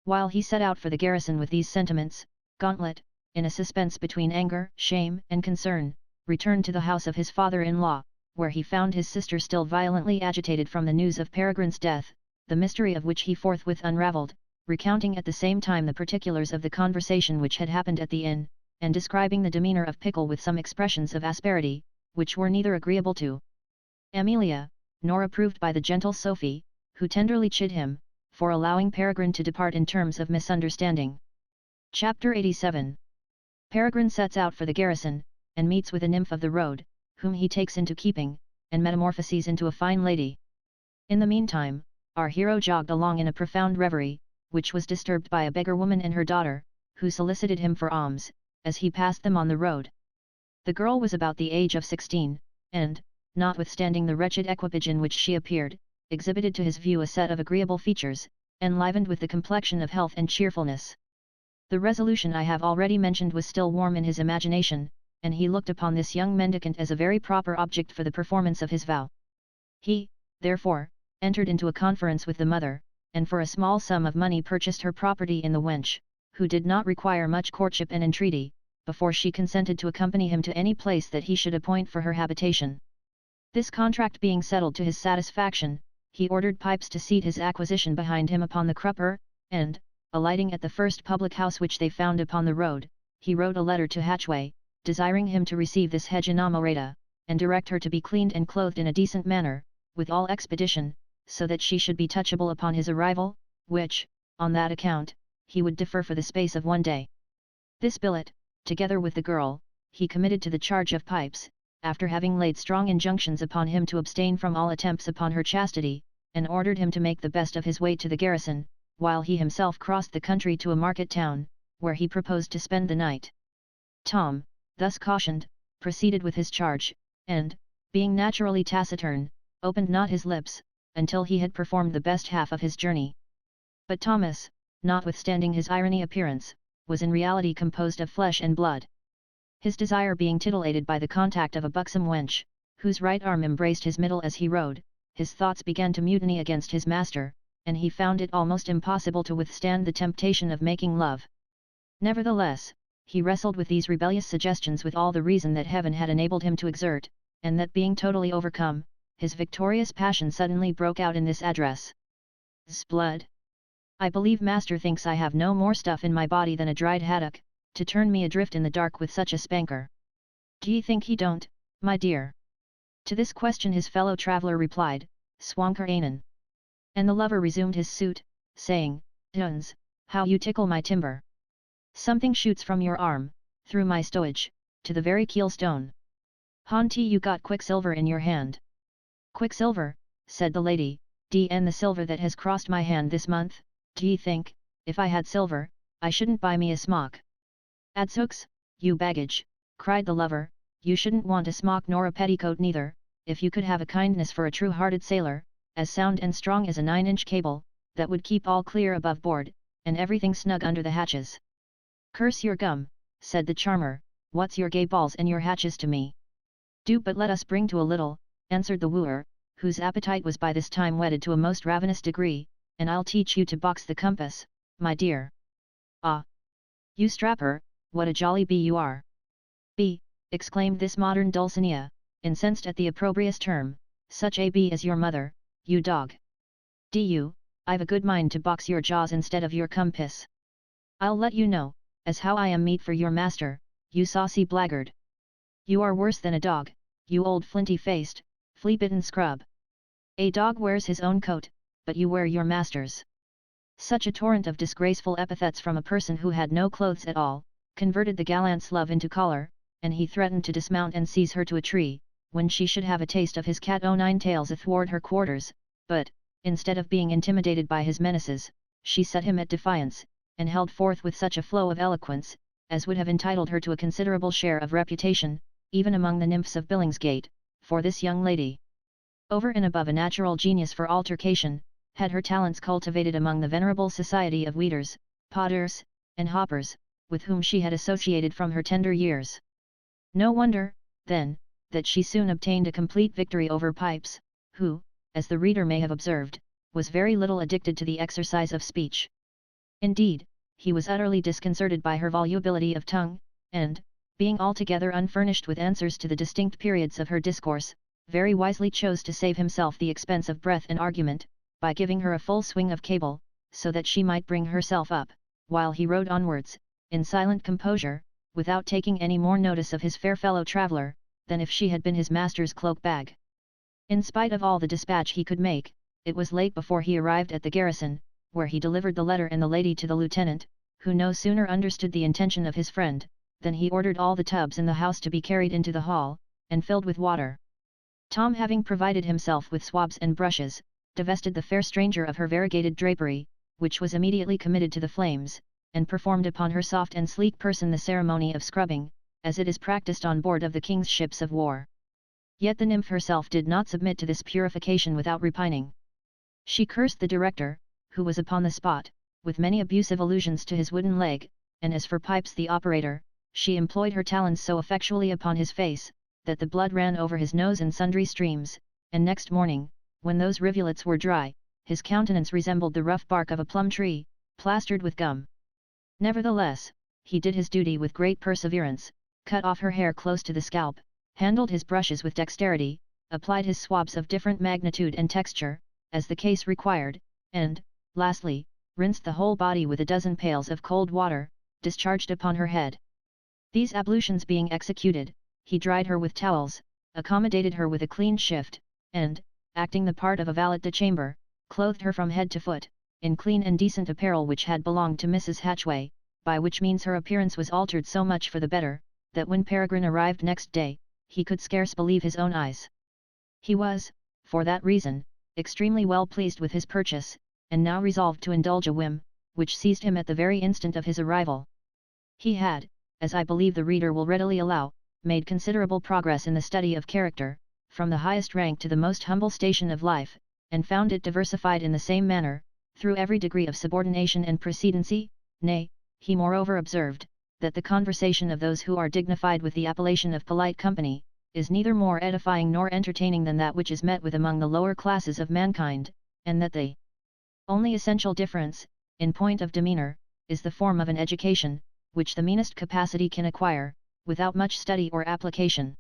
While he set out for the garrison with these sentiments, Gauntlet, in a suspense between anger, shame, and concern, returned to the house of his father-in-law, where he found his sister still violently agitated from the news of Peregrine's death, the mystery of which he forthwith unravelled, recounting at the same time the particulars of the conversation which had happened at the inn, and describing the demeanour of Pickle with some expressions of asperity, which were neither agreeable to Amelia, nor approved by the gentle Sophie, who tenderly chid him, for allowing Peregrine to depart in terms of misunderstanding. Chapter 87. Peregrine sets out for the garrison, and meets with a nymph of the road, whom he takes into keeping, and metamorphoses into a fine lady. In the meantime, our hero jogged along in a profound reverie, which was disturbed by a beggar woman and her daughter, who solicited him for alms, as he passed them on the road. The girl was about the age of 16, and, notwithstanding the wretched equipage in which she appeared, exhibited to his view a set of agreeable features, enlivened with the complexion of health and cheerfulness. The resolution I have already mentioned was still warm in his imagination, and he looked upon this young mendicant as a very proper object for the performance of his vow. He, therefore, entered into a conference with the mother, and for a small sum of money purchased her property in the wench, who did not require much courtship and entreaty, before she consented to accompany him to any place that he should appoint for her habitation. This contract being settled to his satisfaction, he ordered Pipes to seat his acquisition behind him upon the crupper, and, alighting at the first public house which they found upon the road, he wrote a letter to Hatchway, desiring him to receive this hedge inamorata, and direct her to be cleaned and clothed in a decent manner, with all expedition, so that she should be touchable upon his arrival, which, on that account, he would defer for the space of 1 day. This billet, together with the girl, he committed to the charge of Pipes, after having laid strong injunctions upon him to abstain from all attempts upon her chastity, and ordered him to make the best of his way to the garrison, while he himself crossed the country to a market town, where he proposed to spend the night. Tom, thus cautioned, proceeded with his charge, and, being naturally taciturn, opened not his lips, until he had performed the best half of his journey. But Thomas, notwithstanding his irony appearance, was in reality composed of flesh and blood. His desire being titillated by the contact of a buxom wench, whose right arm embraced his middle as he rode, his thoughts began to mutiny against his master, and he found it almost impossible to withstand the temptation of making love. Nevertheless, he wrestled with these rebellious suggestions with all the reason that heaven had enabled him to exert, and that being totally overcome, his victorious passion suddenly broke out in this address. "'Sblood! I believe master thinks I have no more stuff in my body than a dried haddock, to turn me adrift in the dark with such a spanker. D'ye think he don't, my dear?" To this question his fellow traveller replied, "Swanker anen." And the lover resumed his suit, saying, "Duns, how you tickle my timber! Something shoots from your arm, through my stowage, to the very keelstone. Haunty, you got quicksilver in your hand." "Quicksilver," said the lady, "D.N. the silver that has crossed my hand this month. D'ye think, if I had silver, I shouldn't buy me a smock?" "Adzooks, you baggage," cried the lover, "you shouldn't want a smock nor a petticoat neither, if you could have a kindness for a true-hearted sailor, as sound and strong as a 9-inch cable, that would keep all clear above board, and everything snug under the hatches." "Curse your gum," said the charmer, "what's your gay balls and your hatches to me? Do but let us bring to a little," answered the wooer, whose appetite was by this time whetted to a most ravenous degree, "and I'll teach you to box the compass, my dear." "Ah! You strapper, what a jolly bee you are!" "Bee!" exclaimed this modern Dulcinea, incensed at the opprobrious term, "such a bee as your mother, you dog! D.U., I've a good mind to box your jaws instead of your compass. I'll let you know, as how I am meat for your master, you saucy blackguard. You are worse than a dog, you old flinty-faced, flea-bitten scrub. A dog wears his own coat, but you wear your master's." Such a torrent of disgraceful epithets from a person who had no clothes at all, converted the gallant's love into choler, and he threatened to dismount and seize her to a tree, when she should have a taste of his cat-o'-nine-tails athwart her quarters, but, instead of being intimidated by his menaces, she set him at defiance, and held forth with such a flow of eloquence, as would have entitled her to a considerable share of reputation, even among the nymphs of Billingsgate, for this young lady, over and above a natural genius for altercation, had her talents cultivated among the venerable society of weeders, potters, and hoppers, with whom she had associated from her tender years. No wonder, then, that she soon obtained a complete victory over Pipes, who, as the reader may have observed, was very little addicted to the exercise of speech. Indeed, he was utterly disconcerted by her volubility of tongue, and, being altogether unfurnished with answers to the distinct periods of her discourse, very wisely chose to save himself the expense of breath and argument, by giving her a full swing of cable, so that she might bring herself up, while he rode onwards, in silent composure, without taking any more notice of his fair fellow traveller, than if she had been his master's cloak-bag. In spite of all the dispatch he could make, it was late before he arrived at the garrison, where he delivered the letter and the lady to the lieutenant, who no sooner understood the intention of his friend, than he ordered all the tubs in the house to be carried into the hall, and filled with water. Tom, having provided himself with swabs and brushes, divested the fair stranger of her variegated drapery, which was immediately committed to the flames, and performed upon her soft and sleek person the ceremony of scrubbing, as it is practiced on board of the king's ships of war. Yet the nymph herself did not submit to this purification without repining. She cursed the director, who was upon the spot, with many abusive allusions to his wooden leg, and as for Pipes the operator, she employed her talons so effectually upon his face, that the blood ran over his nose in sundry streams, and next morning, when those rivulets were dry, his countenance resembled the rough bark of a plum tree, plastered with gum. Nevertheless, he did his duty with great perseverance, cut off her hair close to the scalp, handled his brushes with dexterity, applied his swabs of different magnitude and texture, as the case required, and, lastly, rinsed the whole body with a dozen pails of cold water, discharged upon her head. These ablutions being executed, he dried her with towels, accommodated her with a clean shift, and, acting the part of a valet de chamber, clothed her from head to foot, in clean and decent apparel which had belonged to Mrs. Hatchway, by which means her appearance was altered so much for the better, that when Peregrine arrived next day, he could scarce believe his own eyes. He was, for that reason, extremely well pleased with his purchase, and now resolved to indulge a whim, which seized him at the very instant of his arrival. He had, as I believe the reader will readily allow, made considerable progress in the study of character, from the highest rank to the most humble station of life, and found it diversified in the same manner, through every degree of subordination and precedency. Nay, he moreover observed, that the conversation of those who are dignified with the appellation of polite company, is neither more edifying nor entertaining than that which is met with among the lower classes of mankind, and that the only essential difference, in point of demeanour, is the form of an education, which the meanest capacity can acquire, without much study or application.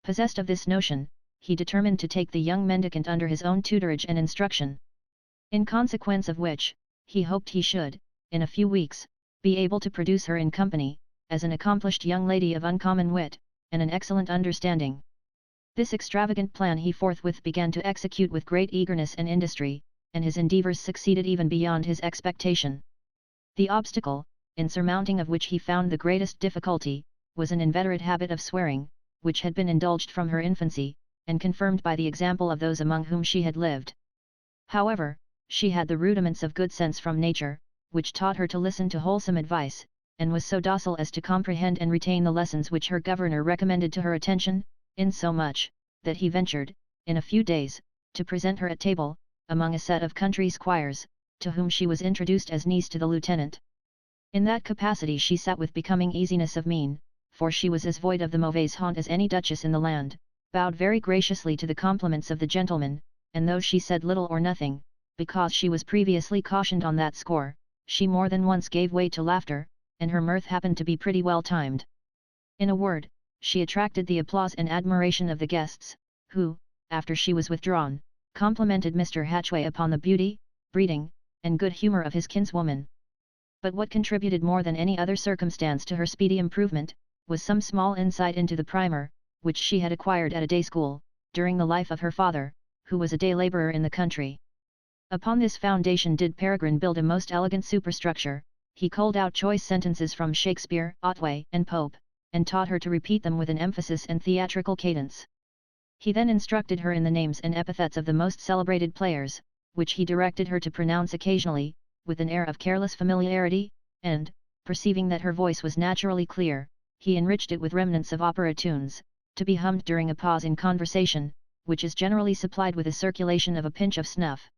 Possessed of this notion, he determined to take the young mendicant under his own tutorage and instruction. In consequence of which, he hoped he should, in a few weeks, be able to produce her in company, as an accomplished young lady of uncommon wit, and an excellent understanding. This extravagant plan he forthwith began to execute with great eagerness and industry, and his endeavours succeeded even beyond his expectation. The obstacle, in surmounting of which he found the greatest difficulty, was an inveterate habit of swearing, which had been indulged from her infancy, and confirmed by the example of those among whom she had lived. However, she had the rudiments of good sense from nature, which taught her to listen to wholesome advice, and was so docile as to comprehend and retain the lessons which her governor recommended to her attention, insomuch, that he ventured, in a few days, to present her at table, among a set of country squires, to whom she was introduced as niece to the lieutenant. In that capacity she sat with becoming easiness of mien, for she was as void of the mauvaise honte as any duchess in the land, bowed very graciously to the compliments of the gentleman, and though she said little or nothing, because she was previously cautioned on that score, she more than once gave way to laughter, and her mirth happened to be pretty well timed. In a word, she attracted the applause and admiration of the guests, who, after she was withdrawn, complimented Mr. Hatchway upon the beauty, breeding, and good humour of his kinswoman. But what contributed more than any other circumstance to her speedy improvement, was some small insight into the primer, which she had acquired at a day school, during the life of her father, who was a day labourer in the country. Upon this foundation did Peregrine build a most elegant superstructure. He culled out choice sentences from Shakespeare, Otway, and Pope, and taught her to repeat them with an emphasis and theatrical cadence. He then instructed her in the names and epithets of the most celebrated players, which he directed her to pronounce occasionally, with an air of careless familiarity, and, perceiving that her voice was naturally clear, he enriched it with remnants of opera tunes, to be hummed during a pause in conversation, which is generally supplied with a circulation of a pinch of snuff.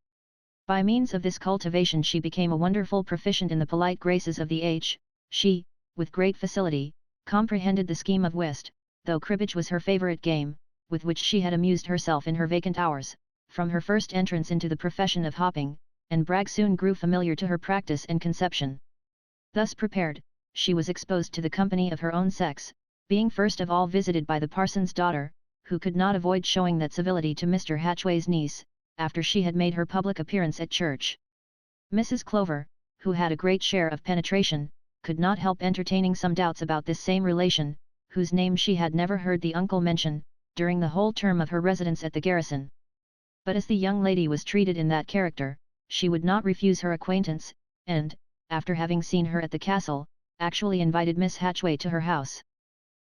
By means of this cultivation she became a wonderful proficient in the polite graces of the age. She, with great facility, comprehended the scheme of whist, though cribbage was her favourite game, with which she had amused herself in her vacant hours, from her first entrance into the profession of hopping, and brag soon grew familiar to her practice and conception. Thus prepared, she was exposed to the company of her own sex, being first of all visited by the parson's daughter, who could not avoid showing that civility to Mr. Hatchway's niece, after she had made her public appearance at church. Mrs. Clover, who had a great share of penetration, could not help entertaining some doubts about this same relation, whose name she had never heard the uncle mention, during the whole term of her residence at the garrison. But as the young lady was treated in that character, she would not refuse her acquaintance, and, after having seen her at the castle, actually invited Miss Hatchway to her house.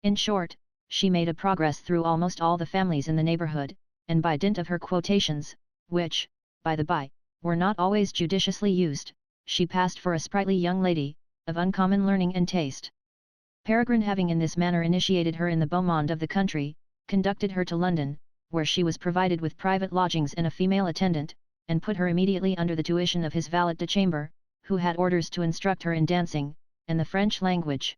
In short, she made a progress through almost all the families in the neighbourhood, and by dint of her quotations, which, by the by, were not always judiciously used, she passed for a sprightly young lady, of uncommon learning and taste. Peregrine, having in this manner initiated her in the beau monde of the country, conducted her to London, where she was provided with private lodgings and a female attendant, and put her immediately under the tuition of his valet de chamber, who had orders to instruct her in dancing, and the French language.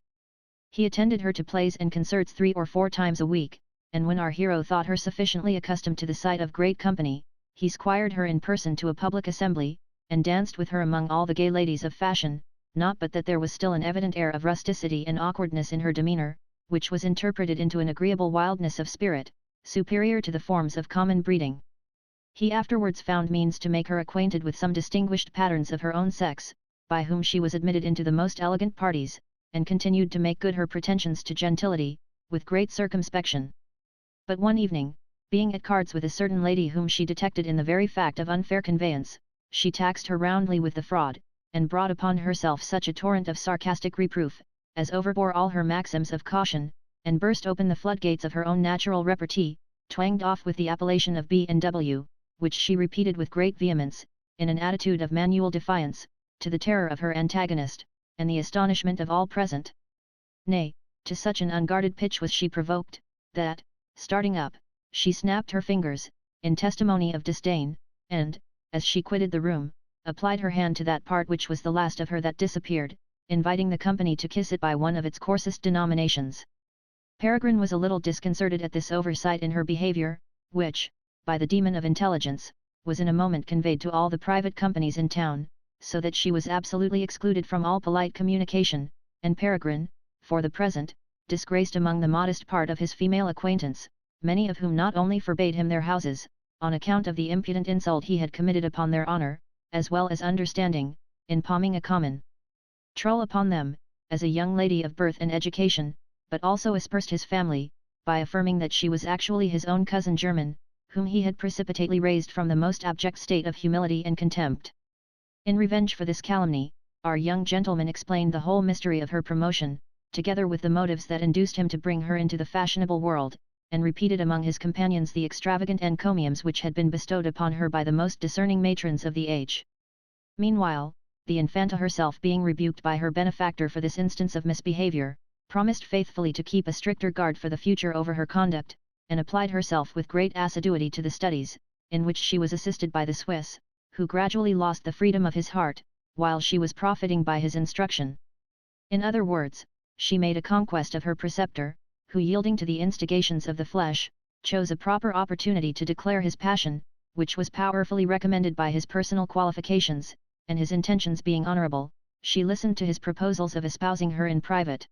He attended her to plays and concerts 3 or 4 times a week, and when our hero thought her sufficiently accustomed to the sight of great company, he squired her in person to a public assembly, and danced with her among all the gay ladies of fashion, not but that there was still an evident air of rusticity and awkwardness in her demeanour, which was interpreted into an agreeable wildness of spirit, superior to the forms of common breeding. He afterwards found means to make her acquainted with some distinguished patterns of her own sex, by whom she was admitted into the most elegant parties, and continued to make good her pretensions to gentility, with great circumspection. But one evening, being at cards with a certain lady whom she detected in the very fact of unfair conveyance, she taxed her roundly with the fraud, and brought upon herself such a torrent of sarcastic reproof, as overbore all her maxims of caution, and burst open the floodgates of her own natural repartee, twanged off with the appellation of B&W, which she repeated with great vehemence, in an attitude of manual defiance, to the terror of her antagonist, and the astonishment of all present. Nay, to such an unguarded pitch was she provoked, that, starting up, she snapped her fingers, in testimony of disdain, and, as she quitted the room, applied her hand to that part which was the last of her that disappeared, inviting the company to kiss it by one of its coarsest denominations. Peregrine was a little disconcerted at this oversight in her behaviour, which, by the demon of intelligence, was in a moment conveyed to all the private companies in town, so that she was absolutely excluded from all polite communication, and Peregrine, for the present, disgraced among the modest part of his female acquaintance, many of whom not only forbade him their houses, on account of the impudent insult he had committed upon their honour, as well as understanding, in palming a common troll upon them, as a young lady of birth and education, but also aspersed his family, by affirming that she was actually his own cousin german, whom he had precipitately raised from the most abject state of humility and contempt. In revenge for this calumny, our young gentleman explained the whole mystery of her promotion, together with the motives that induced him to bring her into the fashionable world, and repeated among his companions the extravagant encomiums which had been bestowed upon her by the most discerning matrons of the age. Meanwhile, the Infanta herself, being rebuked by her benefactor for this instance of misbehaviour, promised faithfully to keep a stricter guard for the future over her conduct, and applied herself with great assiduity to the studies, in which she was assisted by the Swiss, who gradually lost the freedom of his heart, while she was profiting by his instruction. In other words, she made a conquest of her preceptor, who, yielding to the instigations of the flesh, chose a proper opportunity to declare his passion, which was powerfully recommended by his personal qualifications, and his intentions being honourable, she listened to his proposals of espousing her in private.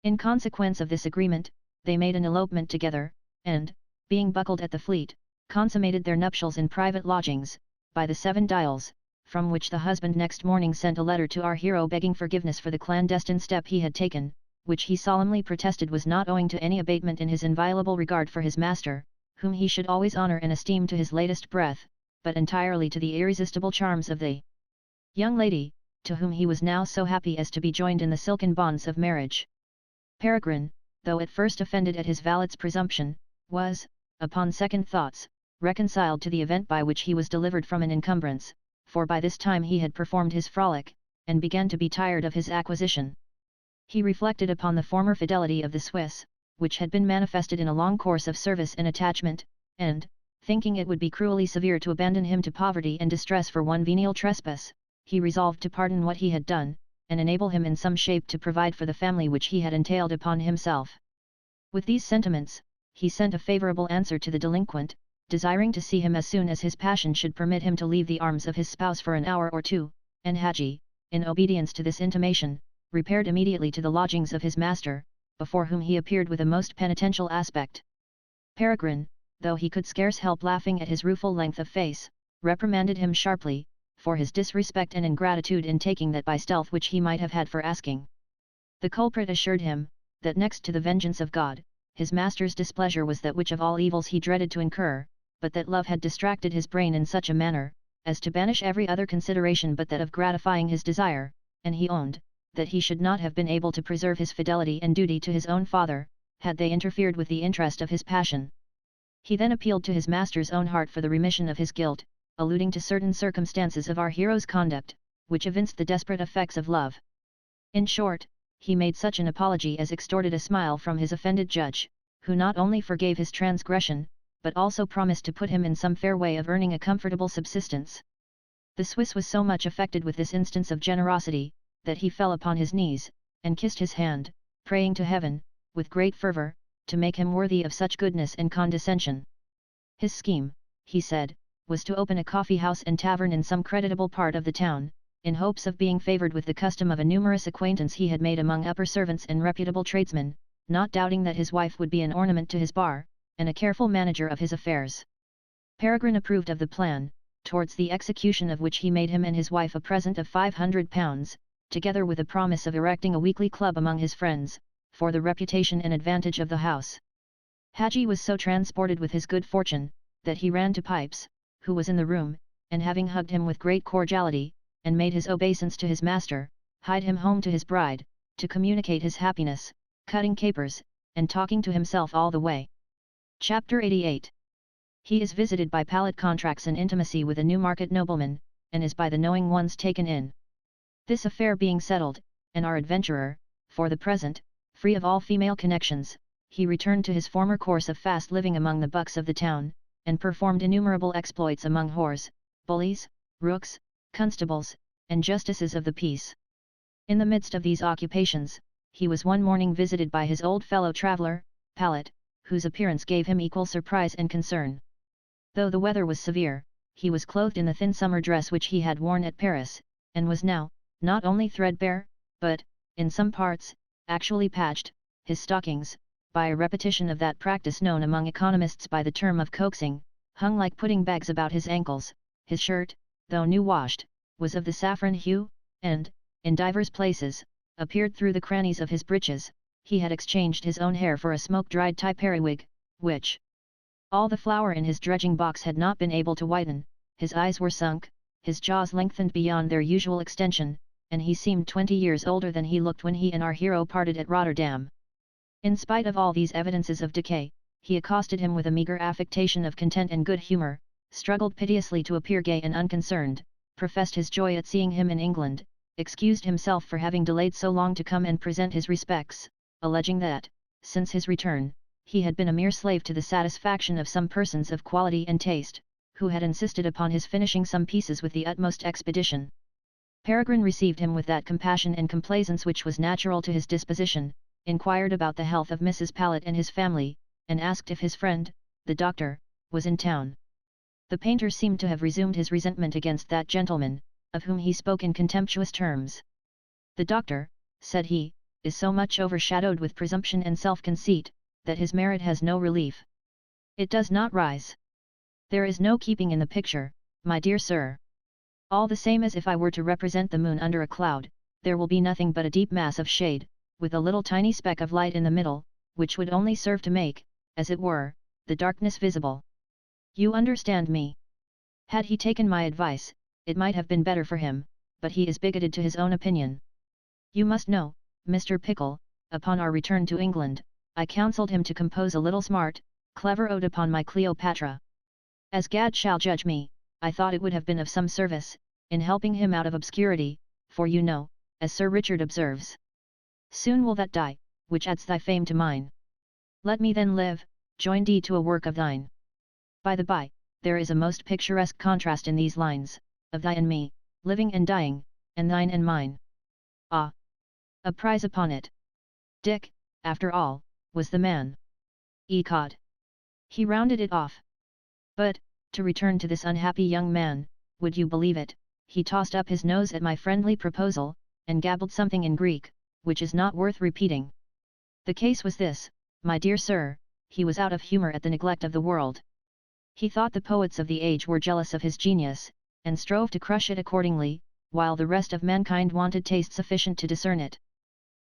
In consequence of this agreement, they made an elopement together, and, being buckled at the Fleet, consummated their nuptials in private lodgings, by the 7 Dials, from which the husband next morning sent a letter to our hero begging forgiveness for the clandestine step he had taken, which he solemnly protested was not owing to any abatement in his inviolable regard for his master, whom he should always honour and esteem to his latest breath, but entirely to the irresistible charms of the young lady, to whom he was now so happy as to be joined in the silken bonds of marriage. Peregrine, though at first offended at his valet's presumption, was, upon second thoughts, reconciled to the event by which he was delivered from an encumbrance, for by this time he had performed his frolic, and began to be tired of his acquisition. He reflected upon the former fidelity of the Swiss, which had been manifested in a long course of service and attachment, and, thinking it would be cruelly severe to abandon him to poverty and distress for one venial trespass, he resolved to pardon what he had done, and enable him in some shape to provide for the family which he had entailed upon himself. With these sentiments, he sent a favourable answer to the delinquent, desiring to see him as soon as his passion should permit him to leave the arms of his spouse for an hour or two, and Haji, in obedience to this intimation, repaired immediately to the lodgings of his master, before whom he appeared with a most penitential aspect. Peregrine, though he could scarce help laughing at his rueful length of face, reprimanded him sharply, for his disrespect and ingratitude in taking that by stealth which he might have had for asking. The culprit assured him, that next to the vengeance of God, his master's displeasure was that which of all evils he dreaded to incur, but that love had distracted his brain in such a manner, as to banish every other consideration but that of gratifying his desire, and he owned, that he should not have been able to preserve his fidelity and duty to his own father, had they interfered with the interest of his passion. He then appealed to his master's own heart for the remission of his guilt, alluding to certain circumstances of our hero's conduct, which evinced the desperate effects of love. In short, he made such an apology as extorted a smile from his offended judge, who not only forgave his transgression, but also promised to put him in some fair way of earning a comfortable subsistence. The Swiss was so much affected with this instance of generosity, that he fell upon his knees, and kissed his hand, praying to heaven, with great fervour, to make him worthy of such goodness and condescension. His scheme, he said, was to open a coffee-house and tavern in some creditable part of the town, in hopes of being favoured with the custom of a numerous acquaintance he had made among upper servants and reputable tradesmen, not doubting that his wife would be an ornament to his bar, and a careful manager of his affairs. Peregrine approved of the plan, towards the execution of which he made him and his wife a present of £500, together with a promise of erecting a weekly club among his friends, for the reputation and advantage of the house. Haji was so transported with his good fortune, that he ran to Pipes, who was in the room, and having hugged him with great cordiality, and made his obeisance to his master, hied him home to his bride, to communicate his happiness, cutting capers, and talking to himself all the way. Chapter 88. He is visited by pallet contracts and intimacy with a Newmarket nobleman, and is by the knowing ones taken in. This affair being settled, and our adventurer, for the present, free of all female connections, he returned to his former course of fast living among the bucks of the town, and performed innumerable exploits among whores, bullies, rooks, constables, and justices of the peace. In the midst of these occupations, he was one morning visited by his old fellow traveller, Pallet, whose appearance gave him equal surprise and concern. Though the weather was severe, he was clothed in the thin summer dress which he had worn at Paris, and was now, not only threadbare, but, in some parts, actually patched, his stockings, by a repetition of that practice known among economists by the term of coaxing, hung like pudding bags about his ankles. His shirt, though new washed, was of the saffron hue, and, in divers places, appeared through the crannies of his breeches. He had exchanged his own hair for a smoke-dried tie periwig, which all the flour in his dredging box had not been able to whiten. His eyes were sunk, his jaws lengthened beyond their usual extension, and he seemed 20 years older than he looked when he and our hero parted at Rotterdam. In spite of all these evidences of decay, he accosted him with a meagre affectation of content and good humour, struggled piteously to appear gay and unconcerned, professed his joy at seeing him in England, excused himself for having delayed so long to come and present his respects, alleging that, since his return, he had been a mere slave to the satisfaction of some persons of quality and taste, who had insisted upon his finishing some pieces with the utmost expedition. Peregrine received him with that compassion and complaisance which was natural to his disposition, inquired about the health of Mrs. Pallet and his family, and asked if his friend, the doctor, was in town. The painter seemed to have resumed his resentment against that gentleman, of whom he spoke in contemptuous terms. The doctor, said he, is so much overshadowed with presumption and self-conceit, that his merit has no relief. It does not rise. There is no keeping in the picture, my dear sir. All the same as if I were to represent the moon under a cloud, there will be nothing but a deep mass of shade, with a little tiny speck of light in the middle, which would only serve to make, as it were, the darkness visible. You understand me. Had he taken my advice, it might have been better for him, but he is bigoted to his own opinion. You must know, Mr. Pickle, upon our return to England, I counselled him to compose a little smart, clever ode upon my Cleopatra. As Gad shall judge me, I thought it would have been of some service, in helping him out of obscurity, for you know, as Sir Richard observes, soon will that die, which adds thy fame to mine. Let me then live, join thee to a work of thine. By the by, there is a most picturesque contrast in these lines, of thy and me, living and dying, and thine and mine. Ah! A prize upon it. Dick, after all, was the man. Ecod! He rounded it off. But, to return to this unhappy young man, would you believe it, he tossed up his nose at my friendly proposal, and gabbled something in Greek, which is not worth repeating. The case was this, my dear sir, he was out of humour at the neglect of the world. He thought the poets of the age were jealous of his genius, and strove to crush it accordingly, while the rest of mankind wanted taste sufficient to discern it.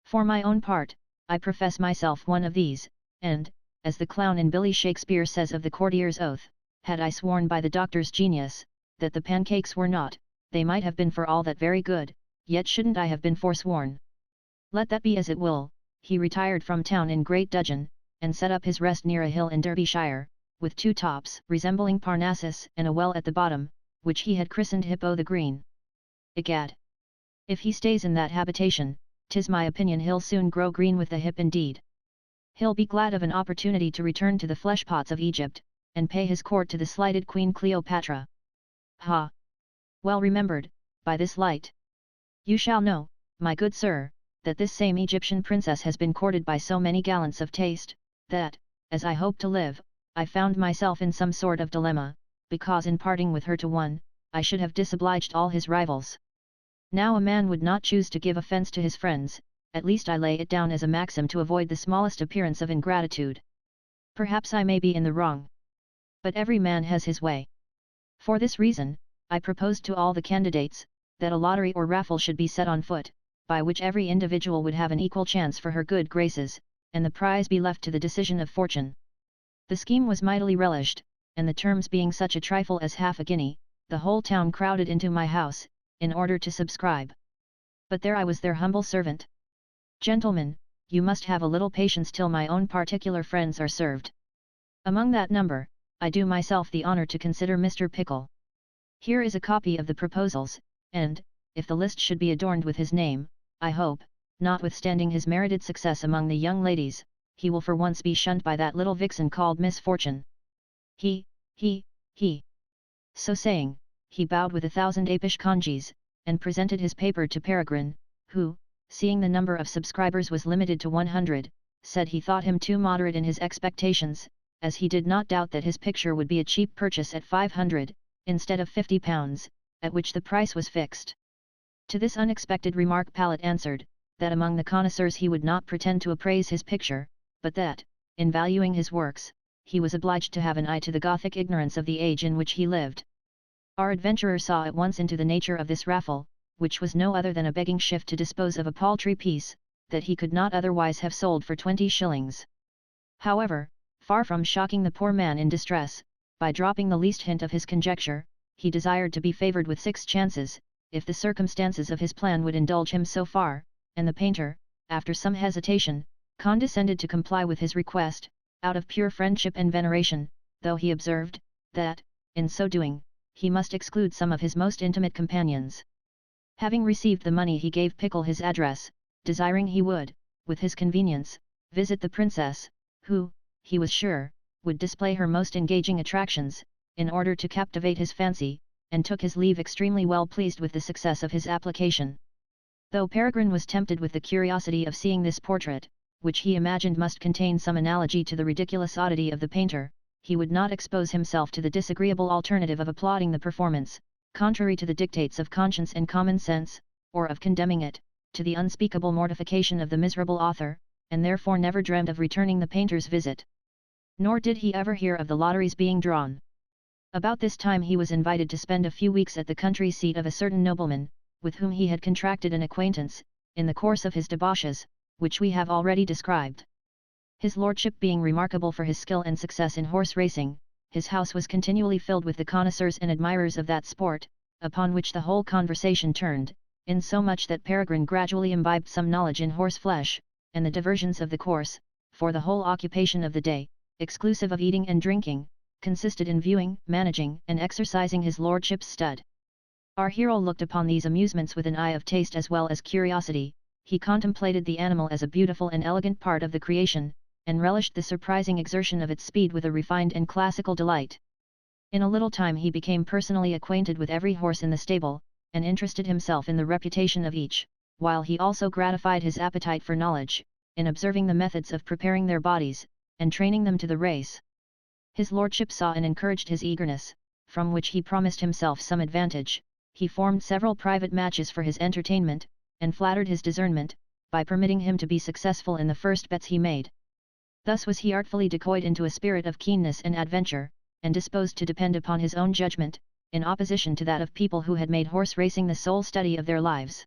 For my own part, I profess myself one of these, and, as the clown in Billy Shakespeare says of the courtier's oath, had I sworn by the doctor's genius, that the pancakes were not, they might have been for all that very good, yet shouldn't I have been forsworn. Let that be as it will, he retired from town in great dudgeon, and set up his rest near a hill in Derbyshire, with 2 tops resembling Parnassus and a well at the bottom, which he had christened Hippo the Green. Egad! If he stays in that habitation, 'tis my opinion he'll soon grow green with the hip indeed. He'll be glad of an opportunity to return to the fleshpots of Egypt, and pay his court to the slighted Queen Cleopatra. Ha! Well remembered, by this light. You shall know, my good sir, that this same Egyptian princess has been courted by so many gallants of taste, that, as I hope to live, I found myself in some sort of dilemma, because in parting with her to one, I should have disobliged all his rivals. Now a man would not choose to give offence to his friends, at least I lay it down as a maxim to avoid the smallest appearance of ingratitude. Perhaps I may be in the wrong. But every man has his way. For this reason, I proposed to all the candidates, that a lottery or raffle should be set on foot, by which every individual would have an equal chance for her good graces, and the prize be left to the decision of fortune. The scheme was mightily relished, and the terms being such a trifle as half a guinea, the whole town crowded into my house, in order to subscribe. But there I was their humble servant. Gentlemen, you must have a little patience till my own particular friends are served. Among that number, I do myself the honour to consider Mr. Pickle. Here is a copy of the proposals, and, if the list should be adorned with his name, I hope, notwithstanding his merited success among the young ladies, he will for once be shunned by that little vixen called Misfortune. He. So saying, he bowed with 1,000 apish congees, and presented his paper to Peregrine, who, seeing the number of subscribers was limited to 100, said he thought him too moderate in his expectations, as he did not doubt that his picture would be a cheap purchase at 500, instead of £50, at which the price was fixed. To this unexpected remark Pallet answered, that among the connoisseurs he would not pretend to appraise his picture, but that, in valuing his works, he was obliged to have an eye to the Gothic ignorance of the age in which he lived. Our adventurer saw at once into the nature of this raffle, which was no other than a begging shift to dispose of a paltry piece, that he could not otherwise have sold for 20 shillings. However, far from shocking the poor man in distress, by dropping the least hint of his conjecture, he desired to be favoured with 6 chances, if the circumstances of his plan would indulge him so far, and the painter, after some hesitation, condescended to comply with his request, out of pure friendship and veneration, though he observed, that, in so doing, he must exclude some of his most intimate companions. Having received the money he gave Pickle his address, desiring he would, with his convenience, visit the princess, who, he was sure, would display her most engaging attractions, in order to captivate his fancy, and took his leave extremely well pleased with the success of his application. Though Peregrine was tempted with the curiosity of seeing this portrait, which he imagined must contain some analogy to the ridiculous oddity of the painter, he would not expose himself to the disagreeable alternative of applauding the performance, contrary to the dictates of conscience and common sense, or of condemning it, to the unspeakable mortification of the miserable author, and therefore never dreamed of returning the painter's visit. Nor did he ever hear of the lotteries being drawn. About this time he was invited to spend a few weeks at the country seat of a certain nobleman, with whom he had contracted an acquaintance, in the course of his debauches, which we have already described. His lordship being remarkable for his skill and success in horse racing, his house was continually filled with the connoisseurs and admirers of that sport, upon which the whole conversation turned, insomuch that Peregrine gradually imbibed some knowledge in horse flesh, and the diversions of the course, for the whole occupation of the day, exclusive of eating and drinking, consisted in viewing, managing, and exercising his lordship's stud. Our hero looked upon these amusements with an eye of taste as well as curiosity. He contemplated the animal as a beautiful and elegant part of the creation, and relished the surprising exertion of its speed with a refined and classical delight. In a little time he became personally acquainted with every horse in the stable, and interested himself in the reputation of each, while he also gratified his appetite for knowledge, in observing the methods of preparing their bodies, and training them to the race. His lordship saw and encouraged his eagerness, from which he promised himself some advantage. He formed several private matches for his entertainment, and flattered his discernment, by permitting him to be successful in the first bets he made. Thus was he artfully decoyed into a spirit of keenness and adventure, and disposed to depend upon his own judgment, in opposition to that of people who had made horse racing the sole study of their lives.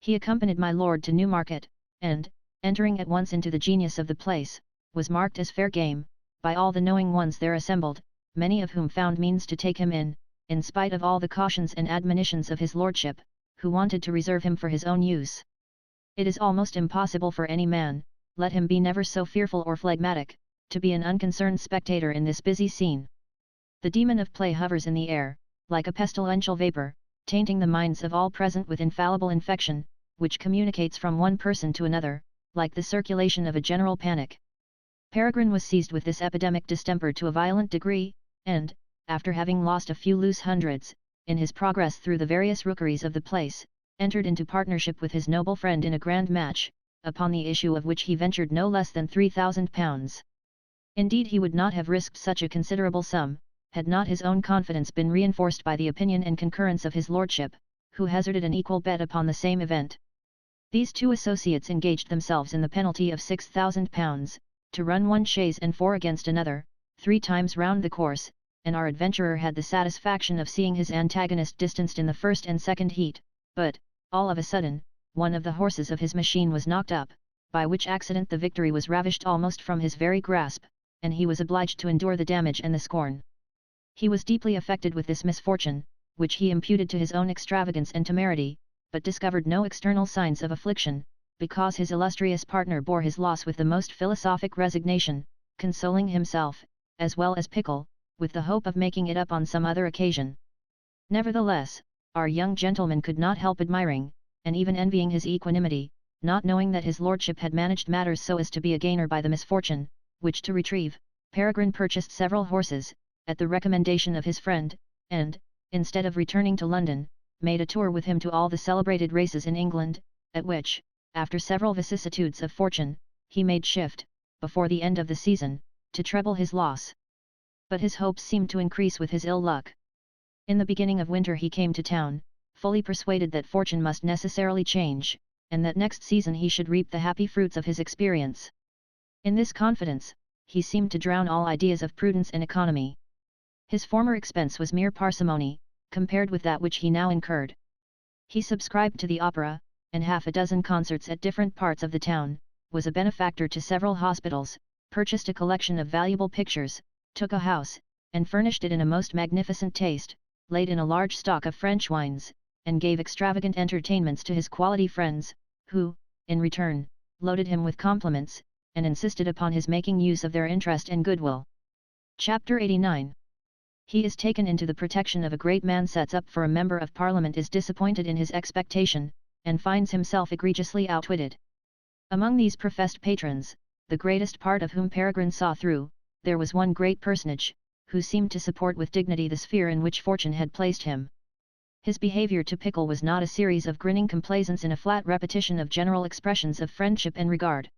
He accompanied my lord to Newmarket, and, entering at once into the genius of the place, was marked as fair game, by all the knowing ones there assembled, many of whom found means to take him in spite of all the cautions and admonitions of his lordship, who wanted to reserve him for his own use. It is almost impossible for any man, let him be never so fearful or phlegmatic, to be an unconcerned spectator in this busy scene. The demon of play hovers in the air, like a pestilential vapor, tainting the minds of all present with infallible infection, which communicates from one person to another, like the circulation of a general panic. Peregrine was seized with this epidemic distemper to a violent degree, and, after having lost a few loose hundreds, in his progress through the various rookeries of the place, entered into partnership with his noble friend in a grand match, upon the issue of which he ventured no less than £3,000. Indeed he would not have risked such a considerable sum, had not his own confidence been reinforced by the opinion and concurrence of his lordship, who hazarded an equal bet upon the same event. These two associates engaged themselves in the penalty of £6,000, to run one chaise and four against another, 3 times round the course, and our adventurer had the satisfaction of seeing his antagonist distanced in the first and second heat, but, all of a sudden, one of the horses of his machine was knocked up, by which accident the victory was ravished almost from his very grasp, and he was obliged to endure the damage and the scorn. He was deeply affected with this misfortune, which he imputed to his own extravagance and temerity, but discovered no external signs of affliction, because his illustrious partner bore his loss with the most philosophic resignation, consoling himself, as well as Pickle, with the hope of making it up on some other occasion. Nevertheless, our young gentleman could not help admiring, and even envying his equanimity, not knowing that his lordship had managed matters so as to be a gainer by the misfortune, which to retrieve, Peregrine purchased several horses, at the recommendation of his friend, and, instead of returning to London, made a tour with him to all the celebrated races in England, at which, after several vicissitudes of fortune, he made shift, before the end of the season, to treble his loss. But his hopes seemed to increase with his ill luck. In the beginning of winter he came to town, fully persuaded that fortune must necessarily change, and that next season he should reap the happy fruits of his experience. In this confidence, he seemed to drown all ideas of prudence and economy. His former expense was mere parsimony, compared with that which he now incurred. He subscribed to the opera, and half a dozen concerts at different parts of the town, was a benefactor to several hospitals, purchased a collection of valuable pictures, took a house, and furnished it in a most magnificent taste, laid in a large stock of French wines, and gave extravagant entertainments to his quality friends, who, in return, loaded him with compliments, and insisted upon his making use of their interest and goodwill. Chapter 89. He is taken into the protection of a great man, sets up for a member of Parliament, is disappointed in his expectation, and finds himself egregiously outwitted. Among these professed patrons, the greatest part of whom Peregrine saw through, there was one great personage, who seemed to support with dignity the sphere in which fortune had placed him. His behaviour to Pickle was not a series of grinning complaisance in a flat repetition of general expressions of friendship and regard.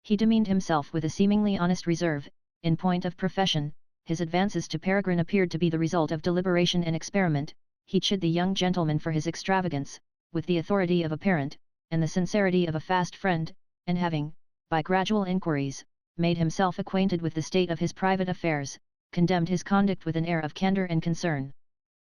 He demeaned himself with a seemingly honest reserve. In point of profession, his advances to Peregrine appeared to be the result of deliberation and experiment. He chid the young gentleman for his extravagance, with the authority of a parent, and the sincerity of a fast friend, and having, by gradual inquiries, made himself acquainted with the state of his private affairs, condemned his conduct with an air of candour and concern.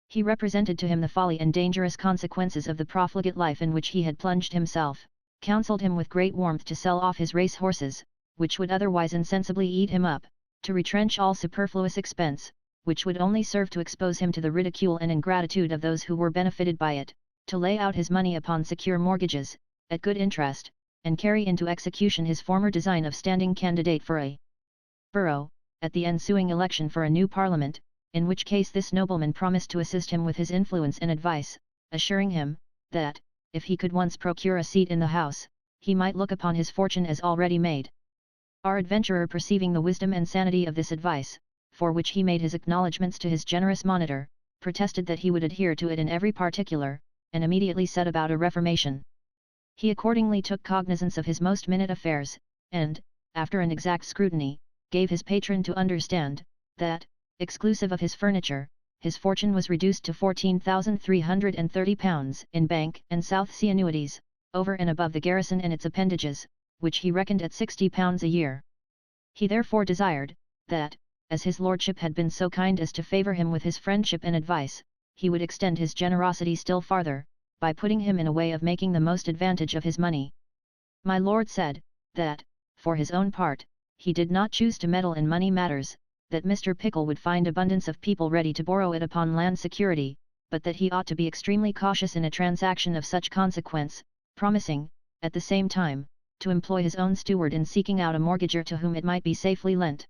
He represented to him the folly and dangerous consequences of the profligate life in which he had plunged himself, counselled him with great warmth to sell off his race horses, which would otherwise insensibly eat him up, to retrench all superfluous expense, which would only serve to expose him to the ridicule and ingratitude of those who were benefited by it, to lay out his money upon secure mortgages, at good interest, and carry into execution his former design of standing candidate for a borough, at the ensuing election for a new Parliament, in which case this nobleman promised to assist him with his influence and advice, assuring him, that, if he could once procure a seat in the House, he might look upon his fortune as already made. Our adventurer, perceiving the wisdom and sanity of this advice, for which he made his acknowledgments to his generous monitor, protested that he would adhere to it in every particular, and immediately set about a reformation. He accordingly took cognizance of his most minute affairs, and, after an exact scrutiny, gave his patron to understand, that, exclusive of his furniture, his fortune was reduced to £14,330 in bank and South Sea annuities, over and above the garrison and its appendages, which he reckoned at £60 a year. He therefore desired, that, as his lordship had been so kind as to favour him with his friendship and advice, he would extend his generosity still farther, by putting him in a way of making the most advantage of his money. My lord said, that, for his own part, he did not choose to meddle in money matters, that Mr. Pickle would find abundance of people ready to borrow it upon land security, but that he ought to be extremely cautious in a transaction of such consequence, promising, at the same time, to employ his own steward in seeking out a mortgager to whom it might be safely lent.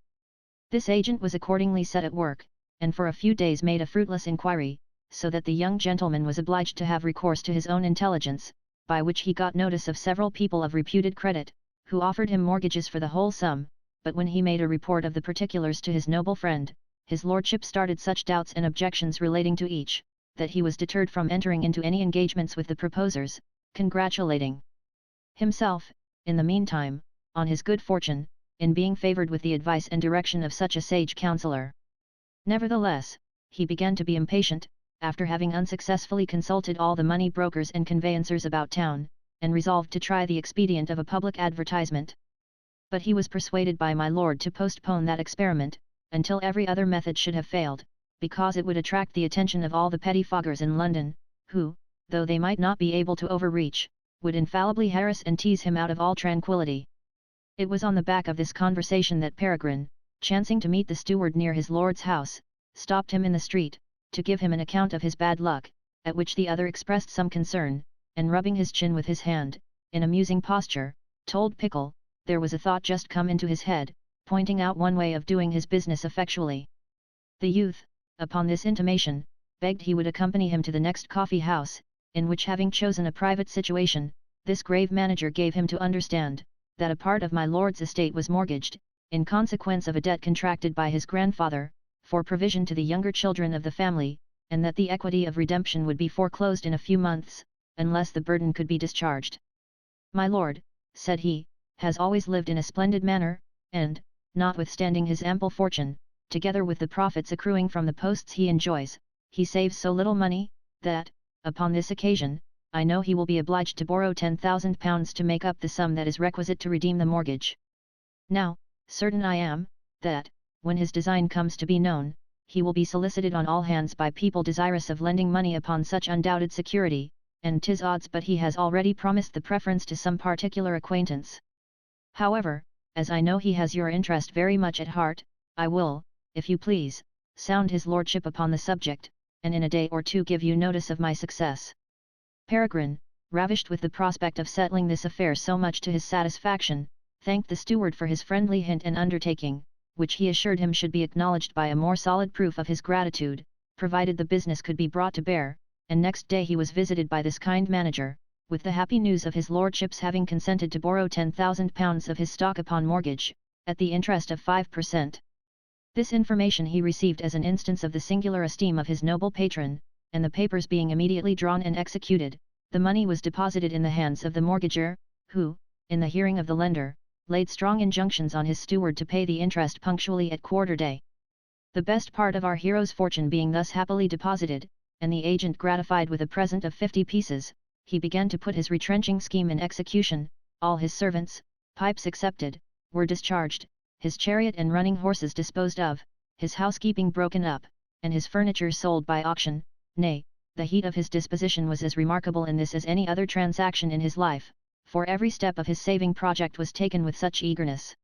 This agent was accordingly set at work, and for a few days made a fruitless inquiry, so that the young gentleman was obliged to have recourse to his own intelligence, by which he got notice of several people of reputed credit, who offered him mortgages for the whole sum, but when he made a report of the particulars to his noble friend, his lordship started such doubts and objections relating to each, that he was deterred from entering into any engagements with the proposers, congratulating himself, in the meantime, on his good fortune, in being favoured with the advice and direction of such a sage counsellor. Nevertheless, he began to be impatient, after having unsuccessfully consulted all the money brokers and conveyancers about town, and resolved to try the expedient of a public advertisement. But he was persuaded by my lord to postpone that experiment, until every other method should have failed, because it would attract the attention of all the pettifoggers in London, who, though they might not be able to overreach, would infallibly harass and tease him out of all tranquillity. It was on the back of this conversation that Peregrine, chancing to meet the steward near his lord's house, stopped him in the street, to give him an account of his bad luck, at which the other expressed some concern, and rubbing his chin with his hand, in a musing posture, told Pickle, there was a thought just come into his head, pointing out one way of doing his business effectually. The youth, upon this intimation, begged he would accompany him to the next coffee house, in which, having chosen a private situation, this grave manager gave him to understand, that a part of my lord's estate was mortgaged, in consequence of a debt contracted by his grandfather, for provision to the younger children of the family, and that the equity of redemption would be foreclosed in a few months, unless the burden could be discharged. My lord, said he, has always lived in a splendid manner, and, notwithstanding his ample fortune, together with the profits accruing from the posts he enjoys, he saves so little money, that, upon this occasion, I know he will be obliged to borrow £10,000 to make up the sum that is requisite to redeem the mortgage. Now, certain I am, that, when his design comes to be known, he will be solicited on all hands by people desirous of lending money upon such undoubted security, and 'tis odds but he has already promised the preference to some particular acquaintance. However, as I know he has your interest very much at heart, I will, if you please, sound his lordship upon the subject, and in a day or two give you notice of my success. Peregrine, ravished with the prospect of settling this affair so much to his satisfaction, thanked the steward for his friendly hint and undertaking, which he assured him should be acknowledged by a more solid proof of his gratitude, provided the business could be brought to bear, and next day he was visited by this kind manager, with the happy news of his lordship's having consented to borrow £10,000 of his stock upon mortgage, at the interest of 5%. This information he received as an instance of the singular esteem of his noble patron, and the papers being immediately drawn and executed, the money was deposited in the hands of the mortgager, who, in the hearing of the lender, laid strong injunctions on his steward to pay the interest punctually at quarter-day. The best part of our hero's fortune being thus happily deposited, and the agent gratified with a present of 50 pieces, he began to put his retrenching scheme in execution. All his servants, pipes excepted, were discharged, his chariot and running horses disposed of, his housekeeping broken up, and his furniture sold by auction. Nay, the heat of his disposition was as remarkable in this as any other transaction in his life, for every step of his saving project was taken with such eagerness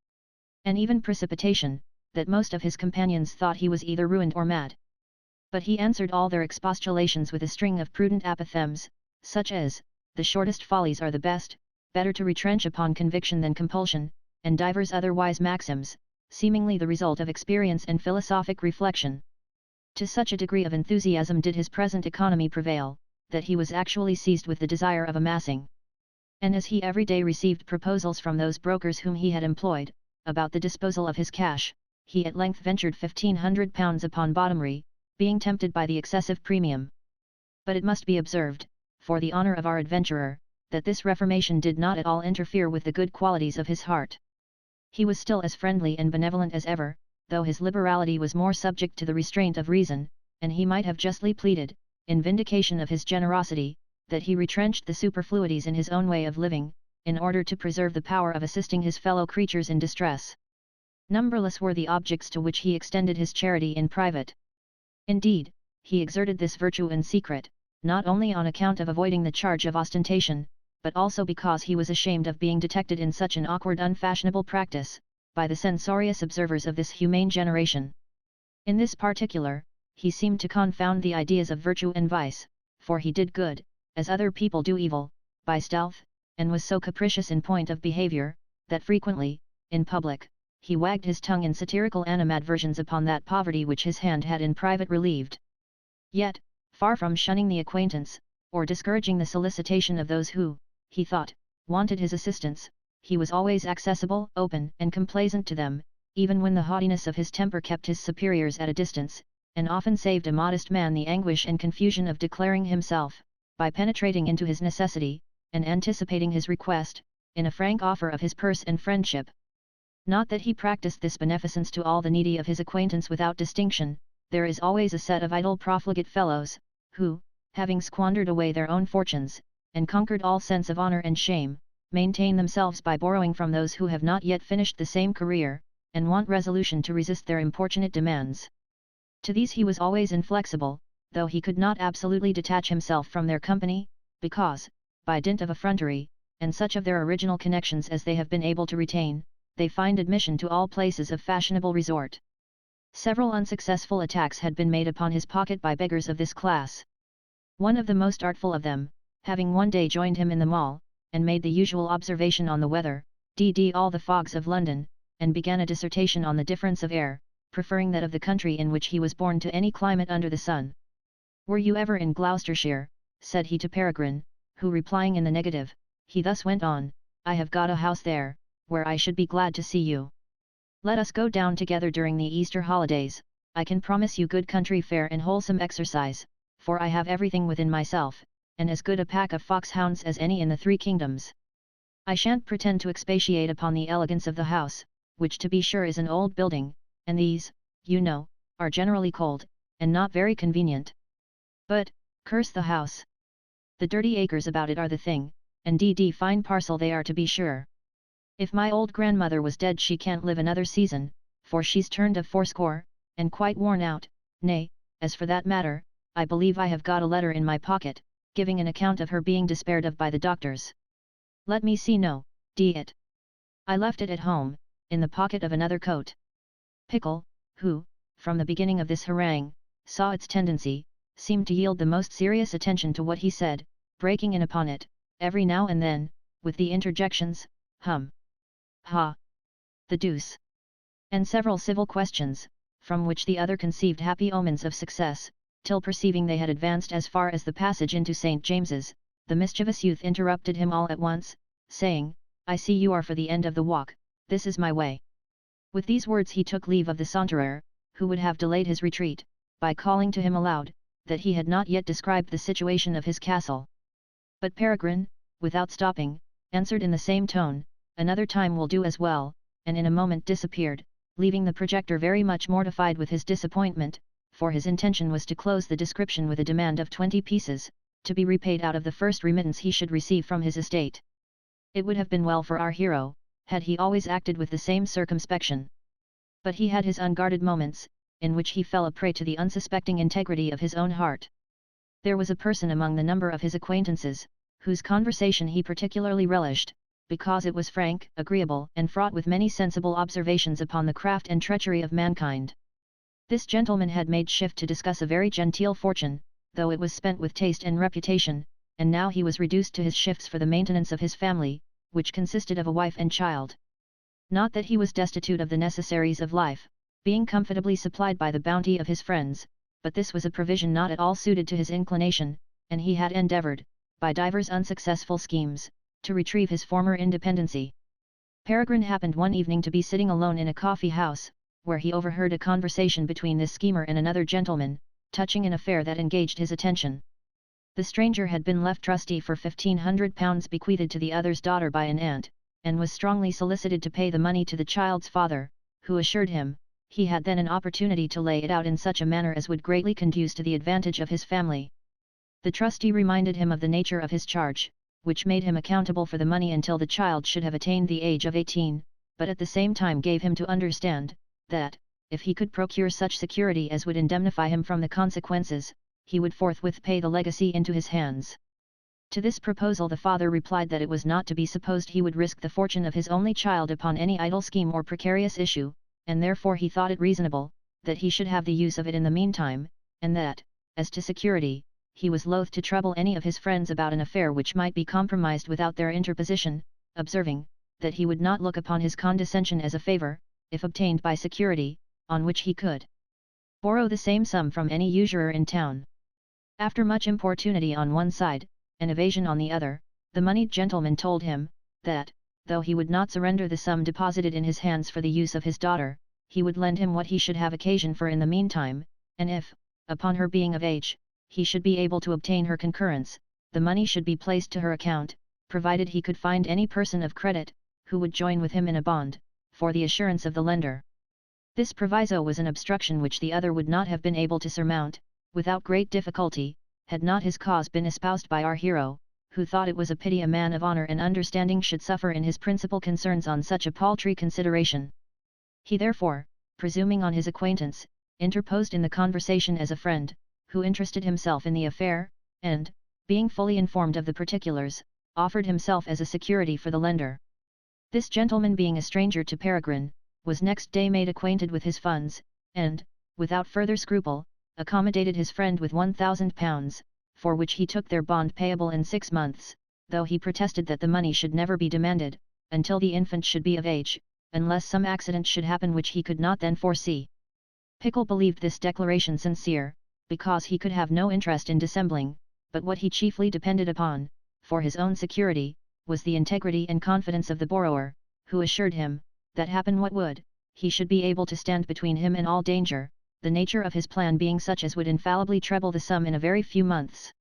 and even precipitation, that most of his companions thought he was either ruined or mad. But he answered all their expostulations with a string of prudent apothegms, such as, the shortest follies are the best, better to retrench upon conviction than compulsion, and divers other wise maxims, seemingly the result of experience and philosophic reflection. To such a degree of enthusiasm did his present economy prevail, that he was actually seized with the desire of amassing. And as he every day received proposals from those brokers whom he had employed, about the disposal of his cash, he at length ventured £1,500 upon bottomry, being tempted by the excessive premium. But it must be observed, for the honour of our adventurer, that this reformation did not at all interfere with the good qualities of his heart. He was still as friendly and benevolent as ever, though his liberality was more subject to the restraint of reason, and he might have justly pleaded, in vindication of his generosity, that he retrenched the superfluities in his own way of living, in order to preserve the power of assisting his fellow creatures in distress. Numberless were the objects to which he extended his charity in private. Indeed, he exerted this virtue in secret, not only on account of avoiding the charge of ostentation, but also because he was ashamed of being detected in such an awkward unfashionable practice, by the censorious observers of this humane generation. In this particular, he seemed to confound the ideas of virtue and vice, for he did good, as other people do evil, by stealth, and was so capricious in point of behavior, that frequently, in public, he wagged his tongue in satirical animadversions upon that poverty which his hand had in private relieved. Yet, far from shunning the acquaintance, or discouraging the solicitation of those who, he thought, wanted his assistance, he was always accessible, open, and complaisant to them, even when the haughtiness of his temper kept his superiors at a distance, and often saved a modest man the anguish and confusion of declaring himself, by penetrating into his necessity, and anticipating his request, in a frank offer of his purse and friendship. Not that he practiced this beneficence to all the needy of his acquaintance without distinction. There is always a set of idle profligate fellows, who, having squandered away their own fortunes, and conquered all sense of honor and shame, maintain themselves by borrowing from those who have not yet finished the same career, and want resolution to resist their importunate demands. To these he was always inflexible, though he could not absolutely detach himself from their company, because, by dint of effrontery, and such of their original connections as they have been able to retain, they find admission to all places of fashionable resort. Several unsuccessful attacks had been made upon his pocket by beggars of this class. One of the most artful of them, having one day joined him in the Mall, and made the usual observation on the weather, d.d. all the fogs of London, and began a dissertation on the difference of air, preferring that of the country in which he was born to any climate under the sun. "Were you ever in Gloucestershire?" said he to Peregrine, who replying in the negative, he thus went on, "I have got a house there, where I should be glad to see you. Let us go down together during the Easter holidays. I can promise you good country fare and wholesome exercise, for I have everything within myself, and as good a pack of foxhounds as any in the 3 kingdoms. I shan't pretend to expatiate upon the elegance of the house, which to be sure is an old building, and these, you know, are generally cold, and not very convenient. But, curse the house! The dirty acres about it are the thing, and d.d. fine parcel they are to be sure. If my old grandmother was dead she can't live another season, for she's turned of 80, and quite worn out. Nay, as for that matter, I believe I have got a letter in my pocket, giving an account of her being despaired of by the doctors. Let me see, no, it. I left it at home, in the pocket of another coat." Pickle, who, from the beginning of this harangue, saw its tendency, seemed to yield the most serious attention to what he said, breaking in upon it, every now and then, with the interjections, "Ha! The deuce!" and several civil questions, from which the other conceived happy omens of success, till perceiving they had advanced as far as the passage into St. James's, the mischievous youth interrupted him all at once, saying, "I see you are for the end of the walk, this is my way." With these words he took leave of the saunterer, who would have delayed his retreat, by calling to him aloud, that he had not yet described the situation of his castle. But Peregrine, without stopping, answered in the same tone, "Another time will do as well," and in a moment disappeared, leaving the projector very much mortified with his disappointment, for his intention was to close the description with a demand of 20 pieces, to be repaid out of the first remittance he should receive from his estate. It would have been well for our hero, had he always acted with the same circumspection. But he had his unguarded moments, in which he fell a prey to the unsuspecting integrity of his own heart. There was a person among the number of his acquaintances, whose conversation he particularly relished, because it was frank, agreeable, and fraught with many sensible observations upon the craft and treachery of mankind. This gentleman had made shift to discuss a very genteel fortune, though it was spent with taste and reputation, and now he was reduced to his shifts for the maintenance of his family, which consisted of a wife and child. Not that he was destitute of the necessaries of life, being comfortably supplied by the bounty of his friends, but this was a provision not at all suited to his inclination, and he had endeavoured, by divers unsuccessful schemes, to retrieve his former independency. Peregrine happened one evening to be sitting alone in a coffee house, where he overheard a conversation between this schemer and another gentleman, touching an affair that engaged his attention. The stranger had been left trustee for £1,500 bequeathed to the other's daughter by an aunt, and was strongly solicited to pay the money to the child's father, who assured him, he had then an opportunity to lay it out in such a manner as would greatly conduce to the advantage of his family. The trustee reminded him of the nature of his charge, which made him accountable for the money until the child should have attained the age of 18, but at the same time gave him to understand, that, if he could procure such security as would indemnify him from the consequences, he would forthwith pay the legacy into his hands. To this proposal the father replied that it was not to be supposed he would risk the fortune of his only child upon any idle scheme or precarious issue, and therefore he thought it reasonable, that he should have the use of it in the meantime, and that, as to security, he was loath to trouble any of his friends about an affair which might be compromised without their interposition, observing, that he would not look upon his condescension as a favour, if obtained by security, on which he could borrow the same sum from any usurer in town. After much importunity on one side, and evasion on the other, the moneyed gentleman told him, that, though he would not surrender the sum deposited in his hands for the use of his daughter, he would lend him what he should have occasion for in the meantime, and if, upon her being of age, he should be able to obtain her concurrence, the money should be placed to her account, provided he could find any person of credit, who would join with him in a bond, for the assurance of the lender. This proviso was an obstruction which the other would not have been able to surmount, without great difficulty, had not his cause been espoused by our hero, who thought it was a pity a man of honour and understanding should suffer in his principal concerns on such a paltry consideration. He therefore, presuming on his acquaintance, interposed in the conversation as a friend, who interested himself in the affair, and, being fully informed of the particulars, offered himself as a security for the lender. This gentleman, being a stranger to Peregrine, was next day made acquainted with his funds, and, without further scruple, accommodated his friend with £1,000, for which he took their bond payable in 6 months, though he protested that the money should never be demanded, until the infant should be of age, unless some accident should happen which he could not then foresee. Pickle believed this declaration sincere, because he could have no interest in dissembling, but what he chiefly depended upon, for his own security, was the integrity and confidence of the borrower, who assured him, that happen what would, he should be able to stand between him and all danger, the nature of his plan being such as would infallibly treble the sum in a very few months.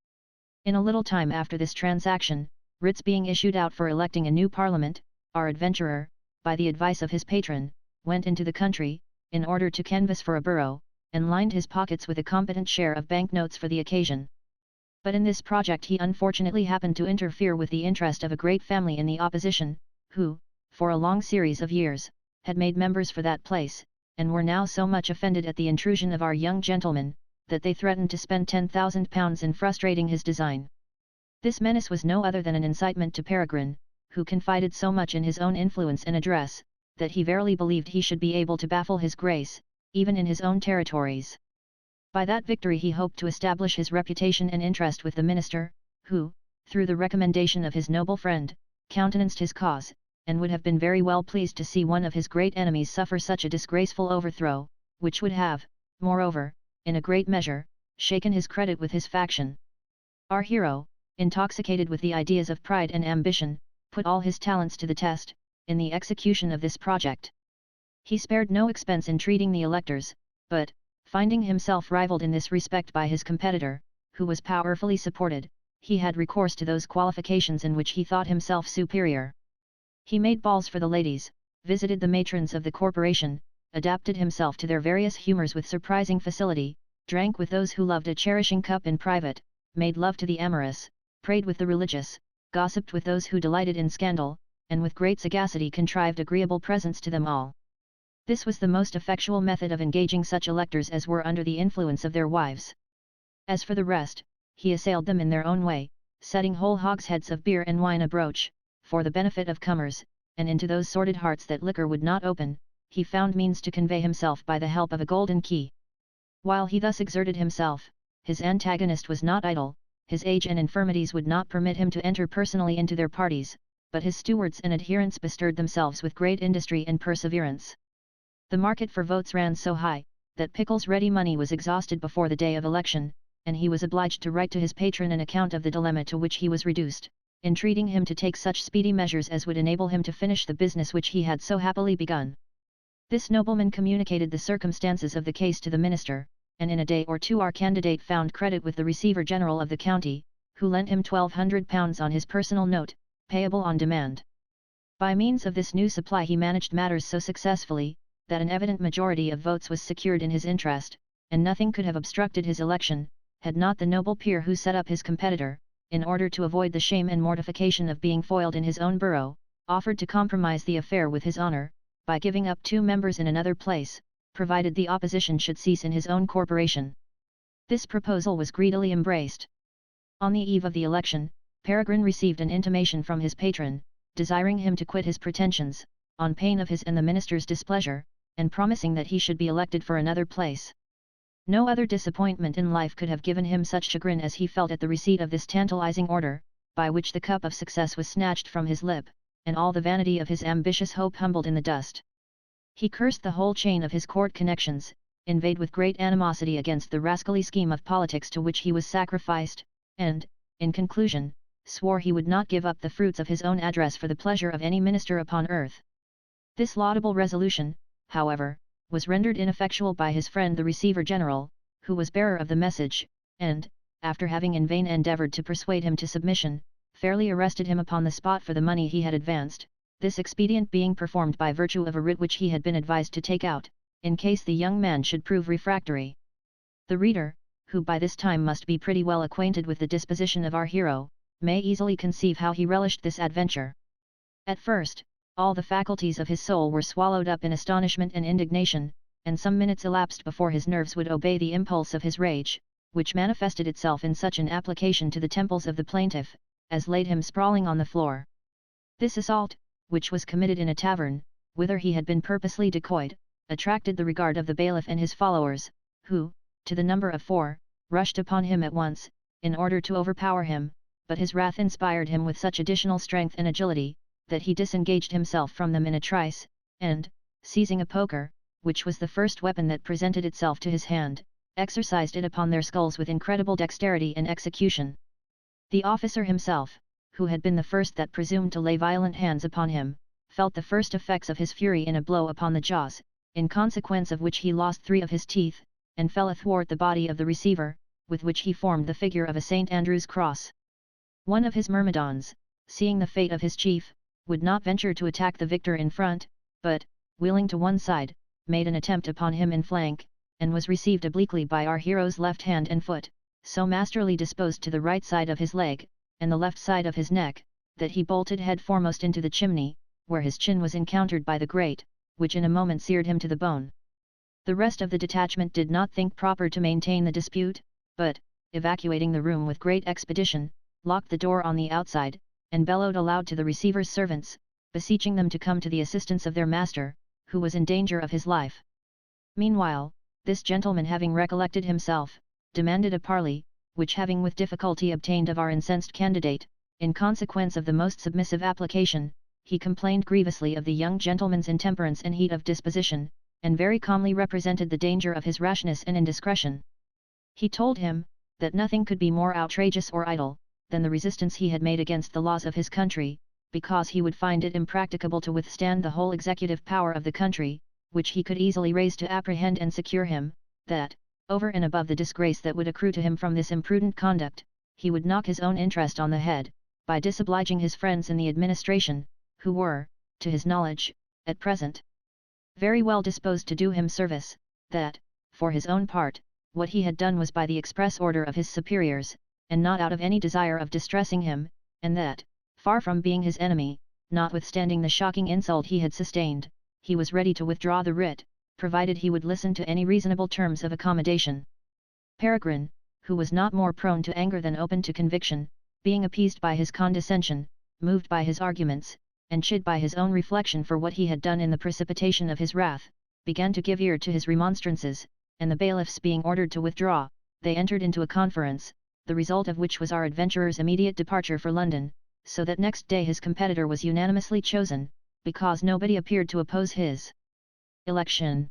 In a little time after this transaction, writs being issued out for electing a new parliament, our adventurer, by the advice of his patron, went into the country, in order to canvass for a borough, and lined his pockets with a competent share of banknotes for the occasion. But in this project he unfortunately happened to interfere with the interest of a great family in the opposition, who, for a long series of years, had made members for that place, and were now so much offended at the intrusion of our young gentleman, that they threatened to spend £10,000 in frustrating his design. This menace was no other than an incitement to Peregrine, who confided so much in his own influence and address, that he verily believed he should be able to baffle his grace, even in his own territories. By that victory he hoped to establish his reputation and interest with the minister, who, through the recommendation of his noble friend, countenanced his cause, and would have been very well pleased to see one of his great enemies suffer such a disgraceful overthrow, which would have, moreover, in a great measure, shaken his credit with his faction. Our hero, intoxicated with the ideas of pride and ambition, put all his talents to the test, in the execution of this project. He spared no expense in treating the electors, but, finding himself rivaled in this respect by his competitor, who was powerfully supported, he had recourse to those qualifications in which he thought himself superior. He made balls for the ladies, visited the matrons of the corporation, adapted himself to their various humours with surprising facility, drank with those who loved a cherishing cup in private, made love to the amorous, prayed with the religious, gossiped with those who delighted in scandal, and with great sagacity contrived agreeable presents to them all. This was the most effectual method of engaging such electors as were under the influence of their wives. As for the rest, he assailed them in their own way, setting whole hogsheads of beer and wine abroach, for the benefit of comers, and into those sordid hearts that liquor would not open, he found means to convey himself by the help of a golden key. While he thus exerted himself, his antagonist was not idle, his age and infirmities would not permit him to enter personally into their parties, but his stewards and adherents bestirred themselves with great industry and perseverance. The market for votes ran so high, that Pickle's ready money was exhausted before the day of election, and he was obliged to write to his patron an account of the dilemma to which he was reduced, entreating him to take such speedy measures as would enable him to finish the business which he had so happily begun. This nobleman communicated the circumstances of the case to the minister, and in a day or two our candidate found credit with the Receiver General of the county, who lent him £1,200 on his personal note, payable on demand. By means of this new supply he managed matters so successfully, that an evident majority of votes was secured in his interest, and nothing could have obstructed his election, had not the noble peer who set up his competitor, in order to avoid the shame and mortification of being foiled in his own borough, offered to compromise the affair with his honour, by giving up 2 members in another place, provided the opposition should cease in his own corporation. This proposal was greedily embraced. On the eve of the election, Peregrine received an intimation from his patron, desiring him to quit his pretensions, on pain of his and the minister's displeasure, and promising that he should be elected for another place. No other disappointment in life could have given him such chagrin as he felt at the receipt of this tantalizing order, by which the cup of success was snatched from his lip, and all the vanity of his ambitious hope humbled in the dust. He cursed the whole chain of his court connections, inveighed with great animosity against the rascally scheme of politics to which he was sacrificed, and, in conclusion, swore he would not give up the fruits of his own address for the pleasure of any minister upon earth. This laudable resolution, however, was rendered ineffectual by his friend the Receiver-General, who was bearer of the message, and, after having in vain endeavoured to persuade him to submission, fairly arrested him upon the spot for the money he had advanced, this expedient being performed by virtue of a writ which he had been advised to take out, in case the young man should prove refractory. The reader, who by this time must be pretty well acquainted with the disposition of our hero, may easily conceive how he relished this adventure. At first, all the faculties of his soul were swallowed up in astonishment and indignation, and some minutes elapsed before his nerves would obey the impulse of his rage, which manifested itself in such an application to the temples of the plaintiff, as laid him sprawling on the floor. This assault, which was committed in a tavern, whither he had been purposely decoyed, attracted the regard of the bailiff and his followers, who, to the number of 4, rushed upon him at once, in order to overpower him, but his wrath inspired him with such additional strength and agility, that he disengaged himself from them in a trice, and, seizing a poker, which was the first weapon that presented itself to his hand, exercised it upon their skulls with incredible dexterity and execution. The officer himself, who had been the first that presumed to lay violent hands upon him, felt the first effects of his fury in a blow upon the jaws, in consequence of which he lost 3 of his teeth, and fell athwart the body of the receiver, with which he formed the figure of a St. Andrew's cross. One of his myrmidons, seeing the fate of his chief, would not venture to attack the victor in front, but, wheeling to one side, made an attempt upon him in flank, and was received obliquely by our hero's left hand and foot, so masterly disposed to the right side of his leg, and the left side of his neck, that he bolted head foremost into the chimney, where his chin was encountered by the grate, which in a moment seared him to the bone. The rest of the detachment did not think proper to maintain the dispute, but, evacuating the room with great expedition, locked the door on the outside, and bellowed aloud to the receiver's servants, beseeching them to come to the assistance of their master, who was in danger of his life. Meanwhile, this gentleman having recollected himself, demanded a parley, which having with difficulty obtained of our incensed candidate, in consequence of the most submissive application, he complained grievously of the young gentleman's intemperance and heat of disposition, and very calmly represented the danger of his rashness and indiscretion. He told him, that nothing could be more outrageous or idle, than the resistance he had made against the laws of his country, because he would find it impracticable to withstand the whole executive power of the country, which he could easily raise to apprehend and secure him, that, over and above the disgrace that would accrue to him from this imprudent conduct, he would knock his own interest on the head, by disobliging his friends in the administration, who were, to his knowledge, at present, very well disposed to do him service, that, for his own part, what he had done was by the express order of his superiors, and not out of any desire of distressing him, and that, far from being his enemy, notwithstanding the shocking insult he had sustained, he was ready to withdraw the writ, provided he would listen to any reasonable terms of accommodation. Peregrine, who was not more prone to anger than open to conviction, being appeased by his condescension, moved by his arguments, and chid by his own reflection for what he had done in the precipitation of his wrath, began to give ear to his remonstrances, and the bailiffs being ordered to withdraw, they entered into a conference, the result of which was our adventurer's immediate departure for London, so that next day his competitor was unanimously chosen, because nobody appeared to oppose his election.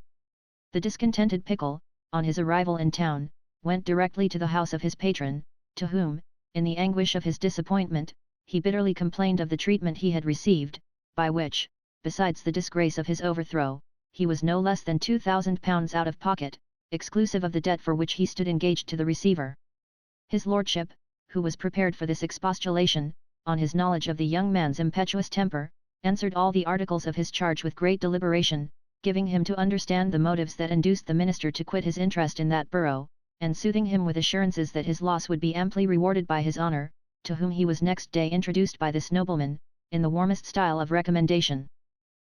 The discontented Pickle, on his arrival in town, went directly to the house of his patron, to whom, in the anguish of his disappointment, he bitterly complained of the treatment he had received, by which, besides the disgrace of his overthrow, he was no less than £2,000 out of pocket, exclusive of the debt for which he stood engaged to the receiver. His lordship, who was prepared for this expostulation, on his knowledge of the young man's impetuous temper, answered all the articles of his charge with great deliberation, giving him to understand the motives that induced the minister to quit his interest in that borough, and soothing him with assurances that his loss would be amply rewarded by his honour, to whom he was next day introduced by this nobleman, in the warmest style of recommendation.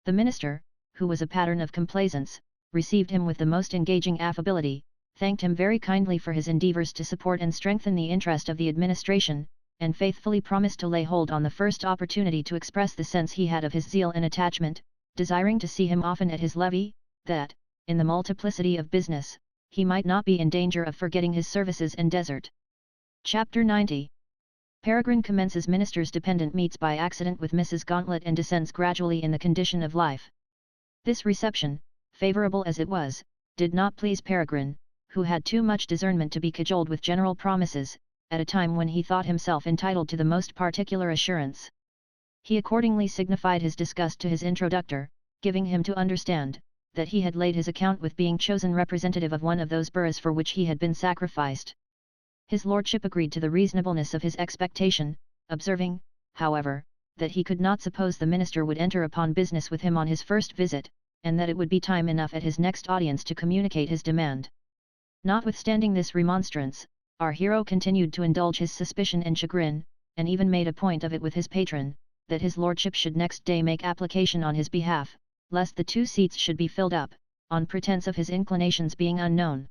The minister, who was a pattern of complaisance, received him with the most engaging affability, thanked him very kindly for his endeavours to support and strengthen the interest of the administration, and faithfully promised to lay hold on the first opportunity to express the sense he had of his zeal and attachment, desiring to see him often at his levee, that, in the multiplicity of business, he might not be in danger of forgetting his services and desert. Chapter 90. Peregrine commences minister's dependent meets by accident with Mrs. Gauntlet and descends gradually in the condition of life. This reception, favourable as it was, did not please Peregrine, who had too much discernment to be cajoled with general promises, at a time when he thought himself entitled to the most particular assurance. He accordingly signified his disgust to his introductor, giving him to understand, that he had laid his account with being chosen representative of one of those boroughs for which he had been sacrificed. His lordship agreed to the reasonableness of his expectation, observing, however, that he could not suppose the minister would enter upon business with him on his first visit, and that it would be time enough at his next audience to communicate his demand. Notwithstanding this remonstrance, our hero continued to indulge his suspicion and chagrin, and even made a point of it with his patron, that his lordship should next day make application on his behalf, lest the 2 seats should be filled up, on pretence of his inclinations being unknown.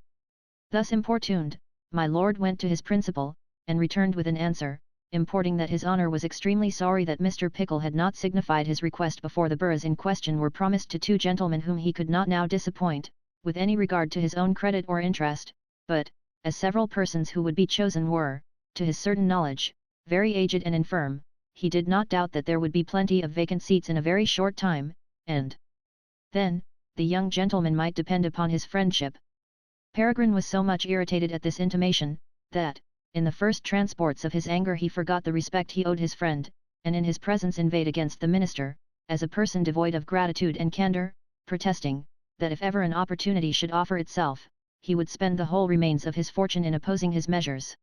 Thus importuned, my lord went to his principal, and returned with an answer, importing that his honour was extremely sorry that Mr. Pickle had not signified his request before the boroughs in question were promised to 2 gentlemen whom he could not now disappoint, with any regard to his own credit or interest, but, as several persons who would be chosen were, to his certain knowledge, very aged and infirm, he did not doubt that there would be plenty of vacant seats in a very short time, and then, the young gentleman might depend upon his friendship. Peregrine was so much irritated at this intimation, that, in the first transports of his anger he forgot the respect he owed his friend, and in his presence inveighed against the minister, as a person devoid of gratitude and candour, protesting, that if ever an opportunity should offer itself, he would spend the whole remains of his fortune in opposing his measures.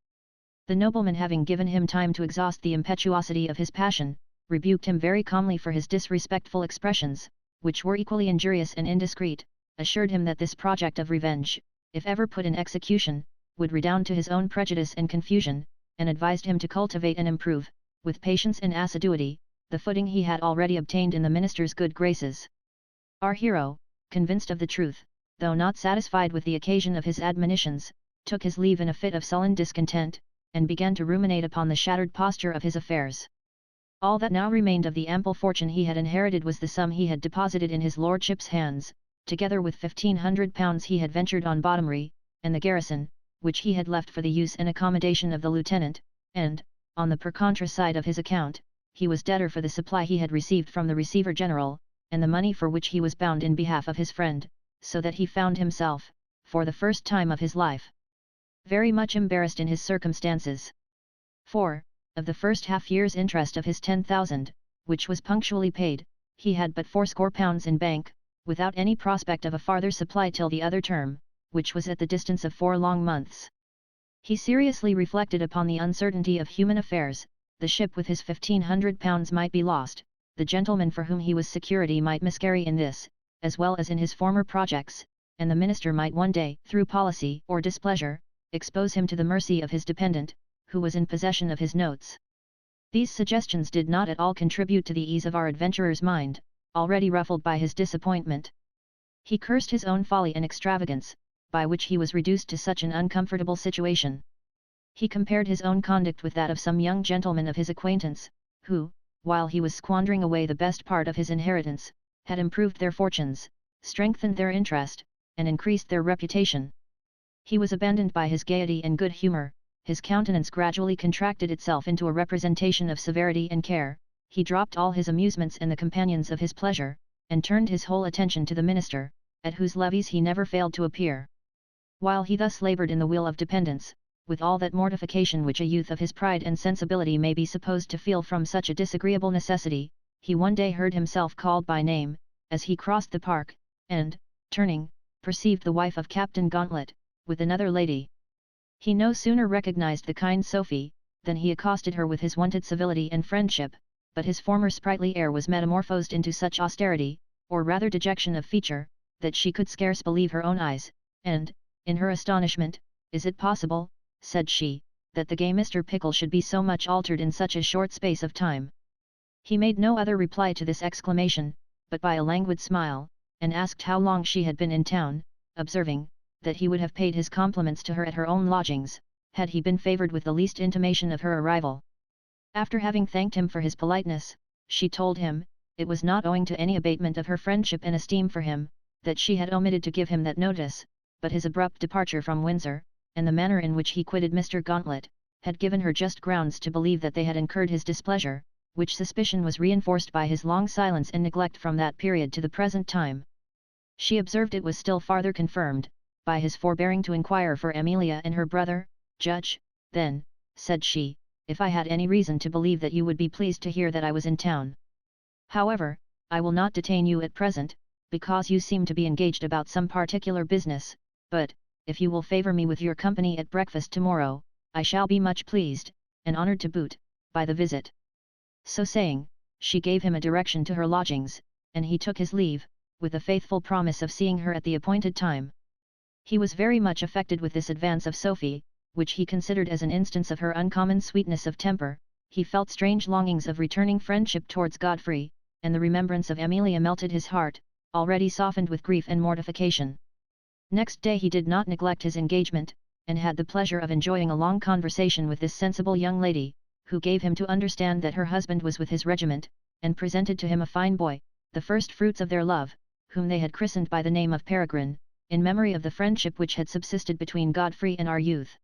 The nobleman, having given him time to exhaust the impetuosity of his passion, rebuked him very calmly for his disrespectful expressions, which were equally injurious and indiscreet, assured him that this project of revenge, if ever put in execution, would redound to his own prejudice and confusion, and advised him to cultivate and improve, with patience and assiduity, the footing he had already obtained in the minister's good graces. Our hero, convinced of the truth, though not satisfied with the occasion of his admonitions, took his leave in a fit of sullen discontent, and began to ruminate upon the shattered posture of his affairs. All that now remained of the ample fortune he had inherited was the sum he had deposited in his lordship's hands, together with £1,500 he had ventured on Bottomry, and the garrison, which he had left for the use and accommodation of the lieutenant, and, on the per contra side of his account, he was debtor for the supply he had received from the receiver general, and the money for which he was bound in behalf of his friend, so that he found himself, for the first time of his life, very much embarrassed in his circumstances. For, of the first half-year's interest of his 10,000, which was punctually paid, he had but £80 in bank, without any prospect of a farther supply till the other term, which was at the distance of 4 long months. He seriously reflected upon the uncertainty of human affairs. The ship with his £1,500 might be lost, the gentleman for whom he was security might miscarry in this, as well as in his former projects, and the minister might one day, through policy or displeasure, expose him to the mercy of his dependent, who was in possession of his notes. These suggestions did not at all contribute to the ease of our adventurer's mind, already ruffled by his disappointment. He cursed his own folly and extravagance, by which he was reduced to such an uncomfortable situation. He compared his own conduct with that of some young gentlemen of his acquaintance, who, while he was squandering away the best part of his inheritance, had improved their fortunes, strengthened their interest, and increased their reputation. He was abandoned by his gaiety and good humour, his countenance gradually contracted itself into a representation of severity and care, he dropped all his amusements and the companions of his pleasure, and turned his whole attention to the minister, at whose levees he never failed to appear. While he thus laboured in the wheel of dependence, with all that mortification which a youth of his pride and sensibility may be supposed to feel from such a disagreeable necessity, he one day heard himself called by name, as he crossed the park, and, turning, perceived the wife of Captain Gauntlet, with another lady. He no sooner recognized the kind Sophie, than he accosted her with his wonted civility and friendship, but his former sprightly air was metamorphosed into such austerity, or rather dejection of feature, that she could scarce believe her own eyes, and, in her astonishment, "Is it possible," said she, "that the gay Mr. Pickle should be so much altered in such a short space of time?" He made no other reply to this exclamation, but by a languid smile, and asked how long she had been in town, observing, that he would have paid his compliments to her at her own lodgings, had he been favoured with the least intimation of her arrival. After having thanked him for his politeness, she told him, it was not owing to any abatement of her friendship and esteem for him, that she had omitted to give him that notice, but his abrupt departure from Windsor, and the manner in which he quitted Mr. Gauntlet, had given her just grounds to believe that they had incurred his displeasure, which suspicion was reinforced by his long silence and neglect from that period to the present time. She observed it was still farther confirmed, by his forbearing to inquire for Amelia and her brother. "Judge, then," said she, "if I had any reason to believe that you would be pleased to hear that I was in town. However, I will not detain you at present, because you seem to be engaged about some particular business, but, if you will favour me with your company at breakfast tomorrow, I shall be much pleased, and honoured to boot, by the visit." So saying, she gave him a direction to her lodgings, and he took his leave, with a faithful promise of seeing her at the appointed time. He was very much affected with this advance of Sophie, which he considered as an instance of her uncommon sweetness of temper. He felt strange longings of returning friendship towards Godfrey, and the remembrance of Amelia melted his heart, already softened with grief and mortification. Next day he did not neglect his engagement, and had the pleasure of enjoying a long conversation with this sensible young lady, who gave him to understand that her husband was with his regiment, and presented to him a fine boy, the first fruits of their love, whom they had christened by the name of Peregrine, in memory of the friendship which had subsisted between Godfrey and our youth.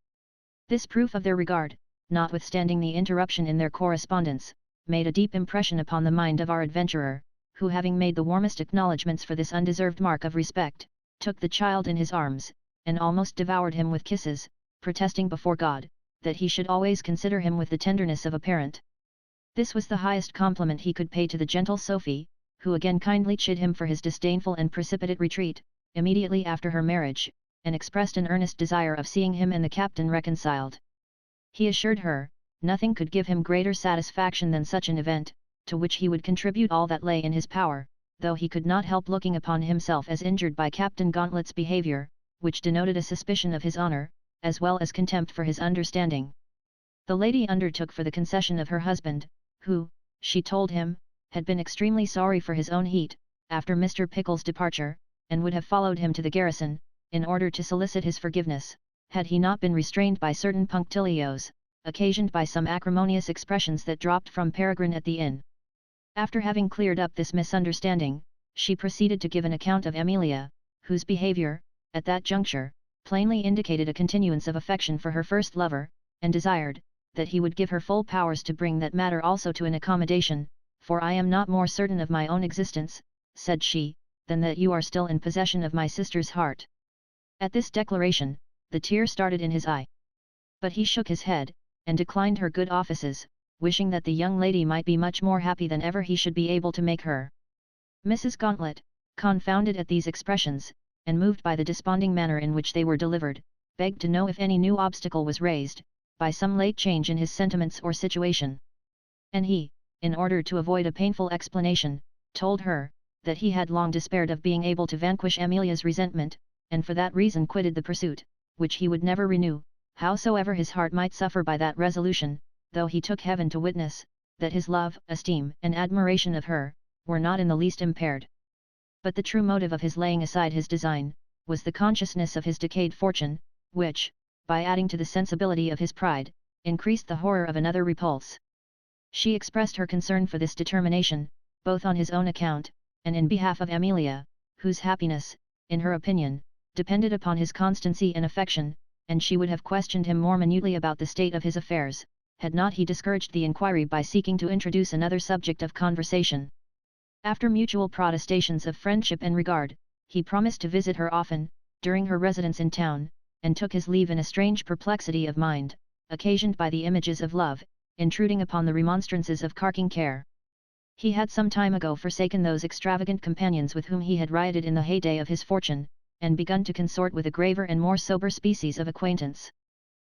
This proof of their regard, notwithstanding the interruption in their correspondence, made a deep impression upon the mind of our adventurer, who, having made the warmest acknowledgments for this undeserved mark of respect, took the child in his arms, and almost devoured him with kisses, protesting before God, that he should always consider him with the tenderness of a parent. This was the highest compliment he could pay to the gentle Sophie, who again kindly chid him for his disdainful and precipitate retreat, immediately after her marriage, and expressed an earnest desire of seeing him and the captain reconciled. He assured her, nothing could give him greater satisfaction than such an event, to which he would contribute all that lay in his power, though he could not help looking upon himself as injured by Captain Gauntlet's behaviour, which denoted a suspicion of his honour, as well as contempt for his understanding. The lady undertook for the concession of her husband, who, she told him, had been extremely sorry for his own heat, after Mr. Pickle's departure, and would have followed him to the garrison, in order to solicit his forgiveness, had he not been restrained by certain punctilios, occasioned by some acrimonious expressions that dropped from Peregrine at the inn. After having cleared up this misunderstanding, she proceeded to give an account of Amelia, whose behaviour, at that juncture, plainly indicated a continuance of affection for her first lover, and desired, that he would give her full powers to bring that matter also to an accommodation, "for I am not more certain of my own existence," said she, "than that you are still in possession of my sister's heart." At this declaration, the tear started in his eye. But he shook his head, and declined her good offices, wishing that the young lady might be much more happy than ever he should be able to make her. Mrs. Gauntlet, confounded at these expressions, and moved by the desponding manner in which they were delivered, begged to know if any new obstacle was raised, by some late change in his sentiments or situation. And he, in order to avoid a painful explanation, told her, that he had long despaired of being able to vanquish Amelia's resentment, and for that reason quitted the pursuit, which he would never renew, howsoever his heart might suffer by that resolution, though he took heaven to witness, that his love, esteem, and admiration of her, were not in the least impaired. But the true motive of his laying aside his design, was the consciousness of his decayed fortune, which, by adding to the sensibility of his pride, increased the horror of another repulse. She expressed her concern for this determination, both on his own account, and in behalf of Amelia, whose happiness, in her opinion, depended upon his constancy and affection, and she would have questioned him more minutely about the state of his affairs, had not he discouraged the inquiry by seeking to introduce another subject of conversation. After mutual protestations of friendship and regard, he promised to visit her often, during her residence in town, and took his leave in a strange perplexity of mind, occasioned by the images of love, intruding upon the remonstrances of carking care. He had some time ago forsaken those extravagant companions with whom he had rioted in the heyday of his fortune, and begun to consort with a graver and more sober species of acquaintance.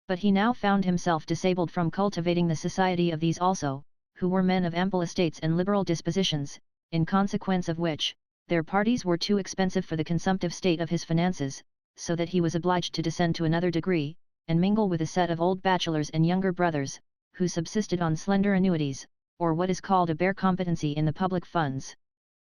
But he now found himself disabled from cultivating the society of these also, who were men of ample estates and liberal dispositions, in consequence of which, their parties were too expensive for the consumptive state of his finances, so that he was obliged to descend to another degree, and mingle with a set of old bachelors and younger brothers, who subsisted on slender annuities, or what is called a bare competency in the public funds.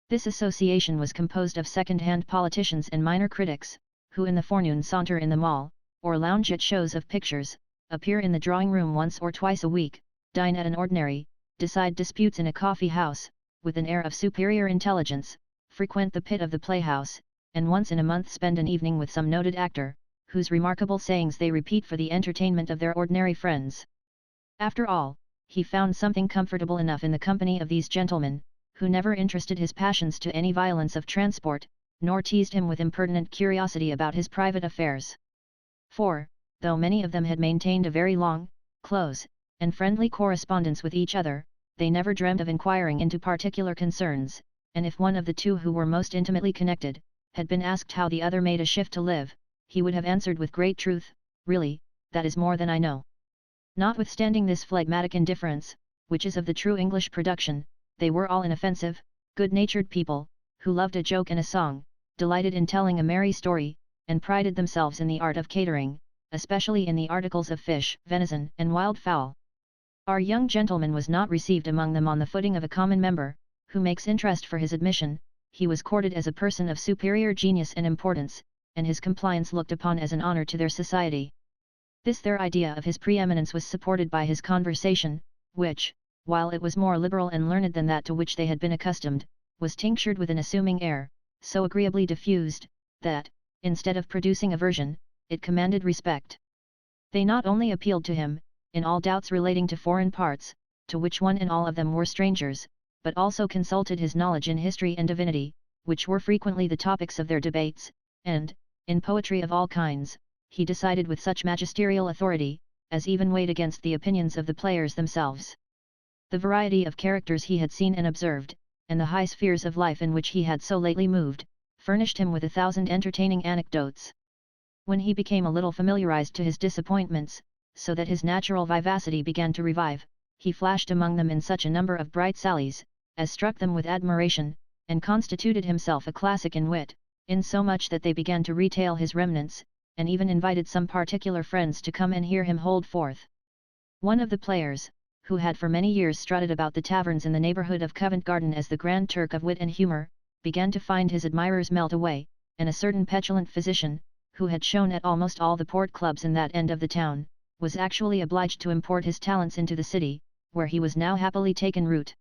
This association was composed of second-hand politicians and minor critics, who in the forenoon saunter in the mall, or lounge at shows of pictures, appear in the drawing-room once or twice a week, dine at an ordinary, decide disputes in a coffee house, with an air of superior intelligence, frequent the pit of the playhouse, and once in a month spend an evening with some noted actor, whose remarkable sayings they repeat for the entertainment of their ordinary friends. After all, he found something comfortable enough in the company of these gentlemen, who never interested his passions to any violence of transport, nor teased him with impertinent curiosity about his private affairs. For, though many of them had maintained a very long, close, and friendly correspondence with each other, they never dreamed of inquiring into particular concerns, and if one of the two who were most intimately connected, had been asked how the other made a shift to live, he would have answered with great truth, "Really, that is more than I know." Notwithstanding this phlegmatic indifference, which is of the true English production, they were all inoffensive, good-natured people, who loved a joke and a song, delighted in telling a merry story, and prided themselves in the art of catering, especially in the articles of fish, venison, and wild fowl. Our young gentleman was not received among them on the footing of a common member, who makes interest for his admission. He was courted as a person of superior genius and importance, and his compliance looked upon as an honor to their society. This their idea of his preeminence was supported by his conversation, which, while it was more liberal and learned than that to which they had been accustomed, was tinctured with an assuming air, so agreeably diffused, that, instead of producing aversion, it commanded respect. They not only appealed to him, in all doubts relating to foreign parts, to which one and all of them were strangers, but also consulted his knowledge in history and divinity, which were frequently the topics of their debates, and, in poetry of all kinds, he decided with such magisterial authority, as even weighed against the opinions of the players themselves. The variety of characters he had seen and observed, and the high spheres of life in which he had so lately moved, furnished him with 1,000 entertaining anecdotes. When he became a little familiarized to his disappointments, so that his natural vivacity began to revive, he flashed among them in such a number of bright sallies, as struck them with admiration, and constituted himself a classic in wit, insomuch that they began to retail his remnants, and even invited some particular friends to come and hear him hold forth. One of the players, who had for many years strutted about the taverns in the neighbourhood of Covent Garden as the Grand Turk of wit and humour, began to find his admirers melt away, and a certain petulant physician, who had shown at almost all the port clubs in that end of the town, was actually obliged to import his talents into the city, where he was now happily taken root.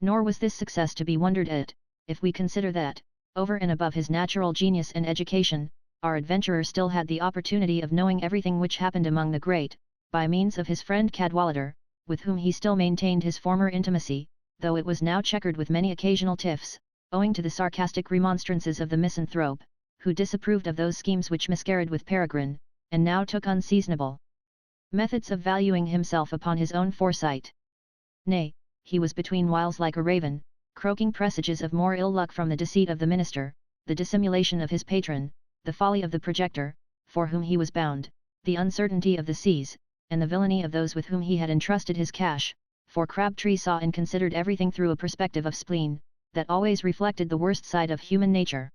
Nor was this success to be wondered at, if we consider that, over and above his natural genius and education, our adventurer still had the opportunity of knowing everything which happened among the great, by means of his friend Cadwallader, with whom he still maintained his former intimacy, though it was now checkered with many occasional tiffs, owing to the sarcastic remonstrances of the misanthrope, who disapproved of those schemes which miscarried with Peregrine, and now took unseasonable methods of valuing himself upon his own foresight. Nay, he was between whiles like a raven, croaking presages of more ill luck from the deceit of the minister, the dissimulation of his patron, the folly of the projector, for whom he was bound, the uncertainty of the seas, and the villainy of those with whom he had entrusted his cash, for Crabtree saw and considered everything through a perspective of spleen, that always reflected the worst side of human nature.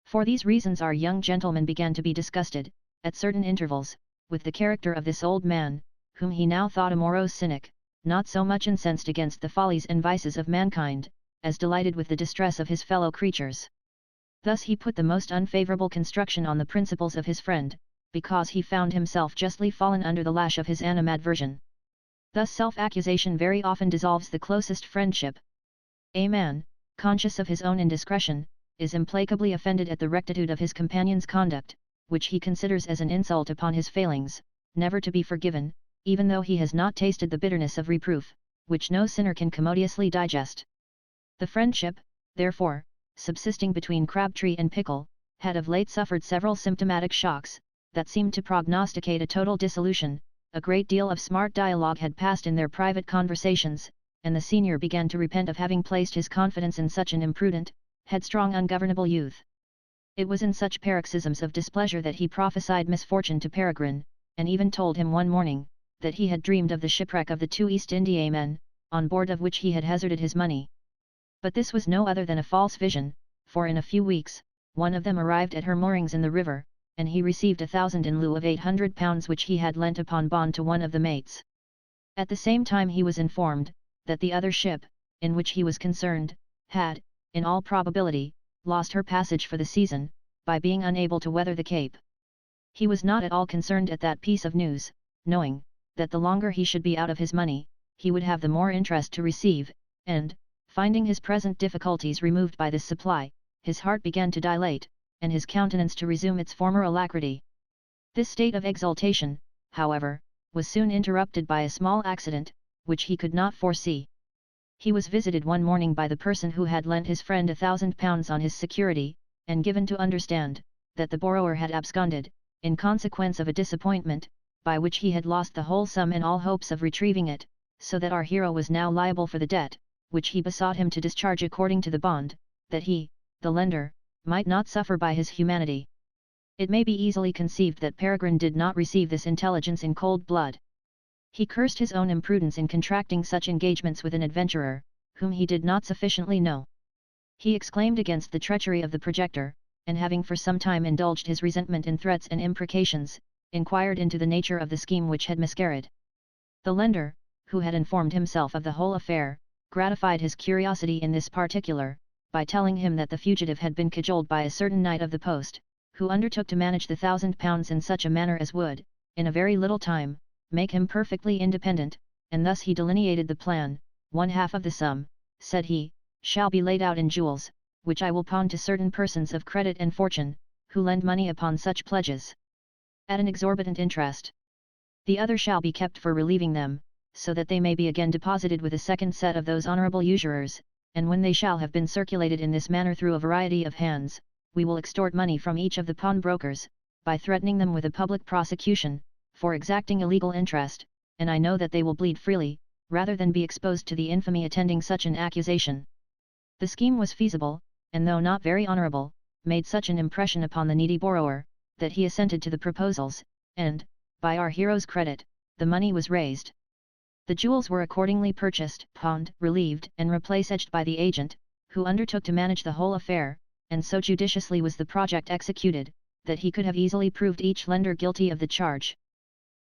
For these reasons our young gentleman began to be disgusted, at certain intervals, with the character of this old man, whom he now thought a morose cynic, not so much incensed against the follies and vices of mankind, as delighted with the distress of his fellow creatures. Thus he put the most unfavourable construction on the principles of his friend, because he found himself justly fallen under the lash of his animadversion. Thus self-accusation very often dissolves the closest friendship. A man, conscious of his own indiscretion, is implacably offended at the rectitude of his companion's conduct, which he considers as an insult upon his failings, never to be forgiven, even though he has not tasted the bitterness of reproof, which no sinner can commodiously digest. The friendship, therefore, subsisting between Crabtree and Pickle, had of late suffered several symptomatic shocks, that seemed to prognosticate a total dissolution. A great deal of smart dialogue had passed in their private conversations, and the senior began to repent of having placed his confidence in such an imprudent, headstrong, ungovernable youth. It was in such paroxysms of displeasure that he prophesied misfortune to Peregrine, and even told him one morning, that he had dreamed of the shipwreck of the 2 East Indiamen, on board of which he had hazarded his money. But this was no other than a false vision, for in a few weeks, one of them arrived at her moorings in the river, and he received 1,000 in lieu of £800 which he had lent upon bond to one of the mates. At the same time he was informed, that the other ship, in which he was concerned, had, in all probability, lost her passage for the season, by being unable to weather the Cape. He was not at all concerned at that piece of news, knowing, that the longer he should be out of his money, he would have the more interest to receive, and, finding his present difficulties removed by this supply, his heart began to dilate, and his countenance to resume its former alacrity. This state of exultation, however, was soon interrupted by a small accident, which he could not foresee. He was visited one morning by the person who had lent his friend £1,000 on his security, and given to understand, that the borrower had absconded, in consequence of a disappointment, by which he had lost the whole sum and all hopes of retrieving it, so that our hero was now liable for the debt, which he besought him to discharge according to the bond, that he, the lender, might not suffer by his humanity. It may be easily conceived that Peregrine did not receive this intelligence in cold blood. He cursed his own imprudence in contracting such engagements with an adventurer, whom he did not sufficiently know. He exclaimed against the treachery of the projector, and having for some time indulged his resentment in threats and imprecations, inquired into the nature of the scheme which had miscarried. The lender, who had informed himself of the whole affair, gratified his curiosity in this particular, by telling him that the fugitive had been cajoled by a certain knight of the post, who undertook to manage the £1,000 in such a manner as would, in a very little time, make him perfectly independent, and thus he delineated the plan. One half of the sum, said he, shall be laid out in jewels, which I will pawn to certain persons of credit and fortune, who lend money upon such pledges, at an exorbitant interest. The other shall be kept for relieving them, so that they may be again deposited with a second set of those honourable usurers, and when they shall have been circulated in this manner through a variety of hands, we will extort money from each of the pawnbrokers, by threatening them with a public prosecution, for exacting illegal interest, and I know that they will bleed freely, rather than be exposed to the infamy attending such an accusation. The scheme was feasible, and though not very honourable, made such an impression upon the needy borrower, that he assented to the proposals, and, by our hero's credit, the money was raised. The jewels were accordingly purchased, pawned, relieved, and replaced by the agent, who undertook to manage the whole affair, and so judiciously was the project executed, that he could have easily proved each lender guilty of the charge.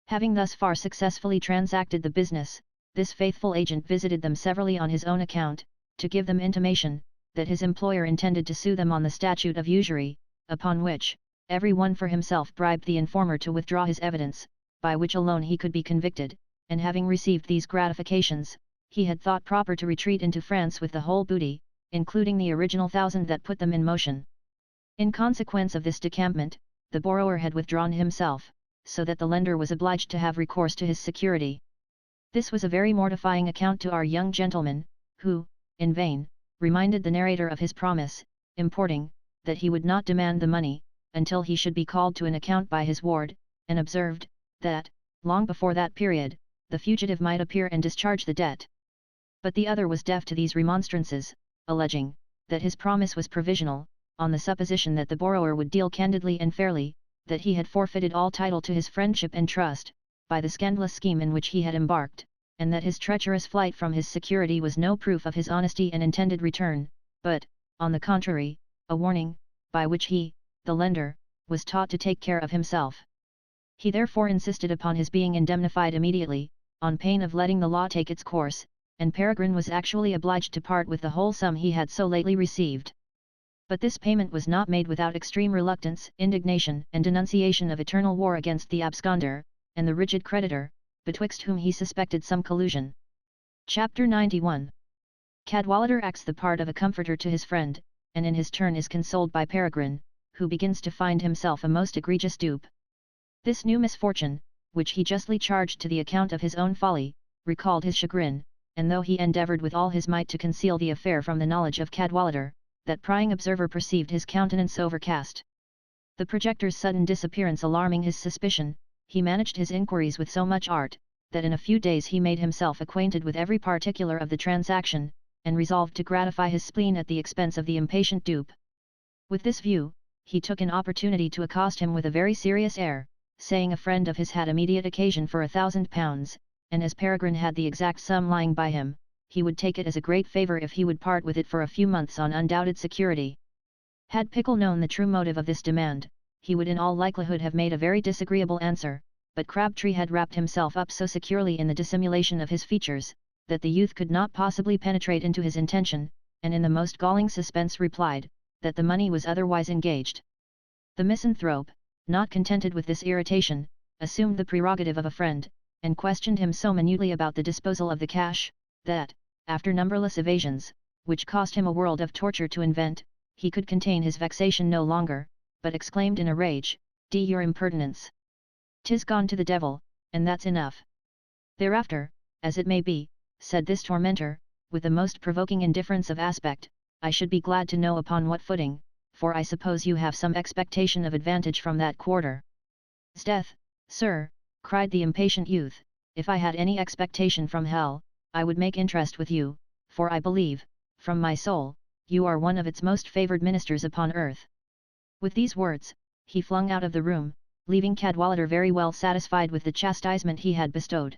Having thus far successfully transacted the business, this faithful agent visited them severally on his own account, to give them intimation, that his employer intended to sue them on the statute of usury, upon which, every one for himself bribed the informer to withdraw his evidence, by which alone he could be convicted, and having received these gratifications, he had thought proper to retreat into France with the whole booty, including the original 1,000 that put them in motion. In consequence of this decampment, the borrower had withdrawn himself, so that the lender was obliged to have recourse to his security. This was a very mortifying account to our young gentleman, who, in vain, reminded the narrator of his promise, importing, that he would not demand the money, until he should be called to an account by his ward, and observed, that, long before that period, the fugitive might appear and discharge the debt. But the other was deaf to these remonstrances, alleging, that his promise was provisional, on the supposition that the borrower would deal candidly and fairly, that he had forfeited all title to his friendship and trust, by the scandalous scheme in which he had embarked, and that his treacherous flight from his security was no proof of his honesty and intended return, but, on the contrary, a warning, by which he, the lender, was taught to take care of himself. He therefore insisted upon his being indemnified immediately, on pain of letting the law take its course, and Peregrine was actually obliged to part with the whole sum he had so lately received. But this payment was not made without extreme reluctance, indignation, and denunciation of eternal war against the absconder, and the rigid creditor, betwixt whom he suspected some collusion. Chapter 91. Cadwallader acts the part of a comforter to his friend, and in his turn is consoled by Peregrine, who begins to find himself a most egregious dupe. This new misfortune, which he justly charged to the account of his own folly, recalled his chagrin, and though he endeavoured with all his might to conceal the affair from the knowledge of Cadwallader, that prying observer perceived his countenance overcast. The projector's sudden disappearance alarming his suspicion, he managed his inquiries with so much art, that in a few days he made himself acquainted with every particular of the transaction, and resolved to gratify his spleen at the expense of the impatient dupe. With this view, he took an opportunity to accost him with a very serious air, saying a friend of his had immediate occasion for £1,000, and as Peregrine had the exact sum lying by him, he would take it as a great favour if he would part with it for a few months on undoubted security. Had Pickle known the true motive of this demand, he would in all likelihood have made a very disagreeable answer, but Crabtree had wrapped himself up so securely in the dissimulation of his features, that the youth could not possibly penetrate into his intention, and in the most galling suspense replied, that the money was otherwise engaged. The misanthrope, not contented with this irritation, assumed the prerogative of a friend, and questioned him so minutely about the disposal of the cash, that, after numberless evasions, which cost him a world of torture to invent, he could contain his vexation no longer, but exclaimed in a rage, "D your impertinence! 'Tis gone to the devil, and that's enough. Thereafter, as it may be," said this tormentor, with the most provoking indifference of aspect, "I should be glad to know upon what footing, for I suppose you have some expectation of advantage from that quarter." "'Sdeath, sir," cried the impatient youth, "if I had any expectation from hell, I would make interest with you, for I believe, from my soul, you are one of its most favoured ministers upon earth." With these words, he flung out of the room, leaving Cadwallader very well satisfied with the chastisement he had bestowed.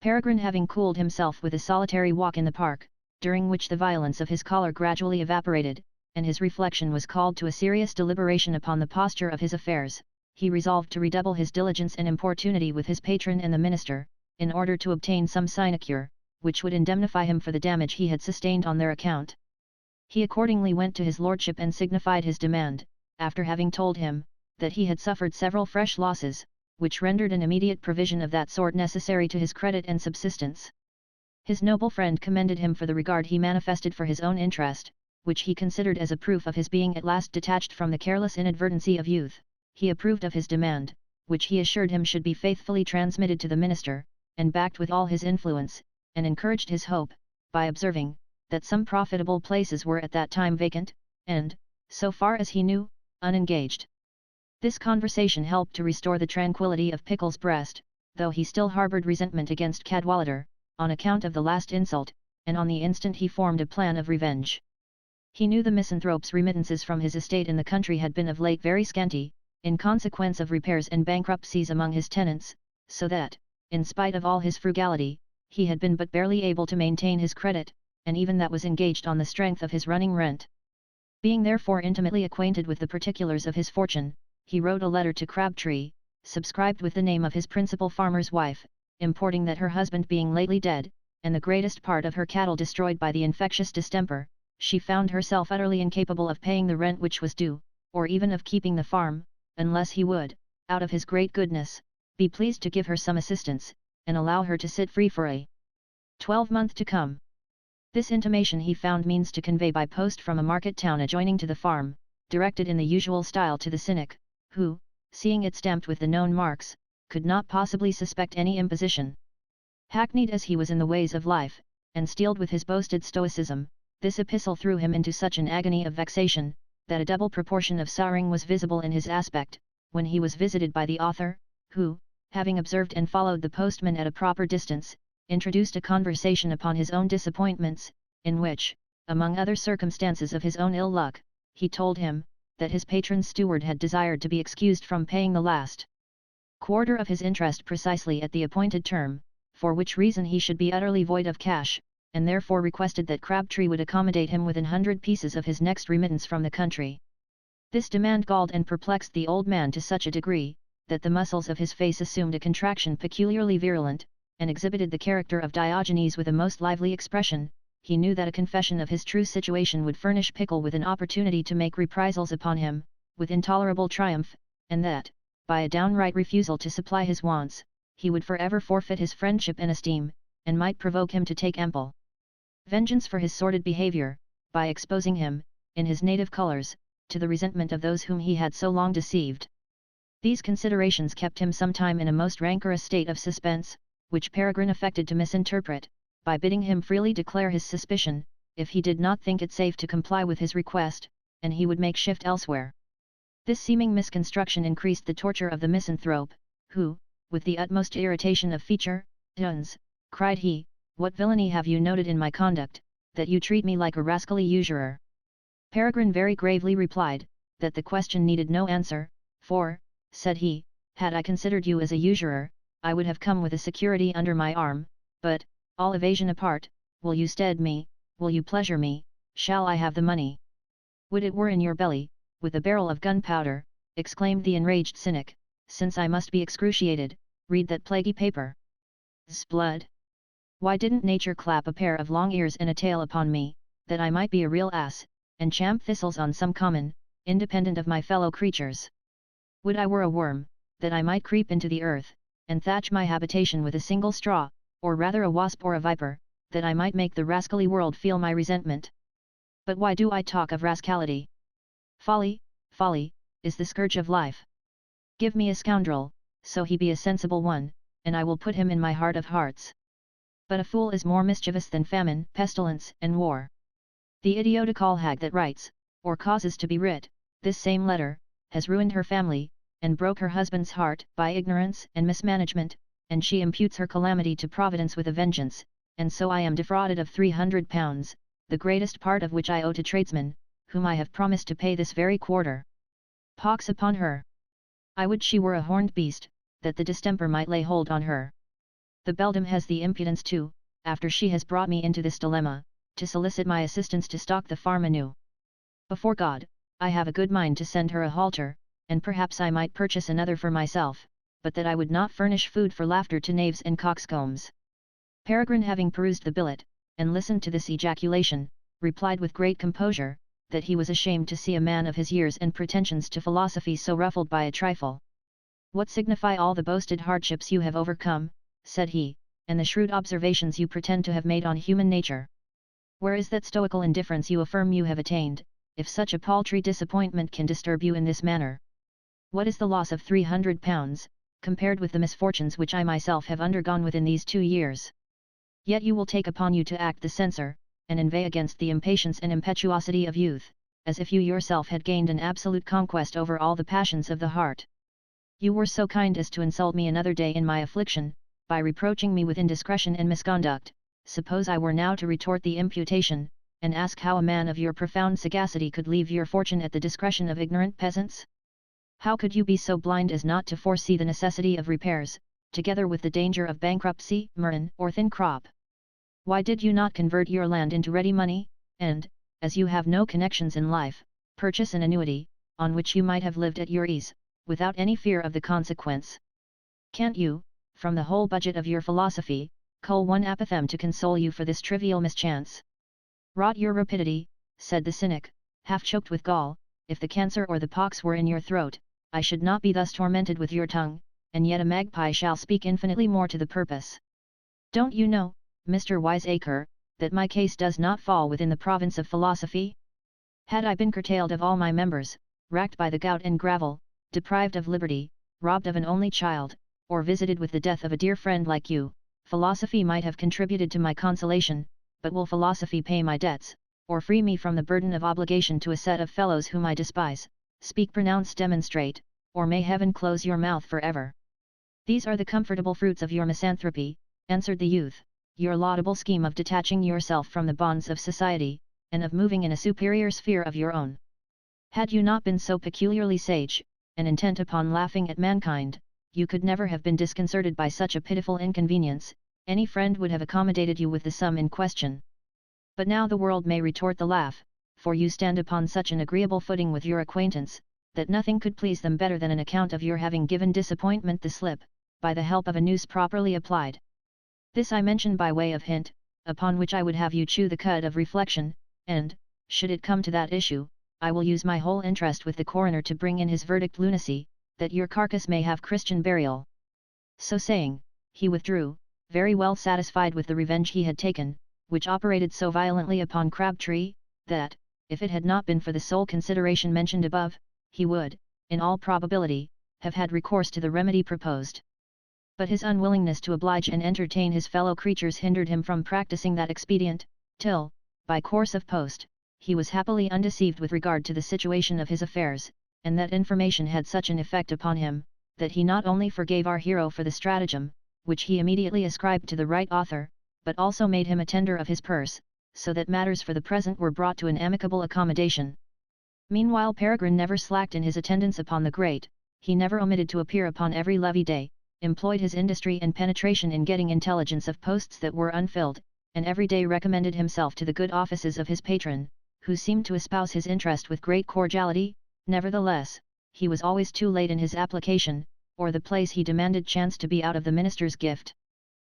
Peregrine, having cooled himself with a solitary walk in the park, during which the violence of his choler gradually evaporated, and his reflection was called to a serious deliberation upon the posture of his affairs, he resolved to redouble his diligence and importunity with his patron and the minister, in order to obtain some sinecure, which would indemnify him for the damage he had sustained on their account. He accordingly went to his lordship and signified his demand, after having told him, that he had suffered several fresh losses, which rendered an immediate provision of that sort necessary to his credit and subsistence. His noble friend commended him for the regard he manifested for his own interest, which he considered as a proof of his being at last detached from the careless inadvertency of youth. He approved of his demand, which he assured him should be faithfully transmitted to the minister, and backed with all his influence, and encouraged his hope, by observing, that some profitable places were at that time vacant, and, so far as he knew, unengaged. This conversation helped to restore the tranquillity of Pickle's breast, though he still harboured resentment against Cadwallader, on account of the last insult, and on the instant he formed a plan of revenge. He knew the misanthrope's remittances from his estate in the country had been of late very scanty, in consequence of repairs and bankruptcies among his tenants, so that, in spite of all his frugality, he had been but barely able to maintain his credit, and even that was engaged on the strength of his running rent. Being therefore intimately acquainted with the particulars of his fortune, he wrote a letter to Crabtree, subscribed with the name of his principal farmer's wife, importing that her husband being lately dead, and the greatest part of her cattle destroyed by the infectious distemper, she found herself utterly incapable of paying the rent which was due, or even of keeping the farm, unless he would, out of his great goodness, be pleased to give her some assistance, and allow her to sit free for a 12-month to come. This intimation he found means to convey by post from a market town adjoining to the farm, directed in the usual style to the cynic, who, seeing it stamped with the known marks, could not possibly suspect any imposition. Hackneyed as he was in the ways of life, and steeled with his boasted stoicism, this epistle threw him into such an agony of vexation, that a double proportion of sorrowing was visible in his aspect, when he was visited by the author, who, having observed and followed the postman at a proper distance, introduced a conversation upon his own disappointments, in which, among other circumstances of his own ill luck, he told him, that his patron's steward had desired to be excused from paying the last quarter of his interest precisely at the appointed term, for which reason he should be utterly void of cash, and therefore requested that Crabtree would accommodate him with 100 pieces of his next remittance from the country. This demand galled and perplexed the old man to such a degree, that the muscles of his face assumed a contraction peculiarly virulent, and exhibited the character of Diogenes with a most lively expression. He knew that a confession of his true situation would furnish Pickle with an opportunity to make reprisals upon him, with intolerable triumph, and that, by a downright refusal to supply his wants, he would forever forfeit his friendship and esteem, and might provoke him to take ample vengeance for his sordid behaviour, by exposing him, in his native colours, to the resentment of those whom he had so long deceived. These considerations kept him some time in a most rancorous state of suspense, which Peregrine affected to misinterpret, by bidding him freely declare his suspicion, if he did not think it safe to comply with his request, and he would make shift elsewhere. This seeming misconstruction increased the torture of the misanthrope, who, with the utmost irritation of feature, "Duns," cried he, "what villainy have you noted in my conduct, that you treat me like a rascally usurer?" Peregrine very gravely replied, that the question needed no answer, for, said he, had I considered you as a usurer, I would have come with a security under my arm, but, all evasion apart, will you stead me, will you pleasure me, shall I have the money? Would it were in your belly, with a barrel of gunpowder, exclaimed the enraged cynic, since I must be excruciated, read that plaguey paper. S'blood! Why didn't nature clap a pair of long ears and a tail upon me, that I might be a real ass, and champ thistles on some common, independent of my fellow creatures? Would I were a worm, that I might creep into the earth, and thatch my habitation with a single straw, or rather a wasp or a viper, that I might make the rascally world feel my resentment. But why do I talk of rascality? Folly, folly, is the scourge of life. Give me a scoundrel, so he be a sensible one, and I will put him in my heart of hearts. But a fool is more mischievous than famine, pestilence, and war. The idiotical hag that writes, or causes to be writ, this same letter, has ruined her family, and broke her husband's heart by ignorance and mismanagement, and she imputes her calamity to Providence with a vengeance, and so I am defrauded of £300, the greatest part of which I owe to tradesmen, whom I have promised to pay this very quarter. Pox upon her! I would she were a horned beast, that the distemper might lay hold on her. The beldam has the impudence too, after she has brought me into this dilemma, to solicit my assistance to stock the farm anew. Before God, I have a good mind to send her a halter, and perhaps I might purchase another for myself, but that I would not furnish food for laughter to knaves and coxcombs. Peregrine, having perused the billet, and listened to this ejaculation, replied with great composure, that he was ashamed to see a man of his years and pretensions to philosophy so ruffled by a trifle. What signify all the boasted hardships you have overcome, said he, and the shrewd observations you pretend to have made on human nature? Where is that stoical indifference you affirm you have attained, if such a paltry disappointment can disturb you in this manner? What is the loss of £300, compared with the misfortunes which I myself have undergone within these 2 years? Yet you will take upon you to act the censor, and inveigh against the impatience and impetuosity of youth, as if you yourself had gained an absolute conquest over all the passions of the heart. You were so kind as to insult me another day in my affliction, by reproaching me with indiscretion and misconduct. Suppose I were now to retort the imputation, and ask how a man of your profound sagacity could leave your fortune at the discretion of ignorant peasants? How could you be so blind as not to foresee the necessity of repairs, together with the danger of bankruptcy, murrain, or thin crop? Why did you not convert your land into ready money, and, as you have no connections in life, purchase an annuity, on which you might have lived at your ease, without any fear of the consequence? Can't you, from the whole budget of your philosophy, cull one apothegm to console you for this trivial mischance? Rot your rapidity, said the cynic, half choked with gall. If the cancer or the pox were in your throat, I should not be thus tormented with your tongue, and yet a magpie shall speak infinitely more to the purpose. Don't you know, Mr. Wiseacre, that my case does not fall within the province of philosophy? Had I been curtailed of all my members, racked by the gout and gravel, deprived of liberty, robbed of an only child, or visited with the death of a dear friend like you, philosophy might have contributed to my consolation. But will philosophy pay my debts, or free me from the burden of obligation to a set of fellows whom I despise? Speak, pronounce, demonstrate, or may heaven close your mouth for ever. These are the comfortable fruits of your misanthropy, answered the youth, your laudable scheme of detaching yourself from the bonds of society, and of moving in a superior sphere of your own. Had you not been so peculiarly sage, and intent upon laughing at mankind, you could never have been disconcerted by such a pitiful inconvenience. Any friend would have accommodated you with the sum in question. But now the world may retort the laugh, for you stand upon such an agreeable footing with your acquaintance, that nothing could please them better than an account of your having given disappointment the slip, by the help of a noose properly applied. This I mention by way of hint, upon which I would have you chew the cud of reflection, and, should it come to that issue, I will use my whole interest with the coroner to bring in his verdict lunacy, that your carcass may have Christian burial. So saying, he withdrew, very well satisfied with the revenge he had taken, which operated so violently upon Crabtree, that, if it had not been for the sole consideration mentioned above, he would, in all probability, have had recourse to the remedy proposed. But his unwillingness to oblige and entertain his fellow creatures hindered him from practicing that expedient, till, by course of post, he was happily undeceived with regard to the situation of his affairs, and that information had such an effect upon him, that he not only forgave our hero for the stratagem, which he immediately ascribed to the right author, but also made him a tender of his purse, so that matters for the present were brought to an amicable accommodation. Meanwhile Peregrine never slacked in his attendance upon the great, he never omitted to appear upon every levee day, employed his industry and penetration in getting intelligence of posts that were unfilled, and every day recommended himself to the good offices of his patron, who seemed to espouse his interest with great cordiality. Nevertheless, he was always too late in his application, or the place he demanded chanced to be out of the minister's gift.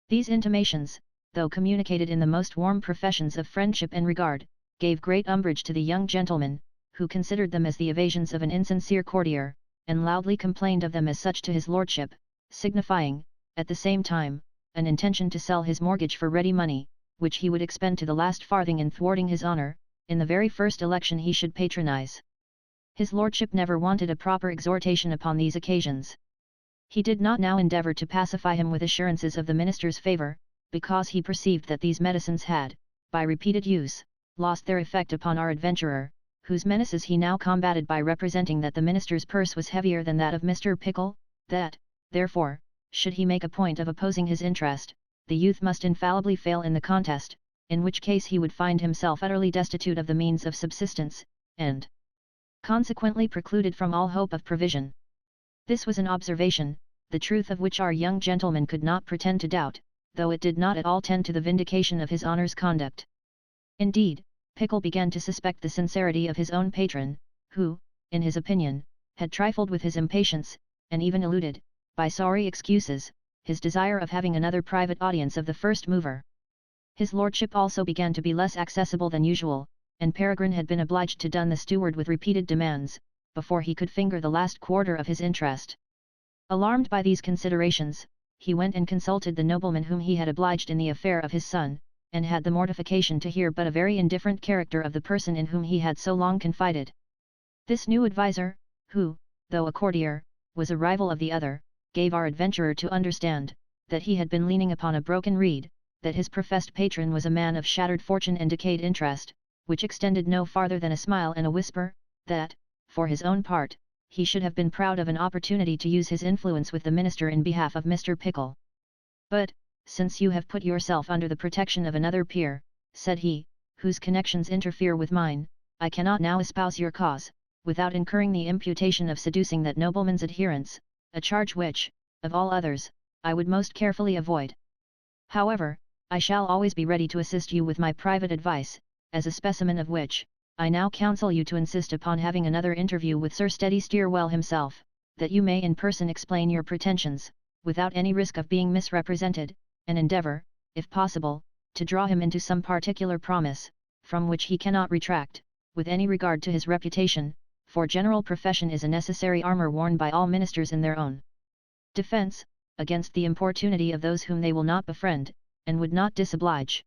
These intimations, though communicated in the most warm professions of friendship and regard, gave great umbrage to the young gentleman, who considered them as the evasions of an insincere courtier, and loudly complained of them as such to his lordship, signifying, at the same time, an intention to sell his mortgage for ready money, which he would expend to the last farthing in thwarting his honour, in the very first election he should patronize. His lordship never wanted a proper exhortation upon these occasions. He did not now endeavour to pacify him with assurances of the minister's favour, because he perceived that these medicines had, by repeated use, lost their effect upon our adventurer, whose menaces he now combated by representing that the minister's purse was heavier than that of Mr. Pickle, that, therefore, should he make a point of opposing his interest, the youth must infallibly fail in the contest, in which case he would find himself utterly destitute of the means of subsistence, and consequently precluded from all hope of provision. This was an observation, the truth of which our young gentleman could not pretend to doubt, though it did not at all tend to the vindication of his honour's conduct. Indeed, Pickle began to suspect the sincerity of his own patron, who, in his opinion, had trifled with his impatience, and even eluded, by sorry excuses, his desire of having another private audience of the first mover. His lordship also began to be less accessible than usual, and Peregrine had been obliged to dun the steward with repeated demands, before he could finger the last quarter of his interest. Alarmed by these considerations, he went and consulted the nobleman whom he had obliged in the affair of his son, and had the mortification to hear but a very indifferent character of the person in whom he had so long confided. This new adviser, who, though a courtier, was a rival of the other, gave our adventurer to understand, that he had been leaning upon a broken reed, that his professed patron was a man of shattered fortune and decayed interest, which extended no farther than a smile and a whisper, that, for his own part, he should have been proud of an opportunity to use his influence with the minister in behalf of Mr. Pickle. But, since you have put yourself under the protection of another peer, said he, whose connections interfere with mine, I cannot now espouse your cause, without incurring the imputation of seducing that nobleman's adherents, a charge which, of all others, I would most carefully avoid. However, I shall always be ready to assist you with my private advice, as a specimen of which, I now counsel you to insist upon having another interview with Sir Steady Steerwell himself, that you may in person explain your pretensions, without any risk of being misrepresented, and endeavour, if possible, to draw him into some particular promise, from which he cannot retract, with any regard to his reputation, for general profession is a necessary armour worn by all ministers in their own defence, against the importunity of those whom they will not befriend, and would not disoblige.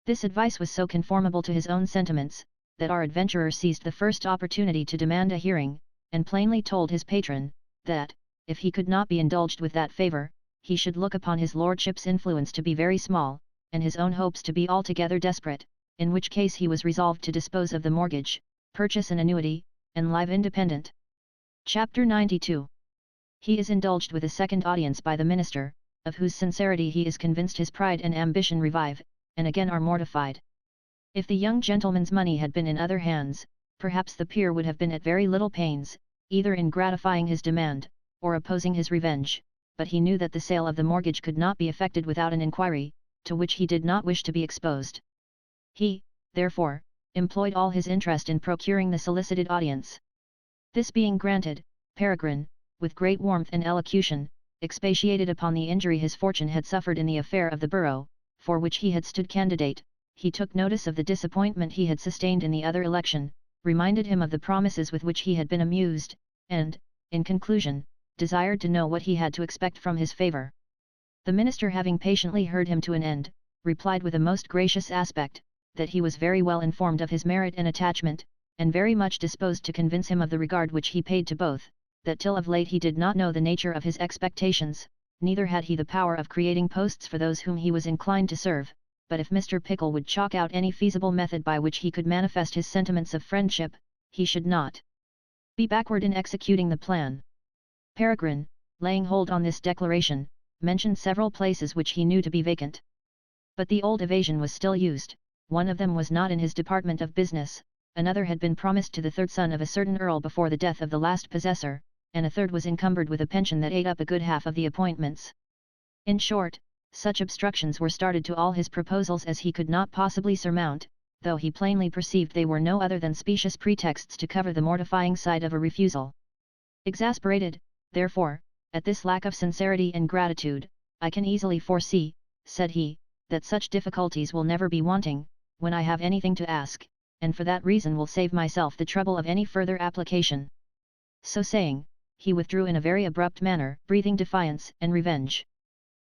This advice was so conformable to his own sentiments, that our adventurer seized the first opportunity to demand a hearing, and plainly told his patron, that, if he could not be indulged with that favour, he should look upon his lordship's influence to be very small, and his own hopes to be altogether desperate, in which case he was resolved to dispose of the mortgage, purchase an annuity, and live independent. Chapter 92. He is indulged with a second audience by the minister, of whose sincerity he is convinced his pride and ambition revive, and again are mortified. If the young gentleman's money had been in other hands, perhaps the peer would have been at very little pains, either in gratifying his demand, or opposing his revenge, but he knew that the sale of the mortgage could not be effected without an inquiry, to which he did not wish to be exposed. He, therefore, employed all his interest in procuring the solicited audience. This being granted, Peregrine, with great warmth and elocution, expatiated upon the injury his fortune had suffered in the affair of the borough, for which he had stood candidate. He took notice of the disappointment he had sustained in the other election, reminded him of the promises with which he had been amused, and, in conclusion, desired to know what he had to expect from his favour. The minister, having patiently heard him to an end, replied with a most gracious aspect, that he was very well informed of his merit and attachment, and very much disposed to convince him of the regard which he paid to both, that till of late he did not know the nature of his expectations, neither had he the power of creating posts for those whom he was inclined to serve, but if Mr. Pickle would chalk out any feasible method by which he could manifest his sentiments of friendship, he should not be backward in executing the plan. Peregrine, laying hold on this declaration, mentioned several places which he knew to be vacant. But the old evasion was still used. One of them was not in his department of business, another had been promised to the third son of a certain earl before the death of the last possessor, and a third was encumbered with a pension that ate up a good half of the appointments. In short, such obstructions were started to all his proposals as he could not possibly surmount, though he plainly perceived they were no other than specious pretexts to cover the mortifying sight of a refusal. Exasperated, therefore, at this lack of sincerity and gratitude, I can easily foresee, said he, that such difficulties will never be wanting, when I have anything to ask, and for that reason will save myself the trouble of any further application. So saying, he withdrew in a very abrupt manner, breathing defiance and revenge.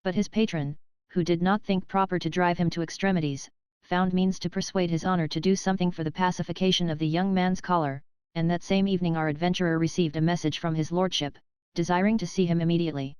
But his patron, who did not think proper to drive him to extremities, found means to persuade his honour to do something for the pacification of the young man's choler, and that same evening our adventurer received a message from his lordship, desiring to see him immediately.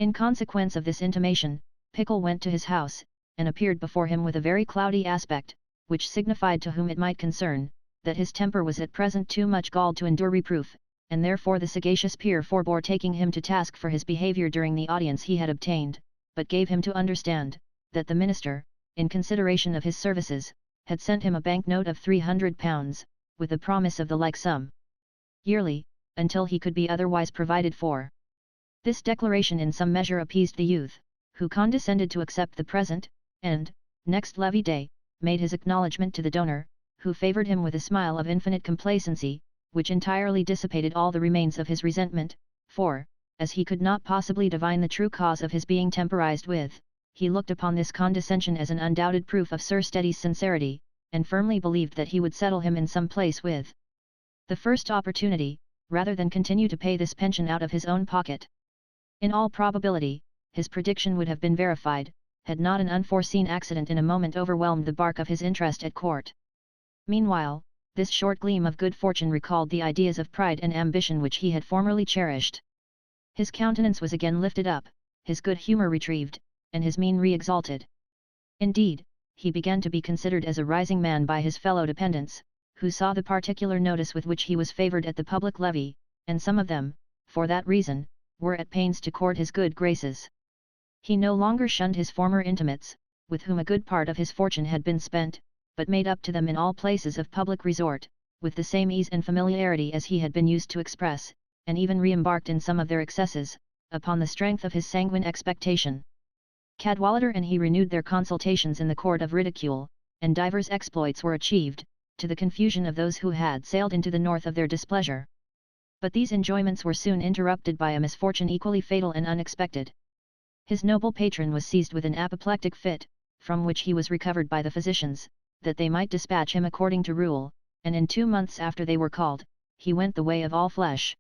In consequence of this intimation, Pickle went to his house, and appeared before him with a very cloudy aspect, which signified to whom it might concern, that his temper was at present too much galled to endure reproof, and therefore the sagacious peer forbore taking him to task for his behaviour during the audience he had obtained, but gave him to understand, that the minister, in consideration of his services, had sent him a bank note of £300, with the promise of the like sum yearly, until he could be otherwise provided for. This declaration in some measure appeased the youth, who condescended to accept the present, and, next levee day, made his acknowledgment to the donor, who favoured him with a smile of infinite complacency, which entirely dissipated all the remains of his resentment, for, as he could not possibly divine the true cause of his being temporized with, he looked upon this condescension as an undoubted proof of Sir Steady's sincerity, and firmly believed that he would settle him in some place with the first opportunity, rather than continue to pay this pension out of his own pocket. In all probability, his prediction would have been verified, had not an unforeseen accident in a moment overwhelmed the bark of his interest at court. Meanwhile, this short gleam of good fortune recalled the ideas of pride and ambition which he had formerly cherished. His countenance was again lifted up, his good humour retrieved, and his mien re-exalted. Indeed, he began to be considered as a rising man by his fellow dependents, who saw the particular notice with which he was favoured at the public levee, and some of them, for that reason, were at pains to court his good graces. He no longer shunned his former intimates, with whom a good part of his fortune had been spent, but made up to them in all places of public resort, with the same ease and familiarity as he had been used to express, and even re-embarked in some of their excesses, upon the strength of his sanguine expectation. Cadwallader and he renewed their consultations in the court of ridicule, and divers exploits were achieved, to the confusion of those who had sailed into the north of their displeasure. But these enjoyments were soon interrupted by a misfortune equally fatal and unexpected. His noble patron was seized with an apoplectic fit, from which he was recovered by the physicians, that they might dispatch him according to rule, and in 2 months after they were called, he went the way of all flesh.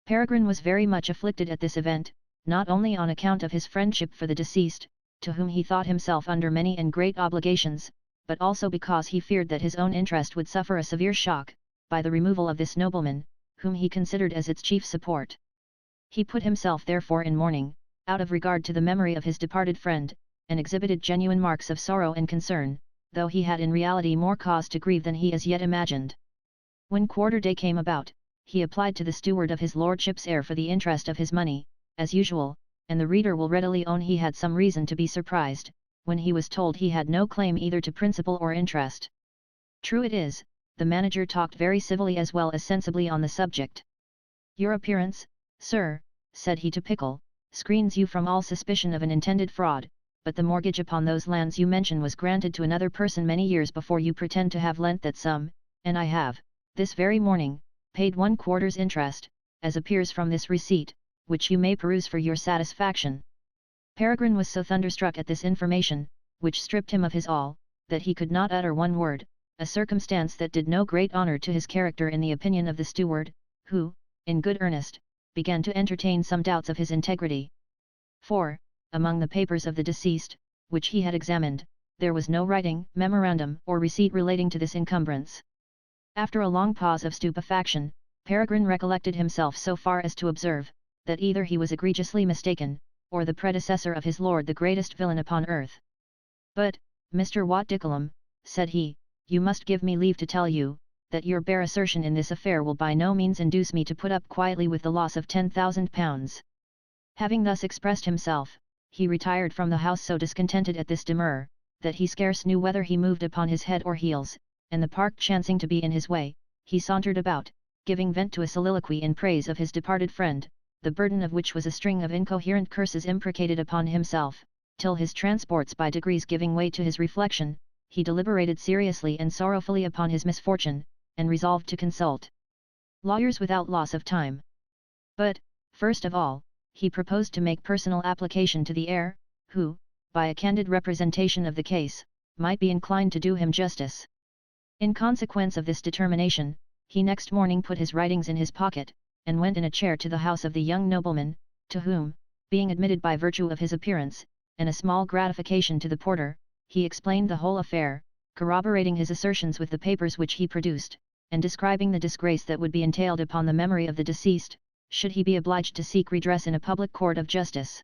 Peregrine was very much afflicted at this event, not only on account of his friendship for the deceased, to whom he thought himself under many and great obligations, but also because he feared that his own interest would suffer a severe shock, by the removal of this nobleman, whom he considered as its chief support. He put himself therefore in mourning, out of regard to the memory of his departed friend, and exhibited genuine marks of sorrow and concern, though he had in reality more cause to grieve than he as yet imagined. When quarter day came about, he applied to the steward of his lordship's heir for the interest of his money, as usual, and the reader will readily own he had some reason to be surprised, when he was told he had no claim either to principal or interest. True it is, the manager talked very civilly as well as sensibly on the subject. "Your appearance, sir," said he to Pickle, "screens you from all suspicion of an intended fraud, but the mortgage upon those lands you mention was granted to another person many years before you pretend to have lent that sum, and I have, this very morning, paid 1/4 interest, as appears from this receipt, which you may peruse for your satisfaction." Peregrine was so thunderstruck at this information, which stripped him of his all, that he could not utter one word, a circumstance that did no great honour to his character in the opinion of the steward, who, in good earnest, began to entertain some doubts of his integrity. For, among the papers of the deceased, which he had examined, there was no writing, memorandum, or receipt relating to this encumbrance. After a long pause of stupefaction, Peregrine recollected himself so far as to observe, that either he was egregiously mistaken, or the predecessor of his lord the greatest villain upon earth. "But, Mr. Wat Dicklum," said he, "you must give me leave to tell you, that your bare assertion in this affair will by no means induce me to put up quietly with the loss of £10,000. Having thus expressed himself, he retired from the house so discontented at this demurrer, that he scarce knew whether he moved upon his head or heels, and the park chancing to be in his way, he sauntered about, giving vent to a soliloquy in praise of his departed friend, the burden of which was a string of incoherent curses imprecated upon himself, till his transports by degrees giving way to his reflection, he deliberated seriously and sorrowfully upon his misfortune, and resolved to consult lawyers without loss of time. But, first of all, he proposed to make personal application to the heir, who, by a candid representation of the case, might be inclined to do him justice. In consequence of this determination, he next morning put his writings in his pocket, and went in a chair to the house of the young nobleman, to whom, being admitted by virtue of his appearance, and a small gratification to the porter, he explained the whole affair, corroborating his assertions with the papers which he produced, and describing the disgrace that would be entailed upon the memory of the deceased, should he be obliged to seek redress in a public court of justice.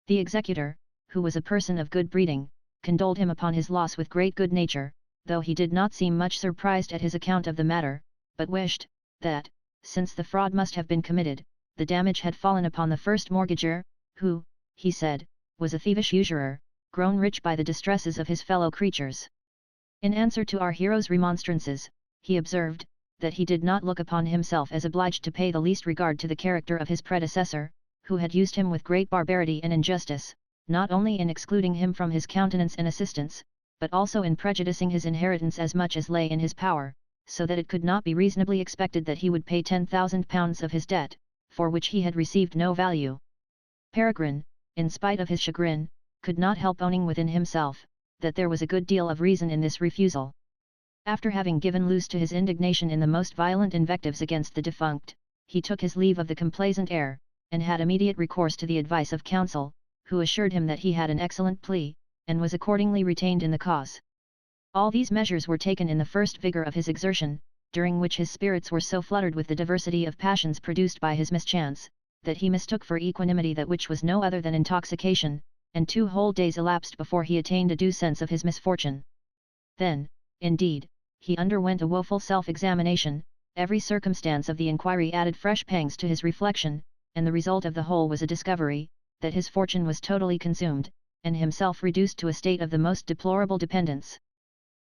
The executor, who was a person of good breeding, condoled him upon his loss with great good nature, though he did not seem much surprised at his account of the matter, but wished, that, since the fraud must have been committed, the damage had fallen upon the first mortgagor, who, he said, was a thievish usurer, grown rich by the distresses of his fellow creatures. In answer to our hero's remonstrances, he observed, that he did not look upon himself as obliged to pay the least regard to the character of his predecessor, who had used him with great barbarity and injustice, not only in excluding him from his countenance and assistance, but also in prejudicing his inheritance as much as lay in his power, so that it could not be reasonably expected that he would pay £10,000 of his debt, for which he had received no value. Peregrine, in spite of his chagrin, could not help owning within himself, that there was a good deal of reason in this refusal. After having given loose to his indignation in the most violent invectives against the defunct, he took his leave of the complaisant heir, and had immediate recourse to the advice of counsel, who assured him that he had an excellent plea, and was accordingly retained in the cause. All these measures were taken in the first vigour of his exertion, during which his spirits were so fluttered with the diversity of passions produced by his mischance, that he mistook for equanimity that which was no other than intoxication, and 2 whole days elapsed before he attained a due sense of his misfortune. Then, indeed, he underwent a woeful self-examination, every circumstance of the inquiry added fresh pangs to his reflection, and the result of the whole was a discovery, that his fortune was totally consumed, and himself reduced to a state of the most deplorable dependence.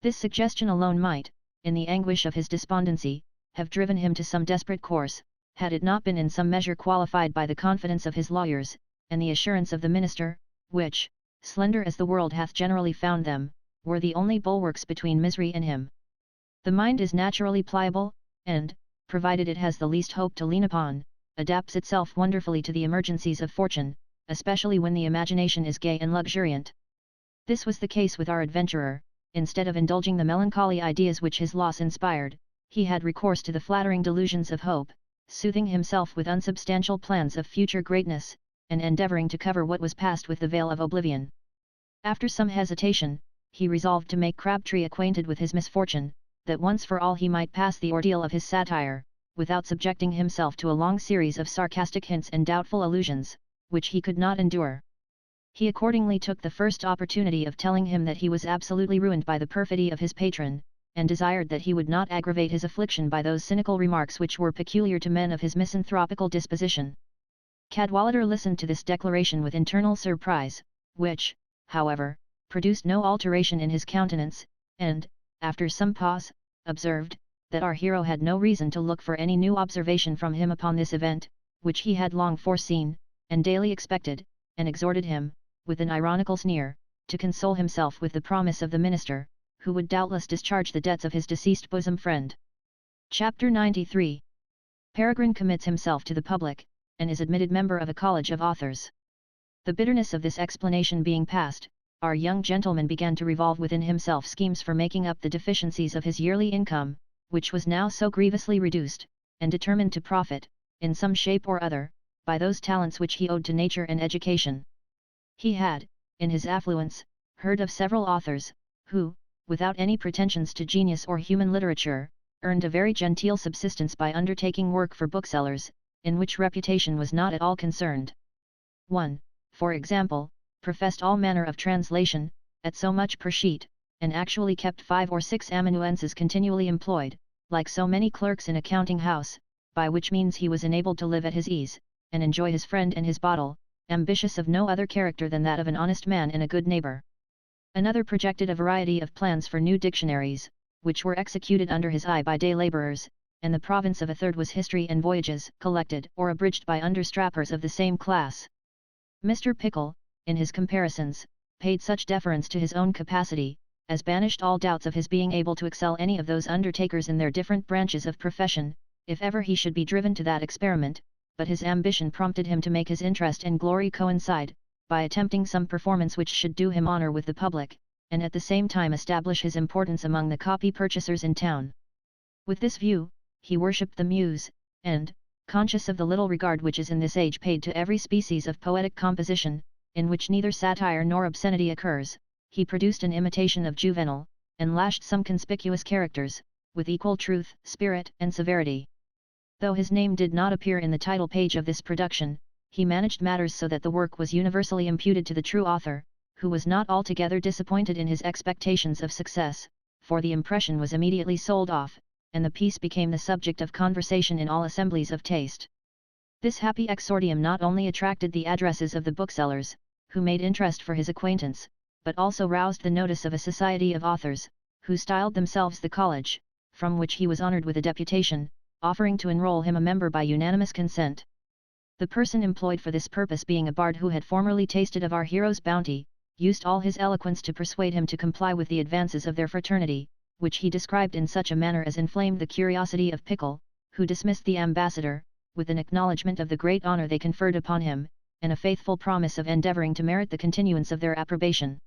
This suggestion alone might, in the anguish of his despondency, have driven him to some desperate course, had it not been in some measure qualified by the confidence of his lawyers, and the assurance of the minister, which, slender as the world hath generally found them, were the only bulwarks between misery and him. The mind is naturally pliable, and, provided it has the least hope to lean upon, adapts itself wonderfully to the emergencies of fortune, especially when the imagination is gay and luxuriant. This was the case with our adventurer. Instead of indulging the melancholy ideas which his loss inspired, he had recourse to the flattering delusions of hope, soothing himself with unsubstantial plans of future greatness, and endeavouring to cover what was past with the veil of oblivion. After some hesitation, he resolved to make Crabtree acquainted with his misfortune, that once for all he might pass the ordeal of his satire, without subjecting himself to a long series of sarcastic hints and doubtful allusions, which he could not endure. He accordingly took the first opportunity of telling him that he was absolutely ruined by the perfidy of his patron, and desired that he would not aggravate his affliction by those cynical remarks which were peculiar to men of his misanthropical disposition. Cadwallader listened to this declaration with internal surprise, which, however, produced no alteration in his countenance, and, after some pause, observed, that our hero had no reason to look for any new observation from him upon this event, which he had long foreseen, and daily expected, and exhorted him, with an ironical sneer, to console himself with the promise of the minister, who would doubtless discharge the debts of his deceased bosom friend. Chapter 93. Peregrine commits himself to the public, and is admitted member of a college of authors. The bitterness of this explanation being past, our young gentleman began to revolve within himself schemes for making up the deficiencies of his yearly income, which was now so grievously reduced, and determined to profit, in some shape or other, by those talents which he owed to nature and education. He had, in his affluence, heard of several authors, who, without any pretensions to genius or human literature, earned a very genteel subsistence by undertaking work for booksellers, in which reputation was not at all concerned. One, for example, professed all manner of translation, at so much per sheet, and actually kept 5 or 6 amanuenses continually employed, like so many clerks in a counting house, by which means he was enabled to live at his ease, and enjoy his friend and his bottle, ambitious of no other character than that of an honest man and a good neighbour. Another projected a variety of plans for new dictionaries, which were executed under his eye by day labourers, and the province of a third was history and voyages, collected or abridged by understrappers of the same class. Mr. Pickle, in his comparisons, paid such deference to his own capacity, as banished all doubts of his being able to excel any of those undertakers in their different branches of profession, if ever he should be driven to that experiment, but his ambition prompted him to make his interest and glory coincide, by attempting some performance which should do him honor with the public, and at the same time establish his importance among the copy purchasers in town. With this view, he worshipped the muse, and, conscious of the little regard which is in this age paid to every species of poetic composition, in which neither satire nor obscenity occurs, he produced an imitation of Juvenal, and lashed some conspicuous characters, with equal truth, spirit, and severity. Though his name did not appear in the title page of this production, he managed matters so that the work was universally imputed to the true author, who was not altogether disappointed in his expectations of success, for the impression was immediately sold off, and the piece became the subject of conversation in all assemblies of taste. This happy exordium not only attracted the addresses of the booksellers, who made interest for his acquaintance, but also roused the notice of a society of authors, who styled themselves the College, from which he was honored with a deputation, offering to enroll him a member by unanimous consent. The person employed for this purpose being a bard who had formerly tasted of our hero's bounty, used all his eloquence to persuade him to comply with the advances of their fraternity, which he described in such a manner as inflamed the curiosity of Pickle, who dismissed the ambassador, with an acknowledgment of the great honor they conferred upon him, and a faithful promise of endeavoring to merit the continuance of their approbation.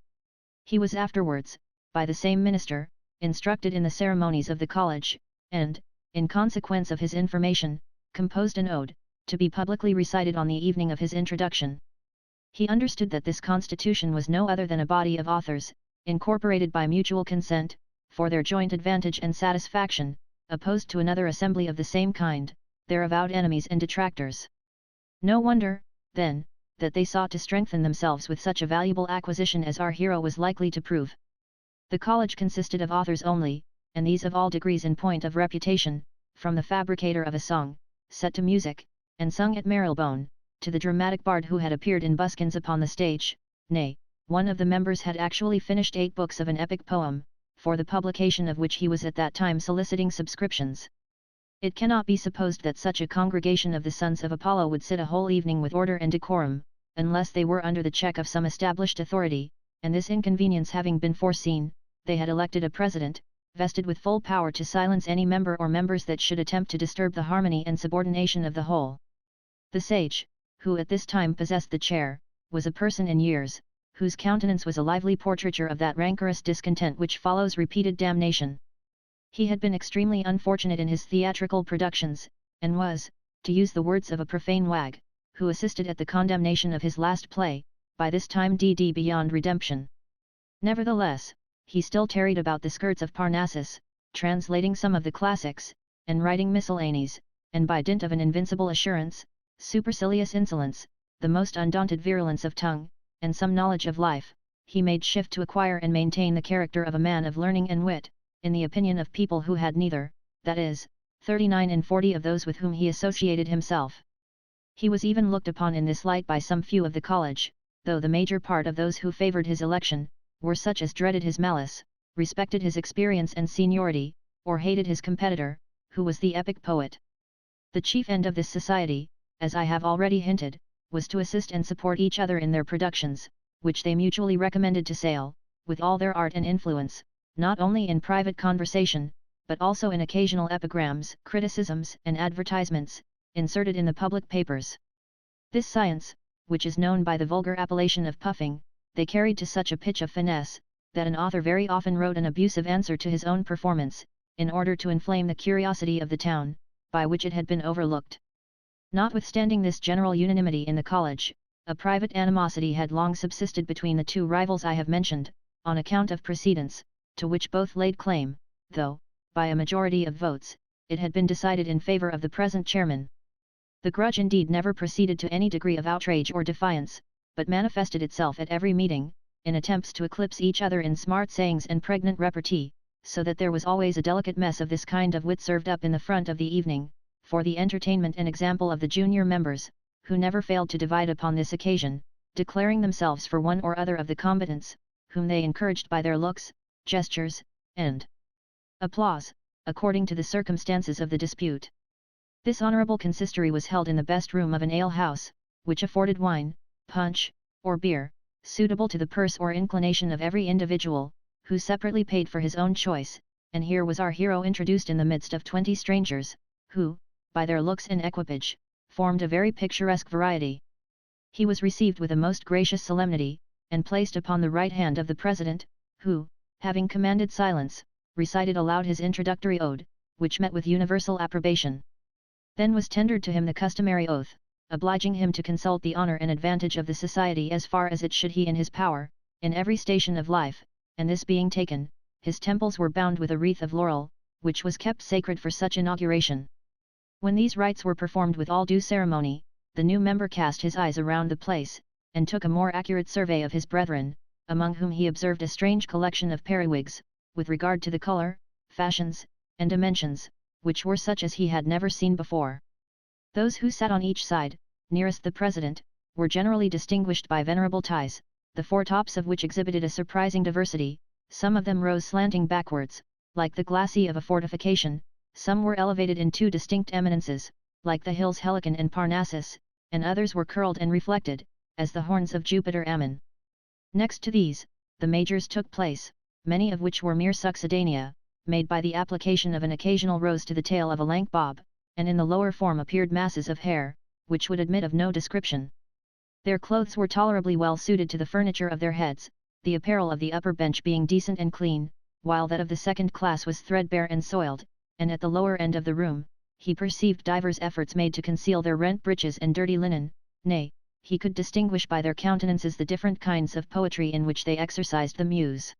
He was afterwards, by the same minister, instructed in the ceremonies of the college, and, in consequence of his information, composed an ode, to be publicly recited on the evening of his introduction. He understood that this constitution was no other than a body of authors, incorporated by mutual consent, for their joint advantage and satisfaction, opposed to another assembly of the same kind, their avowed enemies and detractors. No wonder, then, that they sought to strengthen themselves with such a valuable acquisition as our hero was likely to prove. The college consisted of authors only, and these of all degrees in point of reputation, from the fabricator of a song, set to music, and sung at Marylebone, to the dramatic bard who had appeared in buskins upon the stage. Nay, one of the members had actually finished 8 books of an epic poem, for the publication of which he was at that time soliciting subscriptions. It cannot be supposed that such a congregation of the sons of Apollo would sit a whole evening with order and decorum, unless they were under the check of some established authority, and this inconvenience having been foreseen, they had elected a president, vested with full power to silence any member or members that should attempt to disturb the harmony and subordination of the whole. The sage, who at this time possessed the chair, was a person in years, whose countenance was a lively portraiture of that rancorous discontent which follows repeated damnation. He had been extremely unfortunate in his theatrical productions, and was, to use the words of a profane wag, who assisted at the condemnation of his last play, by this time beyond redemption. Nevertheless, he still tarried about the skirts of Parnassus, translating some of the classics, and writing miscellanies, and by dint of an invincible assurance, supercilious insolence, the most undaunted virulence of tongue, and some knowledge of life, he made shift to acquire and maintain the character of a man of learning and wit, in the opinion of people who had neither, that is, 39 in 40 of those with whom he associated himself. He was even looked upon in this light by some few of the college, though the major part of those who favoured his election, were such as dreaded his malice, respected his experience and seniority, or hated his competitor, who was the epic poet. The chief end of this society, as I have already hinted, was to assist and support each other in their productions, which they mutually recommended to sale, with all their art and influence, not only in private conversation, but also in occasional epigrams, criticisms, and advertisements, inserted in the public papers. This science, which is known by the vulgar appellation of puffing, they carried to such a pitch of finesse, that an author very often wrote an abusive answer to his own performance, in order to inflame the curiosity of the town, by which it had been overlooked. Notwithstanding this general unanimity in the college, a private animosity had long subsisted between the two rivals I have mentioned, on account of precedence, to which both laid claim, though, by a majority of votes, it had been decided in favour of the present chairman. The grudge indeed never proceeded to any degree of outrage or defiance, but manifested itself at every meeting, in attempts to eclipse each other in smart sayings and pregnant repartee, so that there was always a delicate mess of this kind of wit served up in the front of the evening, for the entertainment and example of the junior members, who never failed to divide upon this occasion, declaring themselves for one or other of the combatants, whom they encouraged by their looks, gestures, and applause, according to the circumstances of the dispute. This honourable consistory was held in the best room of an ale-house, which afforded wine, punch, or beer, suitable to the purse or inclination of every individual, who separately paid for his own choice, and here was our hero introduced in the midst of 20 strangers, who, by their looks and equipage, formed a very picturesque variety. He was received with a most gracious solemnity, and placed upon the right hand of the president, who, having commanded silence, recited aloud his introductory ode, which met with universal approbation. Then was tendered to him the customary oath, obliging him to consult the honor and advantage of the society as far as it should he in his power, in every station of life, and this being taken, his temples were bound with a wreath of laurel, which was kept sacred for such inauguration. When these rites were performed with all due ceremony, the new member cast his eyes around the place, and took a more accurate survey of his brethren, among whom he observed a strange collection of periwigs, with regard to the colour, fashions, and dimensions, which were such as he had never seen before. Those who sat on each side, nearest the president, were generally distinguished by venerable ties, the foretops of which exhibited a surprising diversity. Some of them rose slanting backwards, like the glacis of a fortification, some were elevated in two distinct eminences, like the hills Helicon and Parnassus, and others were curled and reflected, as the horns of Jupiter Ammon. Next to these, the majors took place, many of which were mere succedanea, made by the application of an occasional rose to the tail of a lank bob, and in the lower form appeared masses of hair, which would admit of no description. Their clothes were tolerably well suited to the furniture of their heads, the apparel of the upper bench being decent and clean, while that of the second class was threadbare and soiled, and at the lower end of the room, he perceived divers efforts made to conceal their rent breeches and dirty linen, nay, he could distinguish by their countenances the different kinds of poetry in which they exercised the muse.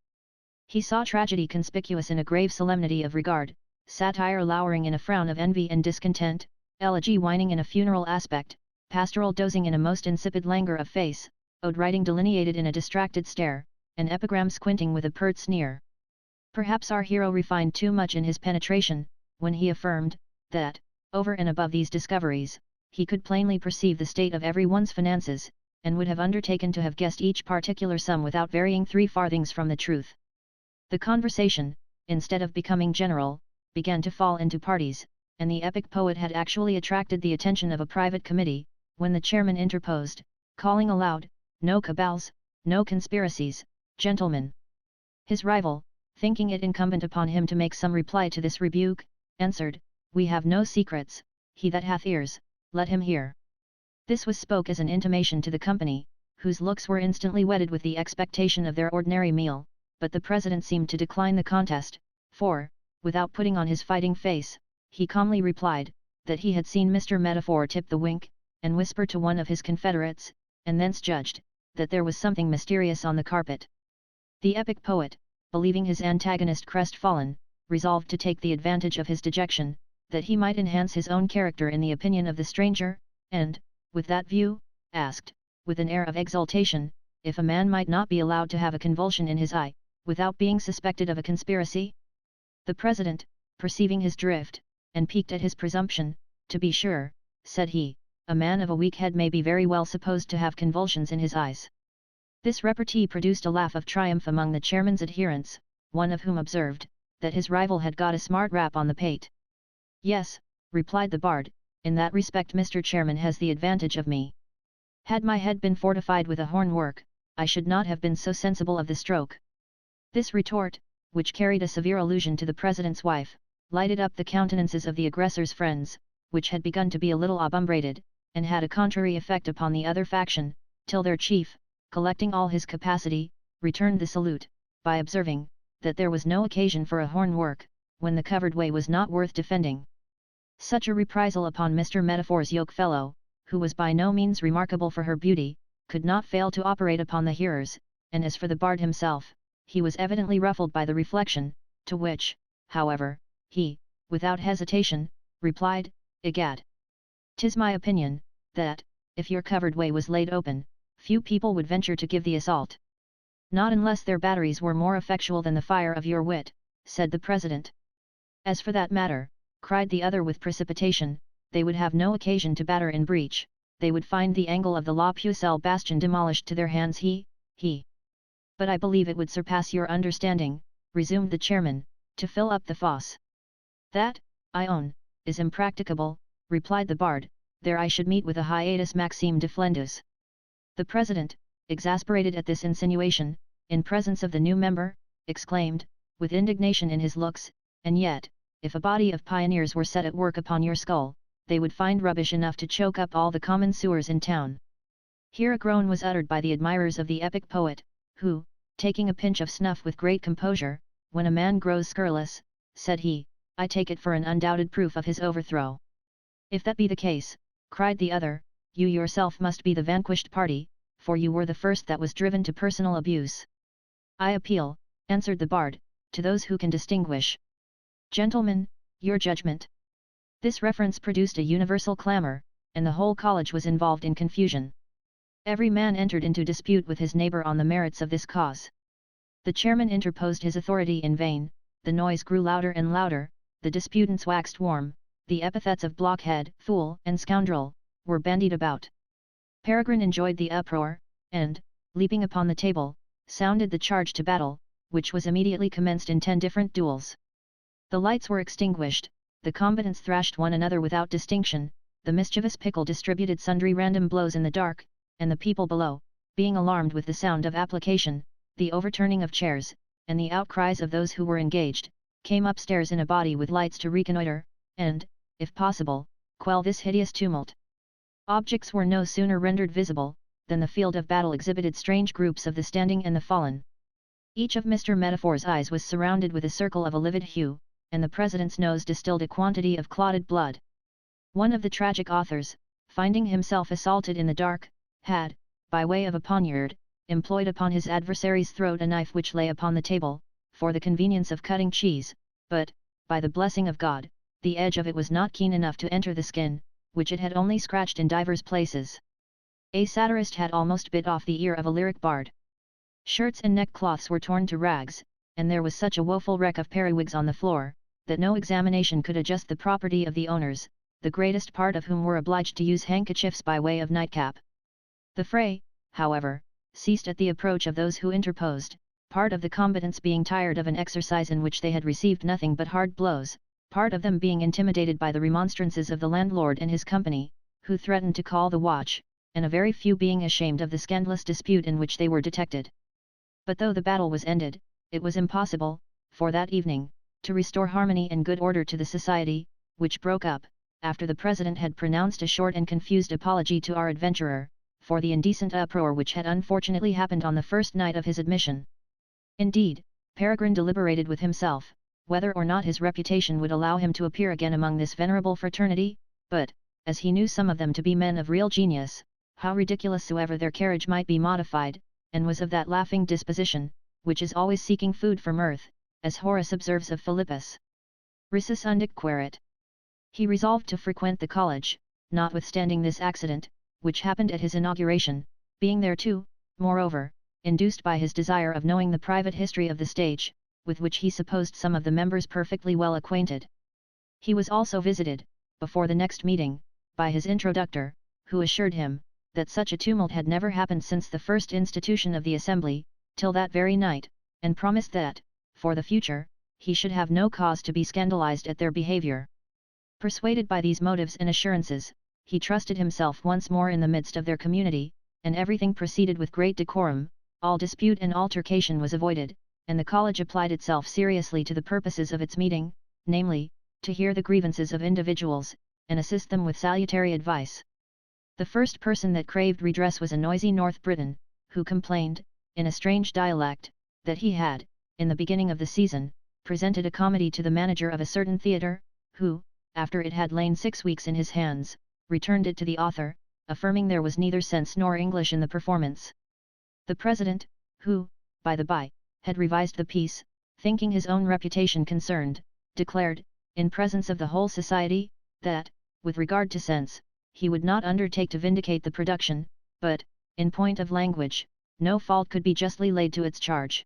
He saw tragedy conspicuous in a grave solemnity of regard, satire lowering in a frown of envy and discontent, elegy whining in a funeral aspect, pastoral dozing in a most insipid languor of face, ode writing delineated in a distracted stare, and epigram squinting with a pert sneer. Perhaps our hero refined too much in his penetration, when he affirmed, that, over and above these discoveries, he could plainly perceive the state of every one's finances, and would have undertaken to have guessed each particular sum without varying 3 farthings from the truth. The conversation, instead of becoming general, began to fall into parties, and the epic poet had actually attracted the attention of a private committee, when the chairman interposed, calling aloud, "No cabals, no conspiracies, gentlemen." His rival, thinking it incumbent upon him to make some reply to this rebuke, answered, "We have no secrets, he that hath ears, let him hear." This was spoke as an intimation to the company, whose looks were instantly whetted with the expectation of their ordinary meal, but the president seemed to decline the contest, for, without putting on his fighting face, he calmly replied, that he had seen Mr. Metaphor tip the wink, and whisper to one of his confederates, and thence judged, that there was something mysterious on the carpet. The epic poet, believing his antagonist crestfallen, resolved to take the advantage of his dejection, that he might enhance his own character in the opinion of the stranger, and, with that view, asked, with an air of exultation, if a man might not be allowed to have a convulsion in his eye, without being suspected of a conspiracy? The president, perceiving his drift, and piqued at his presumption, "To be sure," said he, "a man of a weak head may be very well supposed to have convulsions in his eyes." This repartee produced a laugh of triumph among the chairman's adherents, one of whom observed, that his rival had got a smart rap on the pate. "Yes," replied the bard, "in that respect Mr. Chairman has the advantage of me. Had my head been fortified with a horn work, I should not have been so sensible of the stroke." This retort, which carried a severe allusion to the president's wife, lighted up the countenances of the aggressor's friends, which had begun to be a little obumbrated, and had a contrary effect upon the other faction, till their chief, collecting all his capacity, returned the salute, by observing, that there was no occasion for a horn work, when the covered way was not worth defending. Such a reprisal upon Mr. Metaphor's yoke-fellow, who was by no means remarkable for her beauty, could not fail to operate upon the hearers, and as for the bard himself, he was evidently ruffled by the reflection, to which, however, he, without hesitation, replied, "Egad! 'Tis my opinion, that, if your covered way was laid open, few people would venture to give the assault." "Not unless their batteries were more effectual than the fire of your wit," said the president. "As for that matter," cried the other with precipitation, "they would have no occasion to batter in breach, they would find the angle of the La Pucelle bastion demolished to their hands. He. But I believe it would surpass your understanding," resumed the chairman, "to fill up the fosse." "That, I own, is impracticable," replied the bard, "there I should meet with a hiatus maxime de Flendus." The president, exasperated at this insinuation, in presence of the new member, exclaimed, with indignation in his looks, and yet, if a body of pioneers were set at work upon your skull, they would find rubbish enough to choke up all the common sewers in town. Here a groan was uttered by the admirers of the epic poet, who, taking a pinch of snuff with great composure, "When a man grows scurrilous," said he, "I take it for an undoubted proof of his overthrow." "If that be the case," cried the other, "you yourself must be the vanquished party, for you were the first that was driven to personal abuse." "I appeal," answered the bard, "to those who can distinguish. Gentlemen, your judgment." This reference produced a universal clamour, and the whole college was involved in confusion. Every man entered into dispute with his neighbour on the merits of this cause. The chairman interposed his authority in vain, the noise grew louder and louder, the disputants waxed warm, the epithets of blockhead, fool, and scoundrel, were bandied about. Peregrine enjoyed the uproar, and, leaping upon the table, sounded the charge to battle, which was immediately commenced in 10 different duels. The lights were extinguished, the combatants thrashed one another without distinction, the mischievous Pickle distributed sundry random blows in the dark, and the people below, being alarmed with the sound of application, the overturning of chairs, and the outcries of those who were engaged, came upstairs in a body with lights to reconnoitre, and, if possible, quell this hideous tumult. Objects were no sooner rendered visible, than the field of battle exhibited strange groups of the standing and the fallen. Each of Mr. Metaphor's eyes was surrounded with a circle of a livid hue, and the president's nose distilled a quantity of clotted blood. One of the tragic authors, finding himself assaulted in the dark, had, by way of a poniard, employed upon his adversary's throat a knife which lay upon the table, for the convenience of cutting cheese, but, by the blessing of God, the edge of it was not keen enough to enter the skin, which it had only scratched in divers places. A satirist had almost bit off the ear of a lyric bard. Shirts and neckcloths were torn to rags, and there was such a woeful wreck of periwigs on the floor, that no examination could adjust the property of the owners, the greatest part of whom were obliged to use handkerchiefs by way of nightcap. The fray, however, ceased at the approach of those who interposed, part of the combatants being tired of an exercise in which they had received nothing but hard blows, part of them being intimidated by the remonstrances of the landlord and his company, who threatened to call the watch, and a very few being ashamed of the scandalous dispute in which they were detected. But though the battle was ended, it was impossible, for that evening, to restore harmony and good order to the society, which broke up, after the president had pronounced a short and confused apology to our adventurer, for the indecent uproar which had unfortunately happened on the first night of his admission. Indeed, Peregrine deliberated with himself, whether or not his reputation would allow him to appear again among this venerable fraternity, but, as he knew some of them to be men of real genius, how ridiculous soever their carriage might be modified, and was of that laughing disposition, which is always seeking food for mirth, as Horace observes of Philippus. Risus undiquerit. He resolved to frequent the college, notwithstanding this accident, which happened at his inauguration, being thereto, moreover, induced by his desire of knowing the private history of the stage, with which he supposed some of the members perfectly well acquainted. He was also visited, before the next meeting, by his introductor, who assured him, that such a tumult had never happened since the first institution of the assembly, till that very night, and promised that, for the future, he should have no cause to be scandalized at their behaviour. Persuaded by these motives and assurances, he trusted himself once more in the midst of their community, and everything proceeded with great decorum, all dispute and altercation was avoided, and the college applied itself seriously to the purposes of its meeting, namely, to hear the grievances of individuals, and assist them with salutary advice. The first person that craved redress was a noisy North Briton, who complained, in a strange dialect, that he had, in the beginning of the season, presented a comedy to the manager of a certain theatre, who, after it had lain 6 weeks in his hands, returned it to the author, affirming there was neither sense nor English in the performance. The president, who, by the by, had revised the piece, thinking his own reputation concerned, declared, in presence of the whole society, that, with regard to sense, he would not undertake to vindicate the production, but, in point of language, no fault could be justly laid to its charge.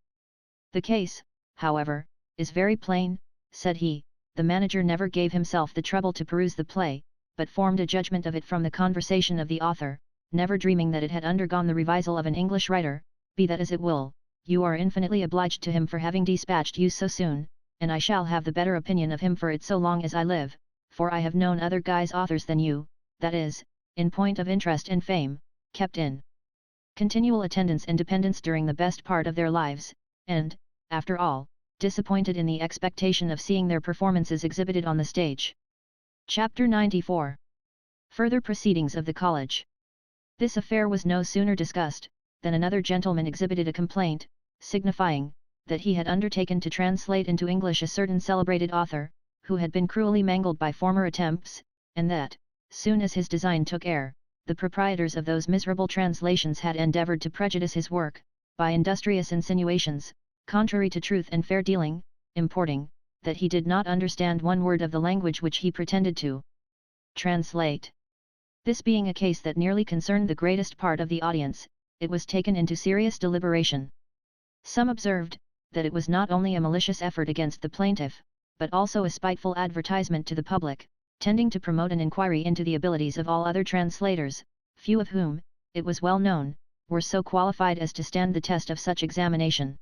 The case, however, is very plain, said he. The manager never gave himself the trouble to peruse the play, but formed a judgment of it from the conversation of the author, never dreaming that it had undergone the revisal of an English writer. Be that as it will, you are infinitely obliged to him for having dispatched you so soon, and I shall have the better opinion of him for it so long as I live, for I have known other guys authors than you, that is, in point of interest and fame, kept in continual attendance and dependence during the best part of their lives, and, after all, disappointed in the expectation of seeing their performances exhibited on the stage. Chapter 94. Further Proceedings of the College. This affair was no sooner discussed, than another gentleman exhibited a complaint, signifying, that he had undertaken to translate into English a certain celebrated author, who had been cruelly mangled by former attempts, and that, soon as his design took air, the proprietors of those miserable translations had endeavoured to prejudice his work, by industrious insinuations, contrary to truth and fair dealing, importing, that he did not understand one word of the language which he pretended to translate. This being a case that nearly concerned the greatest part of the audience, it was taken into serious deliberation. Some observed, that it was not only a malicious effort against the plaintiff, but also a spiteful advertisement to the public, tending to promote an inquiry into the abilities of all other translators, few of whom, it was well known, were so qualified as to stand the test of such examination.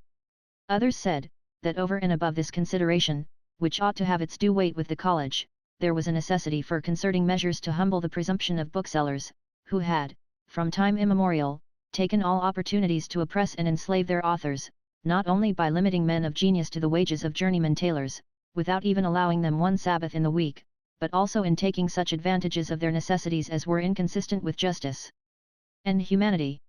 Others said, that over and above this consideration, which ought to have its due weight with the college, there was a necessity for concerting measures to humble the presumption of booksellers, who had, from time immemorial, taken all opportunities to oppress and enslave their authors, not only by limiting men of genius to the wages of journeyman tailors, without even allowing them one Sabbath in the week, but also in taking such advantages of their necessities as were inconsistent with justice and humanity.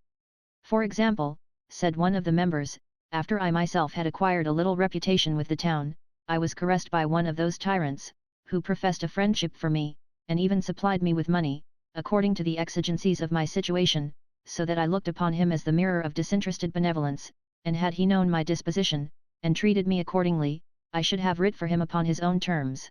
For example, said one of the members, after I myself had acquired a little reputation with the town, I was caressed by one of those tyrants, who professed a friendship for me, and even supplied me with money, according to the exigencies of my situation, so that I looked upon him as the mirror of disinterested benevolence, and had he known my disposition, and treated me accordingly, I should have writ for him upon his own terms.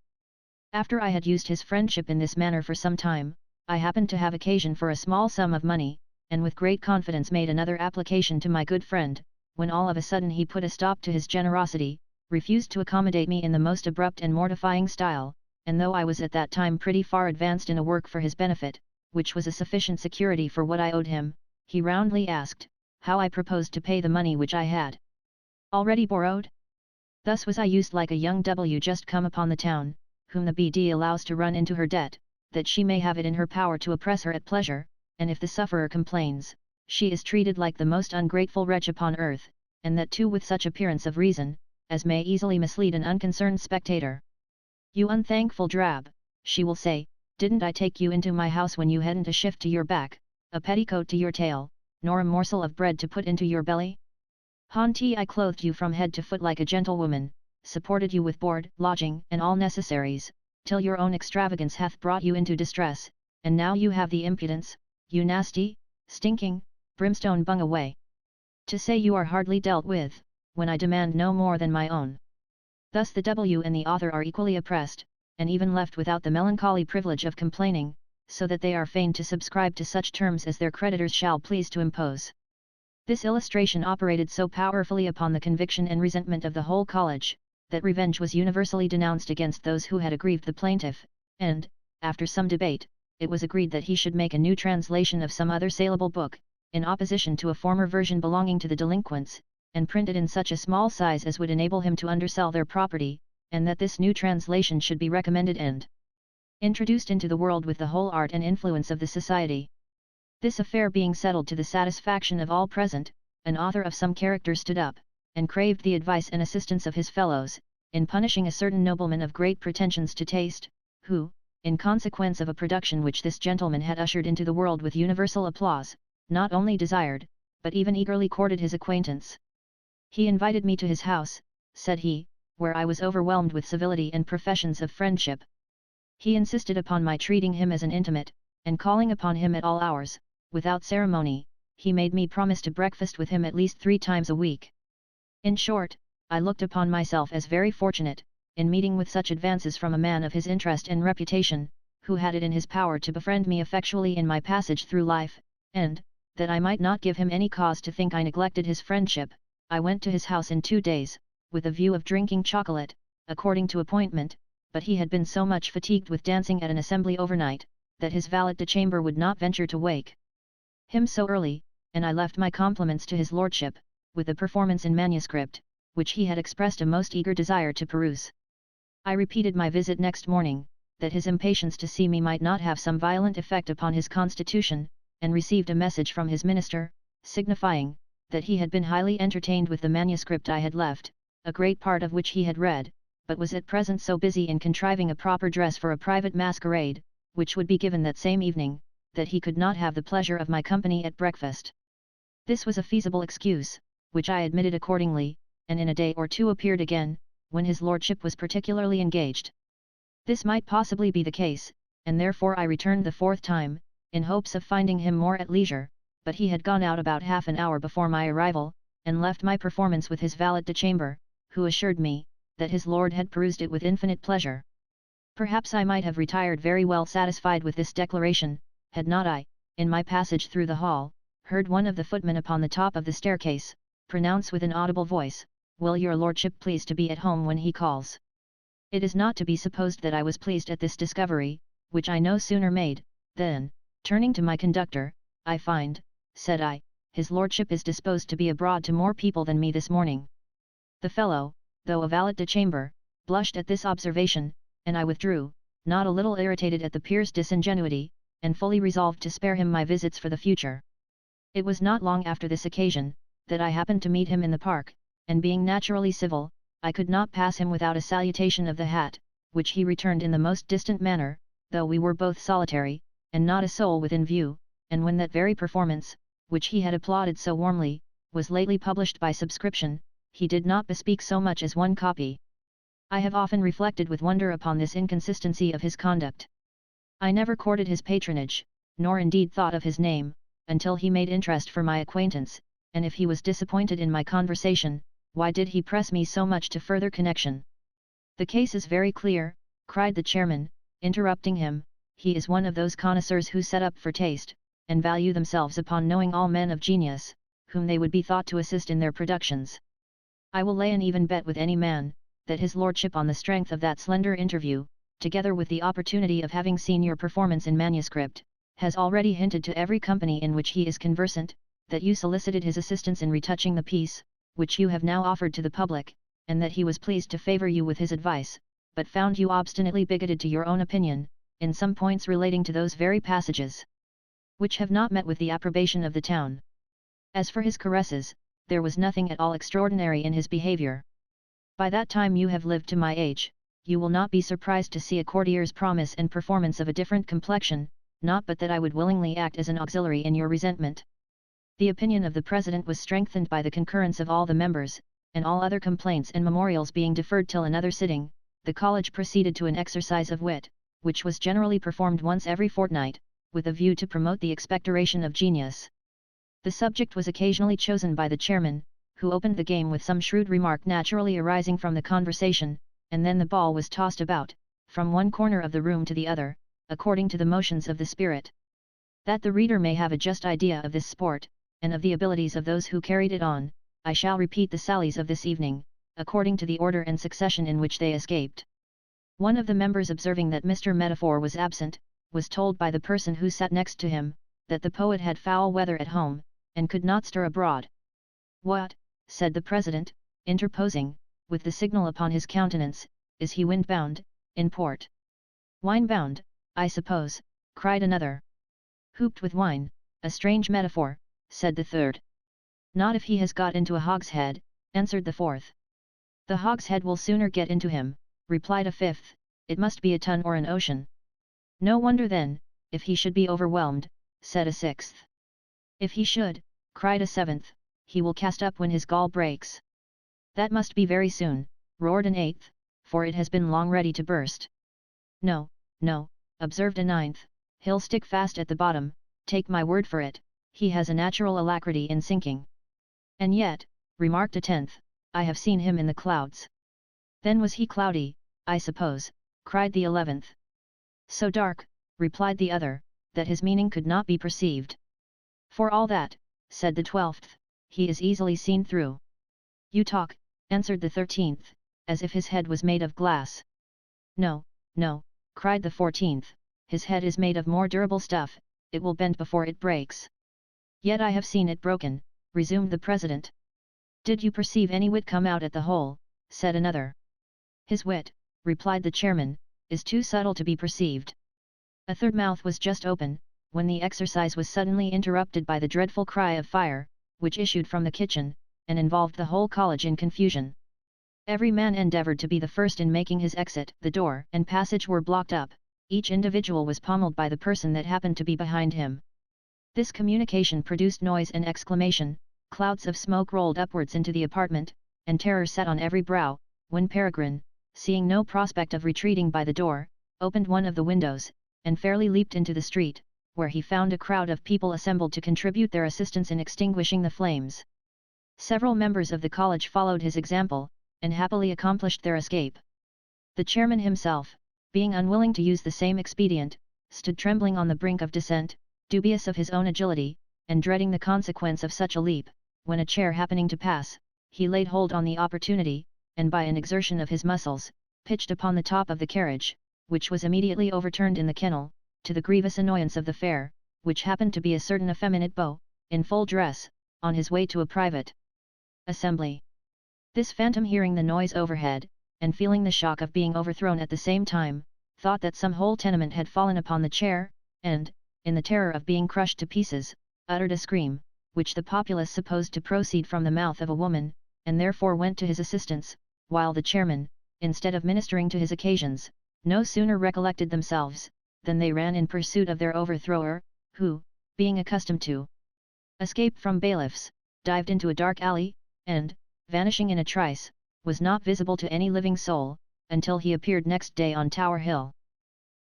After I had used his friendship in this manner for some time, I happened to have occasion for a small sum of money, and with great confidence made another application to my good friend, when all of a sudden he put a stop to his generosity, refused to accommodate me in the most abrupt and mortifying style, and though I was at that time pretty far advanced in a work for his benefit, which was a sufficient security for what I owed him, he roundly asked, how I proposed to pay the money which I had already borrowed? Thus was I used like a young W just come upon the town, whom the BD allows to run into her debt, that she may have it in her power to oppress her at pleasure, and if the sufferer complains, she is treated like the most ungrateful wretch upon earth, and that too with such appearance of reason, as may easily mislead an unconcerned spectator. You unthankful drab, she will say, didn't I take you into my house when you hadn't a shift to your back, a petticoat to your tail, nor a morsel of bread to put into your belly? Haunty, I clothed you from head to foot like a gentlewoman, supported you with board, lodging, and all necessaries, till your own extravagance hath brought you into distress, and now you have the impudence, you nasty, stinking, brimstone bung away, to say you are hardly dealt with, when I demand no more than my own. Thus the W and the author are equally oppressed, and even left without the melancholy privilege of complaining, so that they are fain to subscribe to such terms as their creditors shall please to impose. This illustration operated so powerfully upon the conviction and resentment of the whole college, that revenge was universally denounced against those who had aggrieved the plaintiff, and, after some debate, it was agreed that he should make a new translation of some other saleable book, in opposition to a former version belonging to the delinquents, and print it in such a small size as would enable him to undersell their property, and that this new translation should be recommended and introduced into the world with the whole art and influence of the society. This affair being settled to the satisfaction of all present, an author of some character stood up, and craved the advice and assistance of his fellows, in punishing a certain nobleman of great pretensions to taste, who, in consequence of a production which this gentleman had ushered into the world with universal applause, not only desired, but even eagerly courted his acquaintance. He invited me to his house, said he, where I was overwhelmed with civility and professions of friendship. He insisted upon my treating him as an intimate, and calling upon him at all hours, without ceremony. He made me promise to breakfast with him at least 3 times a week. In short, I looked upon myself as very fortunate, in meeting with such advances from a man of his interest and reputation, who had it in his power to befriend me effectually in my passage through life, and, that I might not give him any cause to think I neglected his friendship, I went to his house in 2 days, with a view of drinking chocolate, according to appointment, but he had been so much fatigued with dancing at an assembly overnight, that his valet de chamber would not venture to wake him so early, and I left my compliments to his lordship, with the performance in manuscript, which he had expressed a most eager desire to peruse. I repeated my visit next morning, that his impatience to see me might not have some violent effect upon his constitution, and received a message from his minister, signifying, that he had been highly entertained with the manuscript I had left, a great part of which he had read, but was at present so busy in contriving a proper dress for a private masquerade, which would be given that same evening, that he could not have the pleasure of my company at breakfast. This was a feasible excuse, which I admitted accordingly, and in a day or two appeared again, when his lordship was particularly engaged. This might possibly be the case, and therefore I returned the fourth time, in hopes of finding him more at leisure, but he had gone out about half an hour before my arrival, and left my performance with his valet de chamber, who assured me, that his lord had perused it with infinite pleasure. Perhaps I might have retired very well satisfied with this declaration, had not I, in my passage through the hall, heard one of the footmen upon the top of the staircase, pronounce with an audible voice, "Will your lordship please to be at home when he calls?" It is not to be supposed that I was pleased at this discovery, which I no sooner made, than, turning to my conductor, "I find," said I, "his lordship is disposed to be abroad to more people than me this morning." The fellow, though a valet de chamber, blushed at this observation, and I withdrew, not a little irritated at the peer's disingenuity, and fully resolved to spare him my visits for the future. It was not long after this occasion, that I happened to meet him in the park, and being naturally civil, I could not pass him without a salutation of the hat, which he returned in the most distant manner, though we were both solitary, and not a soul within view, and when that very performance, which he had applauded so warmly, was lately published by subscription, he did not bespeak so much as one copy. I have often reflected with wonder upon this inconsistency of his conduct. I never courted his patronage, nor indeed thought of his name, until he made interest for my acquaintance, and if he was disappointed in my conversation, why did he press me so much to further connection? "The case is very clear," cried the chairman, interrupting him. "He is one of those connoisseurs who set up for taste, and value themselves upon knowing all men of genius, whom they would be thought to assist in their productions. I will lay an even bet with any man, that his lordship on the strength of that slender interview, together with the opportunity of having seen your performance in manuscript, has already hinted to every company in which he is conversant, that you solicited his assistance in retouching the piece, which you have now offered to the public, and that he was pleased to favour you with his advice, but found you obstinately bigoted to your own opinion, in some points relating to those very passages which have not met with the approbation of the town. As for his caresses, there was nothing at all extraordinary in his behaviour. By that time you have lived to my age, you will not be surprised to see a courtier's promise and performance of a different complexion, not but that I would willingly act as an auxiliary in your resentment." The opinion of the President was strengthened by the concurrence of all the members, and all other complaints and memorials being deferred till another sitting, the college proceeded to an exercise of wit, which was generally performed once every fortnight, with a view to promote the expectoration of genius. The subject was occasionally chosen by the chairman, who opened the game with some shrewd remark naturally arising from the conversation, and then the ball was tossed about, from one corner of the room to the other, according to the motions of the spirit. That the reader may have a just idea of this sport, and of the abilities of those who carried it on, I shall repeat the sallies of this evening, according to the order and succession in which they escaped. One of the members observing that Mr. Metaphor was absent, was told by the person who sat next to him, that the poet had foul weather at home, and could not stir abroad. "What," said the President, interposing, with the signal upon his countenance, "is he windbound, in port?" "Winebound, I suppose," cried another. "Hooped with wine, a strange metaphor," said the third. "Not if he has got into a hogshead," answered the fourth. "The hogshead will sooner get into him," replied a fifth, "it must be a ton or an ocean." "No wonder then, if he should be overwhelmed," said a sixth. "If he should," cried a seventh, "he will cast up when his gall breaks." "That must be very soon," roared an eighth, "for it has been long ready to burst." "No, no," observed a ninth, "he'll stick fast at the bottom, take my word for it, he has a natural alacrity in sinking." "And yet," remarked a tenth, "I have seen him in the clouds." "Then was he cloudy, I suppose," cried the 11th. "So dark," replied the other, "that his meaning could not be perceived." "For all that," said the 12th, "he is easily seen through." "You talk," answered the 13th, "as if his head was made of glass." "No, no," cried the 14th, "his head is made of more durable stuff, it will bend before it breaks." "Yet I have seen it broken," resumed the President. "Did you perceive any wit come out at the hole?" said another. "His wit," replied the chairman, "is too subtle to be perceived." A third mouth was just open, when the exercise was suddenly interrupted by the dreadful cry of fire, which issued from the kitchen, and involved the whole college in confusion. Every man endeavored to be the first in making his exit. The door and passage were blocked up, each individual was pommeled by the person that happened to be behind him. This communication produced noise and exclamation, clouds of smoke rolled upwards into the apartment, and terror sat on every brow, when Peregrine, seeing no prospect of retreating by the door, opened one of the windows, and fairly leaped into the street, where he found a crowd of people assembled to contribute their assistance in extinguishing the flames. Several members of the college followed his example, and happily accomplished their escape. The chairman himself, being unwilling to use the same expedient, stood trembling on the brink of descent, dubious of his own agility, and dreading the consequence of such a leap, when a chair happening to pass, he laid hold on the opportunity, and by an exertion of his muscles, pitched upon the top of the carriage, which was immediately overturned in the kennel, to the grievous annoyance of the fair, which happened to be a certain effeminate beau, in full dress, on his way to a private assembly. This phantom, hearing the noise overhead, and feeling the shock of being overthrown at the same time, thought that some whole tenement had fallen upon the chair, and, in the terror of being crushed to pieces, uttered a scream, which the populace supposed to proceed from the mouth of a woman, and therefore went to his assistance, while the chairman, instead of ministering to his occasions, no sooner recollected themselves, than they ran in pursuit of their overthrower, who, being accustomed to escape from bailiffs, dived into a dark alley, and, vanishing in a trice, was not visible to any living soul, until he appeared next day on Tower Hill.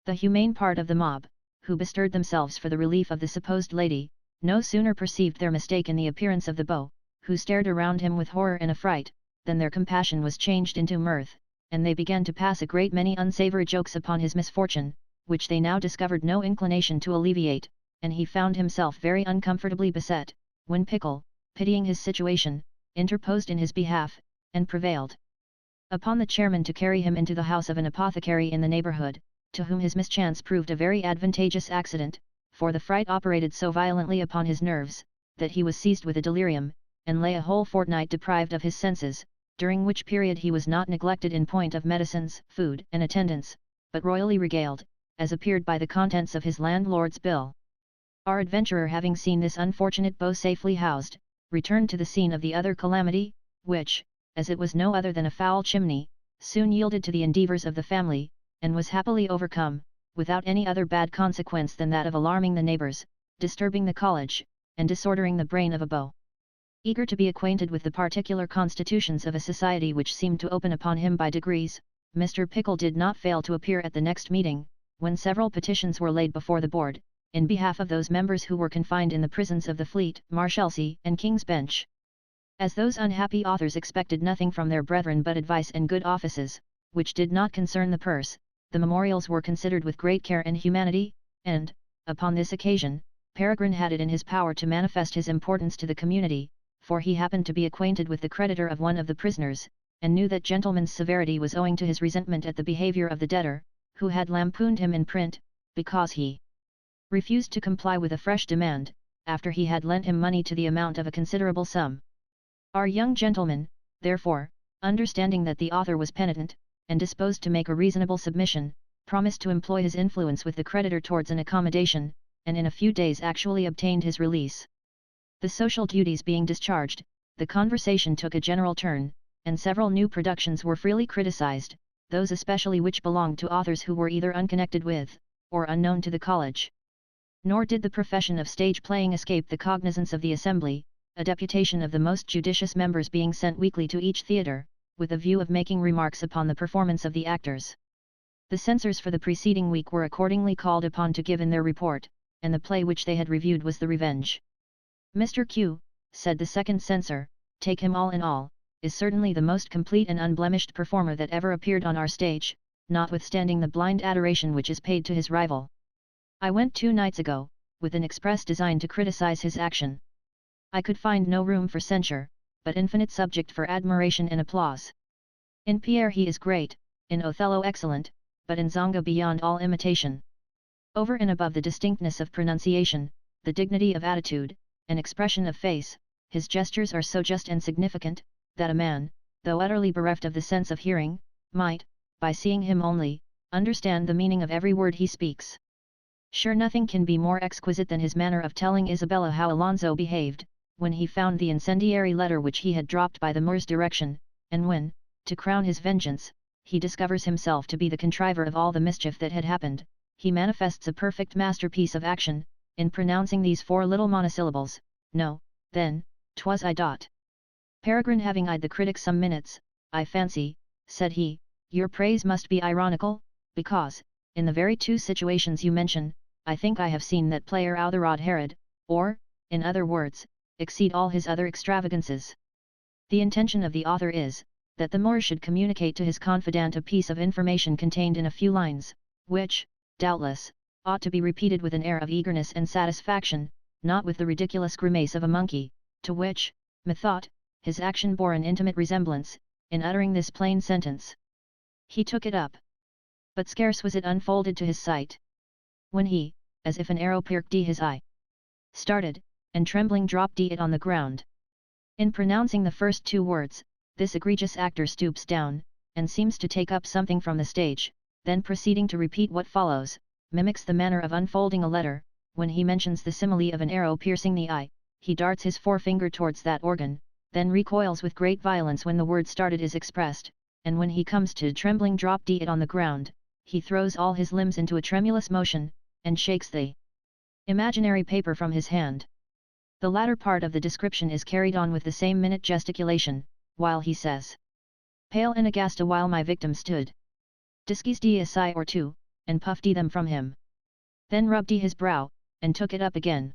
The humane part of the mob, who bestirred themselves for the relief of the supposed lady, no sooner perceived their mistake in the appearance of the beau, who stared around him with horror and affright, than their compassion was changed into mirth, and they began to pass a great many unsavoury jokes upon his misfortune, which they now discovered no inclination to alleviate, and he found himself very uncomfortably beset, when Pickle, pitying his situation, interposed in his behalf, and prevailed upon the chairman to carry him into the house of an apothecary in the neighbourhood, to whom his mischance proved a very advantageous accident, for the fright operated so violently upon his nerves, that he was seized with a delirium, and lay a whole fortnight deprived of his senses, during which period he was not neglected in point of medicines, food, and attendance, but royally regaled, as appeared by the contents of his landlord's bill. Our adventurer, having seen this unfortunate beau safely housed, returned to the scene of the other calamity, which, as it was no other than a foul chimney, soon yielded to the endeavours of the family, and was happily overcome, without any other bad consequence than that of alarming the neighbours, disturbing the college, and disordering the brain of a beau. Eager to be acquainted with the particular constitutions of a society which seemed to open upon him by degrees, Mr. Pickle did not fail to appear at the next meeting, when several petitions were laid before the board, in behalf of those members who were confined in the prisons of the Fleet, Marshalsea, and King's Bench. As those unhappy authors expected nothing from their brethren but advice and good offices, which did not concern the purse, the memorials were considered with great care and humanity, and, upon this occasion, Peregrine had it in his power to manifest his importance to the community, for he happened to be acquainted with the creditor of one of the prisoners, and knew that gentleman's severity was owing to his resentment at the behaviour of the debtor, who had lampooned him in print, because he refused to comply with a fresh demand, after he had lent him money to the amount of a considerable sum. Our young gentleman, therefore, understanding that the author was penitent, and disposed to make a reasonable submission, promised to employ his influence with the creditor towards an accommodation, and in a few days actually obtained his release. The social duties being discharged, the conversation took a general turn, and several new productions were freely criticized, those especially which belonged to authors who were either unconnected with, or unknown to the college. Nor did the profession of stage playing escape the cognizance of the assembly, a deputation of the most judicious members being sent weekly to each theatre, with a view of making remarks upon the performance of the actors. The censors for the preceding week were accordingly called upon to give in their report, and the play which they had reviewed was The Revenge. Mr. Q, said the second censor, take him all in all, is certainly the most complete and unblemished performer that ever appeared on our stage, notwithstanding the blind adoration which is paid to his rival. I went 2 nights ago, with an express design to criticize his action. I could find no room for censure, but infinite subject for admiration and applause. In Pierre he is great, in Othello excellent, but in Zonga beyond all imitation. Over and above the distinctness of pronunciation, the dignity of attitude, and expression of face, his gestures are so just and significant, that a man, though utterly bereft of the sense of hearing, might, by seeing him only, understand the meaning of every word he speaks. Sure nothing can be more exquisite than his manner of telling Isabella how Alonso behaved, when he found the incendiary letter which he had dropped by the Moor's direction, and when, To crown his vengeance, he discovers himself to be the contriver of all the mischief that had happened. He manifests a perfect masterpiece of action, in pronouncing these 4 little monosyllables, "No, then, 'twas I. Peregrine having eyed the critic some minutes, "I fancy," said he, "your praise must be ironical, because, in the very 2 situations you mention, I think I have seen that player outherod Herod, or, in other words, exceed all his other extravagances." The intention of the author is, that the Moor should communicate to his confidant a piece of information contained in a few lines, which, doubtless, ought to be repeated with an air of eagerness and satisfaction, not with the ridiculous grimace of a monkey, to which, methought, his action bore an intimate resemblance, in uttering this plain sentence. He took it up. But scarce was it unfolded to his sight, when he, as if an arrow pierced his eye, started, and trembling dropped it on the ground. In pronouncing the first 2 words, this egregious actor stoops down, and seems to take up something from the stage, then proceeding to repeat what follows, mimics the manner of unfolding a letter. When he mentions the simile of an arrow piercing the eye, he darts his forefinger towards that organ, then recoils with great violence when the word started is expressed, and when he comes to trembling drop it on the ground, he throws all his limbs into a tremulous motion, and shakes the imaginary paper from his hand. The latter part of the description is carried on with the same minute gesticulation, while he says, "Pale and aghast a while my victim stood. Disguised a sigh or 2, and puffed them from him. Then rubbed his brow, and took it up again.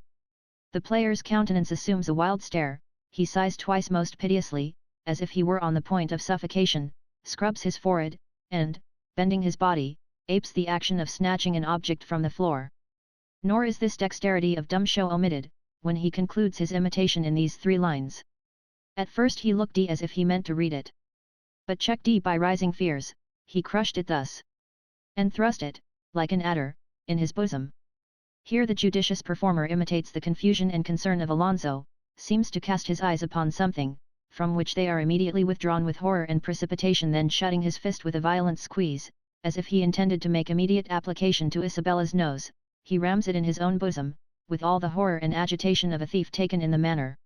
The player's countenance assumes a wild stare, he sighs twice most piteously, as if he were on the point of suffocation, scrubs his forehead, and, bending his body, apes the action of snatching an object from the floor. Nor is this dexterity of dumb show omitted, when he concludes his imitation in these 3 lines. At first he looked as if he meant to read it. But checked by rising fears, he crushed it thus, and thrust it, like an adder, in his bosom." Here the judicious performer imitates the confusion and concern of Alonso, seems to cast his eyes upon something, from which they are immediately withdrawn with horror and precipitation, then shutting his fist with a violent squeeze, as if he intended to make immediate application to Isabella's nose, he rams it in his own bosom, with all the horror and agitation of a thief taken in the manner.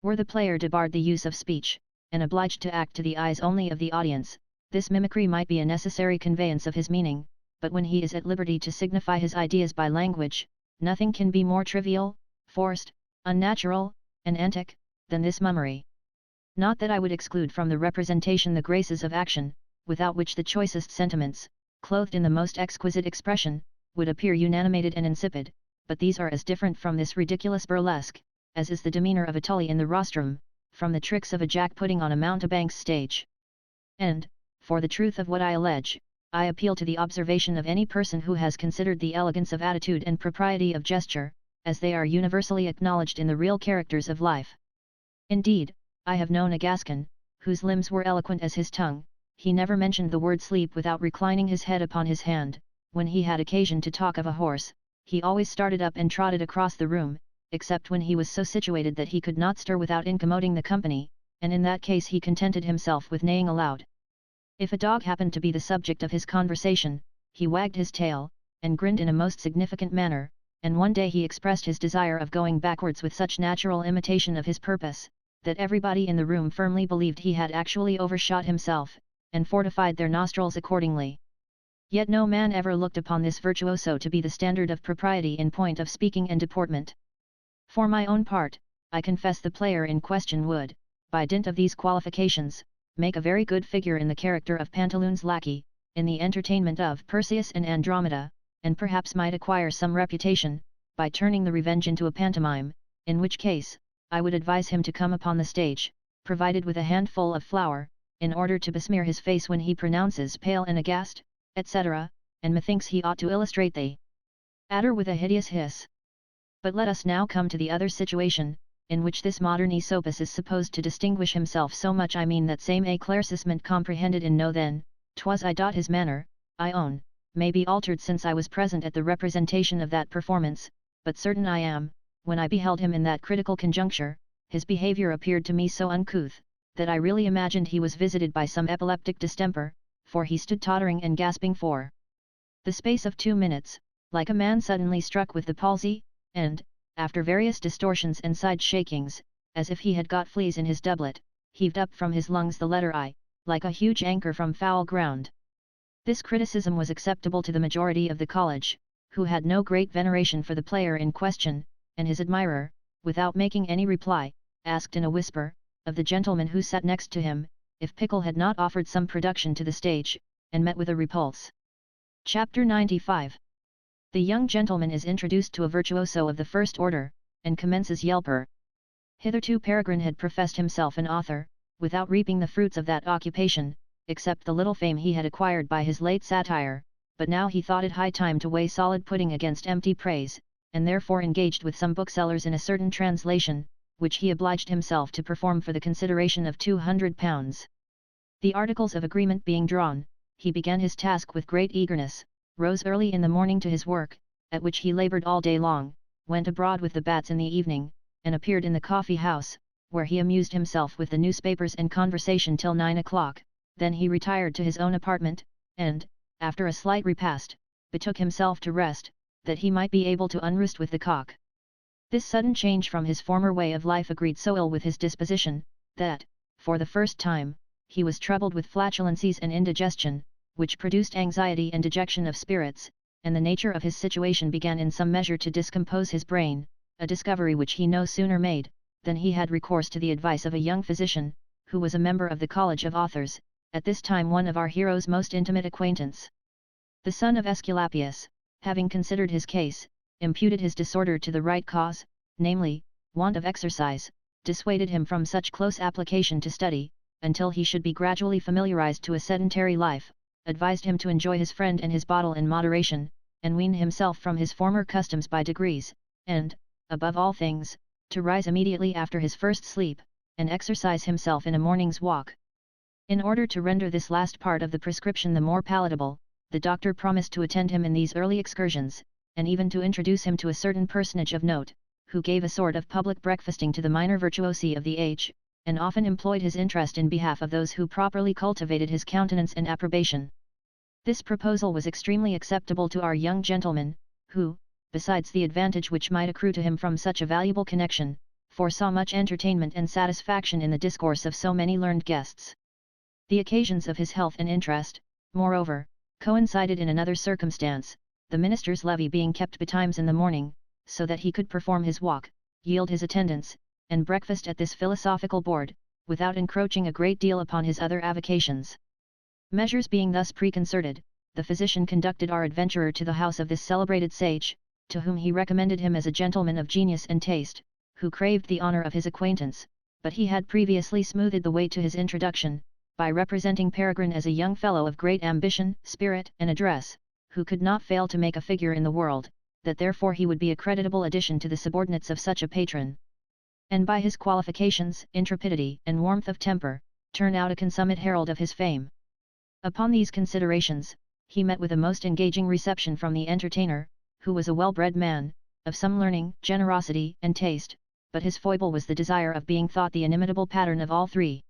Were the player debarred the use of speech, and obliged to act to the eyes only of the audience, this mimicry might be a necessary conveyance of his meaning, but when he is at liberty to signify his ideas by language, nothing can be more trivial, forced, unnatural, and antic, than this mummery. Not that I would exclude from the representation the graces of action, without which the choicest sentiments, clothed in the most exquisite expression, would appear unanimated and insipid, but these are as different from this ridiculous burlesque, as is the demeanour of a Tully in the rostrum, from the tricks of a jack-pudding on a mountebank's stage. And, for the truth of what I allege, I appeal to the observation of any person who has considered the elegance of attitude and propriety of gesture, as they are universally acknowledged in the real characters of life. Indeed, I have known a Gascon, whose limbs were eloquent as his tongue. He never mentioned the word sleep without reclining his head upon his hand. When he had occasion to talk of a horse, he always started up and trotted across the room, except when he was so situated that he could not stir without incommoding the company, and in that case he contented himself with neighing aloud. If a dog happened to be the subject of his conversation, he wagged his tail, and grinned in a most significant manner, and one day he expressed his desire of going backwards with such natural imitation of his purpose, that everybody in the room firmly believed he had actually overshot himself, and fortified their nostrils accordingly. Yet no man ever looked upon this virtuoso to be the standard of propriety in point of speaking and deportment. For my own part, I confess the player in question would, by dint of these qualifications, make a very good figure in the character of Pantaloon's lackey, in the entertainment of Perseus and Andromeda, and perhaps might acquire some reputation, by turning the Revenge into a pantomime, in which case, I would advise him to come upon the stage, provided with a handful of flour, in order to besmear his face when he pronounces pale and aghast, etc., and methinks he ought to illustrate the adder with a hideous hiss. But let us now come to the other situation, in which this modern Aesopus is supposed to distinguish himself so much. I mean that same éclaircissement comprehended in "No then, 'twas I." His manner, I own, may be altered since I was present at the representation of that performance, but certain I am, when I beheld him in that critical conjuncture, his behaviour appeared to me so uncouth, that I really imagined he was visited by some epileptic distemper, for he stood tottering and gasping for the space of 2 minutes, like a man suddenly struck with the palsy, and, after various distortions and side shakings, as if he had got fleas in his doublet, heaved up from his lungs the letter I, like a huge anchor from foul ground. This criticism was acceptable to the majority of the college, who had no great veneration for the player in question, and his admirer, without making any reply, asked in a whisper, of the gentleman who sat next to him, if Pickle had not offered some production to the stage, and met with a repulse. Chapter 95. The young gentleman is introduced to a virtuoso of the first order, and commences yelper. Hitherto Peregrine had professed himself an author, without reaping the fruits of that occupation, except the little fame he had acquired by his late satire, but now he thought it high time to weigh solid pudding against empty praise, and therefore engaged with some booksellers in a certain translation, which he obliged himself to perform for the consideration of £200. The articles of agreement being drawn, he began his task with great eagerness, rose early in the morning to his work, at which he laboured all day long, went abroad with the bats in the evening, and appeared in the coffee house, where he amused himself with the newspapers and conversation till 9 o'clock, then he retired to his own apartment, and, after a slight repast, betook himself to rest, that he might be able to unroost with the cock. This sudden change from his former way of life agreed so ill with his disposition, that, for the first time, he was troubled with flatulencies and indigestion, which produced anxiety and dejection of spirits, and the nature of his situation began in some measure to discompose his brain, a discovery which he no sooner made, than he had recourse to the advice of a young physician, who was a member of the College of Authors, at this time one of our hero's most intimate acquaintance. The son of Aesculapius, having considered his case, imputed his disorder to the right cause, namely, want of exercise, dissuaded him from such close application to study, until he should be gradually familiarized to a sedentary life, advised him to enjoy his friend and his bottle in moderation, and wean himself from his former customs by degrees, and, above all things, to rise immediately after his first sleep, and exercise himself in a morning's walk. In order to render this last part of the prescription the more palatable, the doctor promised to attend him in these early excursions, and even to introduce him to a certain personage of note, who gave a sort of public breakfasting to the minor virtuosi of the age, and often employed his interest in behalf of those who properly cultivated his countenance and approbation. This proposal was extremely acceptable to our young gentleman, who, besides the advantage which might accrue to him from such a valuable connection, foresaw much entertainment and satisfaction in the discourse of so many learned guests. The occasions of his health and interest, moreover, coincided in another circumstance, the minister's levee being kept betimes in the morning, so that he could perform his walk, yield his attendance, and breakfast at this philosophical board, without encroaching a great deal upon his other avocations. Measures being thus preconcerted, the physician conducted our adventurer to the house of this celebrated sage, to whom he recommended him as a gentleman of genius and taste, who craved the honour of his acquaintance, but he had previously smoothed the way to his introduction, by representing Peregrine as a young fellow of great ambition, spirit and address, who could not fail to make a figure in the world, that therefore he would be a creditable addition to the subordinates of such a patron, and by his qualifications, intrepidity and warmth of temper, turn out a consummate herald of his fame. Upon these considerations, he met with a most engaging reception from the entertainer, who was a well-bred man, of some learning, generosity and taste, but his foible was the desire of being thought the inimitable pattern of all three.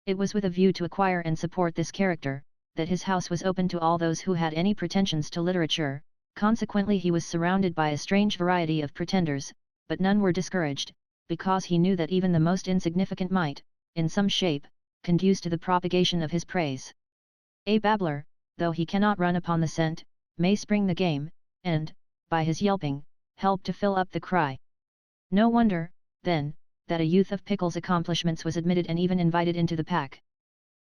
It was with a view to acquire and support this character, that his house was open to all those who had any pretensions to literature, consequently he was surrounded by a strange variety of pretenders, but none were discouraged, because he knew that even the most insignificant might, in some shape, conduce to the propagation of his praise. A babbler, though he cannot run upon the scent, may spring the game, and, by his yelping, help to fill up the cry. No wonder, then, that a youth of Pickle's accomplishments was admitted and even invited into the pack.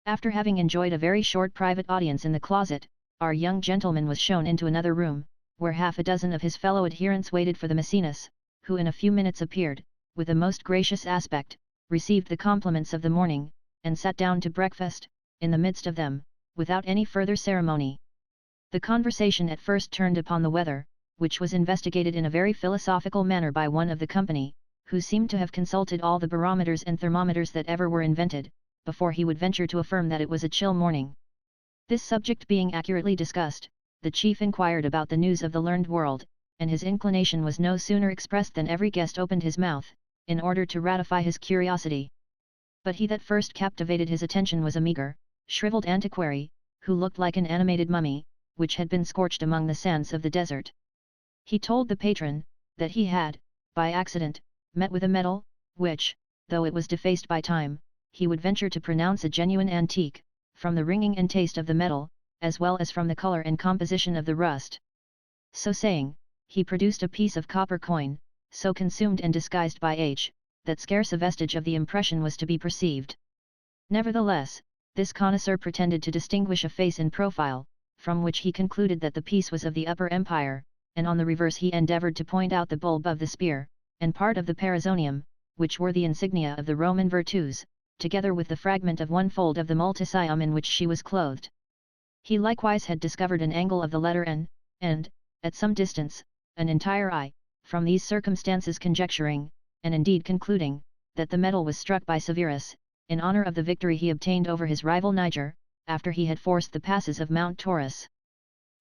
After having enjoyed a very short private audience in the closet, our young gentleman was shown into another room, where half a dozen of his fellow adherents waited for the Maecenas, who in a few minutes appeared, with a most gracious aspect, received the compliments of the morning, and sat down to breakfast, in the midst of them, without any further ceremony. The conversation at first turned upon the weather, which was investigated in a very philosophical manner by one of the company, who seemed to have consulted all the barometers and thermometers that ever were invented, before he would venture to affirm that it was a chill morning. This subject being accurately discussed, the chief inquired about the news of the learned world, and his inclination was no sooner expressed than every guest opened his mouth, in order to ratify his curiosity. But he that first captivated his attention was a meagre, shriveled antiquary, who looked like an animated mummy, which had been scorched among the sands of the desert. He told the patron, that he had, by accident, met with a medal, which, though it was defaced by time, he would venture to pronounce a genuine antique, from the ringing and taste of the metal, as well as from the color and composition of the rust. So saying, he produced a piece of copper coin, so consumed and disguised by age, that scarce a vestige of the impression was to be perceived. Nevertheless, this connoisseur pretended to distinguish a face in profile, from which he concluded that the piece was of the Upper Empire, and on the reverse he endeavoured to point out the bulb of the spear, and part of the perizonium, which were the insignia of the Roman virtues, together with the fragment of one fold of the multicium in which she was clothed. He likewise had discovered an angle of the letter N, and, at some distance, an entire I, from these circumstances conjecturing, and indeed concluding, that the medal was struck by Severus, in honour of the victory he obtained over his rival Niger, after he had forced the passes of Mount Taurus.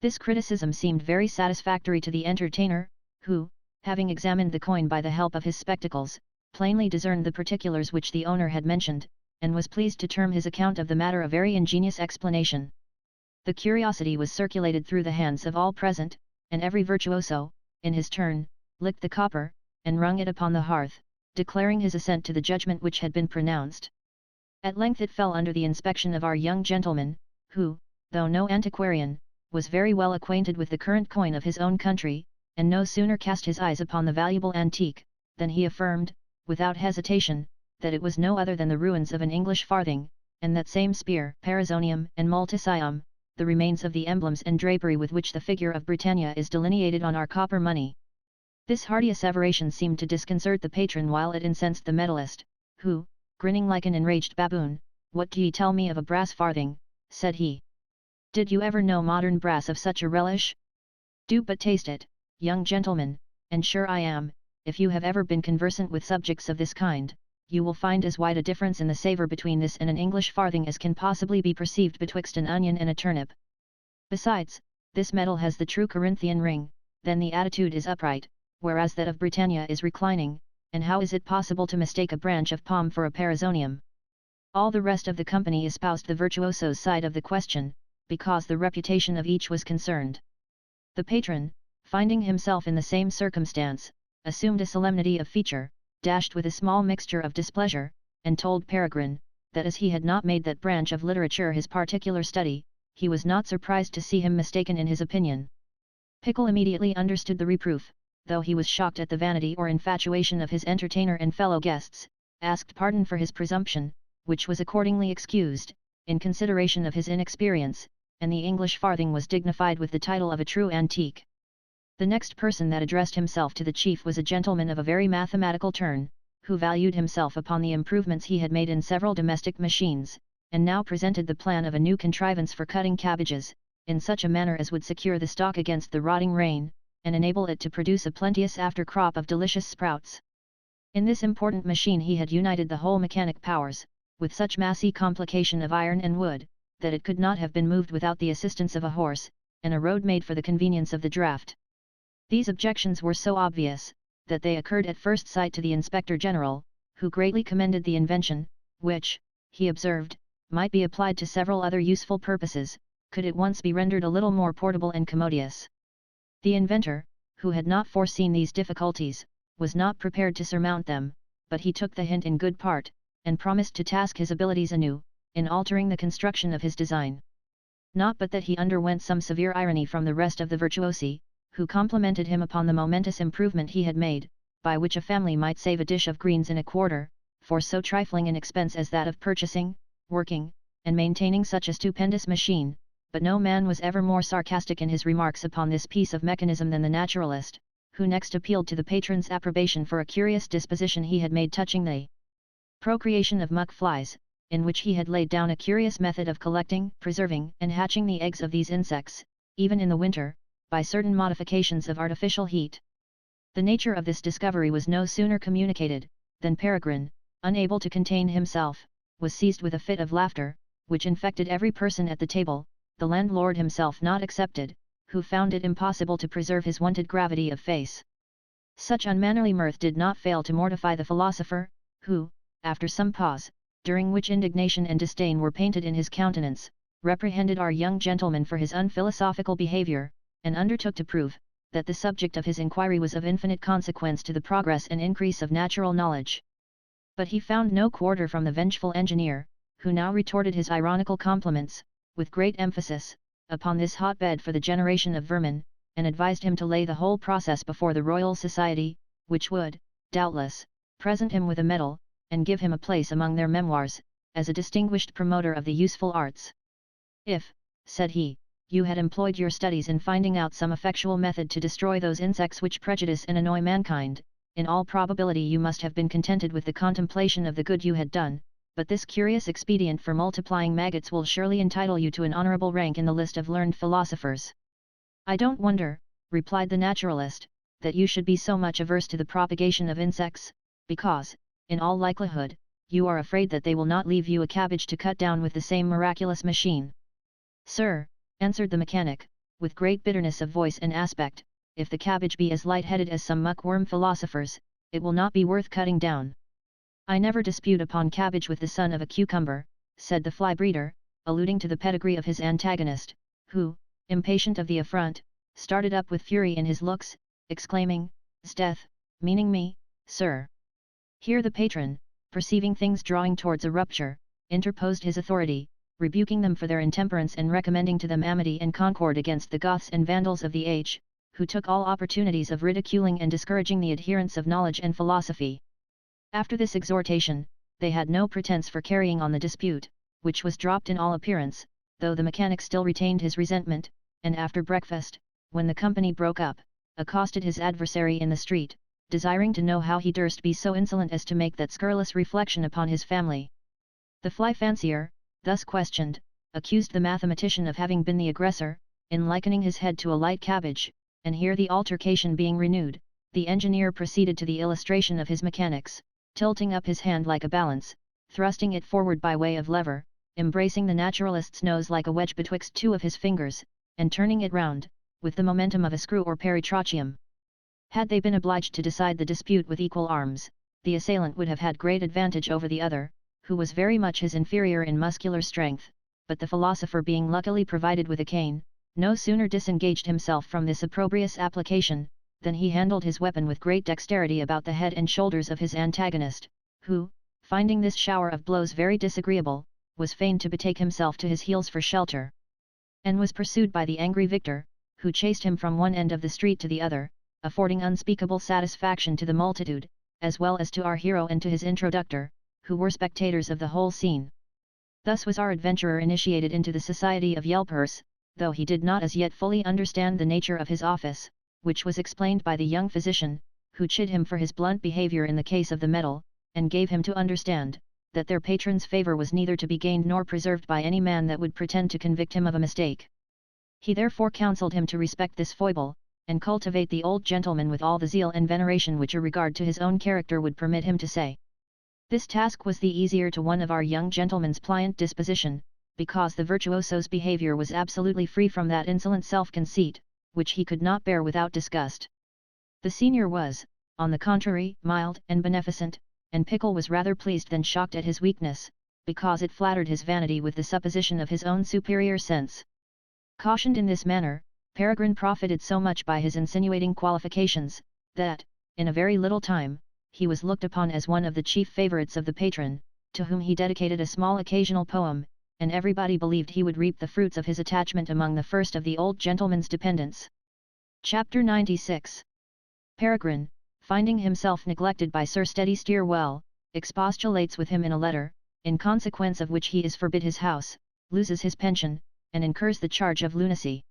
This criticism seemed very satisfactory to the entertainer, who, having examined the coin by the help of his spectacles, plainly discerned the particulars which the owner had mentioned, and was pleased to term his account of the matter a very ingenious explanation. The curiosity was circulated through the hands of all present, and every virtuoso, in his turn, licked the copper, and rung it upon the hearth, declaring his assent to the judgment which had been pronounced. At length it fell under the inspection of our young gentleman, who, though no antiquarian, was very well acquainted with the current coin of his own country, and no sooner cast his eyes upon the valuable antique, than he affirmed, without hesitation, that it was no other than the ruins of an English farthing, and that same spear, perizonium, and multicium, the remains of the emblems and drapery with which the figure of Britannia is delineated on our copper money. This hearty asseveration seemed to disconcert the patron while it incensed the medallist, who, grinning like an enraged baboon, "What do ye tell me of a brass farthing?" said he. "Did you ever know modern brass of such a relish? Do but taste it, young gentleman, and sure I am, if you have ever been conversant with subjects of this kind, you will find as wide a difference in the savour between this and an English farthing as can possibly be perceived betwixt an onion and a turnip. Besides, this metal has the true Corinthian ring, then the attitude is upright, whereas that of Britannia is reclining, and how is it possible to mistake a branch of palm for a perizonium?" All the rest of the company espoused the virtuoso's side of the question, because the reputation of each was concerned. The patron, finding himself in the same circumstance, assumed a solemnity of feature, dashed with a small mixture of displeasure, and told Peregrine, that as he had not made that branch of literature his particular study, he was not surprised to see him mistaken in his opinion. Pickle immediately understood the reproof, though he was shocked at the vanity or infatuation of his entertainer and fellow guests, asked pardon for his presumption, which was accordingly excused, in consideration of his inexperience, and the English farthing was dignified with the title of a true antique. The next person that addressed himself to the chief was a gentleman of a very mathematical turn, who valued himself upon the improvements he had made in several domestic machines, and now presented the plan of a new contrivance for cutting cabbages, in such a manner as would secure the stalk against the rotting rain, and enable it to produce a plenteous after-crop of delicious sprouts. In this important machine he had united the whole mechanic powers, with such massy complication of iron and wood, that it could not have been moved without the assistance of a horse, and a road made for the convenience of the draught. These objections were so obvious, that they occurred at first sight to the Inspector General, who greatly commended the invention, which, he observed, might be applied to several other useful purposes, could it once be rendered a little more portable and commodious. The inventor, who had not foreseen these difficulties, was not prepared to surmount them, but he took the hint in good part, and promised to task his abilities anew, in altering the construction of his design. Not but that he underwent some severe irony from the rest of the virtuosi, who complimented him upon the momentous improvement he had made, by which a family might save a dish of greens in a quarter, for so trifling an expense as that of purchasing, working, and maintaining such a stupendous machine, but no man was ever more sarcastic in his remarks upon this piece of mechanism than the naturalist, who next appealed to the patron's approbation for a curious disposition he had made touching the procreation of muck flies, in which he had laid down a curious method of collecting, preserving, and hatching the eggs of these insects, even in the winter, by certain modifications of artificial heat. The nature of this discovery was no sooner communicated, than Peregrine, unable to contain himself, was seized with a fit of laughter, which infected every person at the table, the landlord himself not excepted, who found it impossible to preserve his wonted gravity of face. Such unmannerly mirth did not fail to mortify the philosopher, who, after some pause, during which indignation and disdain were painted in his countenance, reprehended our young gentleman for his unphilosophical behaviour, and undertook to prove, that the subject of his inquiry was of infinite consequence to the progress and increase of natural knowledge. But he found no quarter from the vengeful engineer, who now retorted his ironical compliments, with great emphasis, upon this hotbed for the generation of vermin, and advised him to lay the whole process before the Royal Society, which would, doubtless, present him with a medal, and give him a place among their memoirs, as a distinguished promoter of the useful arts. If, said he, you had employed your studies in finding out some effectual method to destroy those insects which prejudice and annoy mankind, in all probability you must have been contented with the contemplation of the good you had done, but this curious expedient for multiplying maggots will surely entitle you to an honourable rank in the list of learned philosophers. I don't wonder, replied the naturalist, that you should be so much averse to the propagation of insects, because, in all likelihood, you are afraid that they will not leave you a cabbage to cut down with the same miraculous machine. Sir, answered the mechanic, with great bitterness of voice and aspect, if the cabbage be as light-headed as some muckworm philosophers, it will not be worth cutting down. I never dispute upon cabbage with the son of a cucumber, said the fly-breeder, alluding to the pedigree of his antagonist, who, impatient of the affront, started up with fury in his looks, exclaiming, "'Sdeath, meaning me, sir." Here the patron, perceiving things drawing towards a rupture, interposed his authority, rebuking them for their intemperance and recommending to them amity and concord against the Goths and Vandals of the age, who took all opportunities of ridiculing and discouraging the adherents of knowledge and philosophy. After this exhortation, they had no pretence for carrying on the dispute, which was dropped in all appearance, though the mechanic still retained his resentment, and after breakfast, when the company broke up, accosted his adversary in the street, desiring to know how he durst be so insolent as to make that scurrilous reflection upon his family. The fly-fancier, thus questioned, accused the mathematician of having been the aggressor, in likening his head to a light cabbage, and here the altercation being renewed, the engineer proceeded to the illustration of his mechanics, tilting up his hand like a balance, thrusting it forward by way of lever, embracing the naturalist's nose like a wedge betwixt two of his fingers, and turning it round, with the momentum of a screw or peritrachium. Had they been obliged to decide the dispute with equal arms, the assailant would have had great advantage over the other, who was very much his inferior in muscular strength, but the philosopher being luckily provided with a cane, no sooner disengaged himself from this opprobrious application, than he handled his weapon with great dexterity about the head and shoulders of his antagonist, who, finding this shower of blows very disagreeable, was fain to betake himself to his heels for shelter, and was pursued by the angry victor, who chased him from one end of the street to the other, affording unspeakable satisfaction to the multitude, as well as to our hero and to his introductor, who were spectators of the whole scene. Thus was our adventurer initiated into the society of yelpers, though he did not as yet fully understand the nature of his office, which was explained by the young physician, who chid him for his blunt behaviour in the case of the medal, and gave him to understand, that their patron's favour was neither to be gained nor preserved by any man that would pretend to convict him of a mistake. He therefore counselled him to respect this foible, and cultivate the old gentleman with all the zeal and veneration which a regard to his own character would permit him to say. This task was the easier to one of our young gentleman's pliant disposition, because the virtuoso's behaviour was absolutely free from that insolent self-conceit, which he could not bear without disgust. The senior was, on the contrary, mild and beneficent, and Pickle was rather pleased than shocked at his weakness, because it flattered his vanity with the supposition of his own superior sense. Cautioned in this manner, Peregrine profited so much by his insinuating qualifications, that, in a very little time, he was looked upon as one of the chief favourites of the patron, to whom he dedicated a small occasional poem, and everybody believed he would reap the fruits of his attachment among the first of the old gentleman's dependents. Chapter 96. Peregrine, finding himself neglected by Sir Steady Steerwell, expostulates with him in a letter, in consequence of which he is forbid his house, loses his pension, and incurs the charge of lunacy.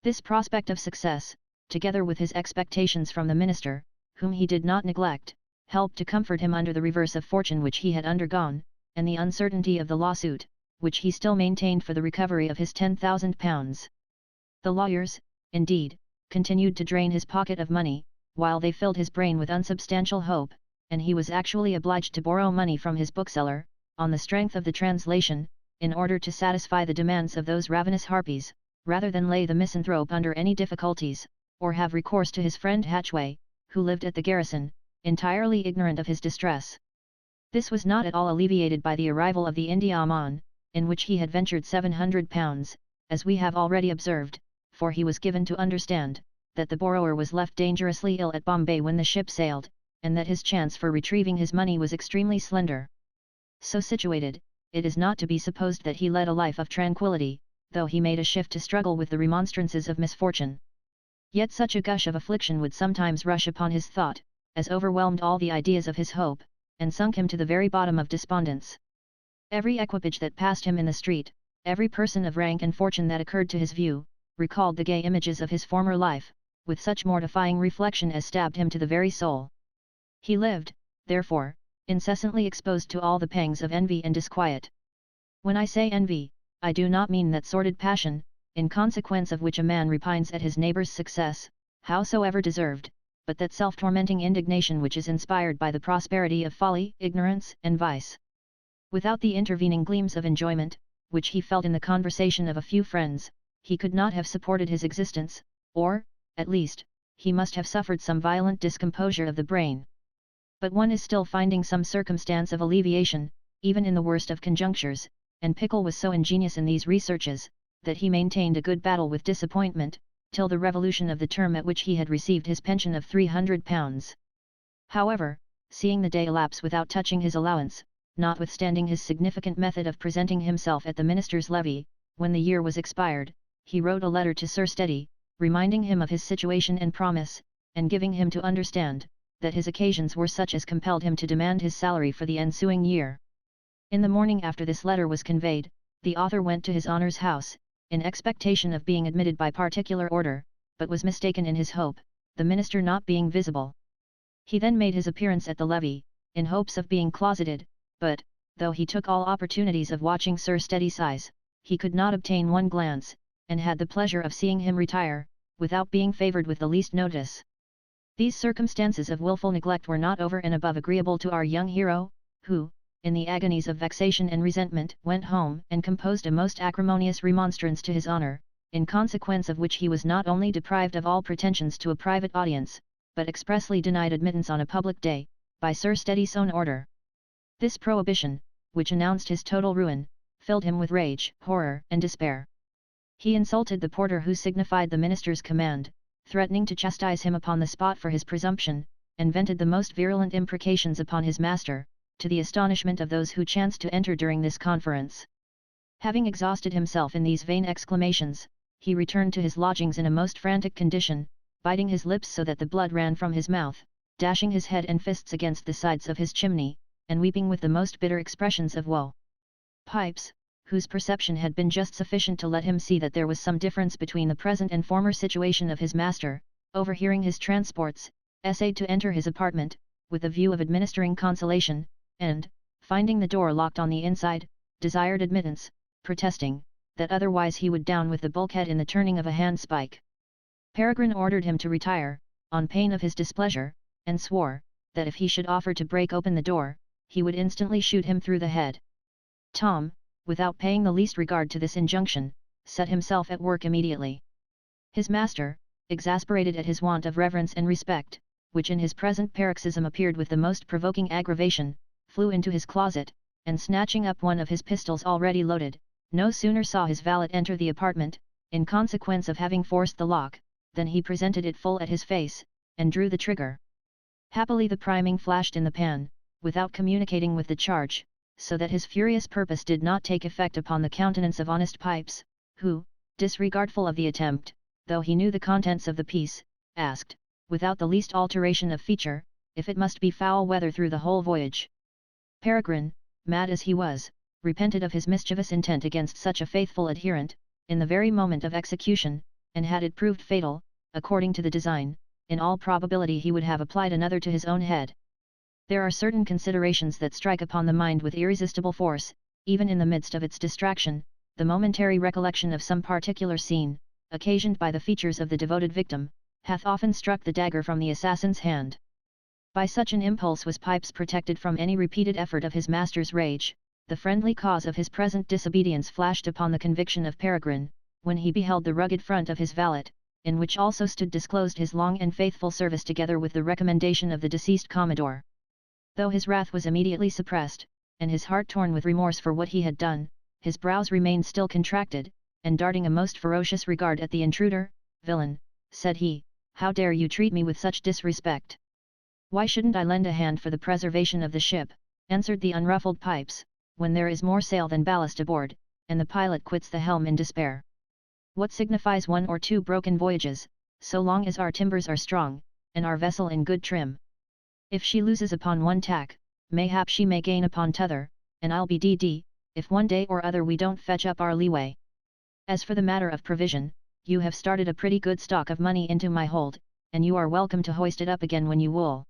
This prospect of success, together with his expectations from the minister, whom he did not neglect, helped to comfort him under the reverse of fortune which he had undergone, and the uncertainty of the lawsuit, which he still maintained for the recovery of his £10,000. The lawyers, indeed, continued to drain his pocket of money, while they filled his brain with unsubstantial hope, and he was actually obliged to borrow money from his bookseller, on the strength of the translation, in order to satisfy the demands of those ravenous harpies, rather than lay the misanthrope under any difficulties, or have recourse to his friend Hatchway, who lived at the garrison, entirely ignorant of his distress. This was not at all alleviated by the arrival of the Indiaman, in which he had ventured £700, as we have already observed, for he was given to understand, that the borrower was left dangerously ill at Bombay when the ship sailed, and that his chance for retrieving his money was extremely slender. So situated, it is not to be supposed that he led a life of tranquillity, though he made a shift to struggle with the remonstrances of misfortune. Yet such a gush of affliction would sometimes rush upon his thought, as overwhelmed all the ideas of his hope, and sunk him to the very bottom of despondence. Every equipage that passed him in the street, every person of rank and fortune that occurred to his view, recalled the gay images of his former life, with such mortifying reflection as stabbed him to the very soul. He lived, therefore, incessantly exposed to all the pangs of envy and disquiet. When I say envy, I do not mean that sordid passion, in consequence of which a man repines at his neighbour's success, howsoever deserved, but that self-tormenting indignation which is inspired by the prosperity of folly, ignorance, and vice. Without the intervening gleams of enjoyment, which he felt in the conversation of a few friends, he could not have supported his existence, or, at least, he must have suffered some violent discomposure of the brain. But one is still finding some circumstance of alleviation, even in the worst of conjunctures, and Pickle was so ingenious in these researches, that he maintained a good battle with disappointment, till the revolution of the term at which he had received his pension of £300. However, seeing the day elapse without touching his allowance, notwithstanding his significant method of presenting himself at the minister's levee, when the year was expired, he wrote a letter to Sir Steady, reminding him of his situation and promise, and giving him to understand, that his occasions were such as compelled him to demand his salary for the ensuing year. In the morning after this letter was conveyed, the author went to his honour's house, in expectation of being admitted by particular order, but was mistaken in his hope, the minister not being visible. He then made his appearance at the levee, in hopes of being closeted, but, though he took all opportunities of watching Sir Steady's eyes, he could not obtain one glance, and had the pleasure of seeing him retire, without being favoured with the least notice. These circumstances of wilful neglect were not over and above agreeable to our young hero, who, in the agonies of vexation and resentment, went home and composed a most acrimonious remonstrance to his honour, in consequence of which he was not only deprived of all pretensions to a private audience, but expressly denied admittance on a public day, by Sir Steady's own order. This prohibition, which announced his total ruin, filled him with rage, horror, and despair. He insulted the porter who signified the minister's command, threatening to chastise him upon the spot for his presumption, and vented the most virulent imprecations upon his master, to the astonishment of those who chanced to enter during this conference. Having exhausted himself in these vain exclamations, he returned to his lodgings in a most frantic condition, biting his lips so that the blood ran from his mouth, dashing his head and fists against the sides of his chimney, and weeping with the most bitter expressions of woe. Pipes, whose perception had been just sufficient to let him see that there was some difference between the present and former situation of his master, overhearing his transports, essayed to enter his apartment, with the view of administering consolation, and, finding the door locked on the inside, desired admittance, protesting, that otherwise he would down with the bulkhead in the turning of a handspike. Peregrine ordered him to retire, on pain of his displeasure, and swore, that if he should offer to break open the door, he would instantly shoot him through the head. Tom, without paying the least regard to this injunction, set himself at work immediately. His master, exasperated at his want of reverence and respect, which in his present paroxysm appeared with the most provoking aggravation, flew into his closet, and snatching up one of his pistols already loaded, no sooner saw his valet enter the apartment, in consequence of having forced the lock, than he presented it full at his face, and drew the trigger. Happily the priming flashed in the pan, without communicating with the charge, so that his furious purpose did not take effect upon the countenance of honest Pipes, who, disregardful of the attempt, though he knew the contents of the piece, asked, without the least alteration of feature, if it must be foul weather through the whole voyage. Peregrine, mad as he was, repented of his mischievous intent against such a faithful adherent, in the very moment of execution, and had it proved fatal, according to the design, in all probability he would have applied another to his own head. There are certain considerations that strike upon the mind with irresistible force, even in the midst of its distraction, the momentary recollection of some particular scene, occasioned by the features of the devoted victim, hath often struck the dagger from the assassin's hand. By such an impulse was Pipes protected from any repeated effort of his master's rage. The friendly cause of his present disobedience flashed upon the conviction of Peregrine, when he beheld the rugged front of his valet, in which also stood disclosed his long and faithful service together with the recommendation of the deceased Commodore. Though his wrath was immediately suppressed, and his heart torn with remorse for what he had done, his brows remained still contracted, and darting a most ferocious regard at the intruder, "Villain," said he, "how dare you treat me with such disrespect?" "Why shouldn't I lend a hand for the preservation of the ship?" answered the unruffled Pipes, when there is more sail than ballast aboard, and the pilot quits the helm in despair. What signifies 1 or 2 broken voyages, so long as our timbers are strong, and our vessel in good trim? If she loses upon one tack, mayhap she may gain upon t'other, and I'll be d.d. if one day or other we don't fetch up our leeway. As for the matter of provision, you have started a pretty good stock of money into my hold, and you are welcome to hoist it up again when you will."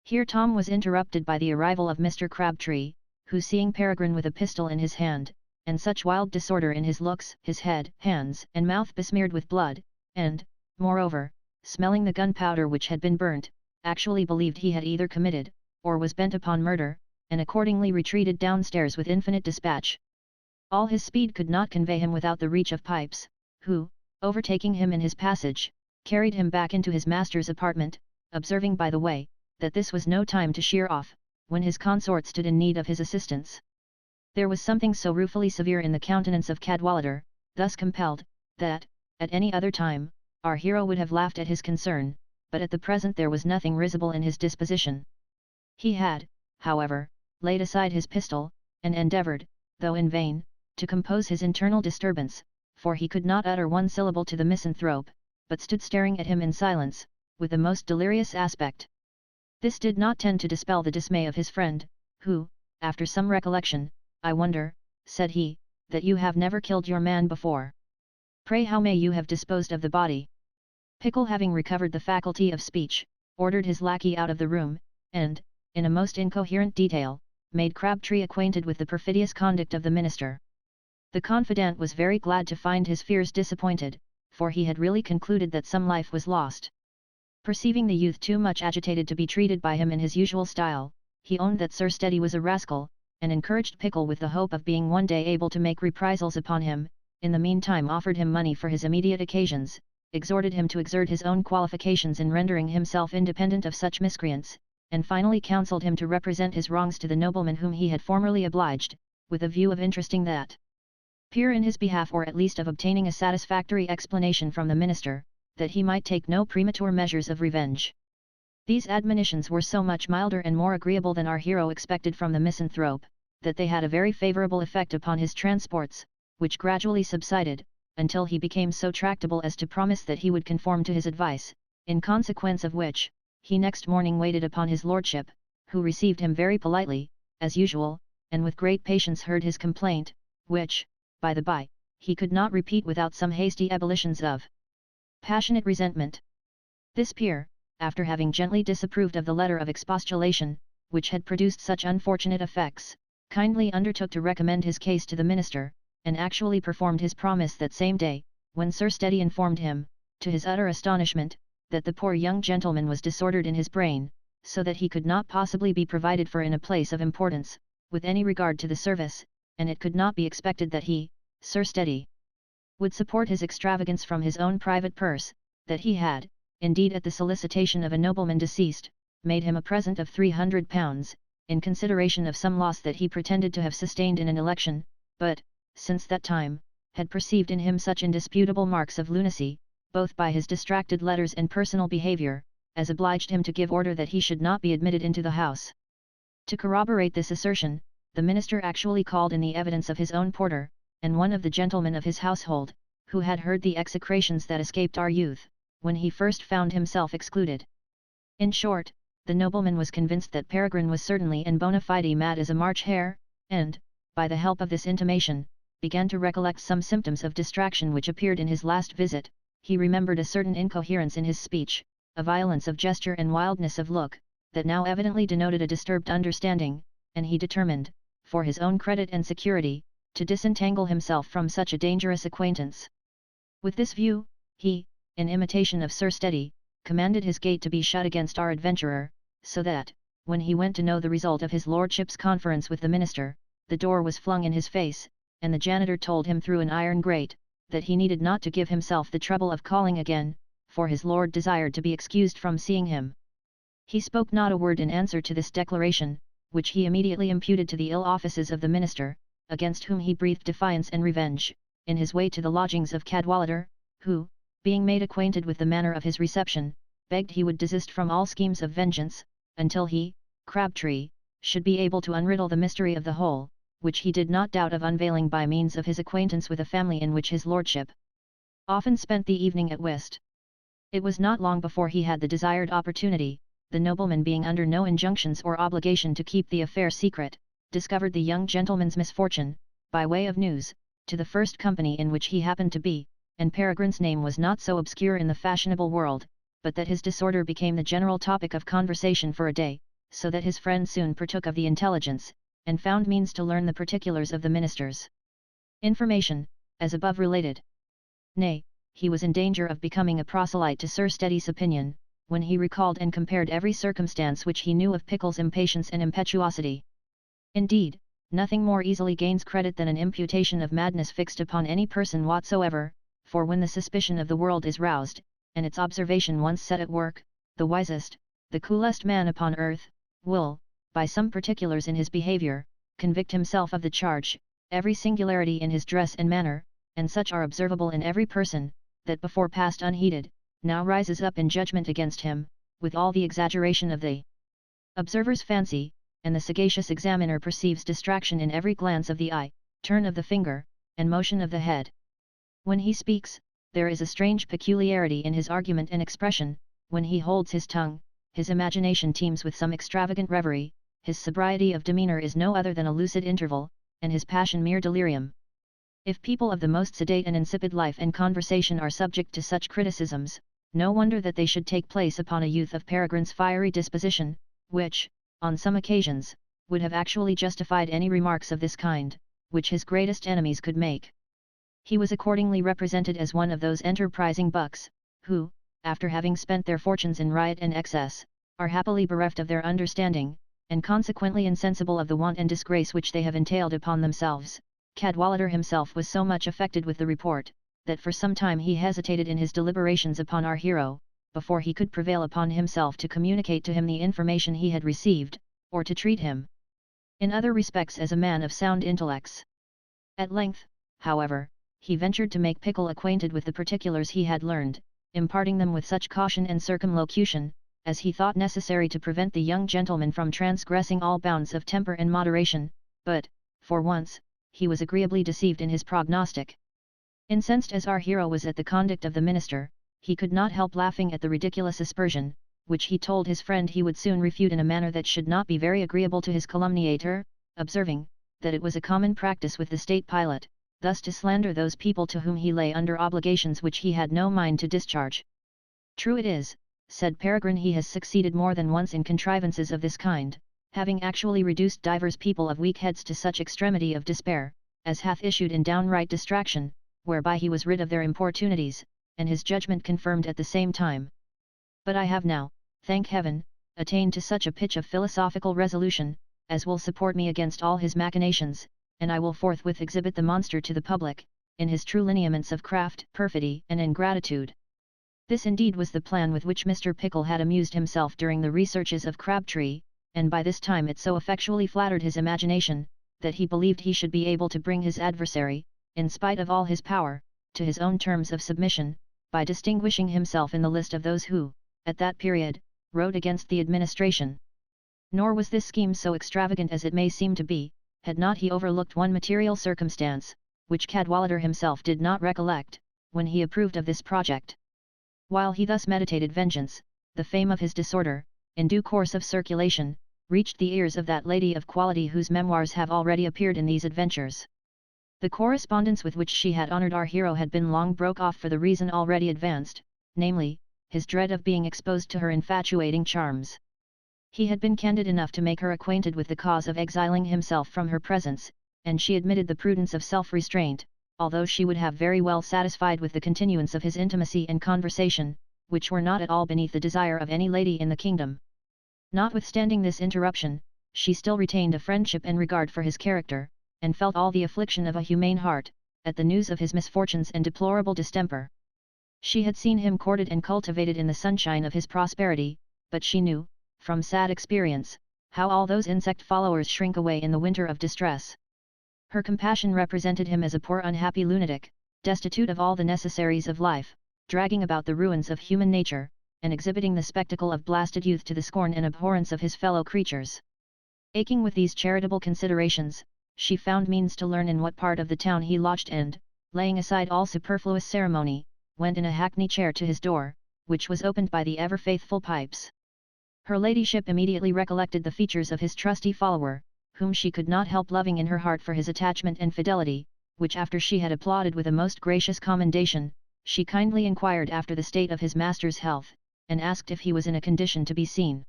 Here Tom was interrupted by the arrival of Mr. Crabtree, who, seeing Peregrine with a pistol in his hand, and such wild disorder in his looks, his head, hands, and mouth besmeared with blood, and, moreover, smelling the gunpowder which had been burnt, actually believed he had either committed, or was bent upon murder, and accordingly retreated downstairs with infinite dispatch. All his speed could not convey him without the reach of Pipes, who, overtaking him in his passage, carried him back into his master's apartment, observing by the way, that this was no time to sheer off, when his consort stood in need of his assistance. There was something so ruefully severe in the countenance of Cadwallader, thus compelled, that, at any other time, our hero would have laughed at his concern, but at the present there was nothing risible in his disposition. He had, however, laid aside his pistol, and endeavoured, though in vain, to compose his internal disturbance, for he could not utter one syllable to the misanthrope, but stood staring at him in silence, with the most delirious aspect. This did not tend to dispel the dismay of his friend, who, after some recollection, "I wonder," said he, "that you have never killed your man before. Pray how may you have disposed of the body?" Pickle, having recovered the faculty of speech, ordered his lackey out of the room, and, in a most incoherent detail, made Crabtree acquainted with the perfidious conduct of the minister. The confidant was very glad to find his fears disappointed, for he had really concluded that some life was lost. Perceiving the youth too much agitated to be treated by him in his usual style, he owned that Sir Steady was a rascal, and encouraged Pickle with the hope of being one day able to make reprisals upon him, in the meantime offered him money for his immediate occasions, exhorted him to exert his own qualifications in rendering himself independent of such miscreants, and finally counselled him to represent his wrongs to the nobleman whom he had formerly obliged, with a view of interesting that peer in his behalf, or at least of obtaining a satisfactory explanation from the minister, that he might take no premature measures of revenge. These admonitions were so much milder and more agreeable than our hero expected from the misanthrope, that they had a very favourable effect upon his transports, which gradually subsided, until he became so tractable as to promise that he would conform to his advice, in consequence of which, he next morning waited upon his lordship, who received him very politely, as usual, and with great patience heard his complaint, which, by the by, he could not repeat without some hasty ebullitions of passionate resentment. This peer, after having gently disapproved of the letter of expostulation, which had produced such unfortunate effects, kindly undertook to recommend his case to the minister, and actually performed his promise that same day, when Sir Steady informed him, to his utter astonishment, that the poor young gentleman was disordered in his brain, so that he could not possibly be provided for in a place of importance, with any regard to the service, and it could not be expected that he, Sir Steady, would support his extravagance from his own private purse, that he had, indeed at the solicitation of a nobleman deceased, made him a present of £300, in consideration of some loss that he pretended to have sustained in an election, but, since that time, had perceived in him such indisputable marks of lunacy, both by his distracted letters and personal behaviour, as obliged him to give order that he should not be admitted into the house. To corroborate this assertion, the minister actually called in the evidence of his own porter, and one of the gentlemen of his household, who had heard the execrations that escaped our youth, when he first found himself excluded. In short, the nobleman was convinced that Peregrine was certainly and bona fide mad as a March hare, and, by the help of this intimation, began to recollect some symptoms of distraction which appeared in his last visit. He remembered a certain incoherence in his speech, a violence of gesture and wildness of look, that now evidently denoted a disturbed understanding, and he determined, for his own credit and security, to disentangle himself from such a dangerous acquaintance. With this view, he, in imitation of Sir Steady, commanded his gate to be shut against our adventurer, so that, when he went to know the result of his lordship's conference with the minister, the door was flung in his face, and the janitor told him through an iron grate, that he needed not to give himself the trouble of calling again, for his lord desired to be excused from seeing him. He spoke not a word in answer to this declaration, which he immediately imputed to the ill offices of the minister, against whom he breathed defiance and revenge, in his way to the lodgings of Cadwallader, who, being made acquainted with the manner of his reception, begged he would desist from all schemes of vengeance, until he, Crabtree, should be able to unriddle the mystery of the whole, which he did not doubt of unveiling by means of his acquaintance with a family in which his lordship often spent the evening at whist. It was not long before he had the desired opportunity. The nobleman, being under no injunctions or obligation to keep the affair secret, discovered the young gentleman's misfortune, by way of news, to the first company in which he happened to be, and Peregrine's name was not so obscure in the fashionable world, but that his disorder became the general topic of conversation for a day, so that his friend soon partook of the intelligence, and found means to learn the particulars of the minister's information, as above related. Nay, he was in danger of becoming a proselyte to Sir Steady's opinion, when he recalled and compared every circumstance which he knew of Pickle's impatience and impetuosity. Indeed, nothing more easily gains credit than an imputation of madness fixed upon any person whatsoever, for when the suspicion of the world is roused, and its observation once set at work, the wisest, the coolest man upon earth, will, by some particulars in his behaviour, convict himself of the charge. Every singularity in his dress and manner, and such are observable in every person, that before passed unheeded, now rises up in judgment against him, with all the exaggeration of the observer's fancy, and the sagacious examiner perceives distraction in every glance of the eye, turn of the finger, and motion of the head. When he speaks, there is a strange peculiarity in his argument and expression. When he holds his tongue, his imagination teems with some extravagant reverie, his sobriety of demeanour is no other than a lucid interval, and his passion mere delirium. If people of the most sedate and insipid life and conversation are subject to such criticisms, no wonder that they should take place upon a youth of Peregrine's fiery disposition, which, on some occasions, would have actually justified any remarks of this kind, which his greatest enemies could make. He was accordingly represented as one of those enterprising bucks, who, after having spent their fortunes in riot and excess, are happily bereft of their understanding, and consequently insensible of the want and disgrace which they have entailed upon themselves. Cadwallader himself was so much affected with the report, that for some time he hesitated in his deliberations upon our hero, before he could prevail upon himself to communicate to him the information he had received, or to treat him in other respects as a man of sound intellects. At length, however, he ventured to make Pickle acquainted with the particulars he had learned, imparting them with such caution and circumlocution, as he thought necessary to prevent the young gentleman from transgressing all bounds of temper and moderation, but, for once, he was agreeably deceived in his prognostic. Incensed as our hero was at the conduct of the minister, he could not help laughing at the ridiculous aspersion, which he told his friend he would soon refute in a manner that should not be very agreeable to his calumniator, observing, that it was a common practice with the state pilot, thus to slander those people to whom he lay under obligations which he had no mind to discharge. True it is, said Peregrine, he has succeeded more than once in contrivances of this kind, having actually reduced divers people of weak heads to such extremity of despair, as hath issued in downright distraction, whereby he was rid of their importunities, and his judgment confirmed at the same time. But I have now, thank heaven, attained to such a pitch of philosophical resolution, as will support me against all his machinations, and I will forthwith exhibit the monster to the public, in his true lineaments of craft, perfidy, and ingratitude. This indeed was the plan with which Mr. Pickle had amused himself during the researches of Crabtree, and by this time it so effectually flattered his imagination, that he believed he should be able to bring his adversary, in spite of all his power, to his own terms of submission, by distinguishing himself in the list of those who, at that period, wrote against the administration. Nor was this scheme so extravagant as it may seem to be, had not he overlooked one material circumstance, which Cadwallader himself did not recollect, when he approved of this project. While he thus meditated vengeance, the fame of his disorder, in due course of circulation, reached the ears of that lady of quality whose memoirs have already appeared in these adventures. The correspondence with which she had honoured our hero had been long broke off for the reason already advanced, namely, his dread of being exposed to her infatuating charms. He had been candid enough to make her acquainted with the cause of exiling himself from her presence, and she admitted the prudence of self-restraint, although she would have very well satisfied with the continuance of his intimacy and conversation, which were not at all beneath the desire of any lady in the kingdom. Notwithstanding this interruption, she still retained a friendship and regard for his character, and felt all the affliction of a humane heart, at the news of his misfortunes and deplorable distemper. She had seen him courted and cultivated in the sunshine of his prosperity, but she knew, from sad experience, how all those insect followers shrink away in the winter of distress. Her compassion represented him as a poor unhappy lunatic, destitute of all the necessaries of life, dragging about the ruins of human nature, and exhibiting the spectacle of blasted youth to the scorn and abhorrence of his fellow creatures. Aching with these charitable considerations, she found means to learn in what part of the town he lodged and, laying aside all superfluous ceremony, went in a hackney chair to his door, which was opened by the ever-faithful Pipes. Her ladyship immediately recollected the features of his trusty follower, whom she could not help loving in her heart for his attachment and fidelity, which after she had applauded with a most gracious commendation, she kindly inquired after the state of his master's health, and asked if he was in a condition to be seen.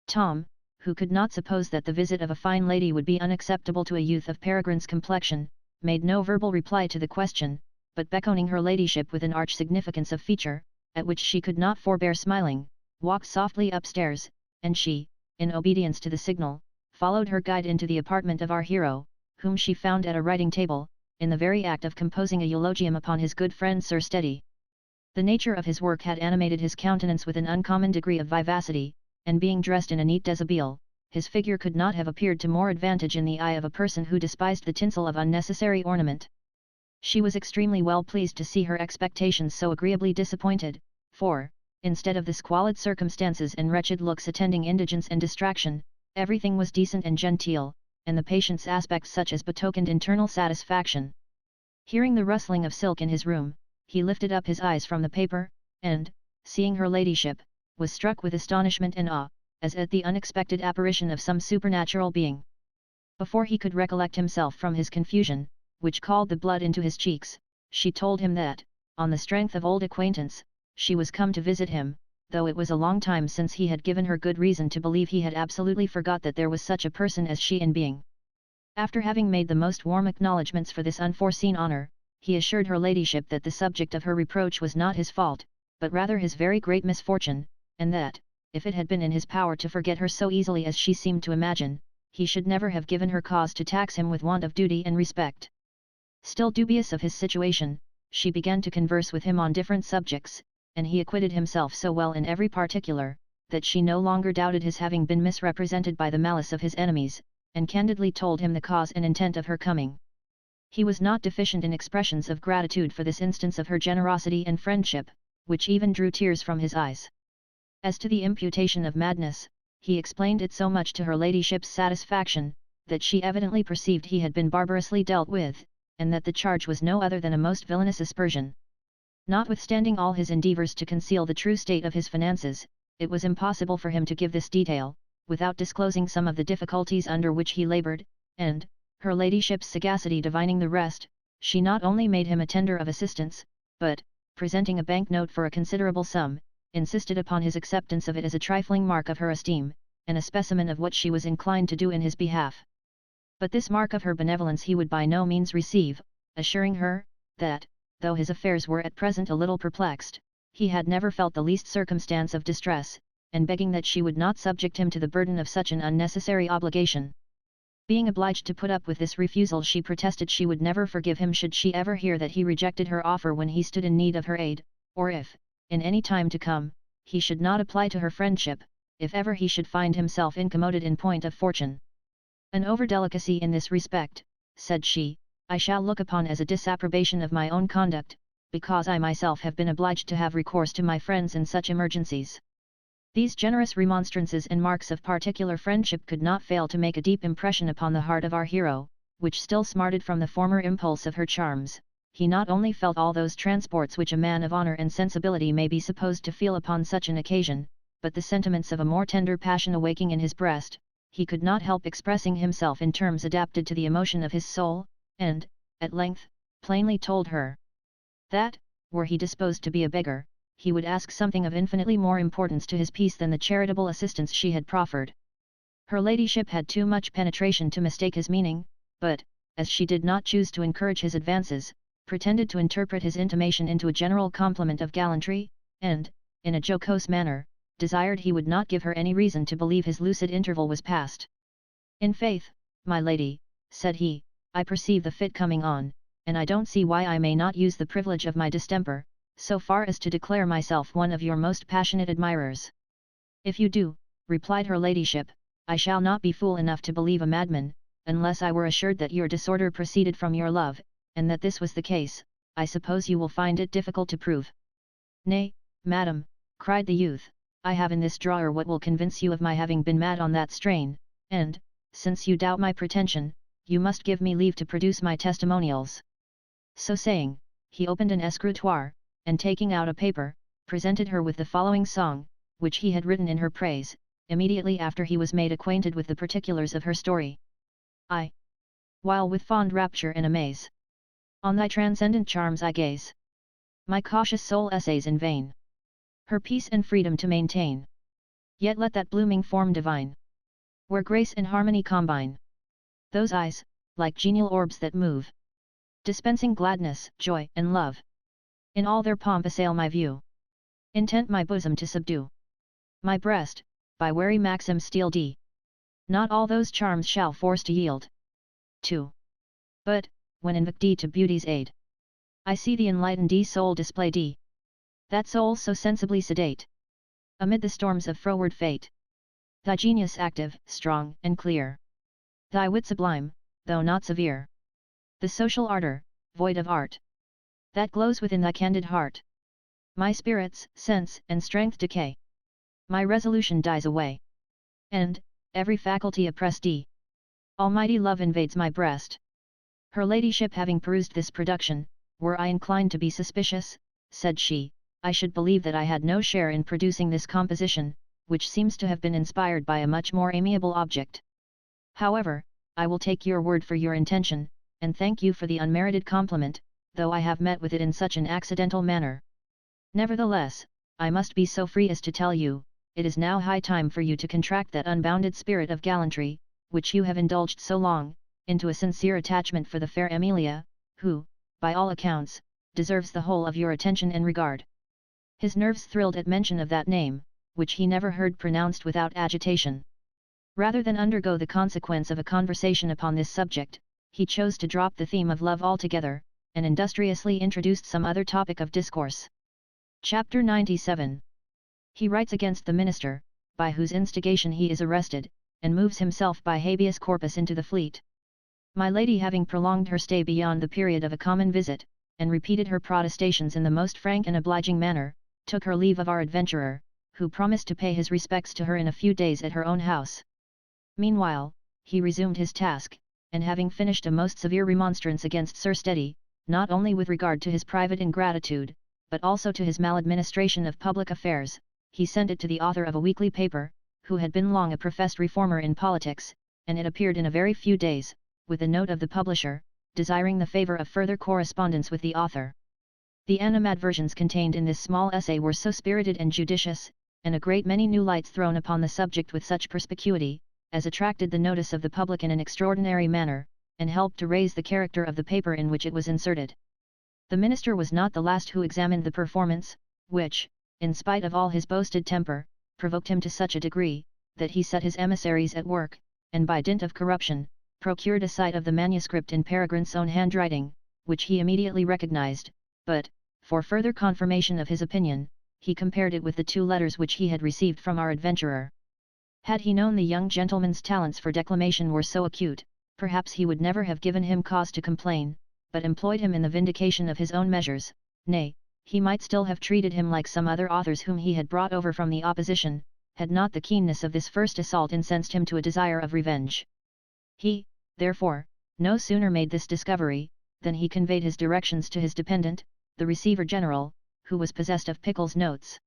Tom, who could not suppose that the visit of a fine lady would be unacceptable to a youth of Peregrine's complexion, made no verbal reply to the question, but beckoning her ladyship with an arch significance of feature, at which she could not forbear smiling, walked softly upstairs, and she, in obedience to the signal, followed her guide into the apartment of our hero, whom she found at a writing table, in the very act of composing a eulogium upon his good friend Sir Steady. The nature of his work had animated his countenance with an uncommon degree of vivacity, and being dressed in a neat deshabille, his figure could not have appeared to more advantage in the eye of a person who despised the tinsel of unnecessary ornament. She was extremely well pleased to see her expectations so agreeably disappointed, for, instead of the squalid circumstances and wretched looks attending indigence and distraction, everything was decent and genteel, and the patient's aspect such as betokened internal satisfaction. Hearing the rustling of silk in his room, he lifted up his eyes from the paper, and, seeing her ladyship, was struck with astonishment and awe, as at the unexpected apparition of some supernatural being. Before he could recollect himself from his confusion, which called the blood into his cheeks, she told him that, on the strength of old acquaintance, she was come to visit him, though it was a long time since he had given her good reason to believe he had absolutely forgot that there was such a person as she in being. After having made the most warm acknowledgments for this unforeseen honour, he assured her ladyship that the subject of her reproach was not his fault, but rather his very great misfortune, and that, if it had been in his power to forget her so easily as she seemed to imagine, he should never have given her cause to tax him with want of duty and respect. Still dubious of his situation, she began to converse with him on different subjects, and he acquitted himself so well in every particular, that she no longer doubted his having been misrepresented by the malice of his enemies, and candidly told him the cause and intent of her coming. He was not deficient in expressions of gratitude for this instance of her generosity and friendship, which even drew tears from his eyes. As to the imputation of madness, he explained it so much to her ladyship's satisfaction, that she evidently perceived he had been barbarously dealt with, and that the charge was no other than a most villainous aspersion. Notwithstanding all his endeavours to conceal the true state of his finances, it was impossible for him to give this detail, without disclosing some of the difficulties under which he laboured, and, her ladyship's sagacity divining the rest, she not only made him a tender of assistance, but, presenting a bank note for a considerable sum, insisted upon his acceptance of it as a trifling mark of her esteem, and a specimen of what she was inclined to do in his behalf. But this mark of her benevolence he would by no means receive, assuring her, that, though his affairs were at present a little perplexed, he had never felt the least circumstance of distress, and begging that she would not subject him to the burden of such an unnecessary obligation. Being obliged to put up with this refusal, she protested she would never forgive him should she ever hear that he rejected her offer when he stood in need of her aid, or if, in any time to come, he should not apply to her friendship, if ever he should find himself incommoded in point of fortune. An overdelicacy in this respect, said she, I shall look upon as a disapprobation of my own conduct, because I myself have been obliged to have recourse to my friends in such emergencies. These generous remonstrances and marks of particular friendship could not fail to make a deep impression upon the heart of our hero, which still smarted from the former impulse of her charms. He not only felt all those transports which a man of honour and sensibility may be supposed to feel upon such an occasion, but the sentiments of a more tender passion awaking in his breast, he could not help expressing himself in terms adapted to the emotion of his soul, and, at length, plainly told her that, were he disposed to be a beggar, he would ask something of infinitely more importance to his peace than the charitable assistance she had proffered. Her ladyship had too much penetration to mistake his meaning, but, as she did not choose to encourage his advances, pretended to interpret his intimation into a general compliment of gallantry, and, in a jocose manner, desired he would not give her any reason to believe his lucid interval was past. In faith, my lady, said he, I perceive the fit coming on, and I don't see why I may not use the privilege of my distemper, so far as to declare myself one of your most passionate admirers. If you do, replied her ladyship, I shall not be fool enough to believe a madman, unless I were assured that your disorder proceeded from your love, and that this was the case, I suppose you will find it difficult to prove. Nay, madam, cried the youth, I have in this drawer what will convince you of my having been mad on that strain, and, since you doubt my pretension, you must give me leave to produce my testimonials." So saying, he opened an escritoire, and taking out a paper, presented her with the following song, which he had written in her praise, immediately after he was made acquainted with the particulars of her story. While with fond rapture and amaze on thy transcendent charms I gaze, my cautious soul essays in vain her peace and freedom to maintain. Yet let that blooming form divine, where grace and harmony combine, those eyes, like genial orbs that move, dispensing gladness, joy, and love, in all their pomp assail my view, intent my bosom to subdue. My breast, by wary maxim steel d, not all those charms shall force to yield to, but, when invoke d to beauty's aid, I see the enlightened d soul display d, that soul so sensibly sedate, amid the storms of froward fate, thy genius active, strong, and clear, thy wit sublime, though not severe, the social ardor, void of art, that glows within thy candid heart, my spirits, sense, and strength decay, my resolution dies away, and, every faculty oppressed d, almighty love invades my breast. Her ladyship having perused this production, were I inclined to be suspicious, said she, I should believe that I had no share in producing this composition, which seems to have been inspired by a much more amiable object. However, I will take your word for your intention, and thank you for the unmerited compliment, though I have met with it in such an accidental manner. Nevertheless, I must be so free as to tell you, it is now high time for you to contract that unbounded spirit of gallantry, which you have indulged so long, into a sincere attachment for the fair Amelia, who, by all accounts, deserves the whole of your attention and regard. His nerves thrilled at mention of that name, which he never heard pronounced without agitation. Rather than undergo the consequence of a conversation upon this subject, he chose to drop the theme of love altogether, and industriously introduced some other topic of discourse. Chapter 97. He writes against the minister, by whose instigation he is arrested, and moves himself by habeas corpus into the Fleet. My lady having prolonged her stay beyond the period of a common visit, and repeated her protestations in the most frank and obliging manner, took her leave of our adventurer, who promised to pay his respects to her in a few days at her own house. Meanwhile, he resumed his task, and having finished a most severe remonstrance against Sir Steady, not only with regard to his private ingratitude, but also to his maladministration of public affairs, he sent it to the author of a weekly paper, who had been long a professed reformer in politics, and it appeared in a very few days, with a note of the publisher, desiring the favour of further correspondence with the author. The animadversions contained in this small essay were so spirited and judicious, and a great many new lights thrown upon the subject with such perspicuity, as attracted the notice of the public in an extraordinary manner, and helped to raise the character of the paper in which it was inserted. The minister was not the last who examined the performance, which, in spite of all his boasted temper, provoked him to such a degree, that he set his emissaries at work, and by dint of corruption, procured a sight of the manuscript in Peregrine's own handwriting, which he immediately recognized, but, for further confirmation of his opinion, he compared it with the 2 letters which he had received from our adventurer. Had he known the young gentleman's talents for declamation were so acute, perhaps he would never have given him cause to complain, but employed him in the vindication of his own measures, nay, he might still have treated him like some other authors whom he had brought over from the opposition, had not the keenness of this first assault incensed him to a desire of revenge. He, therefore, no sooner made this discovery, than he conveyed his directions to his dependent, the Receiver-General, who was possessed of Pickle's notes.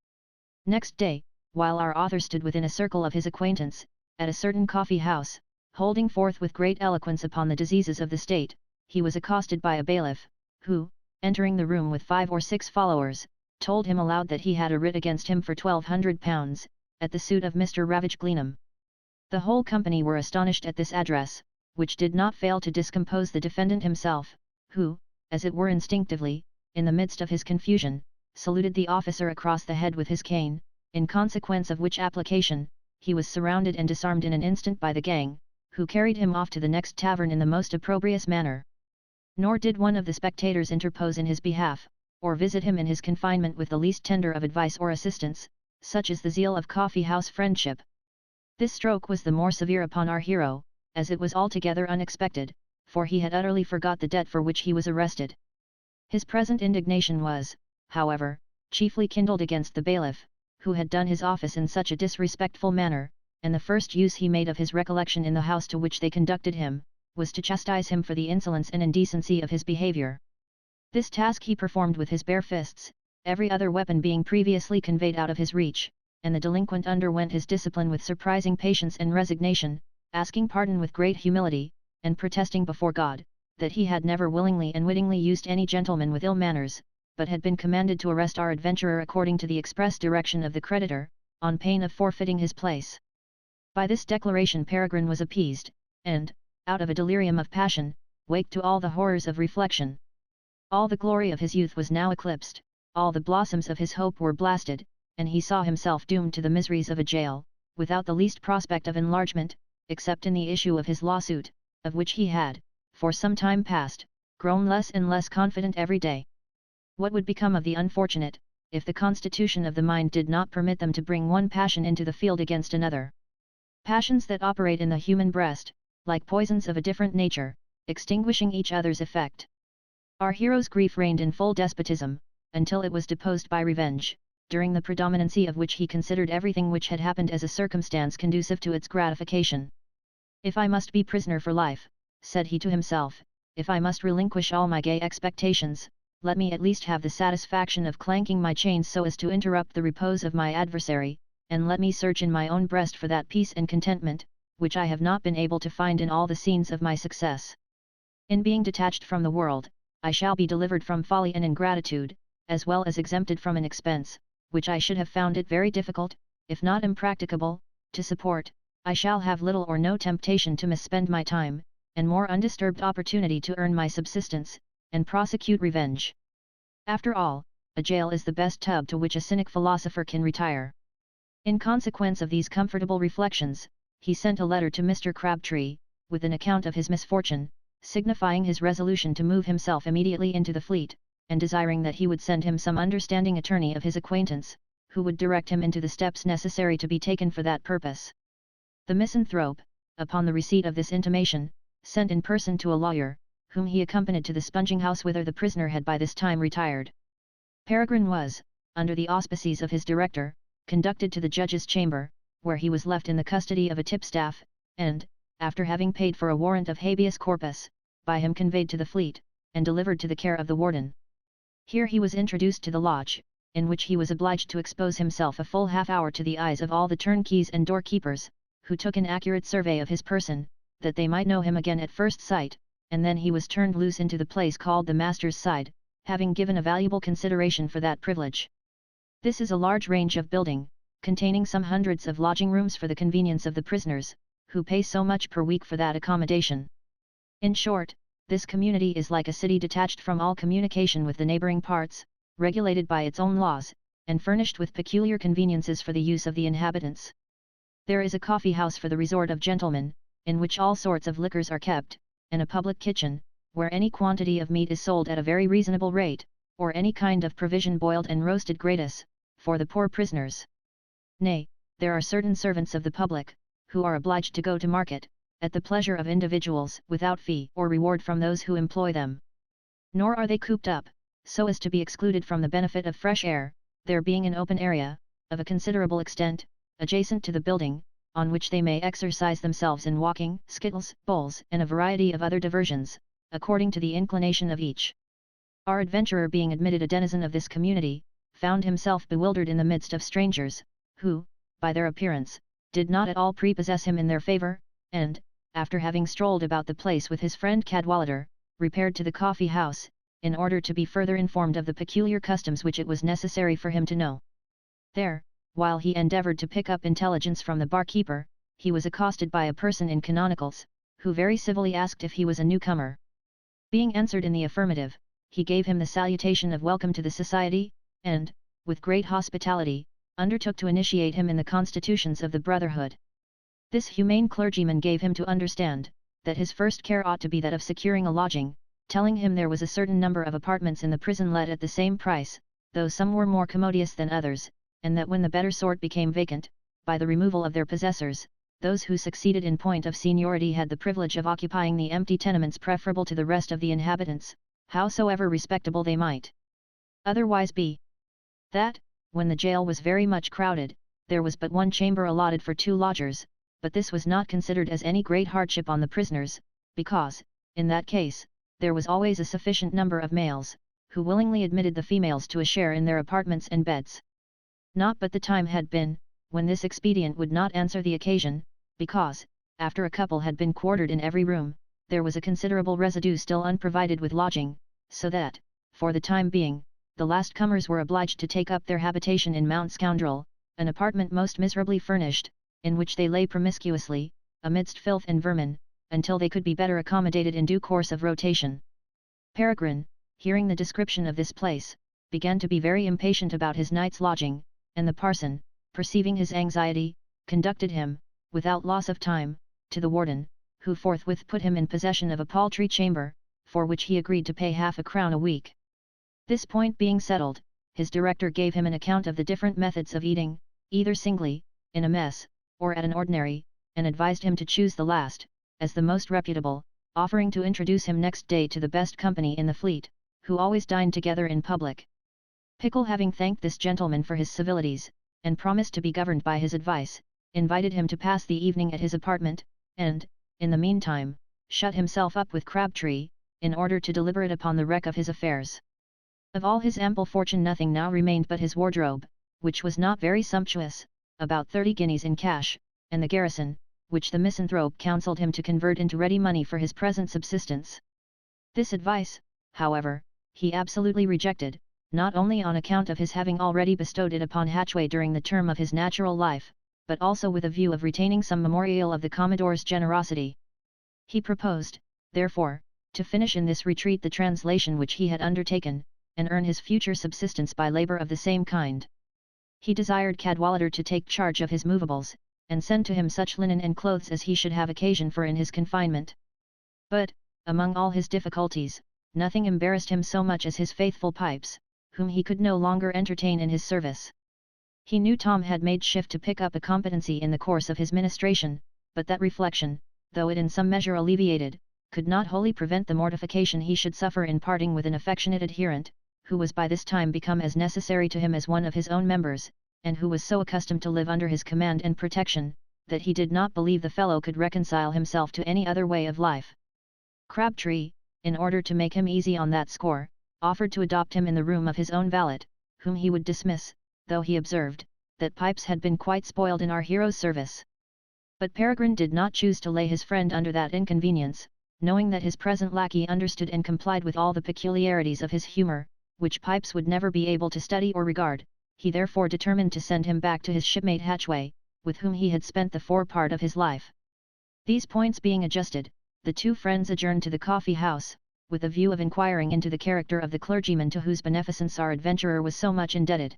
Next day, while our author stood within a circle of his acquaintance, at a certain coffee-house, holding forth with great eloquence upon the diseases of the state, he was accosted by a bailiff, who, entering the room with 5 or 6 followers, told him aloud that he had a writ against him for £1,200, at the suit of Mr. Ravage Glenham. The whole company were astonished at this address, which did not fail to discompose the defendant himself, who, as it were instinctively, in the midst of his confusion, saluted the officer across the head with his cane, in consequence of which application, he was surrounded and disarmed in an instant by the gang, who carried him off to the next tavern in the most opprobrious manner. Nor did one of the spectators interpose in his behalf, or visit him in his confinement with the least tender of advice or assistance, such is the zeal of coffee-house friendship. This stroke was the more severe upon our hero, as it was altogether unexpected, for he had utterly forgot the debt for which he was arrested. His present indignation was, however, chiefly kindled against the bailiff, who had done his office in such a disrespectful manner, and the first use he made of his recollection in the house to which they conducted him, was to chastise him for the insolence and indecency of his behavior. This task he performed with his bare fists, every other weapon being previously conveyed out of his reach, and the delinquent underwent his discipline with surprising patience and resignation, asking pardon with great humility, and protesting before God, that he had never willingly and wittingly used any gentleman with ill manners, but had been commanded to arrest our adventurer according to the express direction of the creditor, on pain of forfeiting his place. By this declaration Peregrine was appeased, and, out of a delirium of passion, waked to all the horrors of reflection. All the glory of his youth was now eclipsed, all the blossoms of his hope were blasted, and he saw himself doomed to the miseries of a jail, without the least prospect of enlargement, except in the issue of his lawsuit, of which he had, for some time past, grown less and less confident every day. What would become of the unfortunate, if the constitution of the mind did not permit them to bring one passion into the field against another? Passions that operate in the human breast, like poisons of a different nature, extinguishing each other's effect. Our hero's grief reigned in full despotism, until it was deposed by revenge, during the predominancy of which he considered everything which had happened as a circumstance conducive to its gratification. If I must be prisoner for life, said he to himself, if I must relinquish all my gay expectations, let me at least have the satisfaction of clanking my chains so as to interrupt the repose of my adversary, and let me search in my own breast for that peace and contentment, which I have not been able to find in all the scenes of my success. In being detached from the world, I shall be delivered from folly and ingratitude, as well as exempted from an expense, which I should have found it very difficult, if not impracticable, to support. I shall have little or no temptation to misspend my time, and more undisturbed opportunity to earn my subsistence, and prosecute revenge. After all, a jail is the best tub to which a cynic philosopher can retire. In consequence of these comfortable reflections, he sent a letter to Mr. Crabtree, with an account of his misfortune, signifying his resolution to move himself immediately into the Fleet, and desiring that he would send him some understanding attorney of his acquaintance, who would direct him into the steps necessary to be taken for that purpose. The misanthrope, upon the receipt of this intimation, sent in person to a lawyer, whom he accompanied to the sponging house whither the prisoner had by this time retired. Peregrine was, under the auspices of his director, conducted to the judge's chamber, where he was left in the custody of a tipstaff, and, after having paid for a warrant of habeas corpus, by him conveyed to the Fleet, and delivered to the care of the warden. Here he was introduced to the lodge, in which he was obliged to expose himself a full half-hour to the eyes of all the turnkeys and doorkeepers, who took an accurate survey of his person, that they might know him again at first sight, and then he was turned loose into the place called the master's side, having given a valuable consideration for that privilege. This is a large range of building, containing some hundreds of lodging rooms for the convenience of the prisoners, who pay so much per week for that accommodation. In short, this community is like a city detached from all communication with the neighboring parts, regulated by its own laws, and furnished with peculiar conveniences for the use of the inhabitants. There is a coffee house for the resort of gentlemen, in which all sorts of liquors are kept, and a public kitchen, where any quantity of meat is sold at a very reasonable rate, or any kind of provision boiled and roasted gratis, for the poor prisoners. Nay, there are certain servants of the public, who are obliged to go to market, at the pleasure of individuals, without fee or reward from those who employ them. Nor are they cooped up, so as to be excluded from the benefit of fresh air, there being an open area, of a considerable extent, adjacent to the building, on which they may exercise themselves in walking, skittles, bowls, and a variety of other diversions, according to the inclination of each. Our adventurer, being admitted a denizen of this community, found himself bewildered in the midst of strangers, who, by their appearance, did not at all prepossess him in their favour, and, after having strolled about the place with his friend Cadwallader, repaired to the coffee house, in order to be further informed of the peculiar customs which it was necessary for him to know. There, while he endeavoured to pick up intelligence from the barkeeper, he was accosted by a person in canonicals, who very civilly asked if he was a newcomer. Being answered in the affirmative, he gave him the salutation of welcome to the society, and, with great hospitality, undertook to initiate him in the constitutions of the brotherhood. This humane clergyman gave him to understand, that his first care ought to be that of securing a lodging, telling him there was a certain number of apartments in the prison let at the same price, though some were more commodious than others, and that when the better sort became vacant, by the removal of their possessors, those who succeeded in point of seniority had the privilege of occupying the empty tenements preferable to the rest of the inhabitants, howsoever respectable they might otherwise be. That, when the jail was very much crowded, there was but one chamber allotted for 2 lodgers, but this was not considered as any great hardship on the prisoners, because, in that case, there was always a sufficient number of males, who willingly admitted the females to a share in their apartments and beds. Not but the time had been, when this expedient would not answer the occasion, because, after a couple had been quartered in every room, there was a considerable residue still unprovided with lodging, so that, for the time being, the last comers were obliged to take up their habitation in Mount Scoundrel, an apartment most miserably furnished, in which they lay promiscuously, amidst filth and vermin, until they could be better accommodated in due course of rotation. Peregrine, hearing the description of this place, began to be very impatient about his night's lodging, and the parson, perceiving his anxiety, conducted him, without loss of time, to the warden, who forthwith put him in possession of a paltry chamber, for which he agreed to pay half a crown a week. This point being settled, his director gave him an account of the different methods of eating, either singly, in a mess, or at an ordinary, and advised him to choose the last, as the most reputable, offering to introduce him next day to the best company in the fleet, who always dined together in public. Pickle, having thanked this gentleman for his civilities, and promised to be governed by his advice, invited him to pass the evening at his apartment, and, in the meantime, shut himself up with Crabtree, in order to deliberate upon the wreck of his affairs. Of all his ample fortune nothing now remained but his wardrobe, which was not very sumptuous, about 30 guineas in cash, and the garrison, which the misanthrope counselled him to convert into ready money for his present subsistence. This advice, however, he absolutely rejected, not only on account of his having already bestowed it upon Hatchway during the term of his natural life, but also with a view of retaining some memorial of the Commodore's generosity. He proposed, therefore, to finish in this retreat the translation which he had undertaken, and earn his future subsistence by labour of the same kind. He desired Cadwallader to take charge of his movables, and send to him such linen and clothes as he should have occasion for in his confinement. But, among all his difficulties, nothing embarrassed him so much as his faithful Pipes, whom he could no longer entertain in his service. He knew Tom had made shift to pick up a competency in the course of his ministration, but that reflection, though it in some measure alleviated, could not wholly prevent the mortification he should suffer in parting with an affectionate adherent, who was by this time become as necessary to him as one of his own members, and who was so accustomed to live under his command and protection, that he did not believe the fellow could reconcile himself to any other way of life. Crabtree, in order to make him easy on that score, offered to adopt him in the room of his own valet, whom he would dismiss, though he observed, that Pipes had been quite spoiled in our hero's service. But Peregrine did not choose to lay his friend under that inconvenience, knowing that his present lackey understood and complied with all the peculiarities of his humour, which Pipes would never be able to study or regard. He therefore determined to send him back to his shipmate Hatchway, with whom he had spent the forepart of his life. These points being adjusted, the two friends adjourned to the coffee house, with a view of inquiring into the character of the clergyman to whose beneficence our adventurer was so much indebted.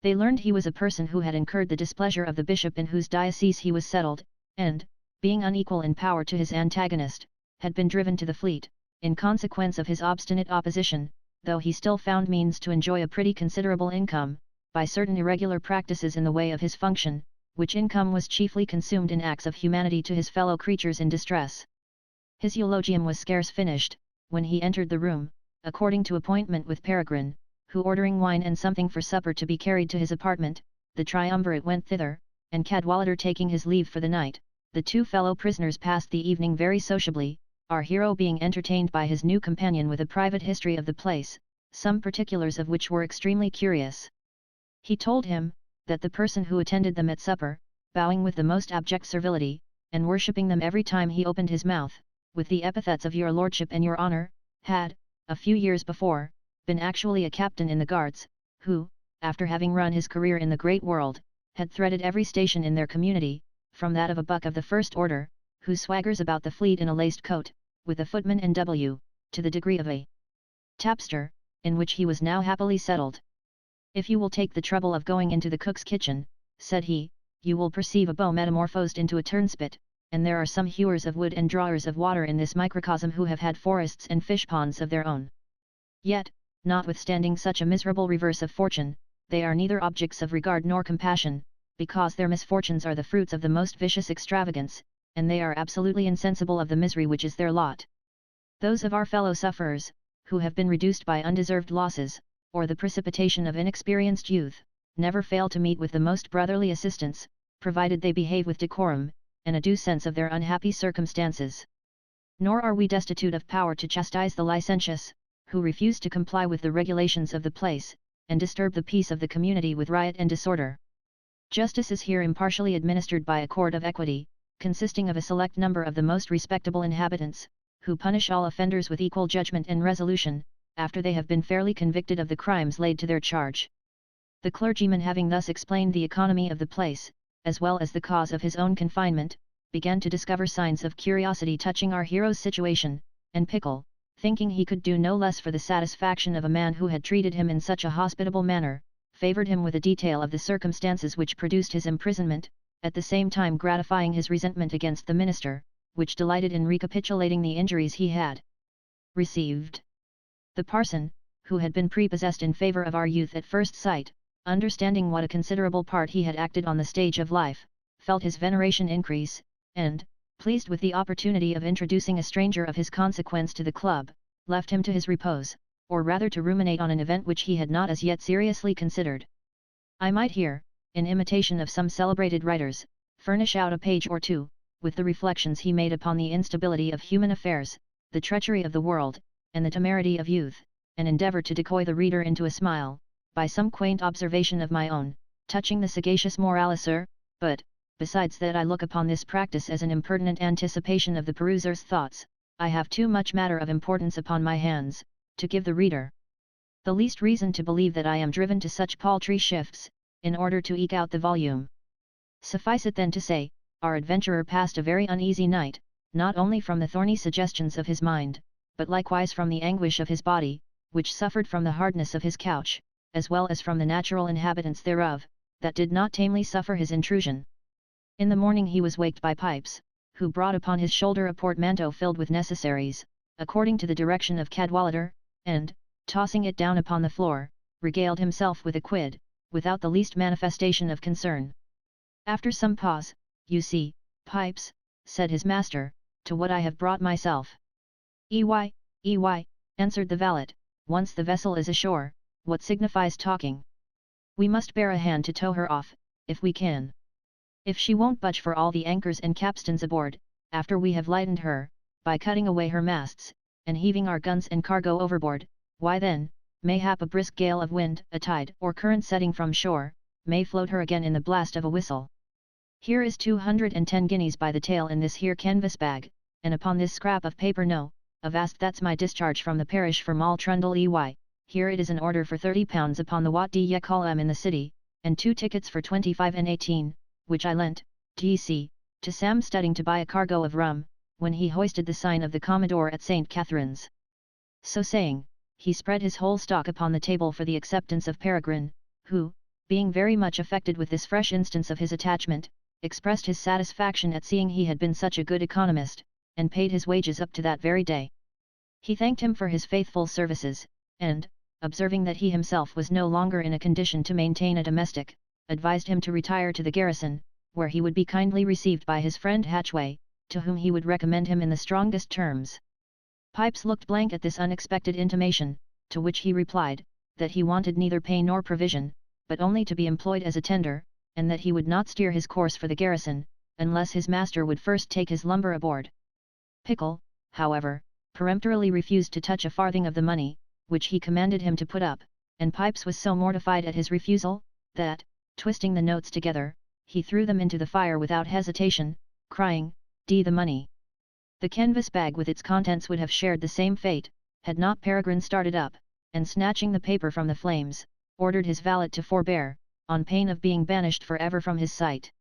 They learned he was a person who had incurred the displeasure of the bishop in whose diocese he was settled, and, being unequal in power to his antagonist, had been driven to the Fleet, in consequence of his obstinate opposition, though he still found means to enjoy a pretty considerable income, by certain irregular practices in the way of his function, which income was chiefly consumed in acts of humanity to his fellow creatures in distress. His eulogium was scarce finished, when he entered the room, according to appointment with Peregrine, who, ordering wine and something for supper to be carried to his apartment, the triumvirate went thither, and Cadwallader taking his leave for the night, the two fellow prisoners passed the evening very sociably, our hero being entertained by his new companion with a private history of the place, some particulars of which were extremely curious. He told him, that the person who attended them at supper, bowing with the most abject servility, and worshipping them every time he opened his mouth, with the epithets of your lordship and your honour, had, a few years before, been actually a captain in the Guards, who, after having run his career in the great world, had threaded every station in their community, from that of a buck of the first order, who swaggers about the Fleet in a laced coat, with a footman and W, to the degree of a tapster, in which he was now happily settled. If you will take the trouble of going into the cook's kitchen, said he, you will perceive a bow metamorphosed into a turnspit, and there are some hewers of wood and drawers of water in this microcosm who have had forests and fish ponds of their own. Yet, notwithstanding such a miserable reverse of fortune, they are neither objects of regard nor compassion, because their misfortunes are the fruits of the most vicious extravagance, and they are absolutely insensible of the misery which is their lot. Those of our fellow sufferers, who have been reduced by undeserved losses, or the precipitation of inexperienced youth, never fail to meet with the most brotherly assistance, provided they behave with decorum, and a due sense of their unhappy circumstances. Nor are we destitute of power to chastise the licentious, who refuse to comply with the regulations of the place, and disturb the peace of the community with riot and disorder. Justice is here impartially administered by a court of equity, consisting of a select number of the most respectable inhabitants, who punish all offenders with equal judgment and resolution, after they have been fairly convicted of the crimes laid to their charge. The clergyman, having thus explained the economy of the place, as well as the cause of his own confinement, began to discover signs of curiosity touching our hero's situation, and Pickle, thinking he could do no less for the satisfaction of a man who had treated him in such a hospitable manner, favoured him with a detail of the circumstances which produced his imprisonment, at the same time gratifying his resentment against the minister, which delighted in recapitulating the injuries he had received. The parson, who had been prepossessed in favour of our youth at first sight, understanding what a considerable part he had acted on the stage of life, felt his veneration increase, and, pleased with the opportunity of introducing a stranger of his consequence to the club, left him to his repose, or rather to ruminate on an event which he had not as yet seriously considered. I might here, in imitation of some celebrated writers, furnish out a page or two, with the reflections he made upon the instability of human affairs, the treachery of the world, and the temerity of youth, and endeavour to decoy the reader into a smile, by some quaint observation of my own, touching the sagacious moraliser, but, besides that I look upon this practice as an impertinent anticipation of the peruser's thoughts, I have too much matter of importance upon my hands, to give the reader the least reason to believe that I am driven to such paltry shifts, in order to eke out the volume. Suffice it then to say, our adventurer passed a very uneasy night, not only from the thorny suggestions of his mind, but likewise from the anguish of his body, which suffered from the hardness of his couch, as well as from the natural inhabitants thereof, that did not tamely suffer his intrusion. In the morning he was waked by Pipes, who brought upon his shoulder a portmanteau filled with necessaries, according to the direction of Cadwallader, and, tossing it down upon the floor, regaled himself with a quid, without the least manifestation of concern. After some pause, "You see, Pipes," said his master, "to what I have brought myself." "Ey, answered the valet, "once the vessel is ashore, what signifies talking? We must bear a hand to tow her off, if we can. If she won't budge for all the anchors and capstans aboard, after we have lightened her, by cutting away her masts, and heaving our guns and cargo overboard, why then, mayhap a brisk gale of wind, a tide or current setting from shore, may float her again in the blast of a whistle. Here is 210 guineas by the tail in this here canvas bag, and upon this scrap of paper no, avast that's my discharge from the parish for Mall Trundle Ey, here it is an order for £30 upon the Wat de Yecol in the city, and 2 tickets for 25 and 18, which I lent, D.C., to Sam Studding to buy a cargo of rum, when he hoisted the sign of the Commodore at St. Catherine's." So saying, he spread his whole stock upon the table for the acceptance of Peregrine, who, being very much affected with this fresh instance of his attachment, expressed his satisfaction at seeing he had been such a good economist, and paid his wages up to that very day. He thanked him for his faithful services, and, observing that he himself was no longer in a condition to maintain a domestic, advised him to retire to the garrison, where he would be kindly received by his friend Hatchway, to whom he would recommend him in the strongest terms. Pipes looked blank at this unexpected intimation, to which he replied, that he wanted neither pay nor provision, but only to be employed as a tender, and that he would not steer his course for the garrison, unless his master would first take his lumber aboard. Pickle, however, peremptorily refused to touch a farthing of the money, which he commanded him to put up, and Pipes was so mortified at his refusal, that, twisting the notes together, he threw them into the fire without hesitation, crying, "D the money." The canvas bag with its contents would have shared the same fate, had not Peregrine started up, and snatching the paper from the flames, ordered his valet to forbear, on pain of being banished for ever from his sight.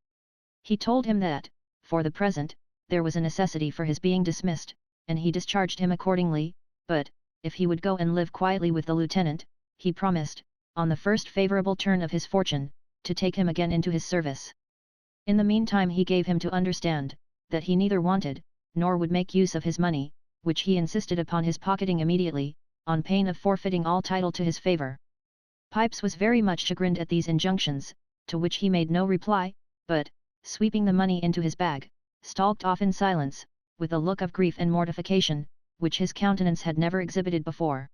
He told him that, for the present, there was a necessity for his being dismissed, and he discharged him accordingly, but, if he would go and live quietly with the lieutenant, he promised, on the first favourable turn of his fortune, to take him again into his service. In the meantime he gave him to understand, that he neither wanted, nor would make use of his money, which he insisted upon his pocketing immediately, on pain of forfeiting all title to his favour. Pipes was very much chagrined at these injunctions, to which he made no reply, but, sweeping the money into his bag, stalked off in silence, with a look of grief and mortification, which his countenance had never exhibited before.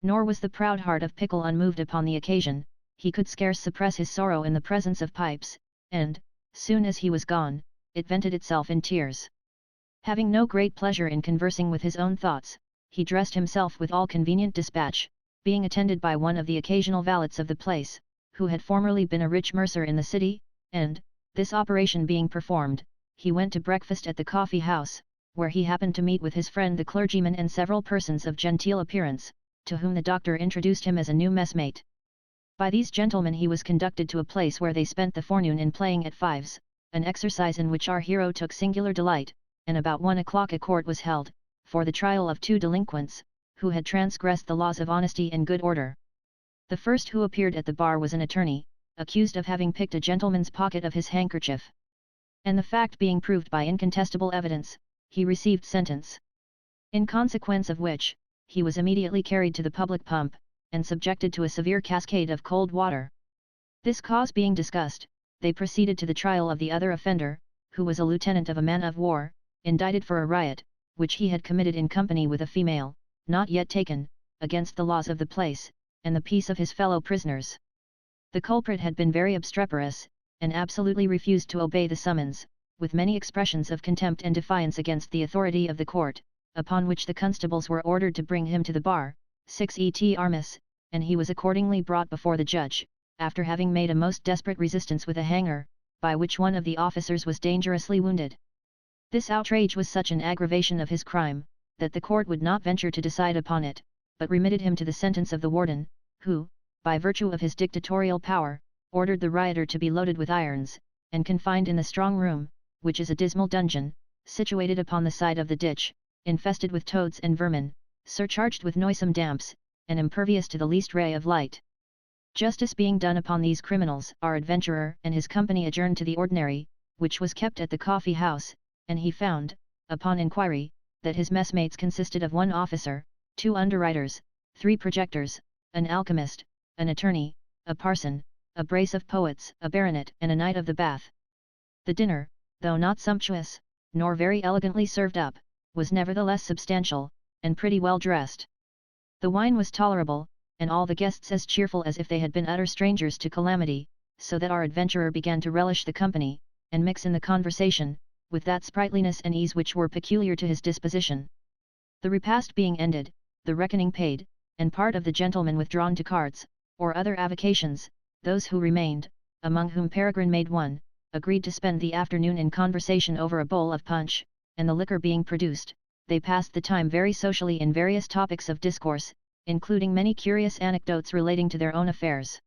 Nor was the proud heart of Pickle unmoved upon the occasion. He could scarce suppress his sorrow in the presence of Pipes, and, soon as he was gone, it vented itself in tears. Having no great pleasure in conversing with his own thoughts, he dressed himself with all convenient dispatch, being attended by one of the occasional valets of the place, who had formerly been a rich mercer in the city, and, this operation being performed, he went to breakfast at the coffee house, where he happened to meet with his friend the clergyman and several persons of genteel appearance, to whom the doctor introduced him as a new messmate. By these gentlemen he was conducted to a place where they spent the forenoon in playing at fives, an exercise in which our hero took singular delight, and about 1 o'clock a court was held, for the trial of 2 delinquents, who had transgressed the laws of honesty and good order. The first who appeared at the bar was an attorney, accused of having picked a gentleman's pocket of his handkerchief. And the fact being proved by incontestable evidence, he received sentence. In consequence of which, he was immediately carried to the public pump, and subjected to a severe cascade of cold water. This cause being discussed, they proceeded to the trial of the other offender, who was a lieutenant of a man of war, indicted for a riot, which he had committed in company with a female, not yet taken, against the laws of the place, and the peace of his fellow prisoners. The culprit had been very obstreperous, and absolutely refused to obey the summons, with many expressions of contempt and defiance against the authority of the court, upon which the constables were ordered to bring him to the bar, 6 et armis, and he was accordingly brought before the judge, after having made a most desperate resistance with a hanger, by which one of the officers was dangerously wounded. This outrage was such an aggravation of his crime, that the court would not venture to decide upon it, but remitted him to the sentence of the warden, who, by virtue of his dictatorial power, ordered the rioter to be loaded with irons, and confined in the strong room, which is a dismal dungeon, situated upon the side of the ditch, infested with toads and vermin, surcharged with noisome damps, and impervious to the least ray of light. Justice being done upon these criminals, our adventurer and his company adjourned to the ordinary, which was kept at the coffee house, and he found, upon inquiry, that his messmates consisted of 1 officer, 2 underwriters, 3 projectors, an alchemist, an attorney, a parson, a brace of poets, a baronet and a knight of the Bath. The dinner, though not sumptuous, nor very elegantly served up, was nevertheless substantial, and pretty well dressed. The wine was tolerable, and all the guests as cheerful as if they had been utter strangers to calamity, so that our adventurer began to relish the company, and mix in the conversation, with that sprightliness and ease which were peculiar to his disposition. The repast being ended, the reckoning paid, and part of the gentlemen withdrawn to cards, or other avocations, those who remained, among whom Peregrine made one, agreed to spend the afternoon in conversation over a bowl of punch, and the liquor being produced, they passed the time very socially in various topics of discourse, including many curious anecdotes relating to their own affairs.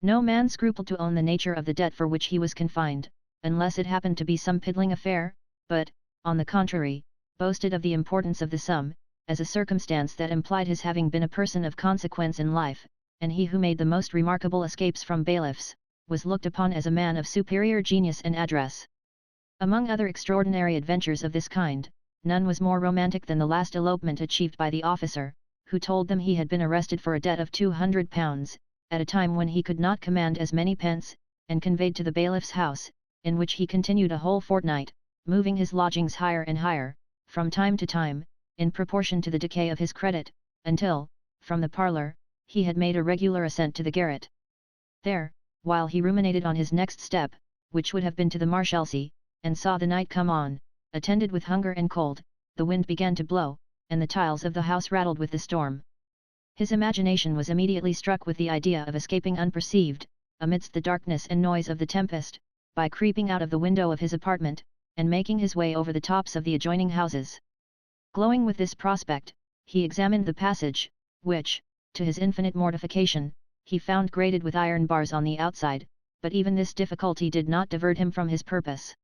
No man scrupled to own the nature of the debt for which he was confined, unless it happened to be some piddling affair, but, on the contrary, boasted of the importance of the sum, as a circumstance that implied his having been a person of consequence in life, and he who made the most remarkable escapes from bailiffs, was looked upon as a man of superior genius and address. Among other extraordinary adventures of this kind, none was more romantic than the last elopement achieved by the officer, who told them he had been arrested for a debt of £200, at a time when he could not command as many pence, and conveyed to the bailiff's house, in which he continued a whole fortnight, moving his lodgings higher and higher, from time to time, in proportion to the decay of his credit, until, from the parlour, he had made a regular ascent to the garret. There, while he ruminated on his next step, which would have been to the Marshalsea, and saw the night come on, attended with hunger and cold, the wind began to blow, and the tiles of the house rattled with the storm. His imagination was immediately struck with the idea of escaping unperceived, amidst the darkness and noise of the tempest, by creeping out of the window of his apartment, and making his way over the tops of the adjoining houses. Glowing with this prospect, he examined the passage, which, to his infinite mortification, he found grated with iron bars on the outside, but even this difficulty did not divert him from his purpose.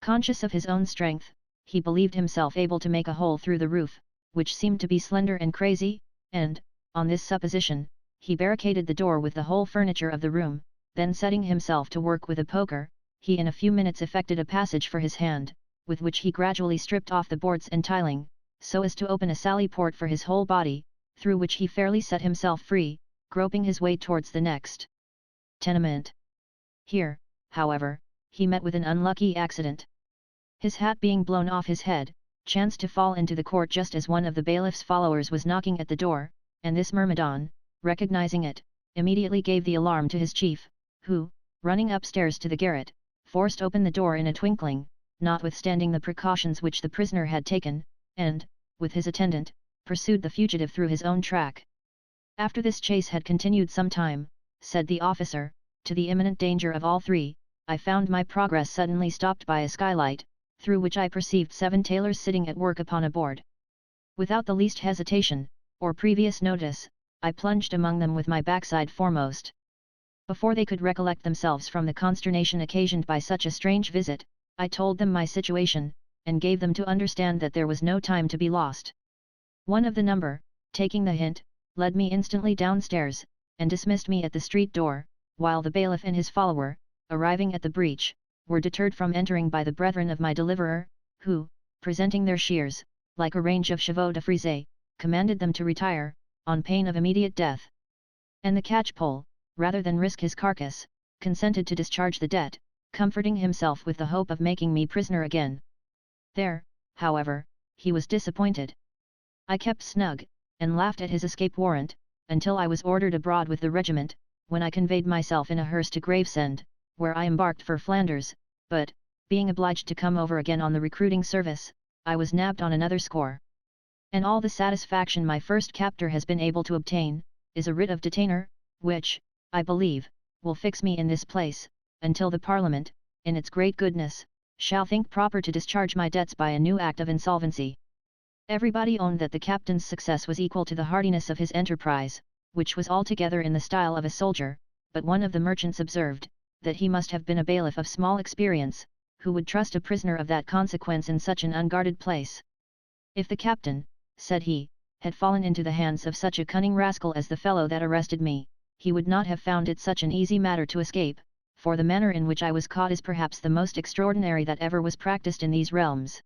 Conscious of his own strength, he believed himself able to make a hole through the roof, which seemed to be slender and crazy, and, on this supposition, he barricaded the door with the whole furniture of the room, then setting himself to work with a poker, he in a few minutes effected a passage for his hand, with which he gradually stripped off the boards and tiling, so as to open a sally port for his whole body, through which he fairly set himself free, groping his way towards the next tenement. Here, however, he met with an unlucky accident. His hat being blown off his head, chanced to fall into the court just as one of the bailiff's followers was knocking at the door, and this myrmidon, recognizing it, immediately gave the alarm to his chief, who, running upstairs to the garret, forced open the door in a twinkling, notwithstanding the precautions which the prisoner had taken, and, with his attendant, pursued the fugitive through his own track. After this chase had continued some time, said the officer, to the imminent danger of all three, I found my progress suddenly stopped by a skylight, through which I perceived 7 tailors sitting at work upon a board. Without the least hesitation, or previous notice, I plunged among them with my backside foremost. Before they could recollect themselves from the consternation occasioned by such a strange visit, I told them my situation, and gave them to understand that there was no time to be lost. One of the number, taking the hint, led me instantly downstairs, and dismissed me at the street door, while the bailiff and his follower, arriving at the breach, were deterred from entering by the brethren of my deliverer, who, presenting their shears, like a range of chevaux de frise, commanded them to retire, on pain of immediate death. And the catchpole, rather than risk his carcass, consented to discharge the debt, comforting himself with the hope of making me prisoner again. There, however, he was disappointed. I kept snug, and laughed at his escape warrant, until I was ordered abroad with the regiment, when I conveyed myself in a hearse to Gravesend, where I embarked for Flanders, but, being obliged to come over again on the recruiting service, I was nabbed on another score. And all the satisfaction my first captor has been able to obtain, is a writ of detainer, which, I believe, will fix me in this place, until the Parliament, in its great goodness, shall think proper to discharge my debts by a new act of insolvency. Everybody owned that the captain's success was equal to the hardiness of his enterprise, which was altogether in the style of a soldier, but one of the merchants observed, that he must have been a bailiff of small experience, who would trust a prisoner of that consequence in such an unguarded place. If the captain, said he, had fallen into the hands of such a cunning rascal as the fellow that arrested me, he would not have found it such an easy matter to escape, for the manner in which I was caught is perhaps the most extraordinary that ever was practiced in these realms.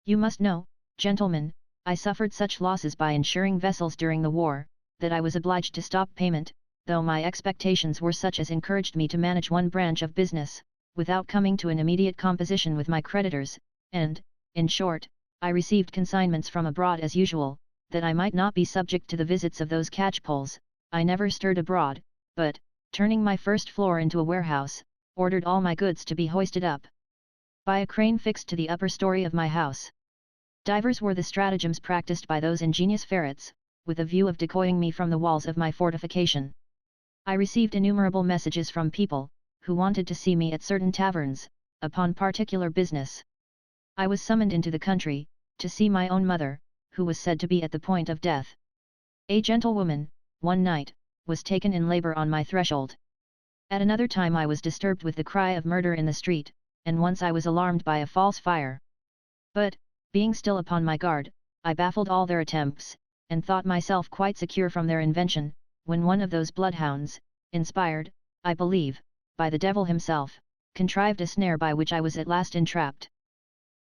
You must know, gentlemen, I suffered such losses by insuring vessels during the war, that I was obliged to stop payment, though my expectations were such as encouraged me to manage one branch of business, without coming to an immediate composition with my creditors, and, in short, I received consignments from abroad as usual, that I might not be subject to the visits of those catchpoles. I never stirred abroad, but, turning my first floor into a warehouse, ordered all my goods to be hoisted up by a crane fixed to the upper story of my house. Divers were the stratagems practiced by those ingenious ferrets, with a view of decoying me from the walls of my fortification. I received innumerable messages from people, who wanted to see me at certain taverns, upon particular business. I was summoned into the country, to see my own mother, who was said to be at the point of death. A gentlewoman, one night, was taken in labour on my threshold. At another time I was disturbed with the cry of murder in the street, and once I was alarmed by a false fire. But, being still upon my guard, I baffled all their attempts, and thought myself quite secure from their invention, when one of those bloodhounds, inspired, I believe, by the devil himself, contrived a snare by which I was at last entrapped.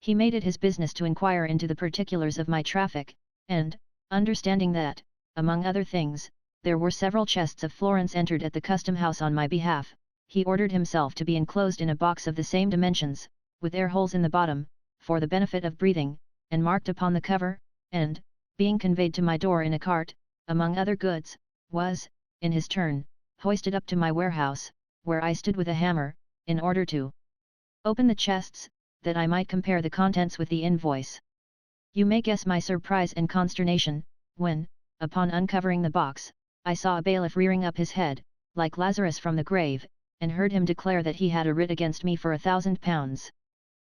He made it his business to inquire into the particulars of my traffic, and, understanding that, among other things, there were several chests of florins entered at the custom house on my behalf, he ordered himself to be enclosed in a box of the same dimensions, with air holes in the bottom, for the benefit of breathing, and marked upon the cover, and, being conveyed to my door in a cart, among other goods, was, in his turn, hoisted up to my warehouse, where I stood with a hammer, in order to open the chests, that I might compare the contents with the invoice. You may guess my surprise and consternation, when, upon uncovering the box, I saw a bailiff rearing up his head, like Lazarus from the grave, and heard him declare that he had a writ against me for £1,000.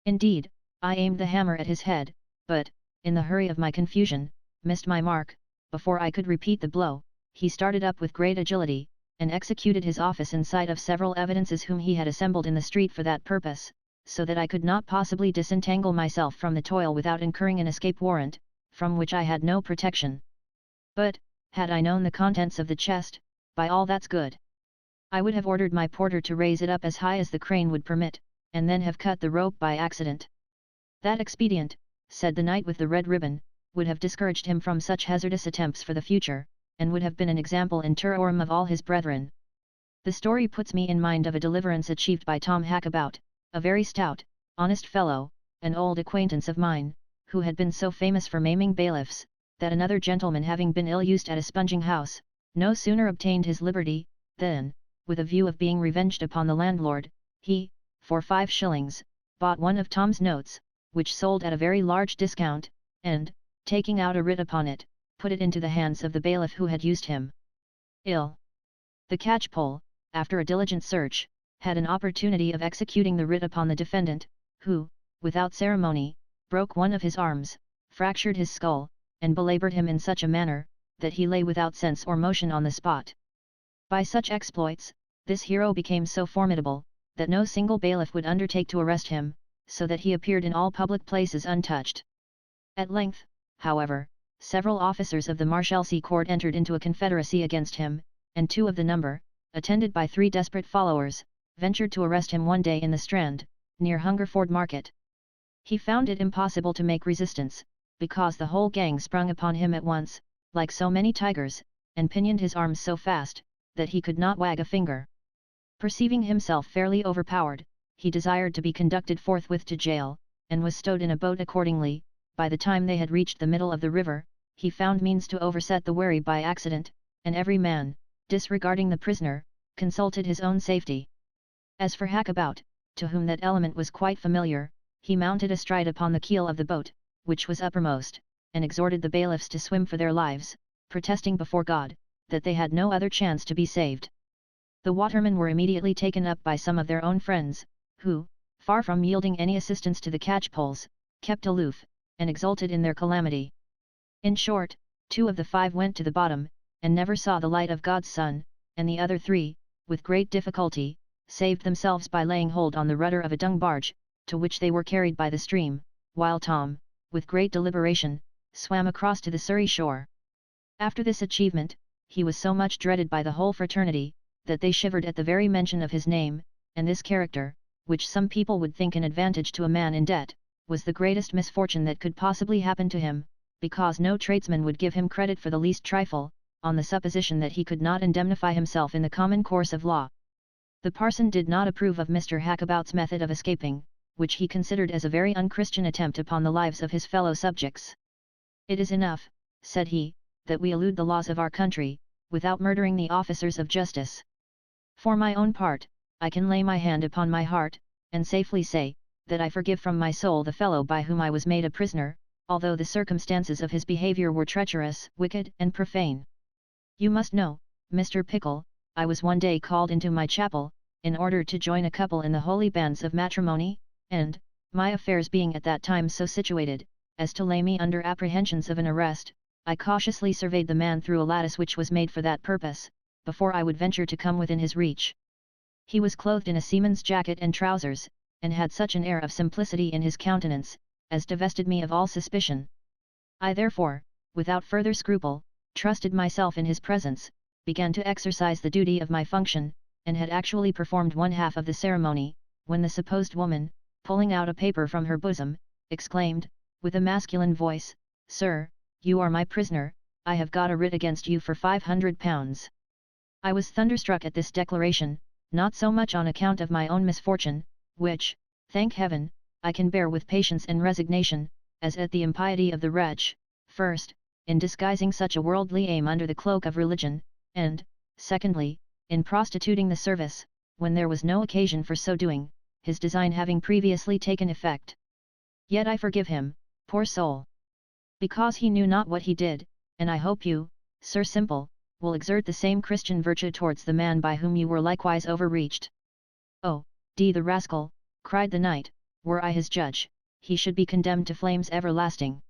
Indeed, I aimed the hammer at his head, but, in the hurry of my confusion, missed my mark. Before I could repeat the blow, he started up with great agility, and executed his office in sight of several evidences whom he had assembled in the street for that purpose, so that I could not possibly disentangle myself from the toil without incurring an escape warrant, from which I had no protection. But, had I known the contents of the chest, by all that's good, I would have ordered my porter to raise it up as high as the crane would permit, and then have cut the rope by accident. That expedient, said the knight with the red ribbon, would have discouraged him from such hazardous attempts for the future, and would have been an example in terrorem of all his brethren. The story puts me in mind of a deliverance achieved by Tom Hackabout, a very stout, honest fellow, an old acquaintance of mine, who had been so famous for maiming bailiffs, that another gentleman having been ill-used at a sponging house, no sooner obtained his liberty, than, with a view of being revenged upon the landlord, he, for 5 shillings, bought one of Tom's notes, which sold at a very large discount, and, taking out a writ upon it, put it into the hands of the bailiff who had used him ill. The catchpole, after a diligent search, had an opportunity of executing the writ upon the defendant, who, without ceremony, broke one of his arms, fractured his skull, and belaboured him in such a manner, that he lay without sense or motion on the spot. By such exploits, this hero became so formidable, that no single bailiff would undertake to arrest him, so that he appeared in all public places untouched. At length, however, several officers of the Marshalsea court entered into a confederacy against him, and 2 of the number, attended by 3 desperate followers, ventured to arrest him one day in the Strand, near Hungerford Market. He found it impossible to make resistance, because the whole gang sprung upon him at once, like so many tigers, and pinioned his arms so fast, that he could not wag a finger. Perceiving himself fairly overpowered, he desired to be conducted forthwith to jail, and was stowed in a boat accordingly. By the time they had reached the middle of the river, he found means to overset the wherry by accident, and every man, disregarding the prisoner, consulted his own safety. As for Hackabout, to whom that element was quite familiar, he mounted astride upon the keel of the boat, which was uppermost, and exhorted the bailiffs to swim for their lives, protesting before God, that they had no other chance to be saved. The watermen were immediately taken up by some of their own friends, who, far from yielding any assistance to the catchpoles, kept aloof, and exulted in their calamity. In short, 2 of the 5 went to the bottom, and never saw the light of God's sun, and the other 3, with great difficulty, saved themselves by laying hold on the rudder of a dung barge, to which they were carried by the stream, while Tom, with great deliberation, swam across to the Surrey shore. After this achievement, he was so much dreaded by the whole fraternity, that they shivered at the very mention of his name, and this character, which some people would think an advantage to a man in debt, was the greatest misfortune that could possibly happen to him, because no tradesman would give him credit for the least trifle, on the supposition that he could not indemnify himself in the common course of law. The parson did not approve of Mr. Hackabout's method of escaping, which he considered as a very unchristian attempt upon the lives of his fellow subjects. "It is enough," said he, "that we elude the laws of our country, without murdering the officers of justice. For my own part, I can lay my hand upon my heart, and safely say, that I forgive from my soul the fellow by whom I was made a prisoner, although the circumstances of his behaviour were treacherous, wicked, and profane. You must know, Mr. Pickle, I was one day called into my chapel, in order to join a couple in the holy bands of matrimony, and, my affairs being at that time so situated, as to lay me under apprehensions of an arrest, I cautiously surveyed the man through a lattice which was made for that purpose, before I would venture to come within his reach. He was clothed in a seaman's jacket and trousers, and had such an air of simplicity in his countenance, as divested me of all suspicion. I therefore, without further scruple, trusted myself in his presence, began to exercise the duty of my function, and had actually performed 1/2 of the ceremony, when the supposed woman, pulling out a paper from her bosom, exclaimed, with a masculine voice, "Sir, you are my prisoner, I have got a writ against you for £500. I was thunderstruck at this declaration, not so much on account of my own misfortune, which, thank heaven, I can bear with patience and resignation, as at the impiety of the wretch, first, in disguising such a worldly aim under the cloak of religion, and, secondly, in prostituting the service, when there was no occasion for so doing, his design having previously taken effect. Yet I forgive him, poor soul, because he knew not what he did, and I hope you, Sir Simple, will exert the same Christian virtue towards the man by whom you were likewise overreached." "Oh, the rascal," cried the knight, "were I his judge, he should be condemned to flames everlasting.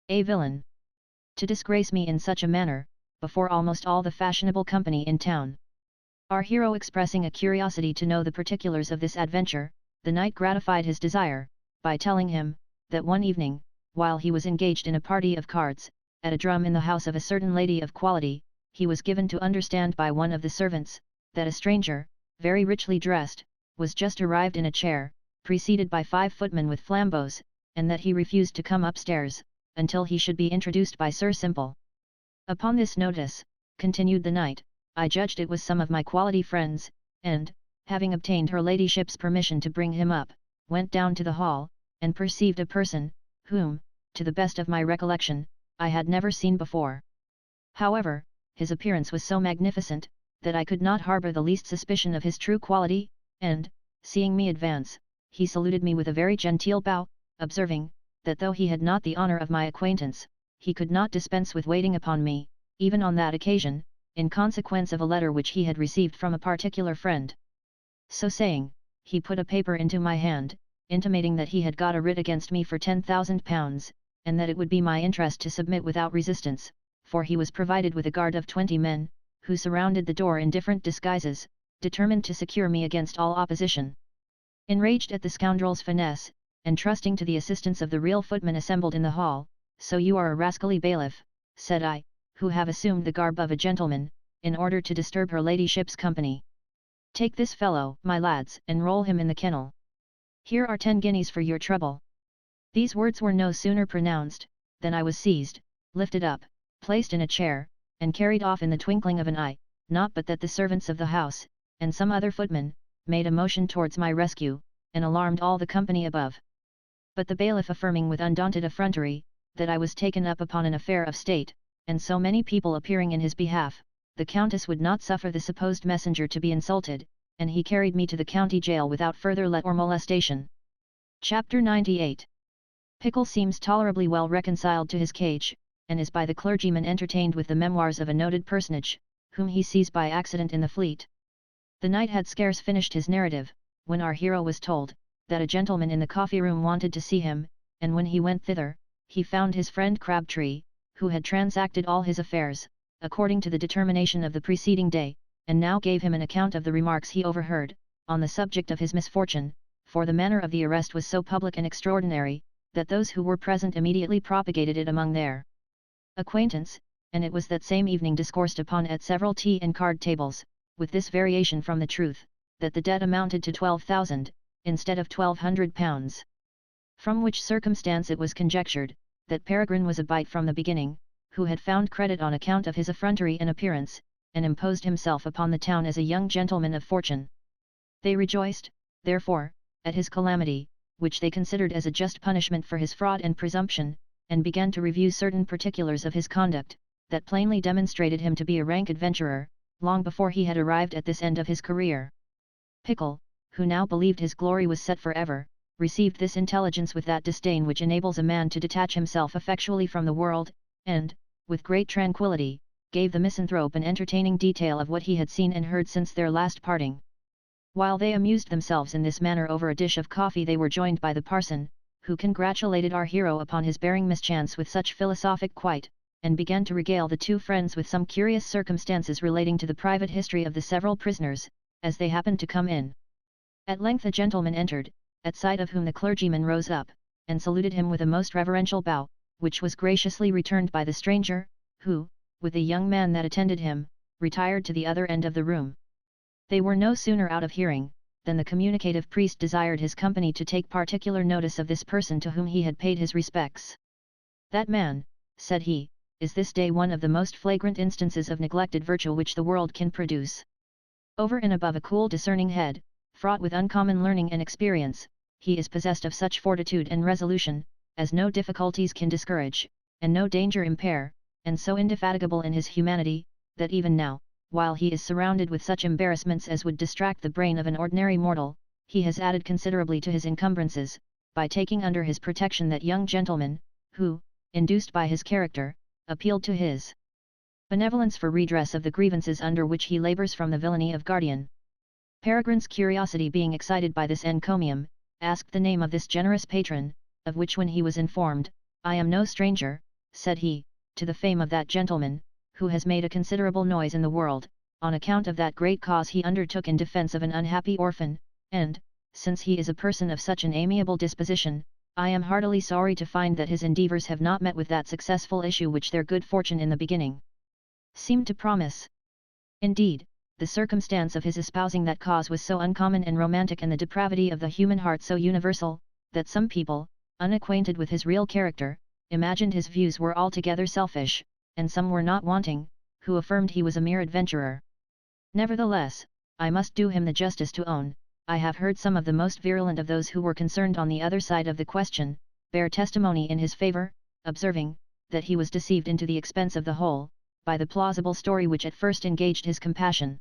A villain! To disgrace me in such a manner, before almost all the fashionable company in town." Our hero expressing a curiosity to know the particulars of this adventure, the knight gratified his desire, by telling him, that one evening, while he was engaged in a party of cards, at a drum in the house of a certain lady of quality, he was given to understand by one of the servants, that a stranger, very richly dressed, was just arrived in a chair, preceded by 5 footmen with flambeaux, and that he refused to come upstairs, until he should be introduced by Sir Simple. "Upon this notice," continued the knight, "I judged it was some of my quality friends, and, having obtained her ladyship's permission to bring him up, went down to the hall, and perceived a person, whom, to the best of my recollection, I had never seen before. However, his appearance was so magnificent, that I could not harbour the least suspicion of his true quality, and, seeing me advance, he saluted me with a very genteel bow, observing, that though he had not the honour of my acquaintance, he could not dispense with waiting upon me, even on that occasion, in consequence of a letter which he had received from a particular friend. So saying, he put a paper into my hand, intimating that he had got a writ against me for £10,000, and that it would be my interest to submit without resistance, for he was provided with a guard of 20 men, who surrounded the door in different disguises, determined to secure me against all opposition. Enraged at the scoundrel's finesse, and trusting to the assistance of the real footmen assembled in the hall, "So you are a rascally bailiff," said I, "who have assumed the garb of a gentleman, in order to disturb her ladyship's company. Take this fellow, my lads, and roll him in the kennel. Here are 10 guineas for your trouble." These words were no sooner pronounced, than I was seized, lifted up, placed in a chair, and carried off in the twinkling of an eye, not but that the servants of the house, and some other footmen, made a motion towards my rescue, and alarmed all the company above. But the bailiff affirming with undaunted effrontery, that I was taken up upon an affair of state, and so many people appearing in his behalf, the Countess would not suffer the supposed messenger to be insulted, and he carried me to the county jail without further let or molestation. Chapter 98. Pickle seems tolerably well reconciled to his cage, and is by the clergyman entertained with the memoirs of a noted personage, whom he sees by accident in the Fleet. The knight had scarce finished his narrative, when our hero was told, that a gentleman in the coffee-room wanted to see him, and when he went thither, he found his friend Crabtree, who had transacted all his affairs, according to the determination of the preceding day, and now gave him an account of the remarks he overheard, on the subject of his misfortune, for the manner of the arrest was so public and extraordinary, that those who were present immediately propagated it among their acquaintance, and it was that same evening discoursed upon at several tea and card tables, with this variation from the truth, that the debt amounted to 12,000, instead of £1,200. From which circumstance it was conjectured, that Peregrine was a bite from the beginning, who had found credit on account of his effrontery and appearance, and imposed himself upon the town as a young gentleman of fortune. They rejoiced, therefore, at his calamity, which they considered as a just punishment for his fraud and presumption, and began to review certain particulars of his conduct, that plainly demonstrated him to be a rank adventurer, long before he had arrived at this end of his career. Pickle, who now believed his glory was set for ever, received this intelligence with that disdain which enables a man to detach himself effectually from the world, and, with great tranquillity, gave the misanthrope an entertaining detail of what he had seen and heard since their last parting. While they amused themselves in this manner over a dish of coffee, they were joined by the parson, who congratulated our hero upon his bearing mischance with such philosophic quiet, and began to regale the two friends with some curious circumstances relating to the private history of the several prisoners, as they happened to come in. At length a gentleman entered, at sight of whom the clergyman rose up, and saluted him with a most reverential bow, which was graciously returned by the stranger, who, with the young man that attended him, retired to the other end of the room. They were no sooner out of hearing, than the communicative priest desired his company to take particular notice of this person to whom he had paid his respects. "That man," said he, "is this day one of the most flagrant instances of neglected virtue which the world can produce. Over and above a cool discerning head, fraught with uncommon learning and experience, he is possessed of such fortitude and resolution, as no difficulties can discourage, and no danger impair, and so indefatigable in his humanity, that even now, while he is surrounded with such embarrassments as would distract the brain of an ordinary mortal, he has added considerably to his encumbrances, by taking under his protection that young gentleman, who, induced by his character, appealed to his benevolence for redress of the grievances under which he labours from the villainy of guardian." Peregrine's curiosity being excited by this encomium, asked the name of this generous patron, of which when he was informed, "I am no stranger," said he, "to the fame of that gentleman, who has made a considerable noise in the world, on account of that great cause he undertook in defence of an unhappy orphan, and, since he is a person of such an amiable disposition, I am heartily sorry to find that his endeavours have not met with that successful issue which their good fortune in the beginning seemed to promise. Indeed, the circumstance of his espousing that cause was so uncommon and romantic, and the depravity of the human heart so universal, that some people, unacquainted with his real character, imagined his views were altogether selfish, and some were not wanting, who affirmed he was a mere adventurer. Nevertheless, I must do him the justice to own, I have heard some of the most virulent of those who were concerned on the other side of the question, bear testimony in his favour, observing, that he was deceived into the expense of the whole, by the plausible story which at first engaged his compassion.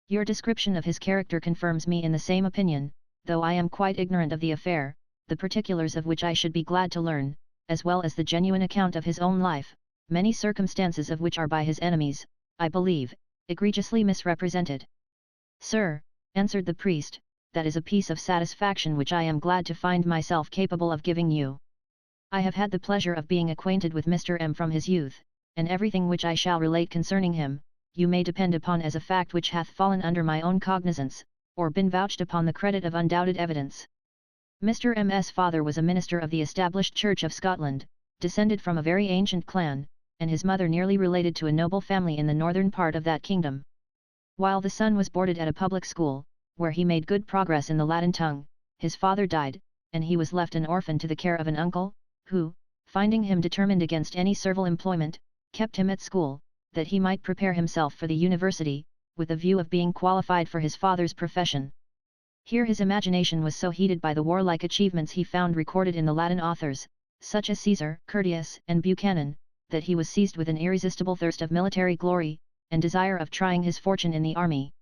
Your description of his character confirms me in the same opinion, though I am quite ignorant of the affair, the particulars of which I should be glad to learn, as well as the genuine account of his own life, many circumstances of which are by his enemies, I believe, egregiously misrepresented." "Sir," answered the priest, "that is a piece of satisfaction which I am glad to find myself capable of giving you. I have had the pleasure of being acquainted with Mr. M from his youth, and everything which I shall relate concerning him, you may depend upon as a fact which hath fallen under my own cognizance, or been vouched upon the credit of undoubted evidence. Mr. M.'s father was a minister of the Established Church of Scotland, descended from a very ancient clan, and his mother nearly related to a noble family in the northern part of that kingdom. While the son was boarded at a public school, where he made good progress in the Latin tongue, his father died, and he was left an orphan to the care of an uncle, who, finding him determined against any servile employment, kept him at school, that he might prepare himself for the university, with a view of being qualified for his father's profession. Here his imagination was so heated by the warlike achievements he found recorded in the Latin authors, such as Caesar, Curtius, and Buchanan, that he was seized with an irresistible thirst of military glory, and desire of trying his fortune in the army.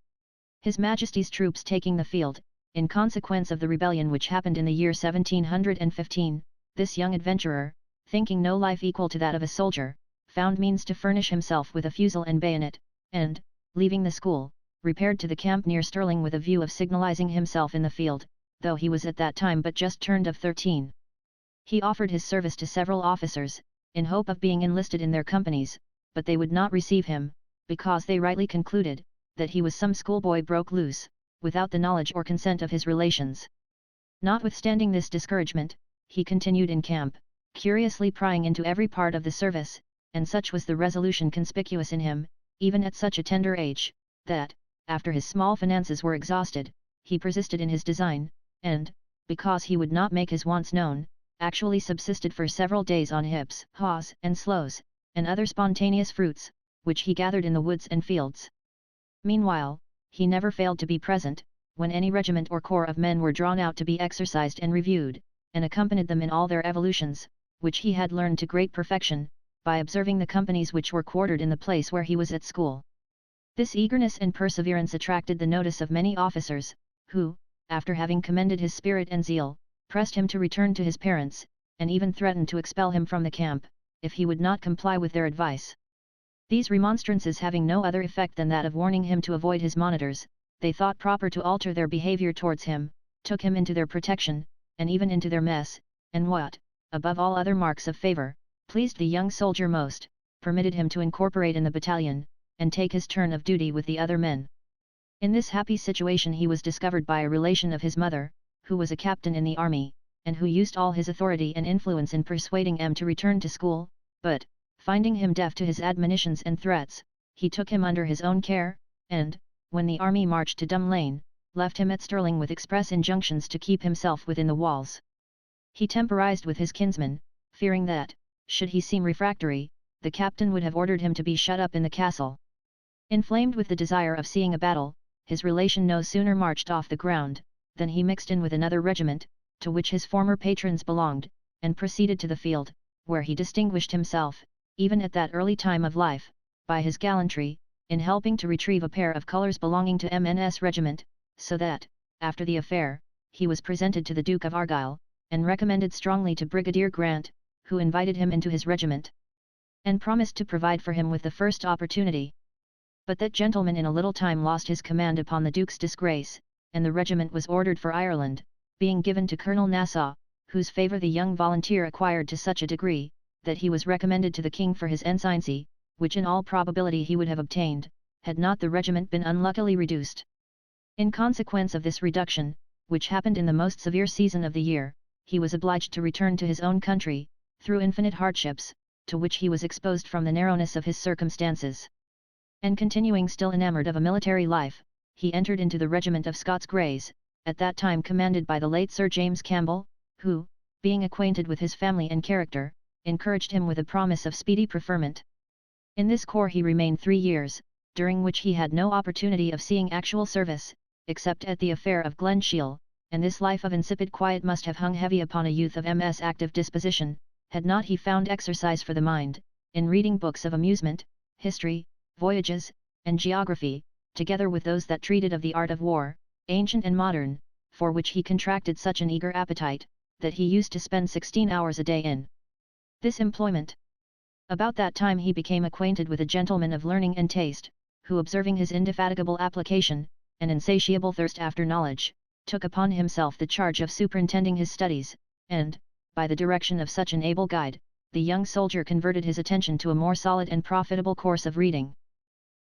His Majesty's troops taking the field, in consequence of the rebellion which happened in the year 1715, this young adventurer, thinking no life equal to that of a soldier, found means to furnish himself with a fusil and bayonet, and, leaving the school, repaired to the camp near Stirling with a view of signalizing himself in the field, though he was at that time but just turned of 13. He offered his service to several officers, in hope of being enlisted in their companies, but they would not receive him, because they rightly concluded, that he was some schoolboy broke loose, without the knowledge or consent of his relations. Notwithstanding this discouragement, he continued in camp, curiously prying into every part of the service, and such was the resolution conspicuous in him, even at such a tender age, that, after his small finances were exhausted, he persisted in his design, and, because he would not make his wants known, actually subsisted for several days on hips, haws, and sloes, and other spontaneous fruits, which he gathered in the woods and fields. Meanwhile, he never failed to be present, when any regiment or corps of men were drawn out to be exercised and reviewed, and accompanied them in all their evolutions, which he had learned to great perfection, by observing the companies which were quartered in the place where he was at school. This eagerness and perseverance attracted the notice of many officers, who, after having commended his spirit and zeal, pressed him to return to his parents, and even threatened to expel him from the camp, if he would not comply with their advice. These remonstrances having no other effect than that of warning him to avoid his monitors, they thought proper to alter their behavior towards him, took him into their protection, and even into their mess, and what, above all other marks of favour, pleased the young soldier most, permitted him to incorporate in the battalion, and take his turn of duty with the other men. In this happy situation he was discovered by a relation of his mother, who was a captain in the army, and who used all his authority and influence in persuading M to return to school, but, finding him deaf to his admonitions and threats, he took him under his own care, and, when the army marched to Dumb Lane, left him at Stirling with express injunctions to keep himself within the walls. He temporized with his kinsman, fearing that, should he seem refractory, the captain would have ordered him to be shut up in the castle. Inflamed with the desire of seeing a battle, his relation no sooner marched off the ground, than he mixed in with another regiment, to which his former patrons belonged, and proceeded to the field, where he distinguished himself, even at that early time of life, by his gallantry, in helping to retrieve a pair of colours belonging to M.N.'s regiment, so that, after the affair, he was presented to the Duke of Argyll, and recommended strongly to Brigadier Grant, who invited him into his regiment, and promised to provide for him with the first opportunity. But that gentleman in a little time lost his command upon the Duke's disgrace, and the regiment was ordered for Ireland, being given to Colonel Nassau, whose favour the young volunteer acquired to such a degree, that he was recommended to the King for his ensigncy, which in all probability he would have obtained, had not the regiment been unluckily reduced. In consequence of this reduction, which happened in the most severe season of the year, he was obliged to return to his own country, through infinite hardships, to which he was exposed from the narrowness of his circumstances. And continuing still enamoured of a military life, he entered into the regiment of Scots Greys, at that time commanded by the late Sir James Campbell, who, being acquainted with his family and character, encouraged him with a promise of speedy preferment. In this corps he remained 3 years, during which he had no opportunity of seeing actual service, except at the affair of Glenshiel, and this life of insipid quiet must have hung heavy upon a youth of M.'s active disposition, had not he found exercise for the mind, in reading books of amusement, history, voyages, and geography, together with those that treated of the art of war, ancient and modern, for which he contracted such an eager appetite, that he used to spend 16 hours a day in this employment. About that time he became acquainted with a gentleman of learning and taste, who, observing his indefatigable application, and insatiable thirst after knowledge, took upon himself the charge of superintending his studies, and, by the direction of such an able guide, the young soldier converted his attention to a more solid and profitable course of reading.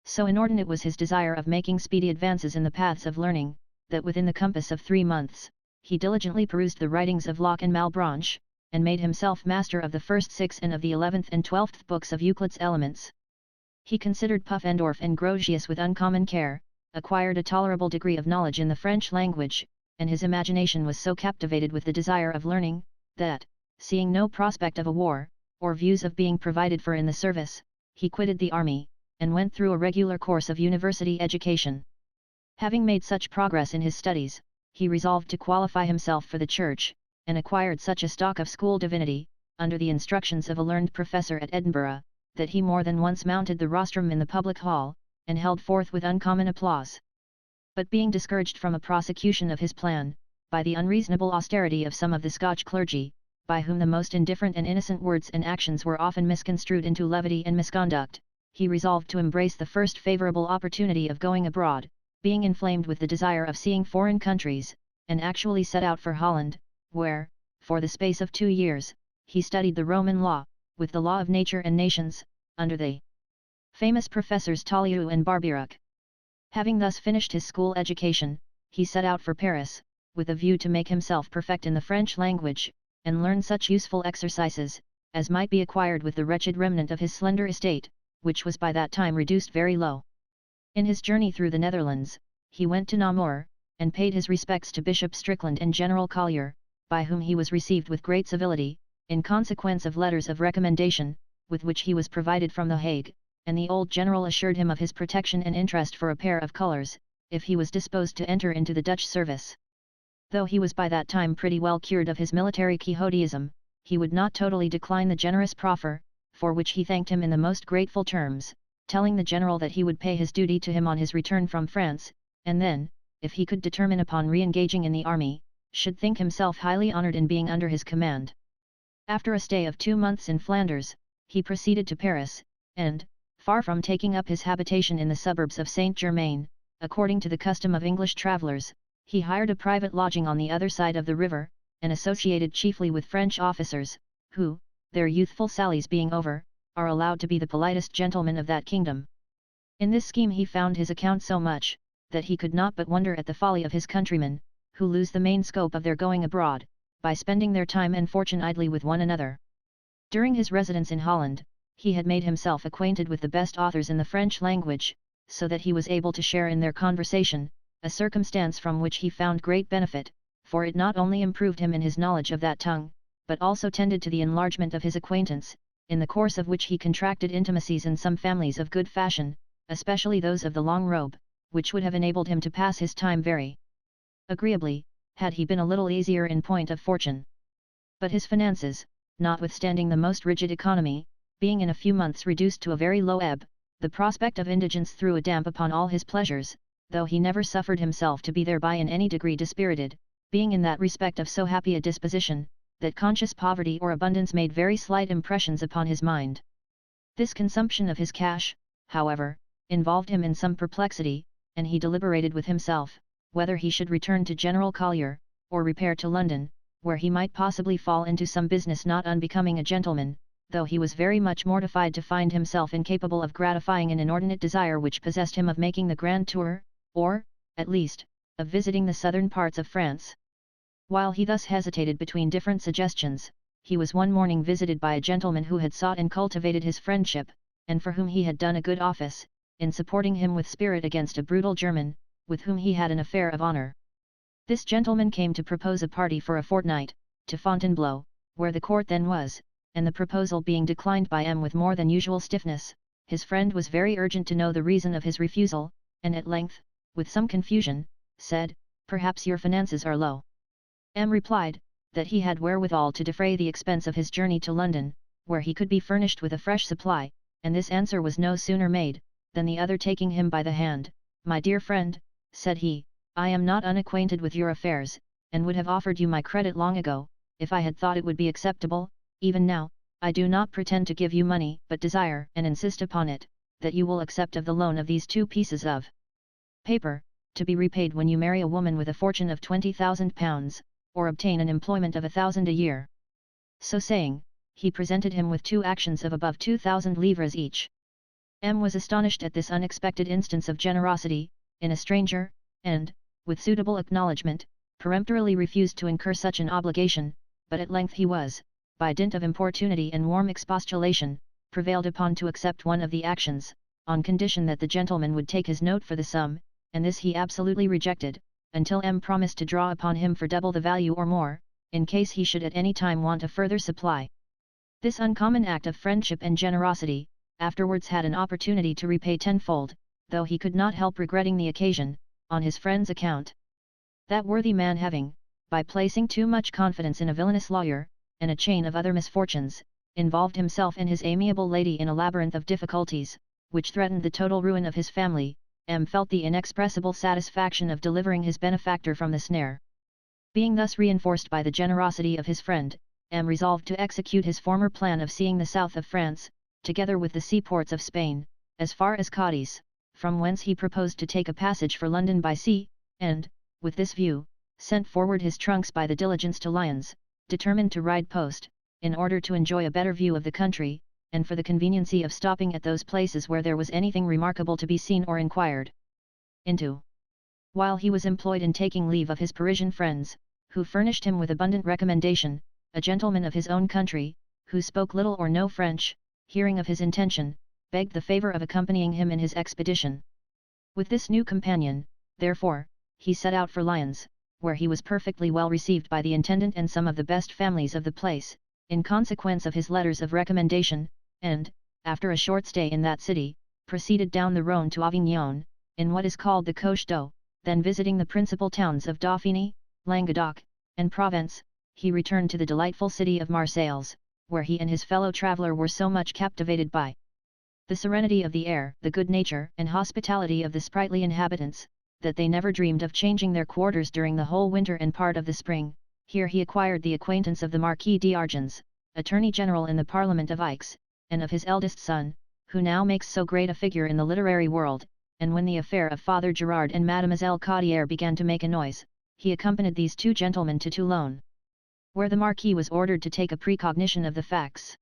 So inordinate was his desire of making speedy advances in the paths of learning, that within the compass of 3 months, he diligently perused the writings of Locke and Malebranche, and made himself master of the first 6 and of the 11th and 12th books of Euclid's Elements. He considered Pufendorf and Grotius with uncommon care, acquired a tolerable degree of knowledge in the French language, and his imagination was so captivated with the desire of learning, that, seeing no prospect of a war, or views of being provided for in the service, he quitted the army, and went through a regular course of university education. Having made such progress in his studies, he resolved to qualify himself for the Church, and acquired such a stock of school divinity, under the instructions of a learned professor at Edinburgh, that he more than once mounted the rostrum in the public hall, and held forth with uncommon applause. But being discouraged from a prosecution of his plan, by the unreasonable austerity of some of the Scotch clergy, by whom the most indifferent and innocent words and actions were often misconstrued into levity and misconduct, he resolved to embrace the first favourable opportunity of going abroad, being inflamed with the desire of seeing foreign countries, and actually set out for Holland, where, for the space of 2 years, he studied the Roman law, with the law of nature and nations, under the famous professors Toliu and Barbierac. Having thus finished his school education, he set out for Paris, with a view to make himself perfect in the French language, and learn such useful exercises, as might be acquired with the wretched remnant of his slender estate, which was by that time reduced very low. In his journey through the Netherlands, he went to Namur, and paid his respects to Bishop Strickland and General Collier, by whom he was received with great civility, in consequence of letters of recommendation, with which he was provided from The Hague, and the old general assured him of his protection and interest for a pair of colours, if he was disposed to enter into the Dutch service. Though he was by that time pretty well cured of his military quixotism, he would not totally decline the generous proffer, for which he thanked him in the most grateful terms, telling the general that he would pay his duty to him on his return from France, and then, if he could determine upon re-engaging in the army, should think himself highly honoured in being under his command. After a stay of 2 months in Flanders, he proceeded to Paris, and, far from taking up his habitation in the suburbs of Saint-Germain, according to the custom of English travellers, he hired a private lodging on the other side of the river, and associated chiefly with French officers, who, their youthful sallies being over, are allowed to be the politest gentlemen of that kingdom. In this scheme he found his account so much, that he could not but wonder at the folly of his countrymen, who lose the main scope of their going abroad, by spending their time and fortune idly with one another. During his residence in Holland, he had made himself acquainted with the best authors in the French language, so that he was able to share in their conversation, a circumstance from which he found great benefit, for it not only improved him in his knowledge of that tongue, but also tended to the enlargement of his acquaintance, in the course of which he contracted intimacies in some families of good fashion, especially those of the long robe, which would have enabled him to pass his time very agreeably, had he been a little easier in point of fortune. But his finances, notwithstanding the most rigid economy, being in a few months reduced to a very low ebb, the prospect of indigence threw a damp upon all his pleasures, though he never suffered himself to be thereby in any degree dispirited, being in that respect of so happy a disposition, that conscious poverty or abundance made very slight impressions upon his mind. This consumption of his cash, however, involved him in some perplexity, and he deliberated with himself, whether he should return to General Collier, or repair to London, where he might possibly fall into some business not unbecoming a gentleman, though he was very much mortified to find himself incapable of gratifying an inordinate desire which possessed him of making the grand tour, or, at least, of visiting the southern parts of France. While he thus hesitated between different suggestions, he was one morning visited by a gentleman who had sought and cultivated his friendship, and for whom he had done a good office, in supporting him with spirit against a brutal German, with whom he had an affair of honour. This gentleman came to propose a party for a fortnight, to Fontainebleau, where the court then was, and the proposal being declined by M with more than usual stiffness, his friend was very urgent to know the reason of his refusal, and at length, with some confusion, said, "Perhaps your finances are low." M replied, that he had wherewithal to defray the expense of his journey to London, where he could be furnished with a fresh supply, and this answer was no sooner made, than the other taking him by the hand, "My dear friend," said he, I am not unacquainted with your affairs, and would have offered you my credit long ago, if I had thought it would be acceptable. Even now, I do not pretend to give you money, but desire, and insist upon it, that you will accept of the loan of these 2 pieces of paper, to be repaid when you marry a woman with a fortune of £20,000, or obtain an employment of 1,000 a year." So saying, he presented him with 2 actions of above 2,000 livres each. M. was astonished at this unexpected instance of generosity in a stranger, and, with suitable acknowledgment, peremptorily refused to incur such an obligation, but at length he was, by dint of importunity and warm expostulation, prevailed upon to accept one of the actions, on condition that the gentleman would take his note for the sum, and this he absolutely rejected, until M. promised to draw upon him for double the value or more, in case he should at any time want a further supply. This uncommon act of friendship and generosity, afterwards had an opportunity to repay tenfold, though he could not help regretting the occasion, on his friend's account. That worthy man having, by placing too much confidence in a villainous lawyer, and a chain of other misfortunes, involved himself and his amiable lady in a labyrinth of difficulties, which threatened the total ruin of his family, M. felt the inexpressible satisfaction of delivering his benefactor from the snare. Being thus reinforced by the generosity of his friend, M. resolved to execute his former plan of seeing the south of France, together with the seaports of Spain, as far as Cadiz, from whence he proposed to take a passage for London by sea, and, with this view, sent forward his trunks by the diligence to Lyons, determined to ride post, in order to enjoy a better view of the country, and for the conveniency of stopping at those places where there was anything remarkable to be seen or inquired into. While he was employed in taking leave of his Parisian friends, who furnished him with abundant recommendation, a gentleman of his own country, who spoke little or no French, hearing of his intention, begged the favour of accompanying him in his expedition. With this new companion, therefore, he set out for Lyons, where he was perfectly well received by the intendant and some of the best families of the place, in consequence of his letters of recommendation, and, after a short stay in that city, proceeded down the Rhône to Avignon, in what is called the Coche d'Eau. Then visiting the principal towns of Dauphiny, Languedoc, and Provence, he returned to the delightful city of Marseilles, where he and his fellow traveller were so much captivated by the serenity of the air, the good nature and hospitality of the sprightly inhabitants, that they never dreamed of changing their quarters during the whole winter and part of the spring. Here he acquired the acquaintance of the Marquis d'Argens, Attorney General in the Parliament of Aix, and of his eldest son, who now makes so great a figure in the literary world, and when the affair of Father Gerard and Mademoiselle Caudière began to make a noise, he accompanied these 2 gentlemen to Toulon, where the Marquis was ordered to take a precognition of the facts.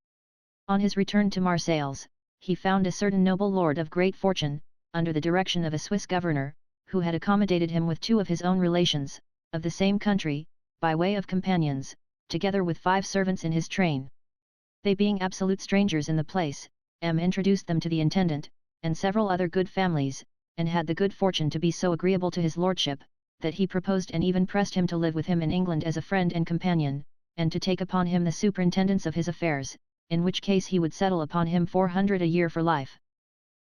On his return to Marseilles, he found a certain noble lord of great fortune, under the direction of a Swiss governor, who had accommodated him with 2 of his own relations, of the same country, by way of companions, together with 5 servants in his train. They being absolute strangers in the place, M. introduced them to the intendant, and several other good families, and had the good fortune to be so agreeable to his lordship, that he proposed and even pressed him to live with him in England as a friend and companion, and to take upon him the superintendence of his affairs, in which case he would settle upon him 400 a year for life.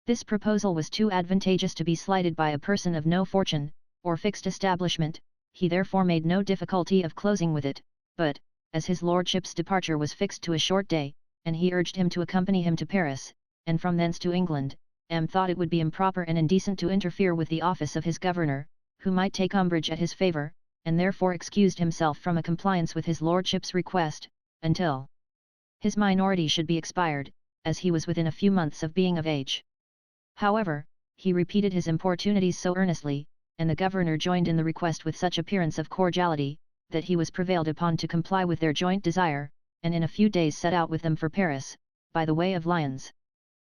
This proposal was too advantageous to be slighted by a person of no fortune, or fixed establishment. He therefore made no difficulty of closing with it, but, as his lordship's departure was fixed to a short day, and he urged him to accompany him to Paris, and from thence to England, M. thought it would be improper and indecent to interfere with the office of his governor, who might take umbrage at his favour, and therefore excused himself from a compliance with his lordship's request, until his minority should be expired, as he was within a few months of being of age. However, he repeated his importunities so earnestly, and the governor joined in the request with such appearance of cordiality, that he was prevailed upon to comply with their joint desire, and in a few days set out with them for Paris, by the way of Lyons.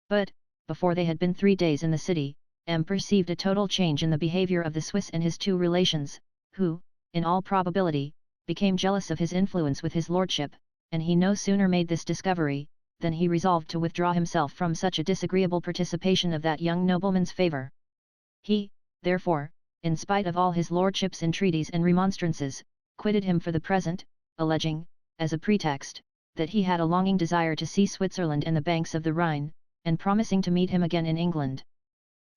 But, before they had been 3 days in the city, M. perceived a total change in the behaviour of the Swiss and his 2 relations, who, in all probability, became jealous of his influence with his lordship, and he no sooner made this discovery, than he resolved to withdraw himself from such a disagreeable participation of that young nobleman's favour. He, therefore, in spite of all his lordship's entreaties and remonstrances, quitted him for the present, alleging, as a pretext, that he had a longing desire to see Switzerland and the banks of the Rhine, and promising to meet him again in England.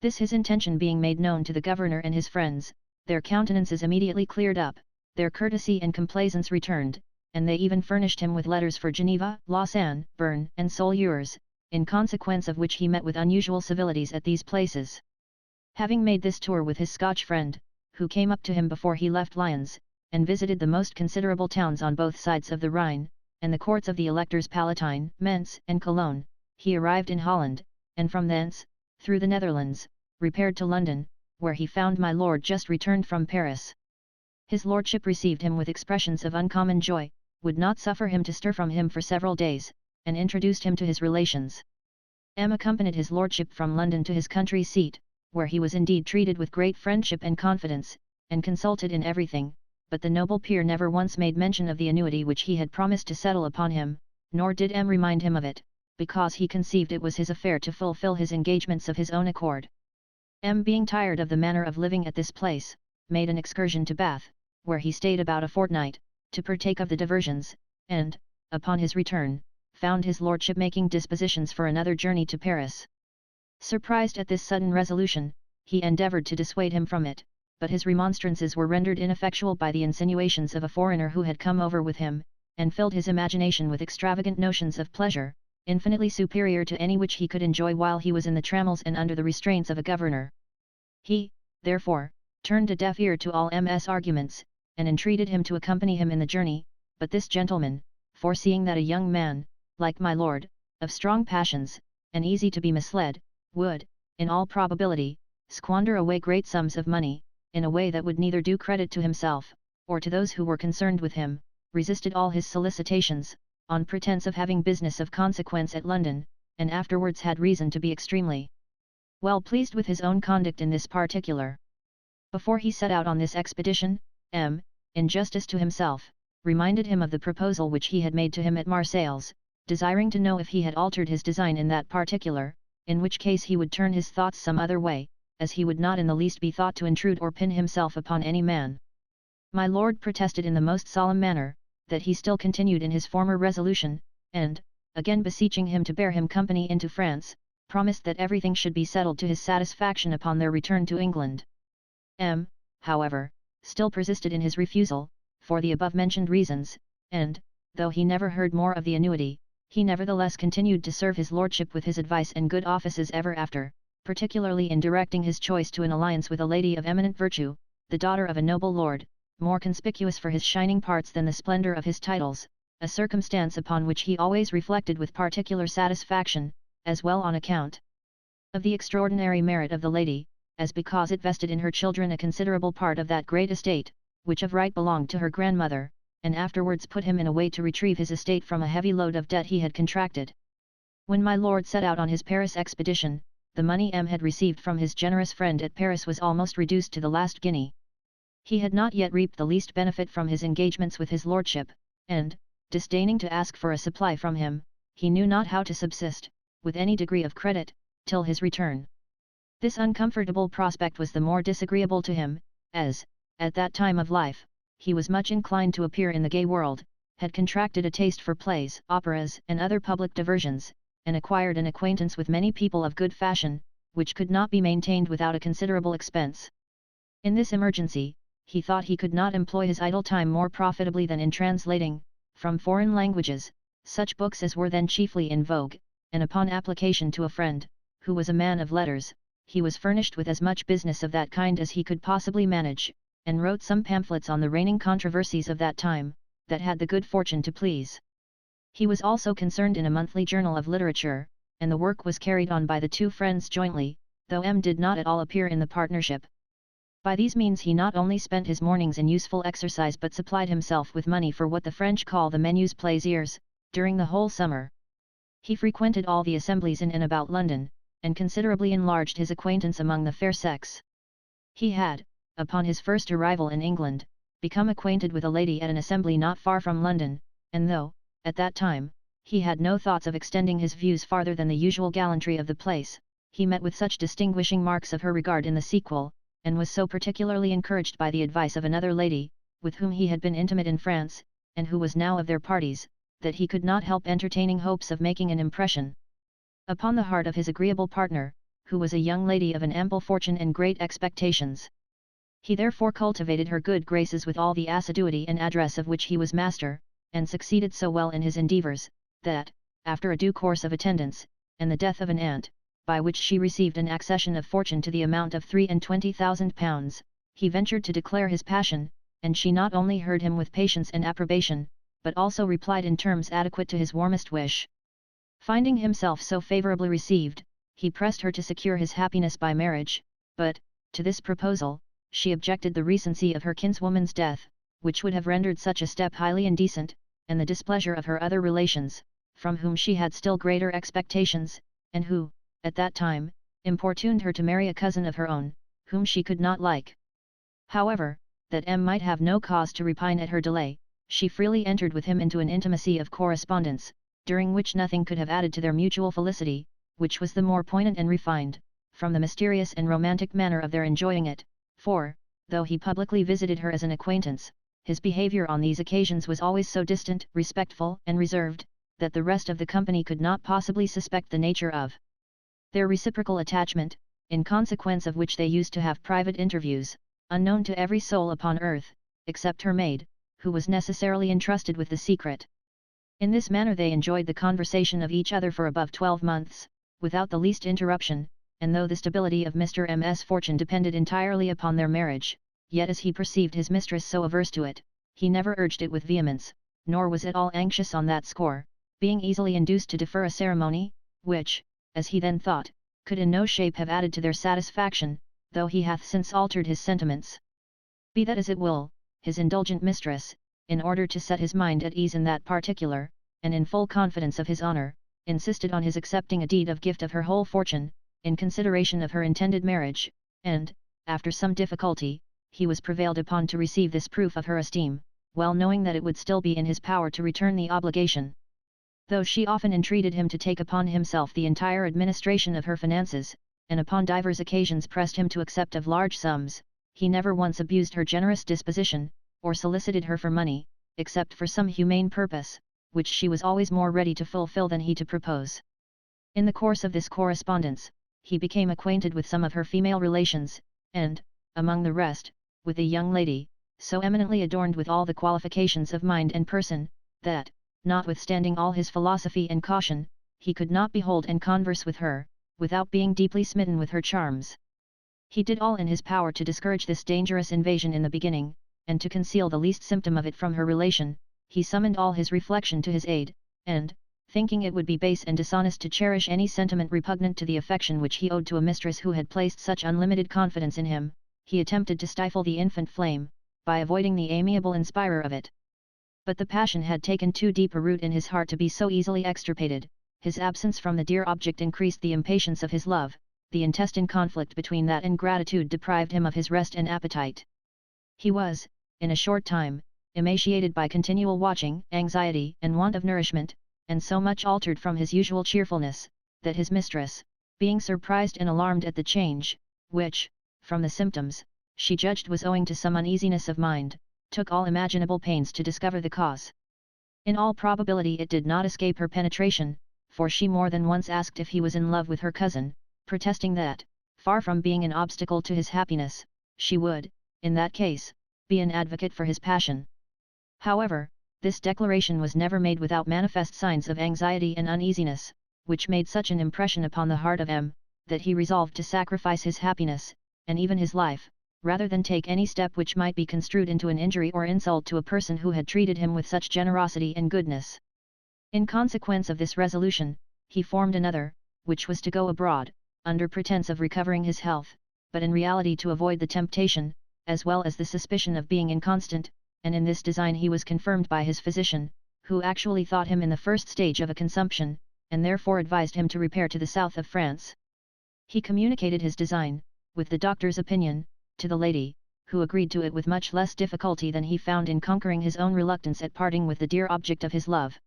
This his intention being made known to the governor and his friends, their countenances immediately cleared up, their courtesy and complaisance returned, and they even furnished him with letters for Geneva, Lausanne, Bern, and Soleures, in consequence of which he met with unusual civilities at these places. Having made this tour with his Scotch friend, who came up to him before he left Lyons, and visited the most considerable towns on both sides of the Rhine, and the courts of the electors Palatine, Mentz, and Cologne, he arrived in Holland, and from thence, through the Netherlands, repaired to London, where he found my lord just returned from Paris. His lordship received him with expressions of uncommon joy, would not suffer him to stir from him for several days, and introduced him to his relations. M. accompanied his lordship from London to his country seat, where he was indeed treated with great friendship and confidence, and consulted in everything, but the noble peer never once made mention of the annuity which he had promised to settle upon him, nor did M. remind him of it, because he conceived it was his affair to fulfill his engagements of his own accord. M. being tired of the manner of living at this place, made an excursion to Bath, where he stayed about a fortnight, to partake of the diversions, and, upon his return, found his lordship making dispositions for another journey to Paris. Surprised at this sudden resolution, he endeavoured to dissuade him from it, but his remonstrances were rendered ineffectual by the insinuations of a foreigner who had come over with him, and filled his imagination with extravagant notions of pleasure, infinitely superior to any which he could enjoy while he was in the trammels and under the restraints of a governor. He, therefore, turned a deaf ear to all M.'s arguments, and entreated him to accompany him in the journey, but this gentleman, foreseeing that a young man, like my lord, of strong passions, and easy to be misled, would, in all probability, squander away great sums of money, in a way that would neither do credit to himself, or to those who were concerned with him, resisted all his solicitations, on pretence of having business of consequence at London, and afterwards had reason to be extremely well pleased with his own conduct in this particular. Before he set out on this expedition, M., in justice to himself, reminded him of the proposal which he had made to him at Marseilles, desiring to know if he had altered his design in that particular, in which case he would turn his thoughts some other way, as he would not in the least be thought to intrude or pin himself upon any man. My lord protested in the most solemn manner, that he still continued in his former resolution, and, again beseeching him to bear him company into France, promised that everything should be settled to his satisfaction upon their return to England. M., however, still persisted in his refusal, for the above-mentioned reasons, and, though he never heard more of the annuity, he nevertheless continued to serve his lordship with his advice and good offices ever after, particularly in directing his choice to an alliance with a lady of eminent virtue, the daughter of a noble lord, more conspicuous for his shining parts than the splendour of his titles, a circumstance upon which he always reflected with particular satisfaction, as well on account of the extraordinary merit of the lady, as because it vested in her children a considerable part of that great estate, which of right belonged to her grandmother, and afterwards put him in a way to retrieve his estate from a heavy load of debt he had contracted. When my lord set out on his Paris expedition, the money M. had received from his generous friend at Paris was almost reduced to the last guinea. He had not yet reaped the least benefit from his engagements with his lordship, and, disdaining to ask for a supply from him, he knew not how to subsist, with any degree of credit, till his return. This uncomfortable prospect was the more disagreeable to him, as, at that time of life, he was much inclined to appear in the gay world, had contracted a taste for plays, operas, and other public diversions, and acquired an acquaintance with many people of good fashion, which could not be maintained without a considerable expense. In this emergency, he thought he could not employ his idle time more profitably than in translating, from foreign languages, such books as were then chiefly in vogue, and upon application to a friend, who was a man of letters, he was furnished with as much business of that kind as he could possibly manage, and wrote some pamphlets on the reigning controversies of that time, that had the good fortune to please. He was also concerned in a monthly journal of literature, and the work was carried on by the two friends jointly, though M. did not at all appear in the partnership. By these means he not only spent his mornings in useful exercise but supplied himself with money for what the French call the menus plaisirs, during the whole summer. He frequented all the assemblies in and about London, and considerably enlarged his acquaintance among the fair sex. He had, upon his first arrival in England, become acquainted with a lady at an assembly not far from London, and though, at that time, he had no thoughts of extending his views farther than the usual gallantry of the place, he met with such distinguishing marks of her regard in the sequel, and was so particularly encouraged by the advice of another lady, with whom he had been intimate in France, and who was now of their parties, that he could not help entertaining hopes of making an impression upon the heart of his agreeable partner, who was a young lady of an ample fortune and great expectations. He therefore cultivated her good graces with all the assiduity and address of which he was master, and succeeded so well in his endeavours, that, after a due course of attendance, and the death of an aunt, by which she received an accession of fortune to the amount of £23,000, He ventured to declare his passion, and she not only heard him with patience and approbation, but also replied in terms adequate to his warmest wish. Finding himself so favorably received, he pressed her to secure his happiness by marriage, but, to this proposal, she objected the recency of her kinswoman's death, which would have rendered such a step highly indecent, and the displeasure of her other relations, from whom she had still greater expectations, and who, at that time, importuned her to marry a cousin of her own, whom she could not like. However, that M might have no cause to repine at her delay, she freely entered with him into an intimacy of correspondence, during which nothing could have added to their mutual felicity, which was the more poignant and refined, from the mysterious and romantic manner of their enjoying it, for, though he publicly visited her as an acquaintance, his behaviour on these occasions was always so distant, respectful, and reserved, that the rest of the company could not possibly suspect the nature of their reciprocal attachment, in consequence of which they used to have private interviews, unknown to every soul upon earth, except her maid, who was necessarily entrusted with the secret. In this manner they enjoyed the conversation of each other for above 12 months, without the least interruption, and though the stability of Mr. M.'s fortune depended entirely upon their marriage, yet as he perceived his mistress so averse to it, he never urged it with vehemence, nor was at all anxious on that score, being easily induced to defer a ceremony, which, as he then thought, could in no shape have added to their satisfaction, though he hath since altered his sentiments. Be that as it will, his indulgent mistress, in order to set his mind at ease in that particular, and in full confidence of his honour, insisted on his accepting a deed of gift of her whole fortune, in consideration of her intended marriage, and, after some difficulty, he was prevailed upon to receive this proof of her esteem, well knowing that it would still be in his power to return the obligation. Though she often entreated him to take upon himself the entire administration of her finances, and upon divers occasions pressed him to accept of large sums, he never once abused her generous disposition, or solicited her for money, except for some humane purpose, which she was always more ready to fulfill than he to propose. In the course of this correspondence, he became acquainted with some of her female relations, and, among the rest, with a young lady, so eminently adorned with all the qualifications of mind and person, that, notwithstanding all his philosophy and caution, he could not behold and converse with her, without being deeply smitten with her charms. He did all in his power to discourage this dangerous invasion in the beginning, and to conceal the least symptom of it from her relation. He summoned all his reflection to his aid, and, thinking it would be base and dishonest to cherish any sentiment repugnant to the affection which he owed to a mistress who had placed such unlimited confidence in him, he attempted to stifle the infant flame, by avoiding the amiable inspirer of it. But the passion had taken too deep a root in his heart to be so easily extirpated. His absence from the dear object increased the impatience of his love, the intestine conflict between that and gratitude deprived him of his rest and appetite. He was, in a short time, emaciated by continual watching, anxiety, and want of nourishment, and so much altered from his usual cheerfulness, that his mistress, being surprised and alarmed at the change, which, from the symptoms, she judged was owing to some uneasiness of mind, took all imaginable pains to discover the cause. In all probability it did not escape her penetration, for she more than once asked if he was in love with her cousin, protesting that, far from being an obstacle to his happiness, she would, in that case, be an advocate for his passion. However, this declaration was never made without manifest signs of anxiety and uneasiness, which made such an impression upon the heart of M, that he resolved to sacrifice his happiness, and even his life, rather than take any step which might be construed into an injury or insult to a person who had treated him with such generosity and goodness. In consequence of this resolution, he formed another, which was to go abroad, under pretence of recovering his health, but in reality to avoid the temptation, as well as the suspicion of being inconstant, and in this design he was confirmed by his physician, who actually thought him in the first stage of a consumption, and therefore advised him to repair to the south of France. He communicated his design, with the doctor's opinion, to the lady, who agreed to it with much less difficulty than he found in conquering his own reluctance at parting with the dear object of his love.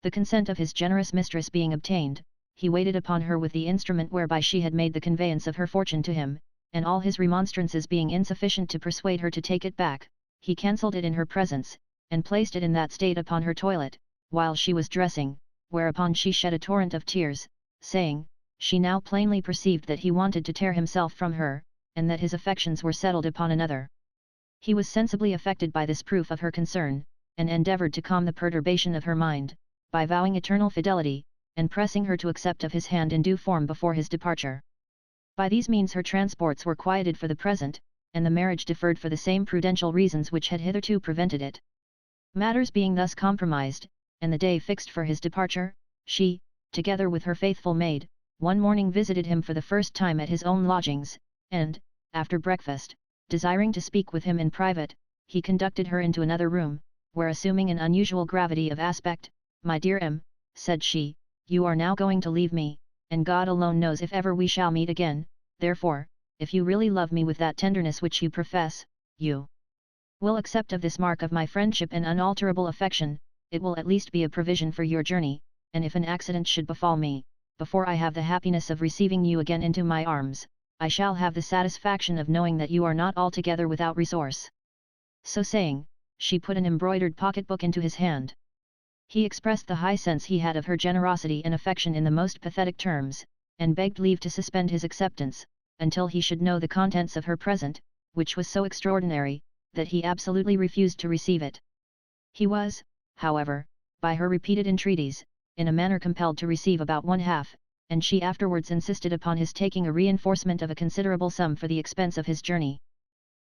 The consent of his generous mistress being obtained, he waited upon her with the instrument whereby she had made the conveyance of her fortune to him, and all his remonstrances being insufficient to persuade her to take it back, he cancelled it in her presence, and placed it in that state upon her toilet, while she was dressing, whereupon she shed a torrent of tears, saying, she now plainly perceived that he wanted to tear himself from her, and that his affections were settled upon another. He was sensibly affected by this proof of her concern, and endeavoured to calm the perturbation of her mind, by vowing eternal fidelity, and pressing her to accept of his hand in due form before his departure. By these means her transports were quieted for the present, and the marriage deferred for the same prudential reasons which had hitherto prevented it. Matters being thus compromised, and the day fixed for his departure, she, together with her faithful maid, one morning visited him for the first time at his own lodgings, and, after breakfast, desiring to speak with him in private, he conducted her into another room, where assuming an unusual gravity of aspect, "My dear M," said she, "you are now going to leave me, and God alone knows if ever we shall meet again, therefore, if you really love me with that tenderness which you profess, you will accept of this mark of my friendship and unalterable affection, it will at least be a provision for your journey, and if an accident should befall me, before I have the happiness of receiving you again into my arms, I shall have the satisfaction of knowing that you are not altogether without resource." So saying, she put an embroidered pocket-book into his hand. He expressed the high sense he had of her generosity and affection in the most pathetic terms, and begged leave to suspend his acceptance, until he should know the contents of her present, which was so extraordinary, that he absolutely refused to receive it. He was, however, by her repeated entreaties, in a manner compelled to receive about one half, and she afterwards insisted upon his taking a reinforcement of a considerable sum for the expense of his journey.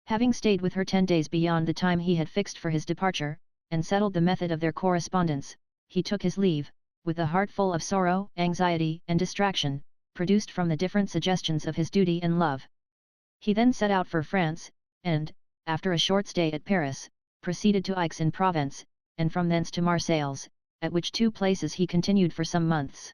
Having stayed with her 10 days beyond the time he had fixed for his departure, and settled the method of their correspondence, he took his leave, with a heart full of sorrow, anxiety, and distraction, produced from the different suggestions of his duty and love. He then set out for France, and, after a short stay at Paris, proceeded to Aix in Provence, and from thence to Marseilles, at which two places he continued for some months.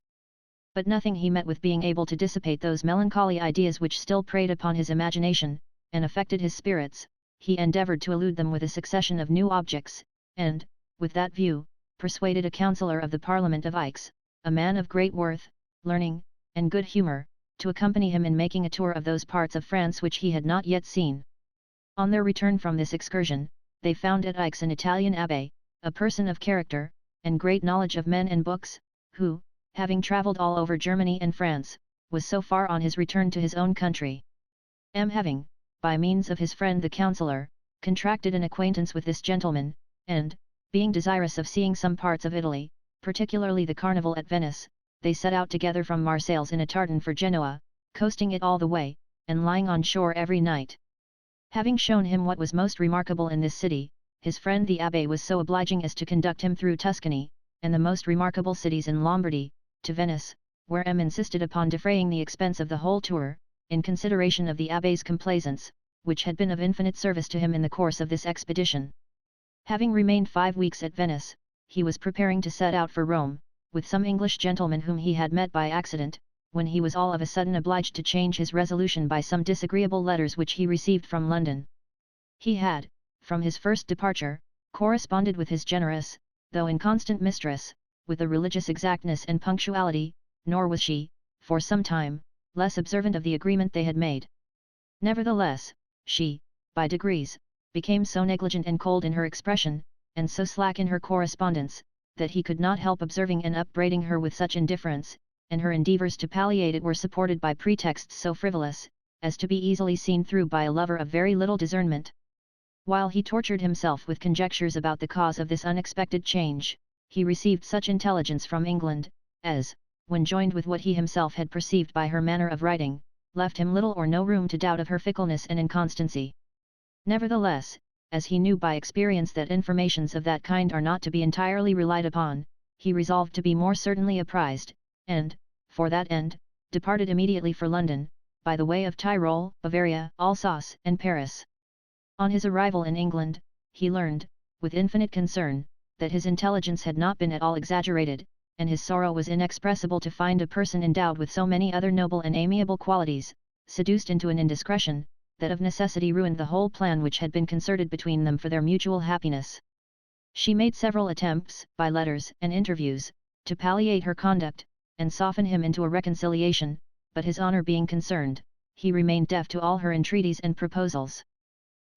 But nothing he met with being able to dissipate those melancholy ideas which still preyed upon his imagination, and affected his spirits, he endeavoured to elude them with a succession of new objects, and, with that view, persuaded a councillor of the Parliament of Aix, a man of great worth, learning, and good humour, to accompany him in making a tour of those parts of France which he had not yet seen. On their return from this excursion, they found at Aix an Italian abbé, a person of character, and great knowledge of men and books, who, having travelled all over Germany and France, was so far on his return to his own country. M. having, by means of his friend the councillor, contracted an acquaintance with this gentleman, and, being desirous of seeing some parts of Italy, particularly the Carnival at Venice, they set out together from Marseilles in a tartan for Genoa, coasting it all the way, and lying on shore every night. Having shown him what was most remarkable in this city, his friend the abbé was so obliging as to conduct him through Tuscany, and the most remarkable cities in Lombardy, to Venice, where M. insisted upon defraying the expense of the whole tour, in consideration of the abbé's complaisance, which had been of infinite service to him in the course of this expedition. Having remained 5 weeks at Venice, he was preparing to set out for Rome, with some English gentlemen whom he had met by accident, when he was all of a sudden obliged to change his resolution by some disagreeable letters which he received from London. He had, from his first departure, corresponded with his generous, though inconstant mistress, with a religious exactness and punctuality, nor was she, for some time, less observant of the agreement they had made. Nevertheless, she, by degrees, became so negligent and cold in her expression, and so slack in her correspondence, that he could not help observing and upbraiding her with such indifference, and her endeavours to palliate it were supported by pretexts so frivolous, as to be easily seen through by a lover of very little discernment. While he tortured himself with conjectures about the cause of this unexpected change, he received such intelligence from England, as, when joined with what he himself had perceived by her manner of writing, left him little or no room to doubt of her fickleness and inconstancy. Nevertheless, as he knew by experience that informations of that kind are not to be entirely relied upon, he resolved to be more certainly apprised, and, for that end, departed immediately for London, by the way of Tyrol, Bavaria, Alsace, and Paris. On his arrival in England, he learned, with infinite concern, that his intelligence had not been at all exaggerated, and his sorrow was inexpressible to find a person endowed with so many other noble and amiable qualities, seduced into an indiscretion, that of necessity ruined the whole plan which had been concerted between them for their mutual happiness. She made several attempts, by letters and interviews, to palliate her conduct, and soften him into a reconciliation, but his honour being concerned, he remained deaf to all her entreaties and proposals.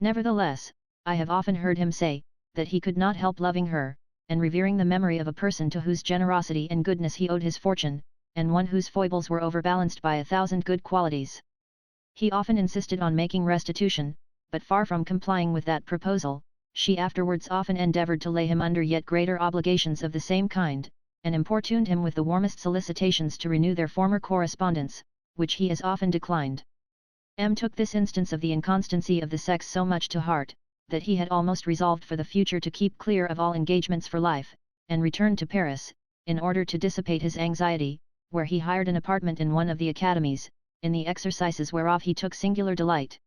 Nevertheless, I have often heard him say, that he could not help loving her, and revering the memory of a person to whose generosity and goodness he owed his fortune, and one whose foibles were overbalanced by 1,000 good qualities. He often insisted on making restitution, but far from complying with that proposal, she afterwards often endeavoured to lay him under yet greater obligations of the same kind, and importuned him with the warmest solicitations to renew their former correspondence, which he as often declined. M took this instance of the inconstancy of the sex so much to heart, that he had almost resolved for the future to keep clear of all engagements for life, and returned to Paris, in order to dissipate his anxiety, where he hired an apartment in one of the academies, in the exercises whereof he took singular delight.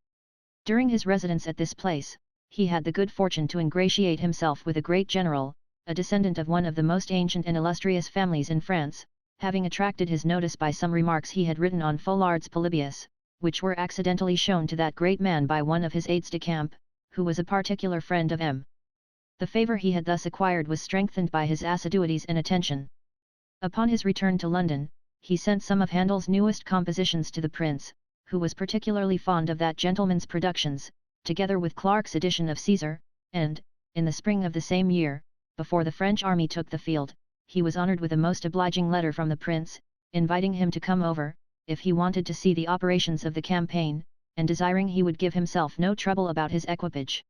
During his residence at this place, he had the good fortune to ingratiate himself with a great general, a descendant of one of the most ancient and illustrious families in France, having attracted his notice by some remarks he had written on Follard's Polybius, which were accidentally shown to that great man by one of his aides-de-camp, who was a particular friend of M. The favour he had thus acquired was strengthened by his assiduities and attention. Upon his return to London, he sent some of Handel's newest compositions to the prince, who was particularly fond of that gentleman's productions, together with Clark's edition of Caesar, and, in the spring of the same year, before the French army took the field, he was honoured with a most obliging letter from the prince, inviting him to come over, if he wanted to see the operations of the campaign, and desiring he would give himself no trouble about his equipage.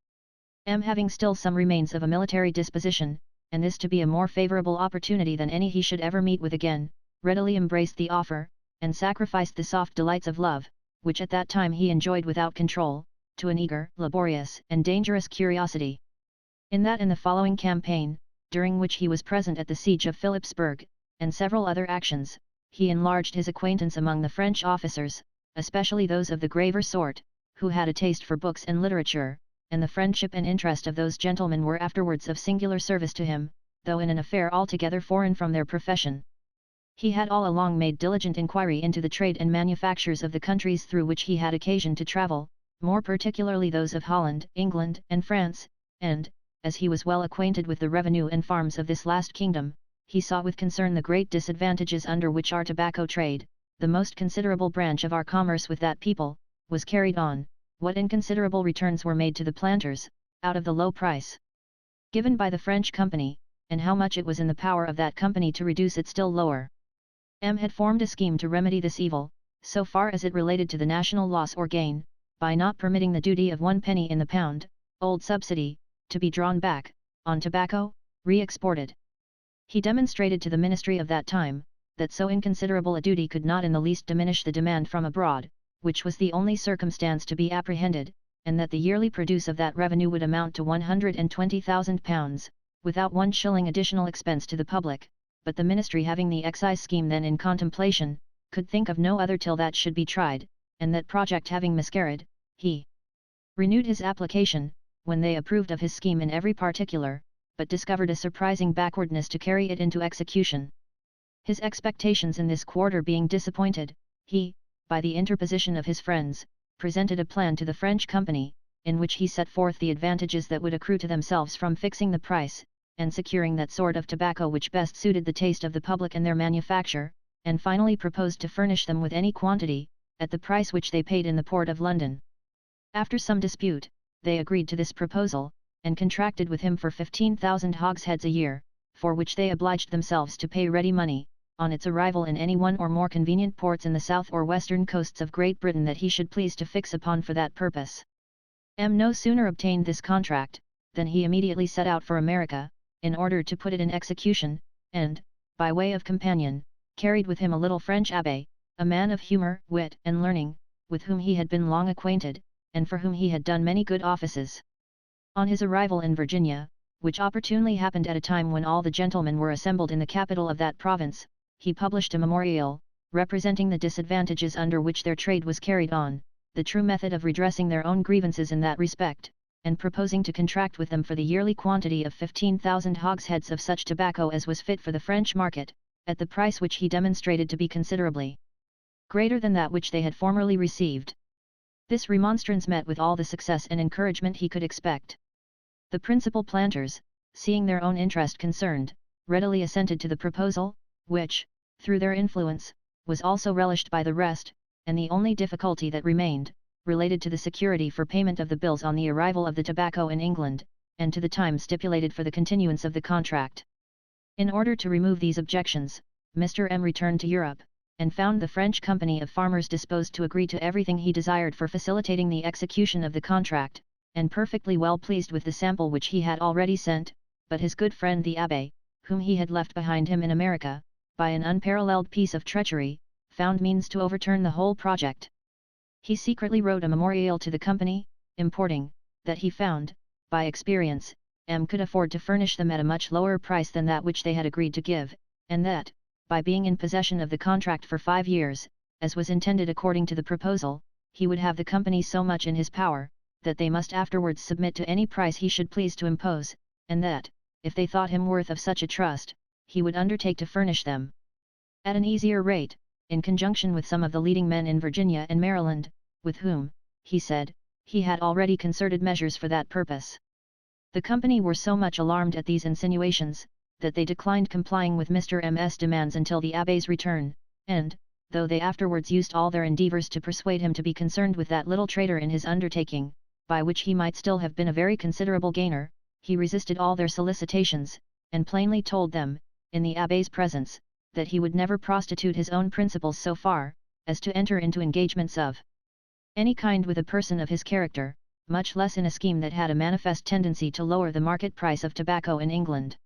M having still some remains of a military disposition, and this to be a more favourable opportunity than any he should ever meet with again, readily embraced the offer, and sacrificed the soft delights of love, which at that time he enjoyed without control, to an eager, laborious, and dangerous curiosity. In that and the following campaign, during which he was present at the siege of Philipsburg, and several other actions, he enlarged his acquaintance among the French officers, especially those of the graver sort, who had a taste for books and literature, and the friendship and interest of those gentlemen were afterwards of singular service to him, though in an affair altogether foreign from their profession. He had all along made diligent inquiry into the trade and manufactures of the countries through which he had occasion to travel, more particularly those of Holland, England, and France, and, as he was well acquainted with the revenue and farms of this last kingdom, he saw with concern the great disadvantages under which our tobacco trade, the most considerable branch of our commerce with that people, was carried on, what inconsiderable returns were made to the planters, out of the low price given by the French company, and how much it was in the power of that company to reduce it still lower. M had formed a scheme to remedy this evil, so far as it related to the national loss or gain, by not permitting the duty of 1 penny in the pound, old subsidy, to be drawn back, on tobacco, re-exported. He demonstrated to the ministry of that time, that so inconsiderable a duty could not in the least diminish the demand from abroad, which was the only circumstance to be apprehended, and that the yearly produce of that revenue would amount to £120,000, without 1 shilling additional expense to the public, but the ministry having the excise scheme then in contemplation, could think of no other till that should be tried, and that project having miscarried, he renewed his application, when they approved of his scheme in every particular, but discovered a surprising backwardness to carry it into execution. His expectations in this quarter being disappointed, he, by the interposition of his friends, presented a plan to the French company, in which he set forth the advantages that would accrue to themselves from fixing the price, and securing that sort of tobacco which best suited the taste of the public and their manufacture, and finally proposed to furnish them with any quantity, at the price which they paid in the port of London. After some dispute, they agreed to this proposal, and contracted with him for 15,000 hogsheads a year, for which they obliged themselves to pay ready money, on its arrival in any one or more convenient ports in the south or western coasts of Great Britain that he should please to fix upon for that purpose. M no sooner obtained this contract, than he immediately set out for America, in order to put it in execution, and, by way of companion, carried with him a little French abbé, a man of humour, wit, and learning, with whom he had been long acquainted, and for whom he had done many good offices. On his arrival in Virginia, which opportunely happened at a time when all the gentlemen were assembled in the capital of that province, he published a memorial, representing the disadvantages under which their trade was carried on, the true method of redressing their own grievances in that respect, and proposing to contract with them for the yearly quantity of 15,000 hogsheads of such tobacco as was fit for the French market, at the price which he demonstrated to be considerably greater than that which they had formerly received. This remonstrance met with all the success and encouragement he could expect. The principal planters, seeing their own interest concerned, readily assented to the proposal, which, through their influence, was also relished by the rest, and the only difficulty that remained, related to the security for payment of the bills on the arrival of the tobacco in England, and to the time stipulated for the continuance of the contract. In order to remove these objections, Mr. M returned to Europe, and found the French company of farmers disposed to agree to everything he desired for facilitating the execution of the contract, and perfectly well pleased with the sample which he had already sent, but his good friend the Abbé, whom he had left behind him in America, by an unparalleled piece of treachery, found means to overturn the whole project. He secretly wrote a memorial to the company, importing, that he found, by experience, M could afford to furnish them at a much lower price than that which they had agreed to give, and that, by being in possession of the contract for 5 years, as was intended according to the proposal, he would have the company so much in his power, that they must afterwards submit to any price he should please to impose, and that, if they thought him worth of such a trust, he would undertake to furnish them at an easier rate, in conjunction with some of the leading men in Virginia and Maryland, with whom, he said, he had already concerted measures for that purpose. The company were so much alarmed at these insinuations, that they declined complying with Mr. M.'s demands until the Abbé's return, and, though they afterwards used all their endeavours to persuade him to be concerned with that little traitor in his undertaking, by which he might still have been a very considerable gainer, he resisted all their solicitations, and plainly told them, in the Abbé's presence, that he would never prostitute his own principles so far, as to enter into engagements of any kind with a person of his character, much less in a scheme that had a manifest tendency to lower the market price of tobacco in England.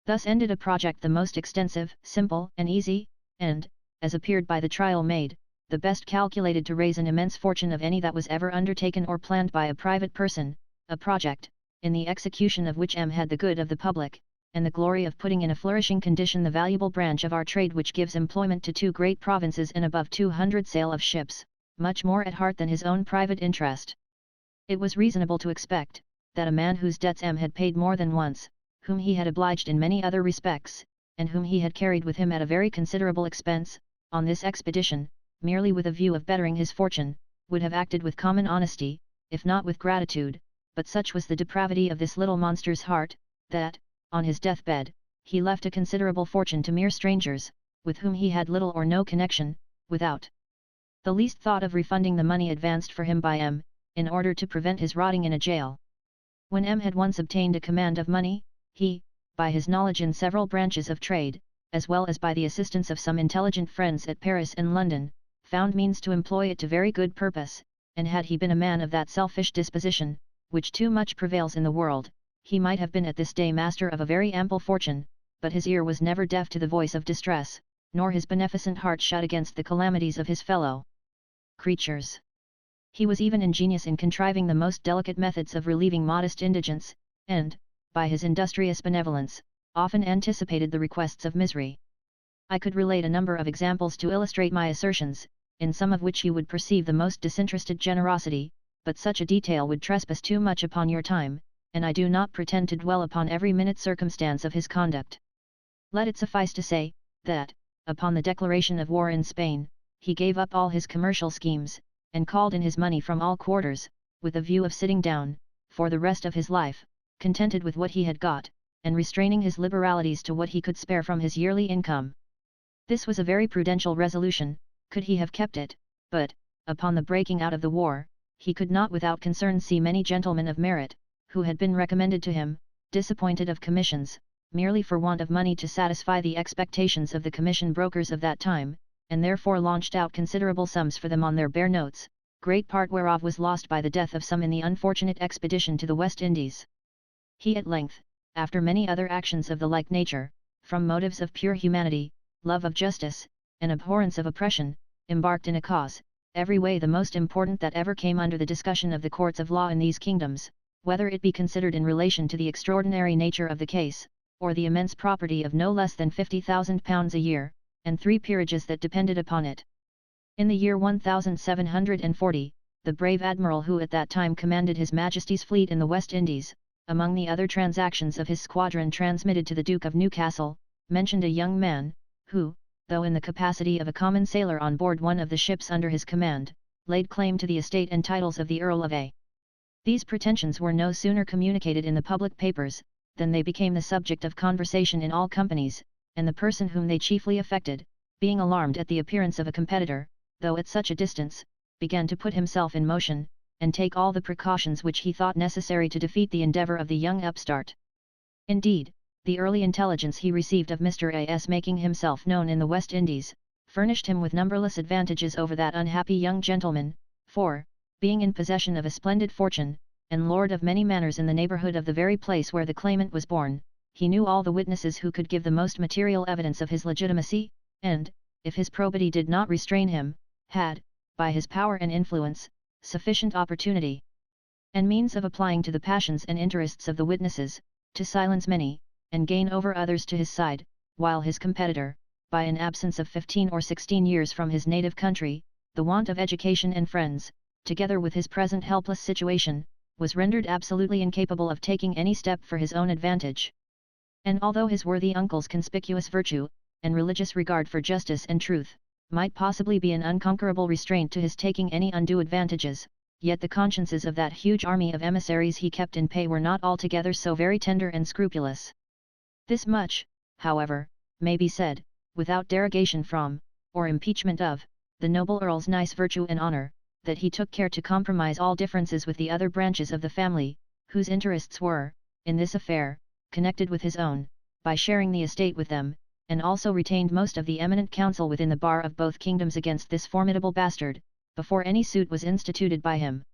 Thus ended a project the most extensive, simple, and easy, and, as appeared by the trial made, the best calculated to raise an immense fortune of any that was ever undertaken or planned by a private person, a project, in the execution of which M had the good of the public, and the glory of putting in a flourishing condition the valuable branch of our trade which gives employment to 2 great provinces and above 200 sail of ships, much more at heart than his own private interest. It was reasonable to expect, that a man whose debts M had paid more than once, whom he had obliged in many other respects, and whom he had carried with him at a very considerable expense, on this expedition, merely with a view of bettering his fortune, would have acted with common honesty, if not with gratitude, but such was the depravity of this little monster's heart, that, on his deathbed, he left a considerable fortune to mere strangers, with whom he had little or no connection, without the least thought of refunding the money advanced for him by M, in order to prevent his rotting in a jail. When M had once obtained a command of money, he, by his knowledge in several branches of trade, as well as by the assistance of some intelligent friends at Paris and London, found means to employ it to very good purpose, and had he been a man of that selfish disposition, which too much prevails in the world, he might have been at this day master of a very ample fortune, but his ear was never deaf to the voice of distress, nor his beneficent heart shut against the calamities of his fellow creatures. He was even ingenious in contriving the most delicate methods of relieving modest indigence, and, by his industrious benevolence, often anticipated the requests of misery. I could relate a number of examples to illustrate my assertions, in some of which you would perceive the most disinterested generosity, but such a detail would trespass too much upon your time, and I do not pretend to dwell upon every minute circumstance of his conduct. Let it suffice to say, that, upon the declaration of war in Spain, he gave up all his commercial schemes, and called in his money from all quarters, with a view of sitting down, for the rest of his life, contented with what he had got, and restraining his liberalities to what he could spare from his yearly income. This was a very prudential resolution, could he have kept it, but, upon the breaking out of the war, he could not without concern see many gentlemen of merit, who had been recommended to him, disappointed of commissions, merely for want of money to satisfy the expectations of the commission brokers of that time, and therefore launched out considerable sums for them on their bare notes, great part whereof was lost by the death of some in the unfortunate expedition to the West Indies. He at length, after many other actions of the like nature, from motives of pure humanity, love of justice, and abhorrence of oppression, embarked in a cause, every way the most important that ever came under the discussion of the courts of law in these kingdoms, whether it be considered in relation to the extraordinary nature of the case, or the immense property of no less than £50,000 a year, and 3 peerages that depended upon it. In the year 1740, the brave admiral who at that time commanded His Majesty's fleet in the West Indies, among the other transactions of his squadron transmitted to the Duke of Newcastle, mentioned a young man, who, though in the capacity of a common sailor on board one of the ships under his command, laid claim to the estate and titles of the Earl of A. These pretensions were no sooner communicated in the public papers, than they became the subject of conversation in all companies, and the person whom they chiefly affected, being alarmed at the appearance of a competitor, though at such a distance, began to put himself in motion, and take all the precautions which he thought necessary to defeat the endeavour of the young upstart. Indeed, the early intelligence he received of Mr. A.'s making himself known in the West Indies, furnished him with numberless advantages over that unhappy young gentleman, for, being in possession of a splendid fortune, and lord of many manors in the neighbourhood of the very place where the claimant was born, he knew all the witnesses who could give the most material evidence of his legitimacy, and, if his probity did not restrain him, had, by his power and influence, sufficient opportunity and means of applying to the passions and interests of the witnesses, to silence many, and gain over others to his side, while his competitor, by an absence of 15 or 16 years from his native country, the want of education and friends, together with his present helpless situation, was rendered absolutely incapable of taking any step for his own advantage. And although his worthy uncle's conspicuous virtue, and religious regard for justice and truth, might possibly be an unconquerable restraint to his taking any undue advantages, yet the consciences of that huge army of emissaries he kept in pay were not altogether so very tender and scrupulous. This much, however, may be said, without derogation from, or impeachment of, the noble Earl's nice virtue and honour, that he took care to compromise all differences with the other branches of the family, whose interests were, in this affair, connected with his own, by sharing the estate with them, and also retained most of the eminent counsel within the bar of both kingdoms against this formidable bastard, before any suit was instituted by him.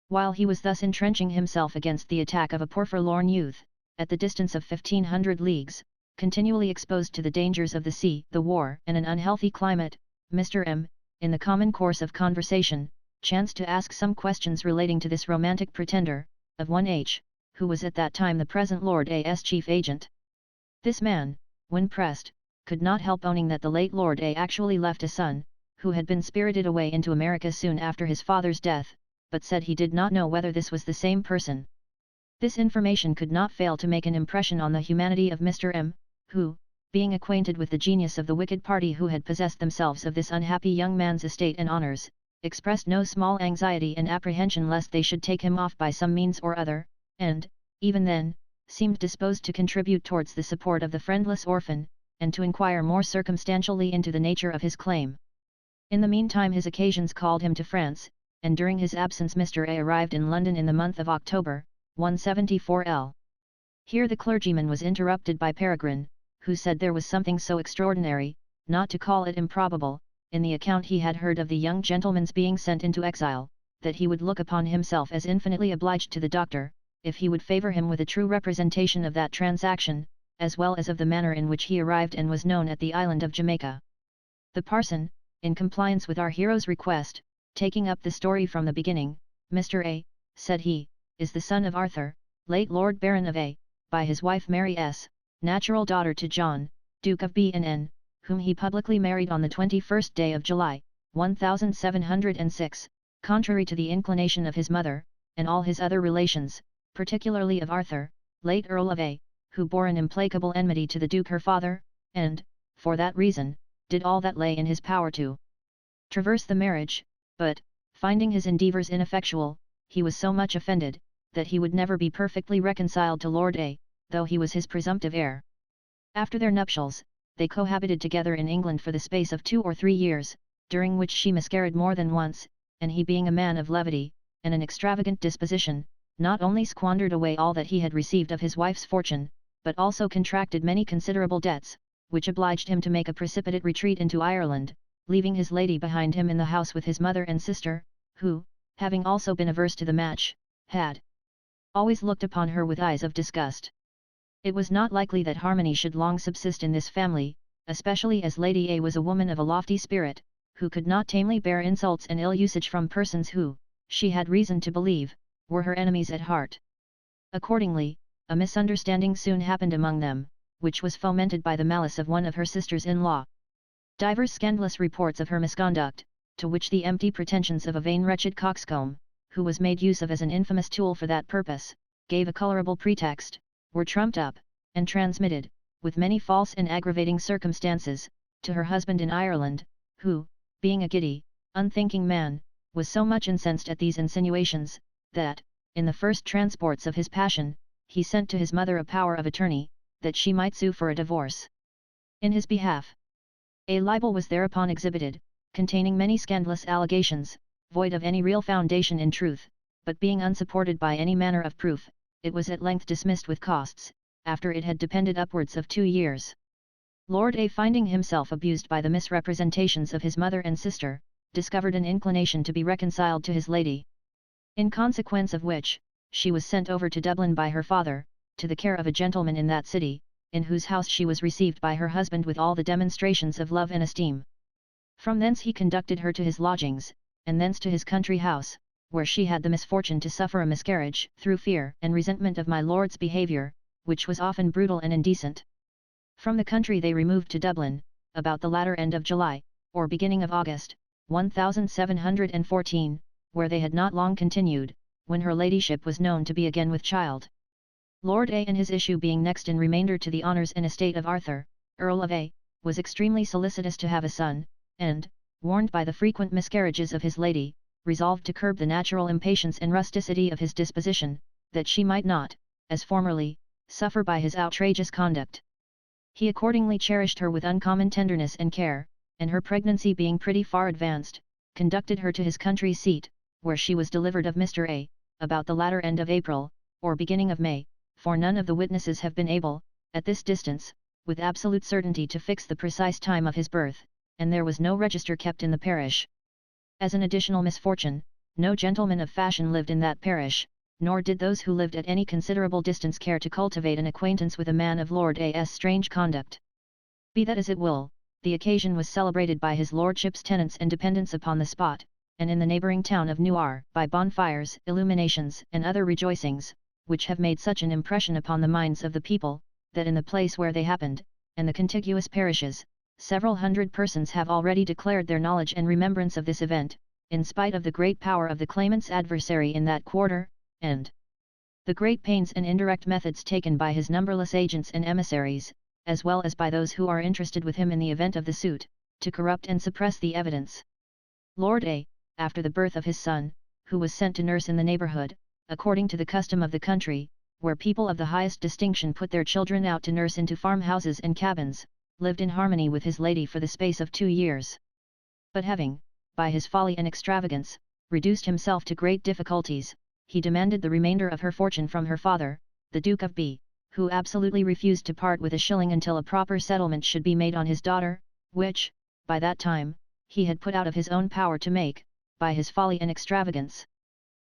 While he was thus entrenching himself against the attack of a poor forlorn youth, at the distance of 1500 leagues, continually exposed to the dangers of the sea, the war, and an unhealthy climate, Mr. M., in the common course of conversation, chanced to ask some questions relating to this romantic pretender, of one H., who was at that time the present Lord A.'s chief agent. This man, when pressed, could not help owning that the late Lord A. actually left a son, who had been spirited away into America soon after his father's death, but said he did not know whether this was the same person. This information could not fail to make an impression on the humanity of Mr. M., who, being acquainted with the genius of the wicked party who had possessed themselves of this unhappy young man's estate and honours, expressed no small anxiety and apprehension lest they should take him off by some means or other, and, even then, seemed disposed to contribute towards the support of the friendless orphan, and to inquire more circumstantially into the nature of his claim. In the meantime his occasions called him to France, and during his absence Mr. A arrived in London in the month of October, 174 L. Here the clergyman was interrupted by Peregrine, who said there was something so extraordinary, not to call it improbable, in the account he had heard of the young gentleman's being sent into exile, that he would look upon himself as infinitely obliged to the doctor, if he would favour him with a true representation of that transaction, as well as of the manner in which he arrived and was known at the island of Jamaica. The parson, in compliance with our hero's request, taking up the story from the beginning, Mr. A., said he, is the son of Arthur, late Lord Baron of A., by his wife Mary S., natural daughter to John, Duke of B and N., whom he publicly married on the 21st day of July, 1706, contrary to the inclination of his mother, and all his other relations, particularly of Arthur, late Earl of A., who bore an implacable enmity to the Duke her father, and, for that reason, did all that lay in his power to traverse the marriage, but, finding his endeavours ineffectual, he was so much offended, that he would never be perfectly reconciled to Lord A., though he was his presumptive heir. After their nuptials, they cohabited together in England for the space of 2 or 3 years, during which she miscarried more than once, and he being a man of levity, and an extravagant disposition, not only squandered away all that he had received of his wife's fortune, but also contracted many considerable debts, which obliged him to make a precipitate retreat into Ireland, leaving his lady behind him in the house with his mother and sister, who, having also been averse to the match, had always looked upon her with eyes of disgust. It was not likely that harmony should long subsist in this family, especially as Lady A was a woman of a lofty spirit, who could not tamely bear insults and ill usage from persons who, she had reason to believe, were her enemies at heart. Accordingly, a misunderstanding soon happened among them, which was fomented by the malice of one of her sisters-in-law. Divers scandalous reports of her misconduct, to which the empty pretensions of a vain wretched coxcomb, who was made use of as an infamous tool for that purpose, gave a colourable pretext, were trumped up, and transmitted, with many false and aggravating circumstances, to her husband in Ireland, who, being a giddy, unthinking man, was so much incensed at these insinuations, that, in the first transports of his passion, he sent to his mother a power of attorney, that she might sue for a divorce in his behalf. A libel was thereupon exhibited, containing many scandalous allegations, void of any real foundation in truth, but being unsupported by any manner of proof, it was at length dismissed with costs, after it had depended upwards of 2 years. Lord A, finding himself abused by the misrepresentations of his mother and sister, discovered an inclination to be reconciled to his lady. In consequence of which, she was sent over to Dublin by her father, to the care of a gentleman in that city, in whose house she was received by her husband with all the demonstrations of love and esteem. From thence he conducted her to his lodgings, and thence to his country house, where she had the misfortune to suffer a miscarriage, through fear and resentment of my lord's behaviour, which was often brutal and indecent. From the country they removed to Dublin, about the latter end of July, or beginning of August, 1714, where they had not long continued, when her ladyship was known to be again with child. Lord A and his issue being next in remainder to the honours and estate of Arthur, Earl of A, was extremely solicitous to have a son, and, warned by the frequent miscarriages of his lady, resolved to curb the natural impatience and rusticity of his disposition, that she might not, as formerly, suffer by his outrageous conduct. He accordingly cherished her with uncommon tenderness and care, and her pregnancy being pretty far advanced, conducted her to his country seat, where she was delivered of Mr. A, about the latter end of April, or beginning of May, for none of the witnesses have been able, at this distance, with absolute certainty to fix the precise time of his birth, and there was no register kept in the parish. As an additional misfortune, no gentleman of fashion lived in that parish, nor did those who lived at any considerable distance care to cultivate an acquaintance with a man of Lord A.'s strange conduct. Be that as it will, the occasion was celebrated by his lordship's tenants and dependents upon the spot, and in the neighbouring town of Newar, by bonfires, illuminations, and other rejoicings, which have made such an impression upon the minds of the people, that in the place where they happened, and the contiguous parishes, several hundred persons have already declared their knowledge and remembrance of this event, in spite of the great power of the claimant's adversary in that quarter, and the great pains and indirect methods taken by his numberless agents and emissaries, as well as by those who are interested with him in the event of the suit, to corrupt and suppress the evidence. Lord A, after the birth of his son, who was sent to nurse in the neighbourhood, according to the custom of the country, where people of the highest distinction put their children out to nurse into farmhouses and cabins, lived in harmony with his lady for the space of 2 years. But having, by his folly and extravagance, reduced himself to great difficulties, he demanded the remainder of her fortune from her father, the Duke of B, who absolutely refused to part with a shilling until a proper settlement should be made on his daughter, which, by that time, he had put out of his own power to make, by his folly and extravagance.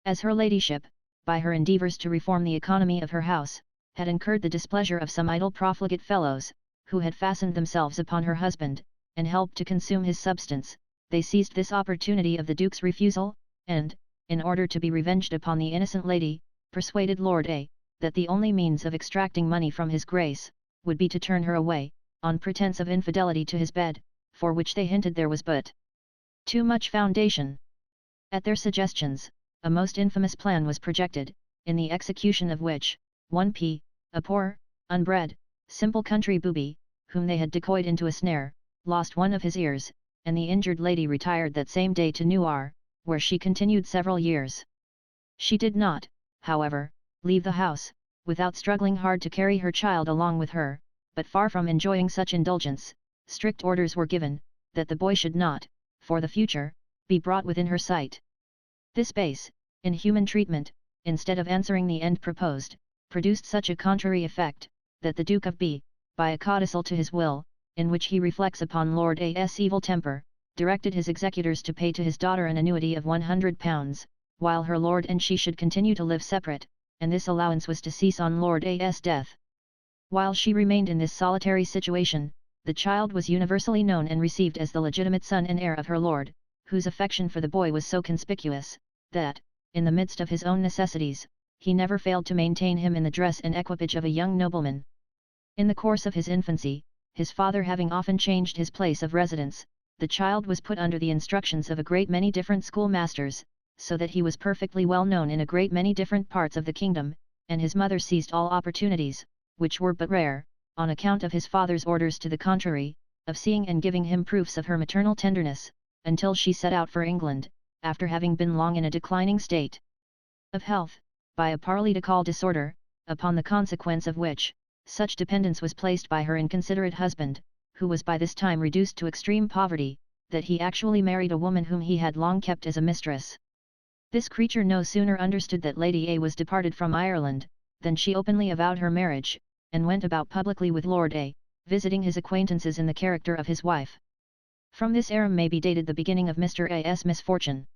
As her ladyship, by her endeavours to reform the economy of her house, had incurred the displeasure of some idle profligate fellows, who had fastened themselves upon her husband, and helped to consume his substance, they seized this opportunity of the Duke's refusal, and, in order to be revenged upon the innocent lady, persuaded Lord A, that the only means of extracting money from his grace, would be to turn her away, on pretence of infidelity to his bed, for which they hinted there was but too much foundation. At their suggestions, a most infamous plan was projected, in the execution of which, one P, a poor, unbred, simple country booby, whom they had decoyed into a snare, lost one of his ears, and the injured lady retired that same day to Newar, where she continued several years. She did not, however, leave the house, without struggling hard to carry her child along with her, but far from enjoying such indulgence, strict orders were given, that the boy should not, for the future, be brought within her sight. This base, inhuman treatment, instead of answering the end proposed, produced such a contrary effect, that the Duke of B, by a codicil to his will, in which he reflects upon Lord A.'s evil temper, directed his executors to pay to his daughter an annuity of £100, while her lord and she should continue to live separate, and this allowance was to cease on Lord A.'s death. While she remained in this solitary situation, the child was universally known and received as the legitimate son and heir of her lord, whose affection for the boy was so conspicuous, that, in the midst of his own necessities, he never failed to maintain him in the dress and equipage of a young nobleman. In the course of his infancy, his father having often changed his place of residence, the child was put under the instructions of a great many different schoolmasters, so that he was perfectly well known in a great many different parts of the kingdom, and his mother seized all opportunities, which were but rare, on account of his father's orders to the contrary, of seeing and giving him proofs of her maternal tenderness, until she set out for England, after having been long in a declining state of health, by a parley-to-call disorder, upon the consequence of which, such dependence was placed by her inconsiderate husband, who was by this time reduced to extreme poverty, that he actually married a woman whom he had long kept as a mistress. This creature no sooner understood that Lady A was departed from Ireland, than she openly avowed her marriage, and went about publicly with Lord A, visiting his acquaintances in the character of his wife. From this era may be dated the beginning of Mr. A.'s misfortune.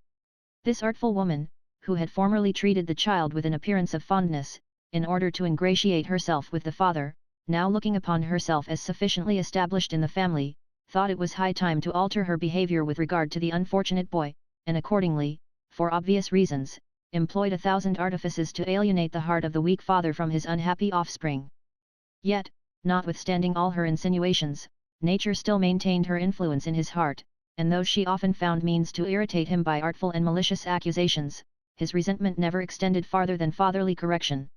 This artful woman, who had formerly treated the child with an appearance of fondness, in order to ingratiate herself with the father, now looking upon herself as sufficiently established in the family, thought it was high time to alter her behaviour with regard to the unfortunate boy, and accordingly, for obvious reasons, employed 1,000 artifices to alienate the heart of the weak father from his unhappy offspring. Yet, notwithstanding all her insinuations, nature still maintained her influence in his heart, and though she often found means to irritate him by artful and malicious accusations, his resentment never extended farther than fatherly correction.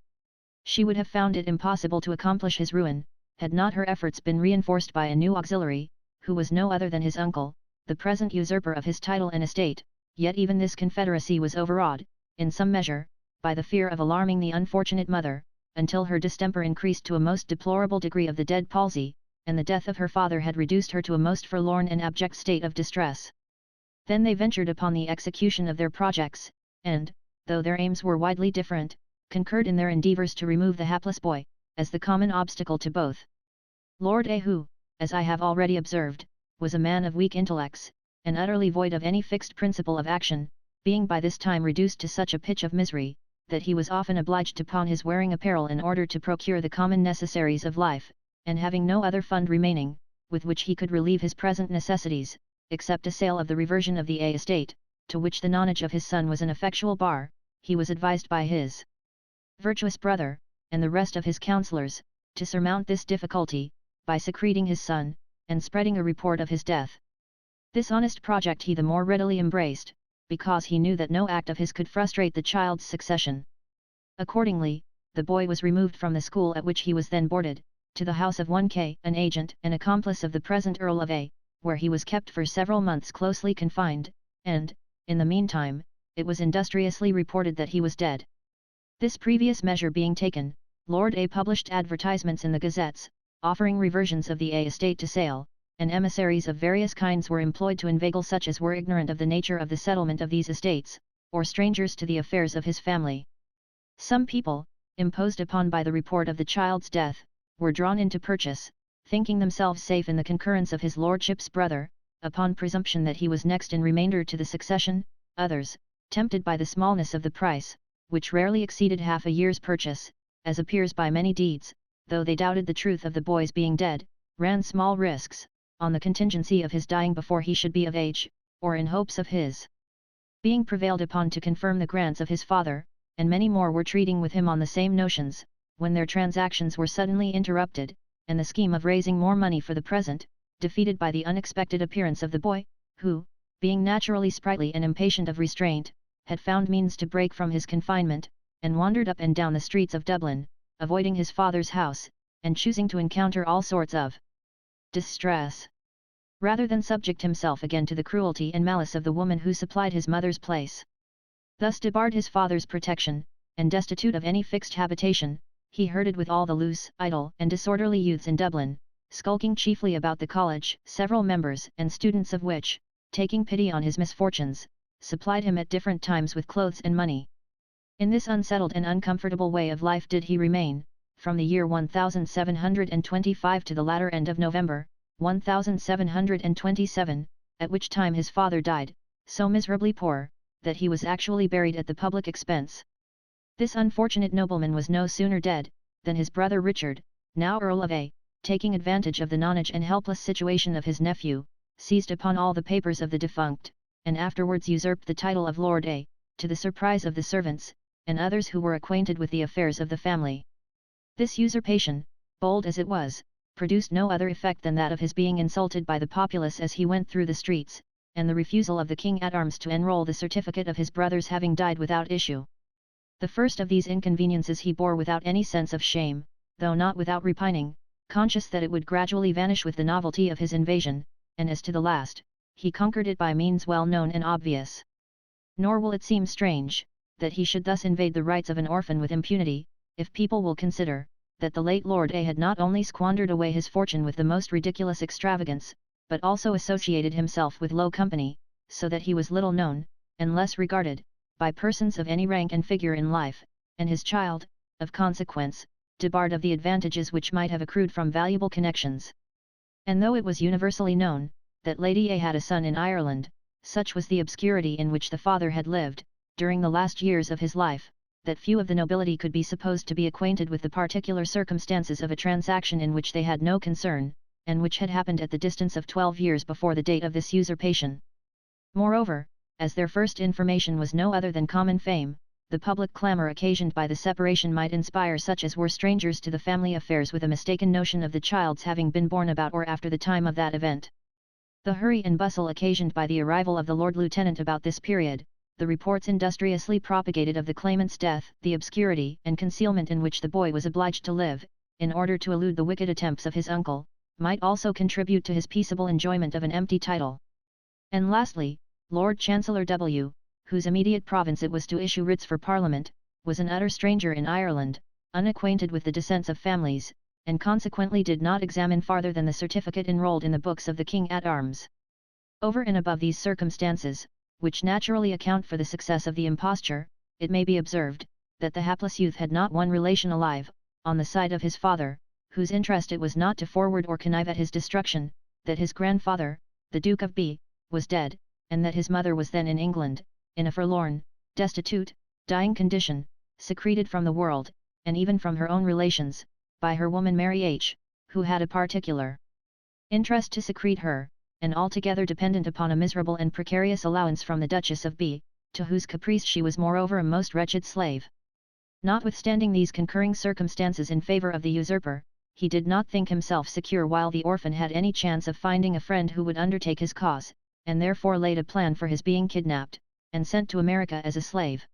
She would have found it impossible to accomplish his ruin, had not her efforts been reinforced by a new auxiliary, who was no other than his uncle, the present usurper of his title and estate. Yet even this confederacy was overawed, in some measure, by the fear of alarming the unfortunate mother, until her distemper increased to a most deplorable degree of the dead palsy, and the death of her father had reduced her to a most forlorn and abject state of distress. Then they ventured upon the execution of their projects, and, though their aims were widely different, concurred in their endeavours to remove the hapless boy, as the common obstacle to both. Lord A, who, as I have already observed, was a man of weak intellects, and utterly void of any fixed principle of action, being by this time reduced to such a pitch of misery, that he was often obliged to pawn his wearing apparel in order to procure the common necessaries of life, and having no other fund remaining, with which he could relieve his present necessities, except a sale of the reversion of the A estate, to which the nonage of his son was an effectual bar, he was advised by his virtuous brother, and the rest of his counsellors, to surmount this difficulty, by secreting his son, and spreading a report of his death. This honest project he the more readily embraced, because he knew that no act of his could frustrate the child's succession. Accordingly, the boy was removed from the school at which he was then boarded, to the house of one K, an agent and accomplice of the present Earl of A, where he was kept for several months closely confined, and, in the meantime, it was industriously reported that he was dead. This previous measure being taken, Lord A published advertisements in the gazettes, offering reversions of the A estate to sale, and emissaries of various kinds were employed to inveigle such as were ignorant of the nature of the settlement of these estates, or strangers to the affairs of his family. Some people, imposed upon by the report of the child's death, were drawn into purchase, thinking themselves safe in the concurrence of his lordship's brother, upon presumption that he was next in remainder to the succession. Others, tempted by the smallness of the price, which rarely exceeded half a year's purchase, as appears by many deeds, though they doubted the truth of the boy's being dead, ran small risks, on the contingency of his dying before he should be of age, or in hopes of his being prevailed upon to confirm the grants of his father, and many more were treating with him on the same notions, when their transactions were suddenly interrupted, and the scheme of raising more money for the present, defeated by the unexpected appearance of the boy, who, being naturally sprightly and impatient of restraint, had found means to break from his confinement, and wandered up and down the streets of Dublin, avoiding his father's house, and choosing to encounter all sorts of distress, rather than subject himself again to the cruelty and malice of the woman who supplied his mother's place. Thus debarred his father's protection, and destitute of any fixed habitation, he herded with all the loose, idle, and disorderly youths in Dublin, skulking chiefly about the college, several members and students of which, taking pity on his misfortunes, supplied him at different times with clothes and money. In this unsettled and uncomfortable way of life did he remain, from the year 1725 to the latter end of November, 1727, at which time his father died, so miserably poor, that he was actually buried at the public expense. This unfortunate nobleman was no sooner dead, than his brother Richard, now Earl of A, taking advantage of the nonage and helpless situation of his nephew, seized upon all the papers of the defunct, and afterwards usurped the title of Lord A, to the surprise of the servants, and others who were acquainted with the affairs of the family. This usurpation, bold as it was, produced no other effect than that of his being insulted by the populace as he went through the streets, and the refusal of the king at arms to enroll the certificate of his brother's having died without issue. The first of these inconveniences he bore without any sense of shame, though not without repining, conscious that it would gradually vanish with the novelty of his invasion, and as to the last, he conquered it by means well known and obvious. Nor will it seem strange, that he should thus invade the rights of an orphan with impunity, if people will consider, that the late Lord A had not only squandered away his fortune with the most ridiculous extravagance, but also associated himself with low company, so that he was little known, and less regarded, by persons of any rank and figure in life, and his child, of consequence, debarred of the advantages which might have accrued from valuable connections. And though it was universally known, that Lady A had a son in Ireland, such was the obscurity in which the father had lived, during the last years of his life, that few of the nobility could be supposed to be acquainted with the particular circumstances of a transaction in which they had no concern, and which had happened at the distance of 12 years before the date of this usurpation. Moreover, as their first information was no other than common fame, the public clamor occasioned by the separation might inspire such as were strangers to the family affairs with a mistaken notion of the child's having been born about or after the time of that event. The hurry and bustle occasioned by the arrival of the Lord Lieutenant about this period, the reports industriously propagated of the claimant's death, the obscurity and concealment in which the boy was obliged to live, in order to elude the wicked attempts of his uncle, might also contribute to his peaceable enjoyment of an empty title. And lastly, Lord Chancellor W., whose immediate province it was to issue writs for Parliament, was an utter stranger in Ireland, unacquainted with the descents of families, and consequently did not examine farther than the certificate enrolled in the books of the King at Arms. Over and above these circumstances, which naturally account for the success of the imposture, it may be observed, that the hapless youth had not one relation alive, on the side of his father, whose interest it was not to forward or connive at his destruction, that his grandfather, the Duke of B., was dead, and that his mother was then in England, in a forlorn, destitute, dying condition, secreted from the world, and even from her own relations, by her woman Mary H., who had a particular interest to secrete her, and altogether dependent upon a miserable and precarious allowance from the Duchess of B., to whose caprice she was moreover a most wretched slave. Notwithstanding these concurring circumstances in favour of the usurper, he did not think himself secure while the orphan had any chance of finding a friend who would undertake his cause, and therefore laid a plan for his being kidnapped, and sent to America as a slave.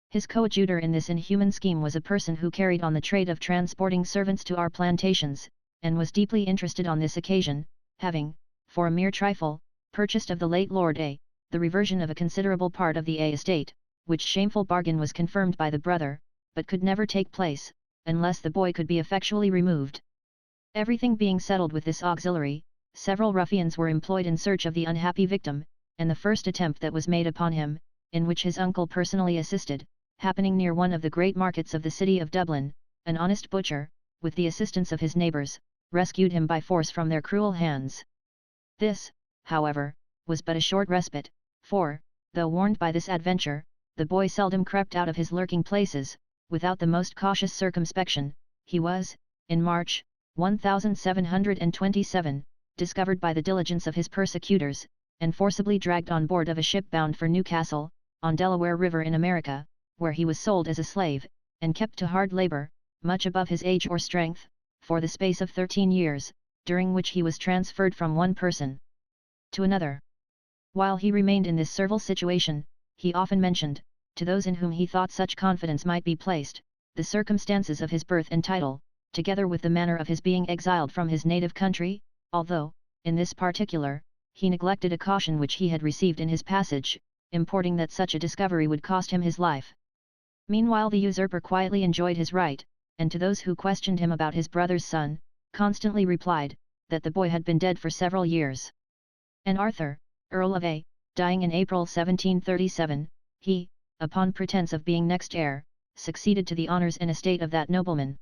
His coadjutor in this inhuman scheme was a person who carried on the trade of transporting servants to our plantations, and was deeply interested on this occasion, having, for a mere trifle, purchased of the late Lord A., the reversion of a considerable part of the A estate, which shameful bargain was confirmed by the brother, but could never take place, unless the boy could be effectually removed. Everything being settled with this auxiliary, several ruffians were employed in search of the unhappy victim, and the first attempt that was made upon him, in which his uncle personally assisted, happening near one of the great markets of the city of Dublin, an honest butcher, with the assistance of his neighbours, rescued him by force from their cruel hands. This, however, was but a short respite, for, though warned by this adventure, the boy seldom crept out of his lurking places, without the most cautious circumspection. He was, in March, 1727, discovered by the diligence of his persecutors, and forcibly dragged on board of a ship bound for Newcastle, on Delaware River in America, where he was sold as a slave, and kept to hard labour, much above his age or strength, for the space of 13 years, during which he was transferred from one person to another. While he remained in this servile situation, he often mentioned, to those in whom he thought such confidence might be placed, the circumstances of his birth and title, together with the manner of his being exiled from his native country, although, in this particular, he neglected a caution which he had received in his passage, importing that such a discovery would cost him his life. Meanwhile the usurper quietly enjoyed his right, and to those who questioned him about his brother's son, constantly replied, that the boy had been dead for several years. And Arthur, Earl of A., dying in April 1737, he, upon pretence of being next heir, succeeded to the honours and estate of that nobleman.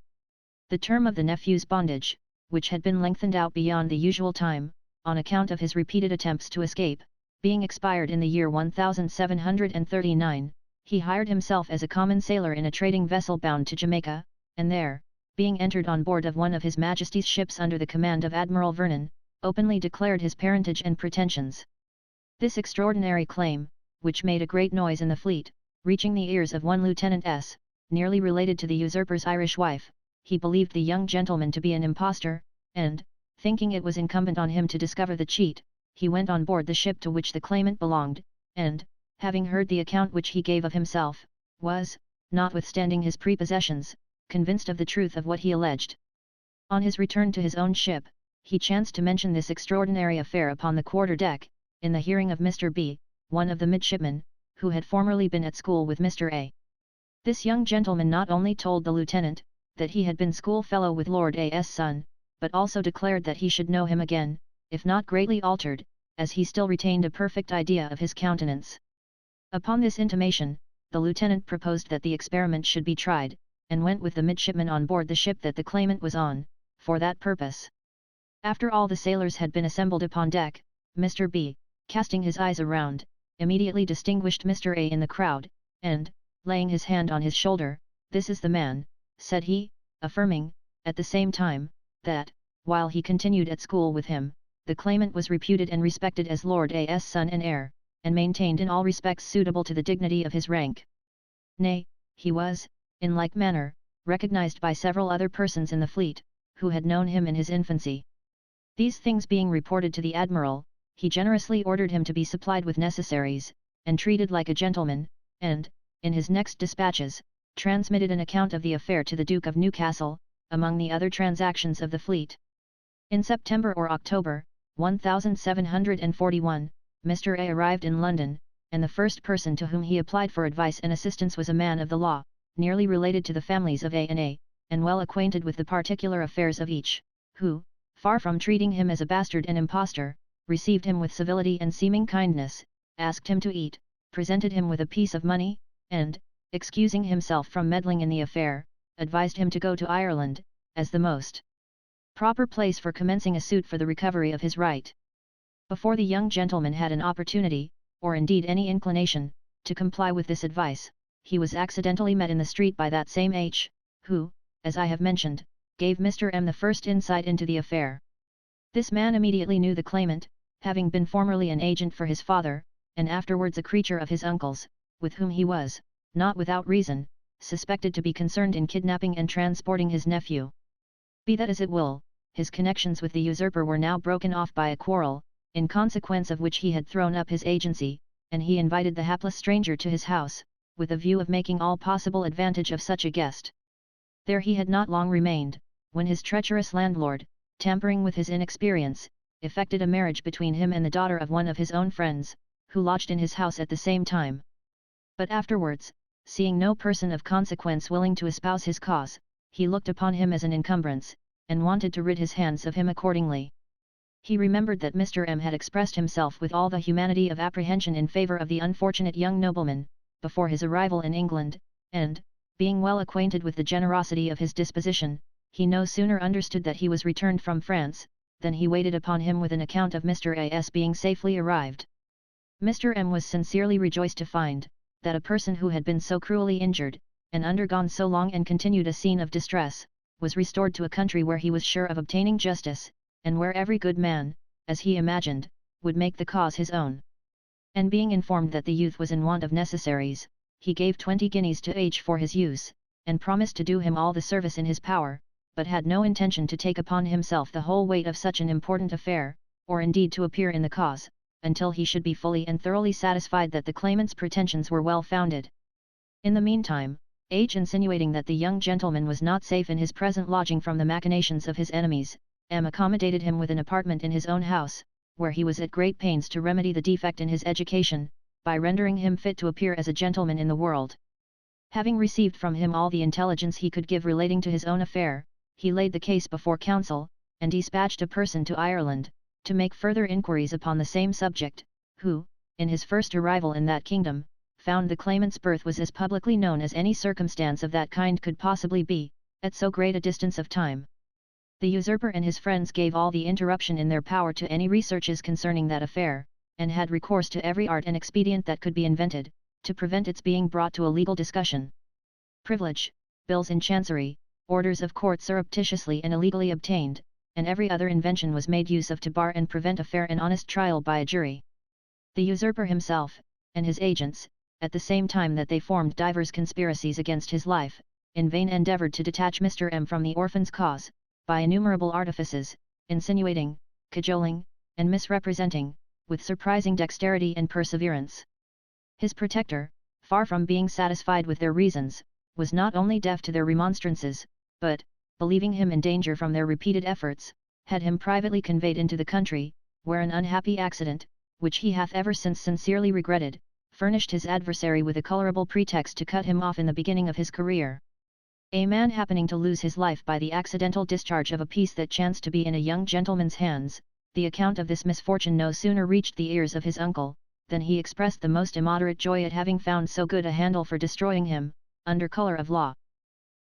The term of the nephew's bondage, which had been lengthened out beyond the usual time, on account of his repeated attempts to escape, being expired in the year 1739, he hired himself as a common sailor in a trading vessel bound to Jamaica, and there, being entered on board of one of His Majesty's ships under the command of Admiral Vernon, openly declared his parentage and pretensions. This extraordinary claim, which made a great noise in the fleet, reaching the ears of one Lieutenant S., nearly related to the usurper's Irish wife, he believed the young gentleman to be an impostor, and, thinking it was incumbent on him to discover the cheat, he went on board the ship to which the claimant belonged, and, having heard the account which he gave of himself, was, notwithstanding his prepossessions, convinced of the truth of what he alleged. On his return to his own ship, he chanced to mention this extraordinary affair upon the quarter-deck, in the hearing of Mr. B., one of the midshipmen, who had formerly been at school with Mr. A. This young gentleman not only told the lieutenant, that he had been schoolfellow with Lord A.'s son, but also declared that he should know him again, if not greatly altered, as he still retained a perfect idea of his countenance. Upon this intimation, the lieutenant proposed that the experiment should be tried, and went with the midshipman on board the ship that the claimant was on, for that purpose. After all the sailors had been assembled upon deck, Mr. B., casting his eyes around, immediately distinguished Mr. A. in the crowd, and, laying his hand on his shoulder, "This is the man," said he, affirming, at the same time, that, while he continued at school with him, the claimant was reputed and respected as Lord A.'s son and heir, and maintained in all respects suitable to the dignity of his rank. Nay, he was, in like manner, recognized by several other persons in the fleet, who had known him in his infancy. These things being reported to the admiral, he generously ordered him to be supplied with necessaries, and treated like a gentleman, and, in his next dispatches, transmitted an account of the affair to the Duke of Newcastle, among the other transactions of the fleet. In September or October, 1741, Mr. A arrived in London, and the first person to whom he applied for advice and assistance was a man of the law, nearly related to the families of A and A, and well acquainted with the particular affairs of each, who, far from treating him as a bastard and impostor, received him with civility and seeming kindness, asked him to eat, presented him with a piece of money, and, excusing himself from meddling in the affair, advised him to go to Ireland, as the most proper place for commencing a suit for the recovery of his right. Before the young gentleman had an opportunity, or indeed any inclination, to comply with this advice, he was accidentally met in the street by that same H, who, as I have mentioned, gave Mr. M the first insight into the affair. This man immediately knew the claimant, having been formerly an agent for his father, and afterwards a creature of his uncle's, with whom he was, not without reason, suspected to be concerned in kidnapping and transporting his nephew. Be that as it will, his connections with the usurper were now broken off by a quarrel, in consequence of which he had thrown up his agency, and he invited the hapless stranger to his house, with a view of making all possible advantage of such a guest. There he had not long remained, when his treacherous landlord, tampering with his inexperience, effected a marriage between him and the daughter of one of his own friends, who lodged in his house at the same time. But afterwards, seeing no person of consequence willing to espouse his cause, he looked upon him as an encumbrance, and wanted to rid his hands of him accordingly. He remembered that Mr. M had expressed himself with all the humanity of apprehension in favour of the unfortunate young nobleman, before his arrival in England, and, being well acquainted with the generosity of his disposition, he no sooner understood that he was returned from France, than he waited upon him with an account of Mr. A.'s being safely arrived. Mr. M was sincerely rejoiced to find, that a person who had been so cruelly injured, and undergone so long and continued a scene of distress, was restored to a country where he was sure of obtaining justice, and where every good man, as he imagined, would make the cause his own. And being informed that the youth was in want of necessaries, he gave 20 guineas to H for his use, and promised to do him all the service in his power, but had no intention to take upon himself the whole weight of such an important affair, or indeed to appear in the cause, until he should be fully and thoroughly satisfied that the claimant's pretensions were well founded. In the meantime, H insinuating that the young gentleman was not safe in his present lodging from the machinations of his enemies, M accommodated him with an apartment in his own house, where he was at great pains to remedy the defect in his education, by rendering him fit to appear as a gentleman in the world. Having received from him all the intelligence he could give relating to his own affair, he laid the case before council, and dispatched a person to Ireland, to make further inquiries upon the same subject, who, in his first arrival in that kingdom, found the claimant's birth was as publicly known as any circumstance of that kind could possibly be, at so great a distance of time. The usurper and his friends gave all the interruption in their power to any researches concerning that affair, and had recourse to every art and expedient that could be invented, to prevent its being brought to a legal discussion. Privilege, bills in chancery, orders of court surreptitiously and illegally obtained, and every other invention was made use of to bar and prevent a fair and honest trial by a jury. The usurper himself, and his agents, at the same time that they formed divers conspiracies against his life, in vain endeavoured to detach Mr. M from the orphan's cause, by innumerable artifices, insinuating, cajoling, and misrepresenting, with surprising dexterity and perseverance. His protector, far from being satisfied with their reasons, was not only deaf to their remonstrances, but, believing him in danger from their repeated efforts, had him privately conveyed into the country, where an unhappy accident, which he hath ever since sincerely regretted, furnished his adversary with a colourable pretext to cut him off in the beginning of his career. A man happening to lose his life by the accidental discharge of a piece that chanced to be in a young gentleman's hands, the account of this misfortune no sooner reached the ears of his uncle, than he expressed the most immoderate joy at having found so good a handle for destroying him, under colour of law.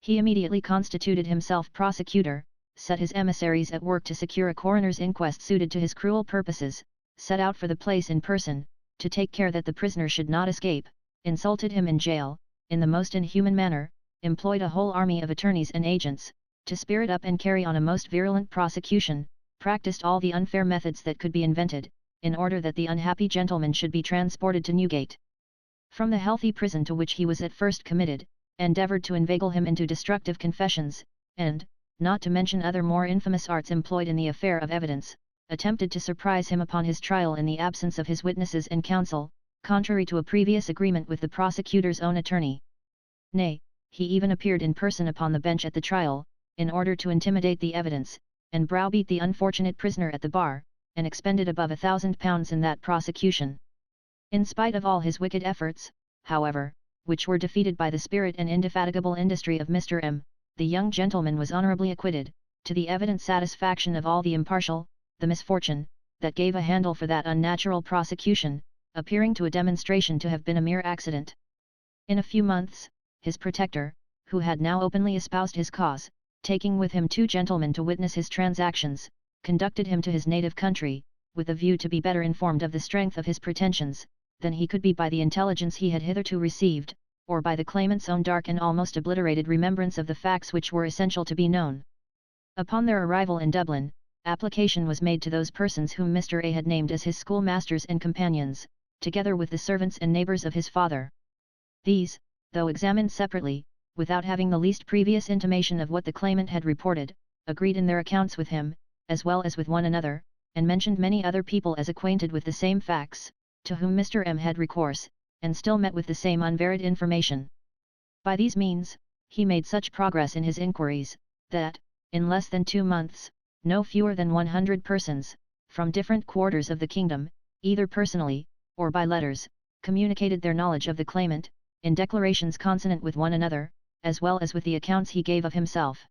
He immediately constituted himself prosecutor, set his emissaries at work to secure a coroner's inquest suited to his cruel purposes, set out for the place in person, to take care that the prisoner should not escape, insulted him in jail, in the most inhuman manner, employed a whole army of attorneys and agents, to spirit up and carry on a most virulent prosecution, practiced all the unfair methods that could be invented, in order that the unhappy gentleman should be transported to Newgate. From the healthy prison to which he was at first committed, endeavoured to inveigle him into destructive confessions, and, not to mention other more infamous arts employed in the affair of evidence, attempted to surprise him upon his trial in the absence of his witnesses and counsel, contrary to a previous agreement with the prosecutor's own attorney. Nay, he even appeared in person upon the bench at the trial, in order to intimidate the evidence, and browbeat the unfortunate prisoner at the bar, and expended above £1,000 in that prosecution. In spite of all his wicked efforts, however, which were defeated by the spirit and indefatigable industry of Mr. M., the young gentleman was honourably acquitted, to the evident satisfaction of all the impartial, the misfortune, that gave a handle for that unnatural prosecution, appearing to a demonstration to have been a mere accident. In a few months, his protector, who had now openly espoused his cause, taking with him 2 gentlemen to witness his transactions, conducted him to his native country, with a view to be better informed of the strength of his pretensions, than he could be by the intelligence he had hitherto received, or by the claimant's own dark and almost obliterated remembrance of the facts which were essential to be known. Upon their arrival in Dublin, application was made to those persons whom Mr. A had named as his schoolmasters and companions, together with the servants and neighbours of his father. These, though examined separately, without having the least previous intimation of what the claimant had reported, agreed in their accounts with him, as well as with one another, and mentioned many other people as acquainted with the same facts, to whom Mr. M had recourse, and still met with the same unvaried information. By these means, he made such progress in his inquiries, that, in less than 2 months, no fewer than 100 persons, from different quarters of the kingdom, either personally, or by letters, communicated their knowledge of the claimant, in declarations consonant with one another, as well as with the accounts he gave of himself.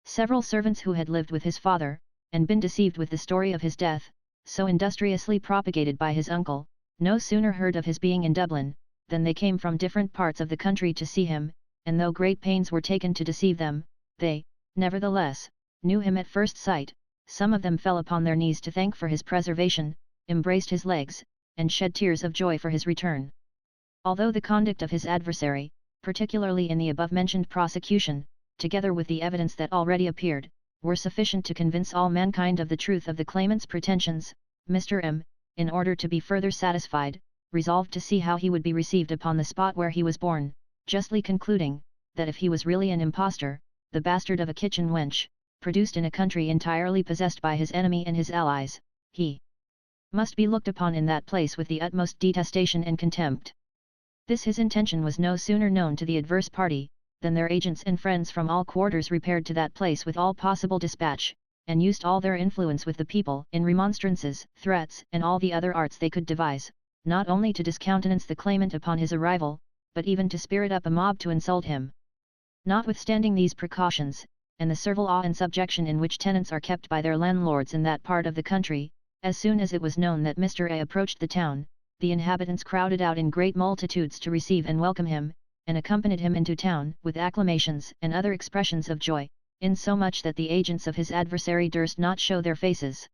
Several servants who had lived with his father, and been deceived with the story of his death, so industriously propagated by his uncle, no sooner heard of his being in Dublin, than they came from different parts of the country to see him, and though great pains were taken to deceive them, they, nevertheless, knew him at first sight. Some of them fell upon their knees to thank for his preservation, embraced his legs, and shed tears of joy for his return. Although the conduct of his adversary, particularly in the above-mentioned prosecution, together with the evidence that already appeared, were sufficient to convince all mankind of the truth of the claimant's pretensions, Mr. M., in order to be further satisfied, resolved to see how he would be received upon the spot where he was born, justly concluding, that if he was really an impostor, the bastard of a kitchen wench, produced in a country entirely possessed by his enemy and his allies, he must be looked upon in that place with the utmost detestation and contempt. This his intention was no sooner known to the adverse party, than their agents and friends from all quarters repaired to that place with all possible dispatch, and used all their influence with the people in remonstrances, threats, and all the other arts they could devise, not only to discountenance the claimant upon his arrival, but even to spirit up a mob to insult him. Notwithstanding these precautions, and the servile awe and subjection in which tenants are kept by their landlords in that part of the country, as soon as it was known that Mr. A approached the town, the inhabitants crowded out in great multitudes to receive and welcome him, and accompanied him into town with acclamations and other expressions of joy, insomuch that the agents of his adversary durst not show their faces.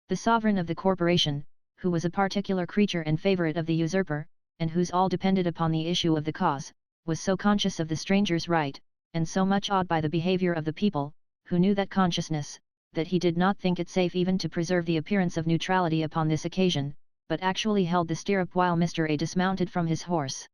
The sovereign of the corporation, who was a particular creature and favourite of the usurper, and whose all depended upon the issue of the cause, was so conscious of the stranger's right, and so much awed by the behaviour of the people, who knew that consciousness, that he did not think it safe even to preserve the appearance of neutrality upon this occasion, but actually held the stirrup while Mr. A dismounted from his horse.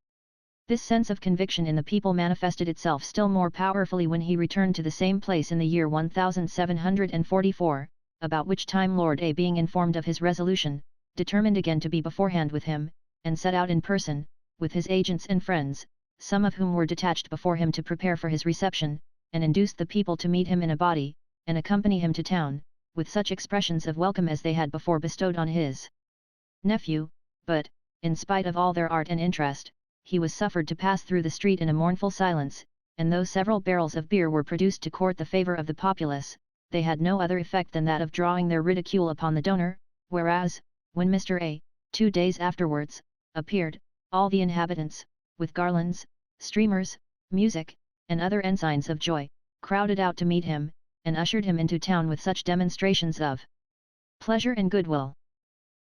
This sense of conviction in the people manifested itself still more powerfully when he returned to the same place in the year 1744, about which time Lord A, being informed of his resolution, determined again to be beforehand with him, and set out in person, with his agents and friends, some of whom were detached before him to prepare for his reception, and induced the people to meet him in a body, and accompany him to town, with such expressions of welcome as they had before bestowed on his nephew, but, in spite of all their art and interest, he was suffered to pass through the street in a mournful silence, and though several barrels of beer were produced to court the favour of the populace, they had no other effect than that of drawing their ridicule upon the donor, whereas, when Mr. A, 2 days afterwards, appeared, all the inhabitants, with garlands, streamers, music, and other ensigns of joy, crowded out to meet him, and ushered him into town with such demonstrations of pleasure and goodwill,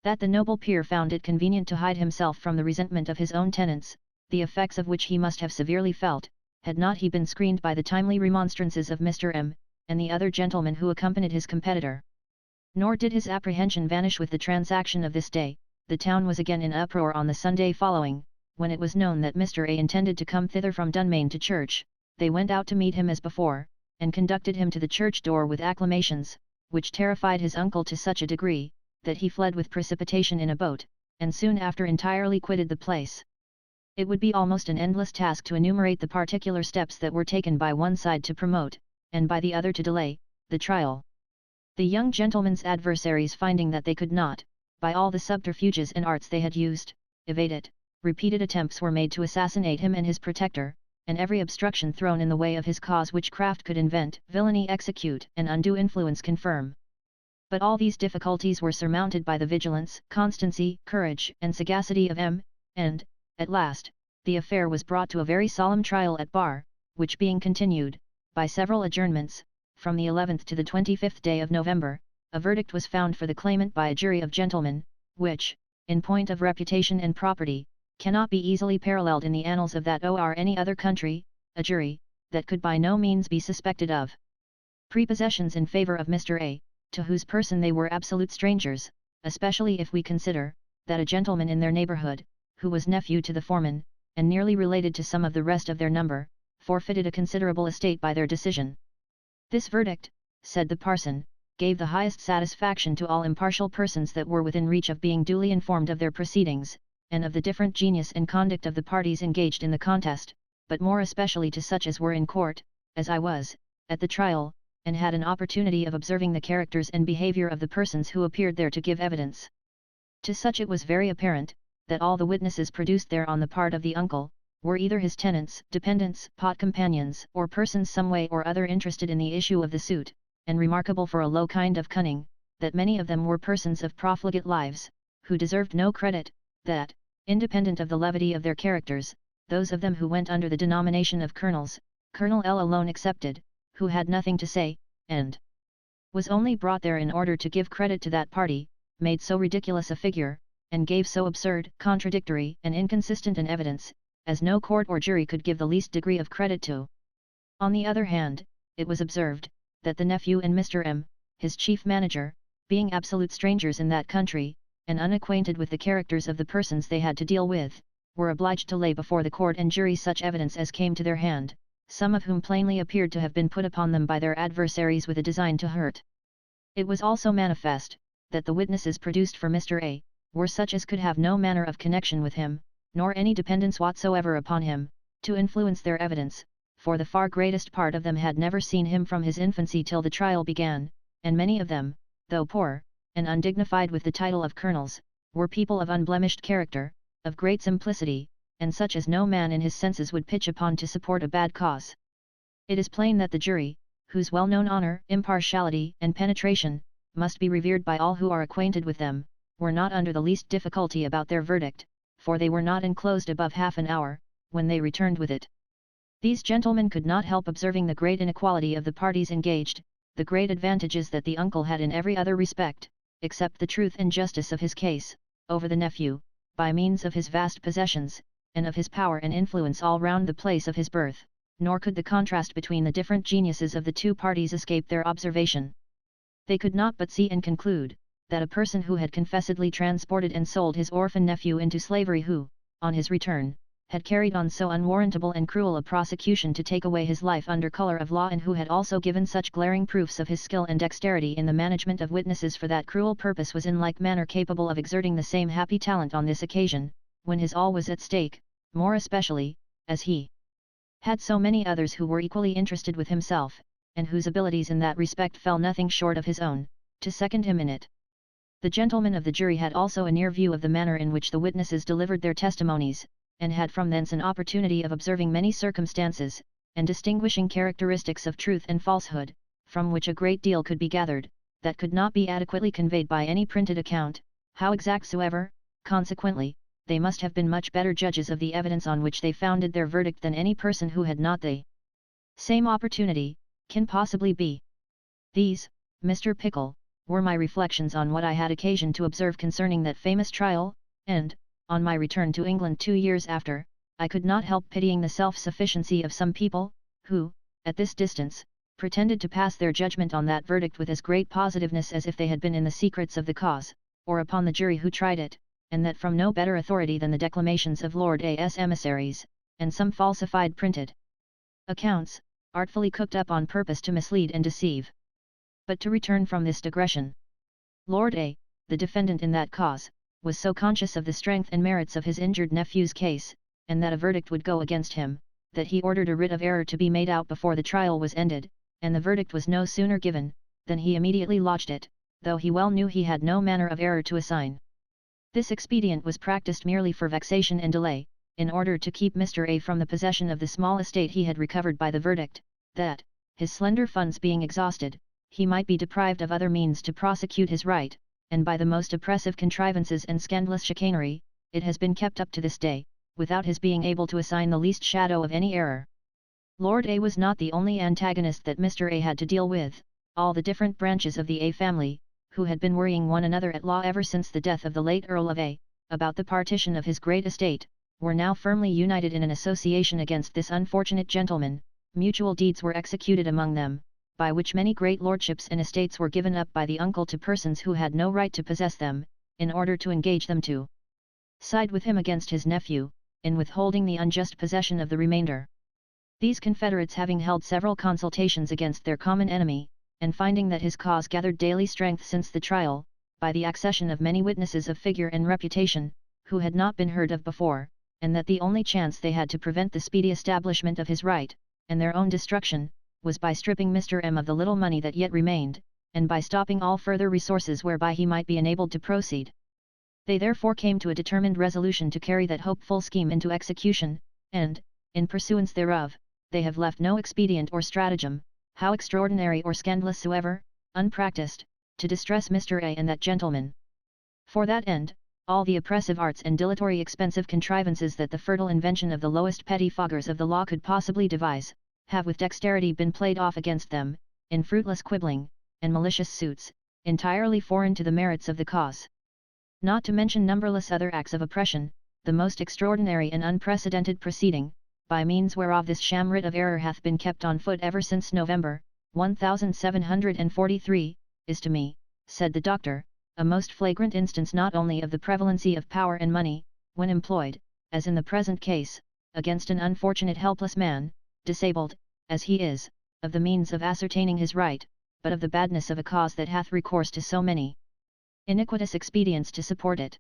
that the noble peer found it convenient to hide himself from the resentment of his own tenants, the effects of which he must have severely felt, had not he been screened by the timely remonstrances of Mr. M, and the other gentlemen who accompanied his competitor. Nor did his apprehension vanish with the transaction of this day. The town was again in uproar on the Sunday following, when it was known that Mr. A intended to come thither from Dunmain to church. They went out to meet him as before, and conducted him to the church door with acclamations, which terrified his uncle to such a degree, that he fled with precipitation in a boat, and soon after entirely quitted the place. It would be almost an endless task to enumerate the particular steps that were taken by one side to promote, and by the other to delay, the trial. The young gentleman's adversaries, finding that they could not, by all the subterfuges and arts they had used, evade it, repeated attempts were made to assassinate him and his protector, and every obstruction thrown in the way of his cause which craft could invent, villainy execute, and undue influence confirm. But all these difficulties were surmounted by the vigilance, constancy, courage, and sagacity of M, and, at last, the affair was brought to a very solemn trial at bar, which being continued, by several adjournments, from the 11th to the 25th day of November, a verdict was found for the claimant by a jury of gentlemen, which, in point of reputation and property, cannot be easily paralleled in the annals of that or any other country, a jury, that could by no means be suspected of prepossessions in favour of Mr. A, to whose person they were absolute strangers, especially if we consider, that a gentleman in their neighbourhood, who was nephew to the foreman, and nearly related to some of the rest of their number, forfeited a considerable estate by their decision. This verdict, said the parson, gave the highest satisfaction to all impartial persons that were within reach of being duly informed of their proceedings, and of the different genius and conduct of the parties engaged in the contest, but more especially to such as were in court, as I was, at the trial, and had an opportunity of observing the characters and behaviour of the persons who appeared there to give evidence. To such it was very apparent, that all the witnesses produced there on the part of the uncle, were either his tenants, dependents, pot companions, or persons some way or other interested in the issue of the suit, and remarkable for a low kind of cunning, that many of them were persons of profligate lives, who deserved no credit, that, independent of the levity of their characters, those of them who went under the denomination of colonels, Colonel L alone excepted, who had nothing to say, and was only brought there in order to give credit to that party, made so ridiculous a figure, and gave so absurd, contradictory, and inconsistent an evidence, as no court or jury could give the least degree of credit to. On the other hand, it was observed, that the nephew and Mr. M, his chief manager, being absolute strangers in that country, and unacquainted with the characters of the persons they had to deal with, were obliged to lay before the court and jury such evidence as came to their hand, some of whom plainly appeared to have been put upon them by their adversaries with a design to hurt. It was also manifest, that the witnesses produced for Mr. A, were such as could have no manner of connection with him, nor any dependence whatsoever upon him, to influence their evidence, for the far greatest part of them had never seen him from his infancy till the trial began, and many of them, though poor, and undignified with the title of colonels, were people of unblemished character, of great simplicity, and such as no man in his senses would pitch upon to support a bad cause. It is plain that the jury, whose well-known honour, impartiality, and penetration, must be revered by all who are acquainted with them, were not under the least difficulty about their verdict, for they were not enclosed above half an hour, when they returned with it. These gentlemen could not help observing the great inequality of the parties engaged, the great advantages that the uncle had in every other respect, except the truth and justice of his case, over the nephew, by means of his vast possessions, and of his power and influence all round the place of his birth, nor could the contrast between the different geniuses of the two parties escape their observation. They could not but see and conclude, that a person who had confessedly transported and sold his orphan nephew into slavery, who, on his return, had carried on so unwarrantable and cruel a prosecution to take away his life under colour of law, and who had also given such glaring proofs of his skill and dexterity in the management of witnesses for that cruel purpose, was in like manner capable of exerting the same happy talent on this occasion, when his all was at stake, more especially, as he had so many others who were equally interested with himself, and whose abilities in that respect fell nothing short of his own, to second him in it. The gentlemen of the jury had also a near view of the manner in which the witnesses delivered their testimonies, and had from thence an opportunity of observing many circumstances, and distinguishing characteristics of truth and falsehood, from which a great deal could be gathered, that could not be adequately conveyed by any printed account, how exact soever. Consequently, they must have been much better judges of the evidence on which they founded their verdict than any person who had not the same opportunity, can possibly be. These, Mr. Pickle, were my reflections on what I had occasion to observe concerning that famous trial, and, on my return to England 2 years after, I could not help pitying the self-sufficiency of some people, who, at this distance, pretended to pass their judgment on that verdict with as great positiveness as if they had been in the secrets of the cause, or upon the jury who tried it, and that from no better authority than the declamations of Lord A.'s emissaries, and some falsified printed accounts, artfully cooked up on purpose to mislead and deceive. But to return from this digression. Lord A., the defendant in that cause, was so conscious of the strength and merits of his injured nephew's case, and that a verdict would go against him, that he ordered a writ of error to be made out before the trial was ended, and the verdict was no sooner given, than he immediately lodged it, though he well knew he had no manner of error to assign. This expedient was practiced merely for vexation and delay, in order to keep Mr. A from the possession of the small estate he had recovered by the verdict, that, his slender funds being exhausted, he might be deprived of other means to prosecute his right, and by the most oppressive contrivances and scandalous chicanery, it has been kept up to this day, without his being able to assign the least shadow of any error. Lord A was not the only antagonist that Mr. A had to deal with. All the different branches of the A family, who had been worrying one another at law ever since the death of the late Earl of A, about the partition of his great estate, were now firmly united in an association against this unfortunate gentleman. Mutual deeds were executed among them, by which many great lordships and estates were given up by the uncle to persons who had no right to possess them, in order to engage them to side with him against his nephew, in withholding the unjust possession of the remainder. These confederates having held several consultations against their common enemy, and finding that his cause gathered daily strength since the trial, by the accession of many witnesses of figure and reputation, who had not been heard of before, and that the only chance they had to prevent the speedy establishment of his right, and their own destruction, was by stripping Mr. M of the little money that yet remained, and by stopping all further resources whereby he might be enabled to proceed. They therefore came to a determined resolution to carry that hopeful scheme into execution, and, in pursuance thereof, they have left no expedient or stratagem, how extraordinary or scandalous soever, unpractised, to distress Mr. A and that gentleman. For that end, all the oppressive arts and dilatory expensive contrivances that the fertile invention of the lowest pettifoggers of the law could possibly devise, have with dexterity been played off against them, in fruitless quibbling, and malicious suits, entirely foreign to the merits of the cause. Not to mention numberless other acts of oppression, the most extraordinary and unprecedented proceeding, by means whereof this sham writ of error hath been kept on foot ever since November, 1743, is to me, said the doctor, a most flagrant instance not only of the prevalency of power and money, when employed, as in the present case, against an unfortunate helpless man, disabled, as he is, of the means of ascertaining his right, but of the badness of a cause that hath recourse to so many iniquitous expedients to support it.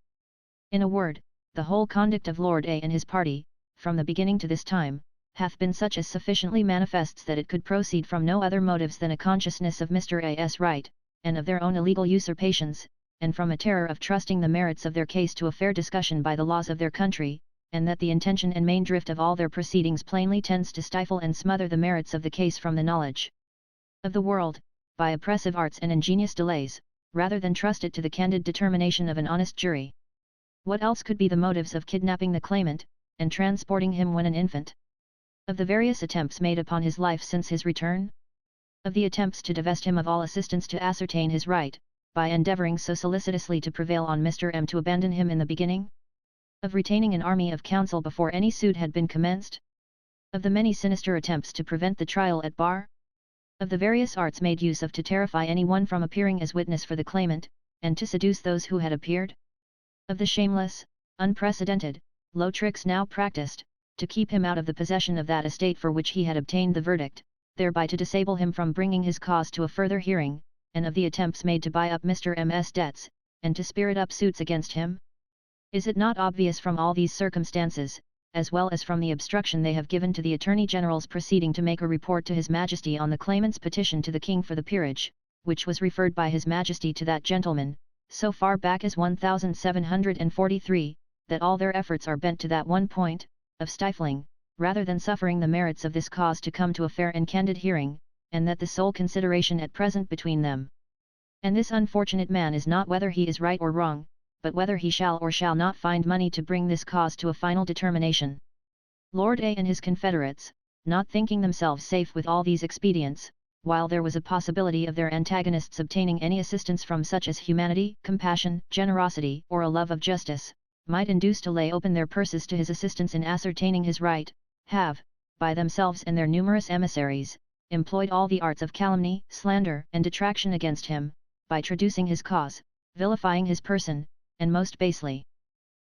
In a word, the whole conduct of Lord A and his party, from the beginning to this time, hath been such as sufficiently manifests that it could proceed from no other motives than a consciousness of Mr. A.'s right, and of their own illegal usurpations, and from a terror of trusting the merits of their case to a fair discussion by the laws of their country, and that the intention and main drift of all their proceedings plainly tends to stifle and smother the merits of the case from the knowledge of the world, by oppressive arts and ingenious delays, rather than trust it to the candid determination of an honest jury. What else could be the motives of kidnapping the claimant, and transporting him when an infant? Of the various attempts made upon his life since his return? Of the attempts to divest him of all assistance to ascertain his right, by endeavouring so solicitously to prevail on Mr. M to abandon him in the beginning? Of retaining an army of counsel before any suit had been commenced? Of the many sinister attempts to prevent the trial at bar? Of the various arts made use of to terrify any one from appearing as witness for the claimant, and to seduce those who had appeared? Of the shameless, unprecedented, low tricks now practised, to keep him out of the possession of that estate for which he had obtained the verdict, thereby to disable him from bringing his cause to a further hearing, and of the attempts made to buy up Mr. M.'s debts, and to spirit up suits against him? Is it not obvious from all these circumstances, as well as from the obstruction they have given to the Attorney General's proceeding to make a report to His Majesty on the claimant's petition to the King for the peerage, which was referred by His Majesty to that gentleman, so far back as 1743, that all their efforts are bent to that one point, of stifling, rather than suffering the merits of this cause to come to a fair and candid hearing, and that the sole consideration at present between them and this unfortunate man is not whether he is right or wrong, but whether he shall or shall not find money to bring this cause to a final determination. Lord A and his confederates, not thinking themselves safe with all these expedients, while there was a possibility of their antagonists obtaining any assistance from such as humanity, compassion, generosity, or a love of justice, might induce to lay open their purses to his assistance in ascertaining his right, have, by themselves and their numerous emissaries, employed all the arts of calumny, slander, and detraction against him, by traducing his cause, vilifying his person, and most basely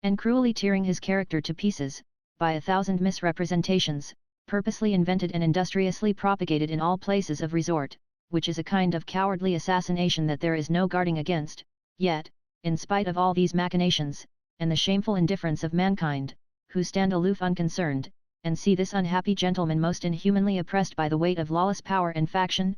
and cruelly tearing his character to pieces, by 1,000 misrepresentations, purposely invented and industriously propagated in all places of resort, which is a kind of cowardly assassination that there is no guarding against. Yet, in spite of all these machinations, and the shameful indifference of mankind, who stand aloof unconcerned, and see this unhappy gentleman most inhumanly oppressed by the weight of lawless power and faction,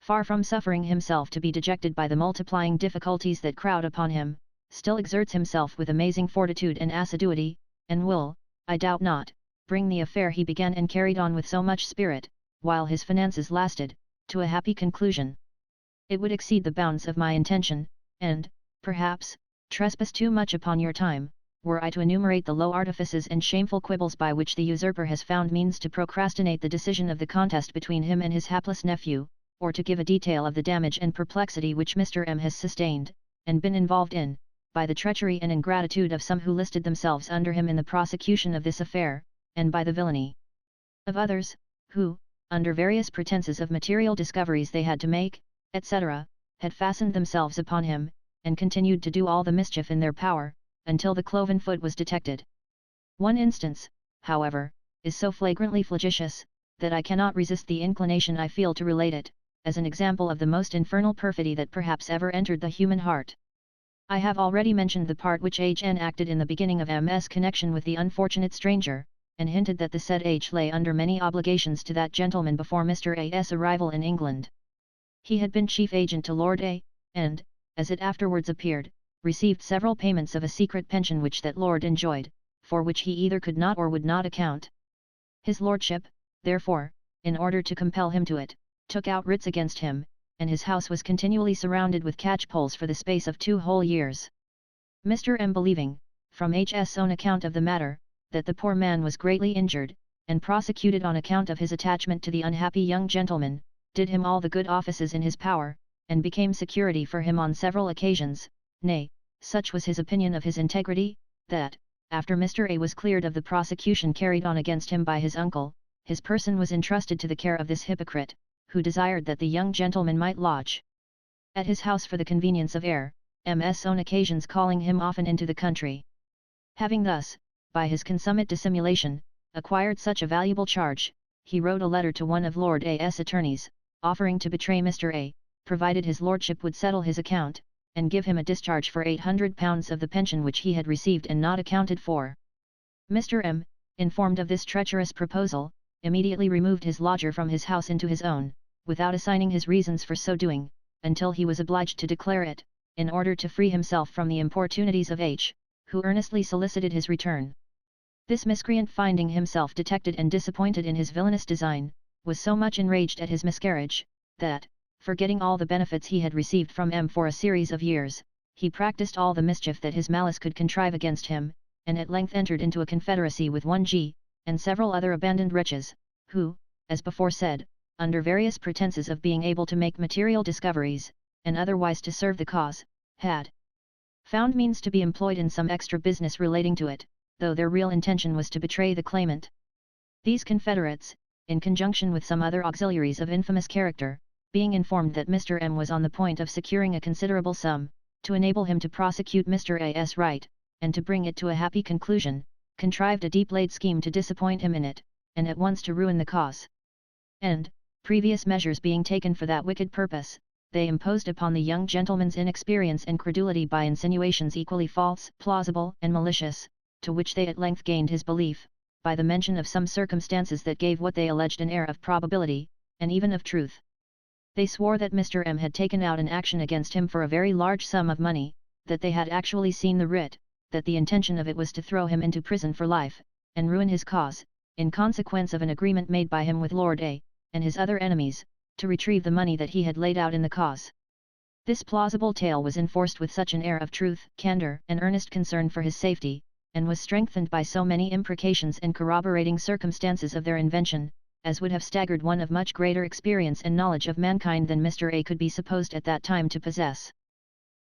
far from suffering himself to be dejected by the multiplying difficulties that crowd upon him, still exerts himself with amazing fortitude and assiduity, and will, I doubt not, bring the affair he began and carried on with so much spirit, while his finances lasted, to a happy conclusion. It would exceed the bounds of my intention, and, perhaps, trespass too much upon your time, were I to enumerate the low artifices and shameful quibbles by which the usurper has found means to procrastinate the decision of the contest between him and his hapless nephew, or to give a detail of the damage and perplexity which Mr. M has sustained, and been involved in, by the treachery and ingratitude of some who listed themselves under him in the prosecution of this affair, and by the villainy of others, who, under various pretenses of material discoveries they had to make, etc., had fastened themselves upon him, and continued to do all the mischief in their power, until the cloven foot was detected. One instance, however, is so flagrantly flagitious, that I cannot resist the inclination I feel to relate it, as an example of the most infernal perfidy that perhaps ever entered the human heart. I have already mentioned the part which H.N. acted in the beginning of M.'s connection with the unfortunate stranger, and hinted that the said H. lay under many obligations to that gentleman before Mr. A.'s arrival in England. He had been chief agent to Lord A., and, as it afterwards appeared, received several payments of a secret pension which that lord enjoyed, for which he either could not or would not account. His lordship, therefore, in order to compel him to it, took out writs against him, and his house was continually surrounded with catchpoles for the space of 2 whole years. Mr. M. believing, from H.'s own account of the matter, that the poor man was greatly injured, and prosecuted on account of his attachment to the unhappy young gentleman, did him all the good offices in his power, and became security for him on several occasions. Nay, such was his opinion of his integrity, that, after Mr. A. was cleared of the prosecution carried on against him by his uncle, his person was entrusted to the care of this hypocrite, who desired that the young gentleman might lodge at his house for the convenience of air, M.'s own occasions calling him often into the country. Having thus, by his consummate dissimulation, acquired such a valuable charge, he wrote a letter to one of Lord A.'s attorneys, offering to betray Mr. A., provided his lordship would settle his account, and give him a discharge for £800 of the pension which he had received and not accounted for. Mr. M., informed of this treacherous proposal, immediately removed his lodger from his house into his own, without assigning his reasons for so doing, until he was obliged to declare it, in order to free himself from the importunities of H., who earnestly solicited his return. This miscreant, finding himself detected and disappointed in his villainous design, was so much enraged at his miscarriage, that, forgetting all the benefits he had received from M. for a series of years, he practiced all the mischief that his malice could contrive against him, and at length entered into a confederacy with one G., and several other abandoned wretches, who, as before said, under various pretenses of being able to make material discoveries, and otherwise to serve the cause, had found means to be employed in some extra business relating to it, though their real intention was to betray the claimant. These confederates, in conjunction with some other auxiliaries of infamous character, being informed that Mr. M. was on the point of securing a considerable sum, to enable him to prosecute Mr. A.'s right, and to bring it to a happy conclusion, contrived a deep-laid scheme to disappoint him in it, and at once to ruin the cause. And, previous measures being taken for that wicked purpose, they imposed upon the young gentleman's inexperience and credulity by insinuations equally false, plausible, and malicious, to which they at length gained his belief, by the mention of some circumstances that gave what they alleged an air of probability, and even of truth. They swore that Mr. M. had taken out an action against him for a very large sum of money, that they had actually seen the writ, that the intention of it was to throw him into prison for life, and ruin his cause, in consequence of an agreement made by him with Lord A., and his other enemies, to retrieve the money that he had laid out in the cause. This plausible tale was enforced with such an air of truth, candour, and earnest concern for his safety, and was strengthened by so many imprecations and corroborating circumstances of their invention, as would have staggered one of much greater experience and knowledge of mankind than Mr. A. could be supposed at that time to possess.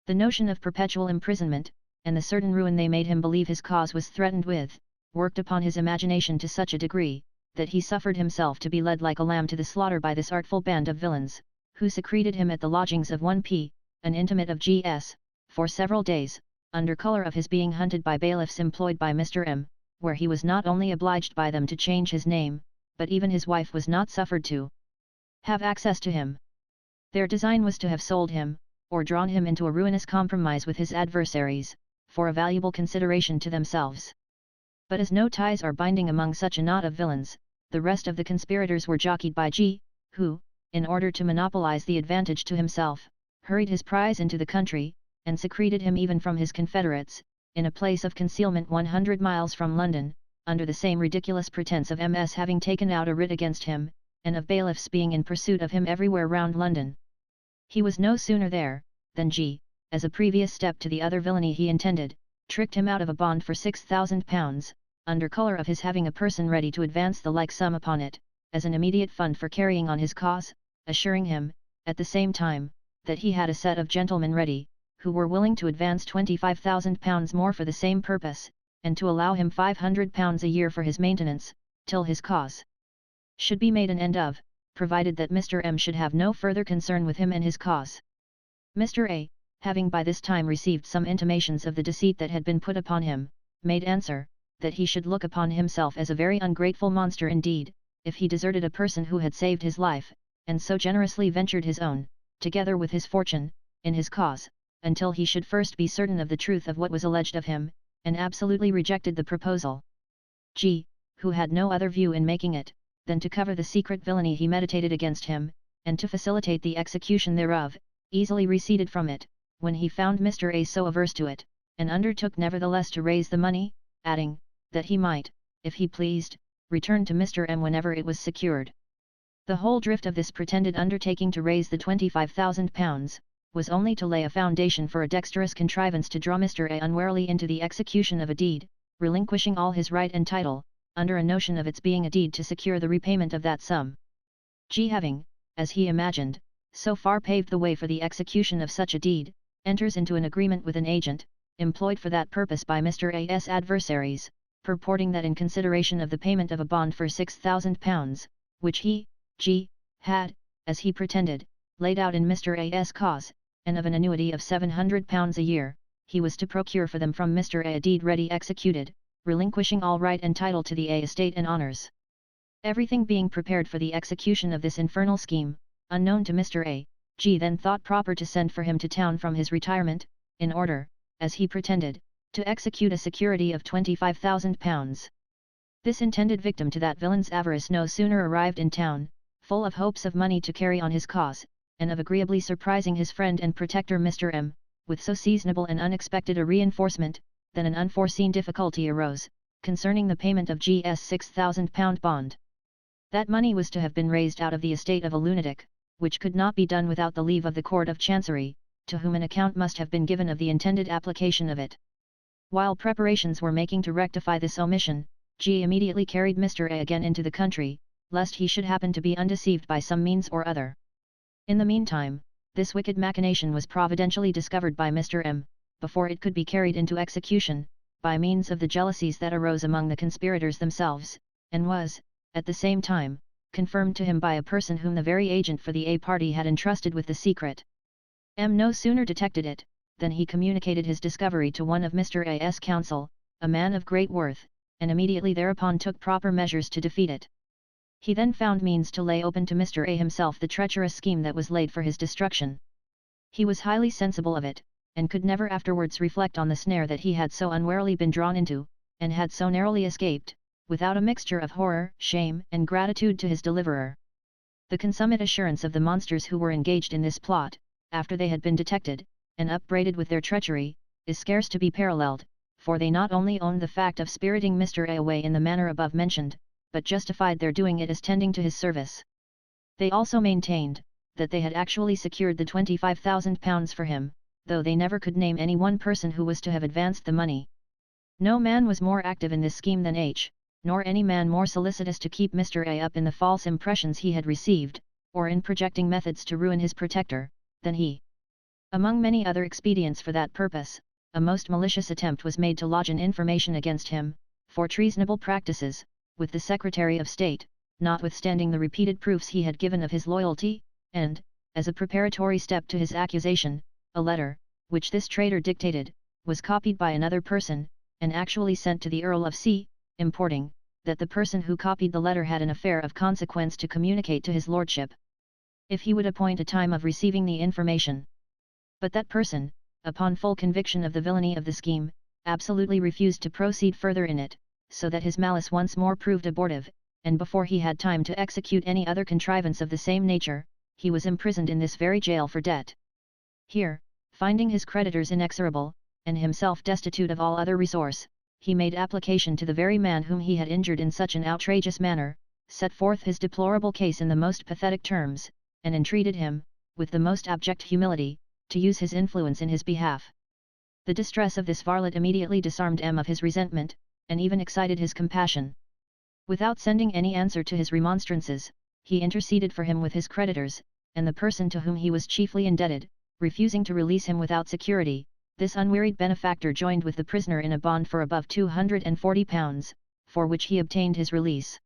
The notion of perpetual imprisonment, and the certain ruin they made him believe his cause was threatened with, worked upon his imagination to such a degree, that he suffered himself to be led like a lamb to the slaughter by this artful band of villains, who secreted him at the lodgings of one P, an intimate of G.S., for several days, under colour of his being hunted by bailiffs employed by Mr. M, where he was not only obliged by them to change his name, but even his wife was not suffered to have access to him. Their design was to have sold him, or drawn him into a ruinous compromise with his adversaries, for a valuable consideration to themselves. But as no ties are binding among such a knot of villains, the rest of the conspirators were jockeyed by G, who, in order to monopolize the advantage to himself, hurried his prize into the country, and secreted him even from his confederates, in a place of concealment 100 miles from London, under the same ridiculous pretence of MS having taken out a writ against him, and of bailiffs being in pursuit of him everywhere round London. He was no sooner there, than G, as a previous step to the other villainy he intended, tricked him out of a bond for £6,000, under colour of his having a person ready to advance the like sum upon it, as an immediate fund for carrying on his cause, assuring him, at the same time, that he had a set of gentlemen ready, who were willing to advance £25,000 more for the same purpose, and to allow him £500 a year for his maintenance, till his cause should be made an end of, provided that Mr. M should have no further concern with him and his cause. Mr. A, having by this time received some intimations of the deceit that had been put upon him, made answer, that he should look upon himself as a very ungrateful monster indeed, if he deserted a person who had saved his life, and so generously ventured his own, together with his fortune, in his cause, until he should first be certain of the truth of what was alleged of him, and absolutely rejected the proposal. G, who had no other view in making it, than to cover the secret villainy he meditated against him, and to facilitate the execution thereof, easily receded from it, when he found Mr. A so averse to it, and undertook nevertheless to raise the money, adding, that he might, if he pleased, return to Mr. M whenever it was secured. The whole drift of this pretended undertaking to raise the £25,000, was only to lay a foundation for a dexterous contrivance to draw Mr. A unwarily into the execution of a deed, relinquishing all his right and title, under a notion of its being a deed to secure the repayment of that sum. G having, as he imagined, so far paved the way for the execution of such a deed, enters into an agreement with an agent, employed for that purpose by Mr. A.'s adversaries, purporting that in consideration of the payment of a bond for £6,000, which he, G, had, as he pretended, laid out in Mr. A.'s cause, and of an annuity of £700 a year, he was to procure for them from Mr. A deed ready executed, relinquishing all right and title to the A estate and honours. Everything being prepared for the execution of this infernal scheme, unknown to Mr. A, G then thought proper to send for him to town from his retirement, in order, as he pretended, to execute a security of £25,000. This intended victim to that villain's avarice no sooner arrived in town, full of hopes of money to carry on his cause, and of agreeably surprising his friend and protector Mr. M, with so seasonable and unexpected a reinforcement, than an unforeseen difficulty arose, concerning the payment of G.'s £6,000 bond. That money was to have been raised out of the estate of a lunatic, which could not be done without the leave of the Court of Chancery, to whom an account must have been given of the intended application of it. While preparations were making to rectify this omission, G immediately carried Mr. A again into the country, lest he should happen to be undeceived by some means or other. In the meantime, this wicked machination was providentially discovered by Mr. M, before it could be carried into execution, by means of the jealousies that arose among the conspirators themselves, and was, at the same time, confirmed to him by a person whom the very agent for the A party had entrusted with the secret. M no sooner detected it, than he communicated his discovery to one of Mr. A.'s counsel, a man of great worth, and immediately thereupon took proper measures to defeat it. He then found means to lay open to Mr. A himself the treacherous scheme that was laid for his destruction. He was highly sensible of it, and could never afterwards reflect on the snare that he had so unwarily been drawn into, and had so narrowly escaped, without a mixture of horror, shame, and gratitude to his deliverer. The consummate assurance of the monsters who were engaged in this plot, after they had been detected, and upbraided with their treachery, is scarce to be paralleled, for they not only owned the fact of spiriting Mr. A away in the manner above mentioned, but justified their doing it as tending to his service. They also maintained, that they had actually secured the £25,000 for him, though they never could name any one person who was to have advanced the money. No man was more active in this scheme than H, nor any man more solicitous to keep Mr. A up in the false impressions he had received, or in projecting methods to ruin his protector, than he. Among many other expedients for that purpose, a most malicious attempt was made to lodge an information against him, for treasonable practices, with the Secretary of State, notwithstanding the repeated proofs he had given of his loyalty, and, as a preparatory step to his accusation, a letter, which this traitor dictated, was copied by another person, and actually sent to the Earl of C, importing, that the person who copied the letter had an affair of consequence to communicate to his lordship, if he would appoint a time of receiving the information. But that person, upon full conviction of the villainy of the scheme, absolutely refused to proceed further in it, so that his malice once more proved abortive, and before he had time to execute any other contrivance of the same nature, he was imprisoned in this very jail for debt. Here, finding his creditors inexorable, and himself destitute of all other resource, he made application to the very man whom he had injured in such an outrageous manner, set forth his deplorable case in the most pathetic terms, and entreated him, with the most abject humility, to use his influence in his behalf. The distress of this varlet immediately disarmed M of his resentment, and even excited his compassion. Without sending any answer to his remonstrances, he interceded for him with his creditors, and the person to whom he was chiefly indebted, refusing to release him without security, this unwearied benefactor joined with the prisoner in a bond for above £240, for which he obtained his release.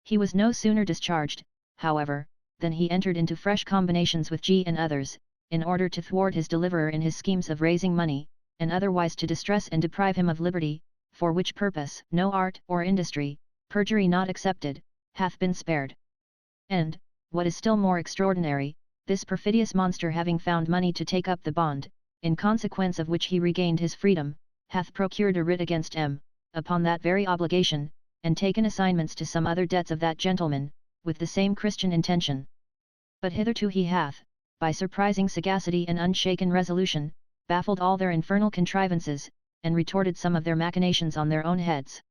He was no sooner discharged, however, than he entered into fresh combinations with G and others, in order to thwart his deliverer in his schemes of raising money, and otherwise to distress and deprive him of liberty, for which purpose no art or industry, perjury not excepted, hath been spared. And, what is still more extraordinary, this perfidious monster having found money to take up the bond, in consequence of which he regained his freedom, hath procured a writ against M, upon that very obligation, and taken assignments to some other debts of that gentleman, with the same Christian intention. But hitherto he hath, by surprising sagacity and unshaken resolution, baffled all their infernal contrivances, and retorted some of their machinations on their own heads.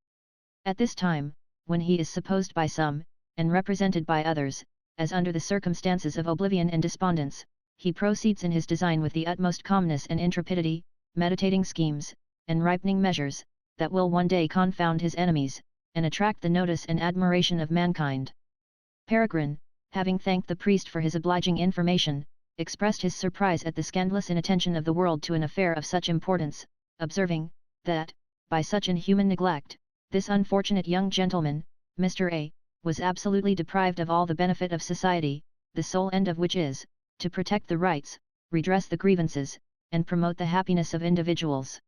At this time, when he is supposed by some, and represented by others, as under the circumstances of oblivion and despondence, he proceeds in his design with the utmost calmness and intrepidity, meditating schemes, and ripening measures, that will one day confound his enemies, and attract the notice and admiration of mankind. Peregrine, having thanked the priest for his obliging information, expressed his surprise at the scandalous inattention of the world to an affair of such importance, observing, that, by such inhuman neglect, this unfortunate young gentleman, Mr. A, was absolutely deprived of all the benefit of society, the sole end of which is, to protect the rights, redress the grievances, and promote the happiness of individuals.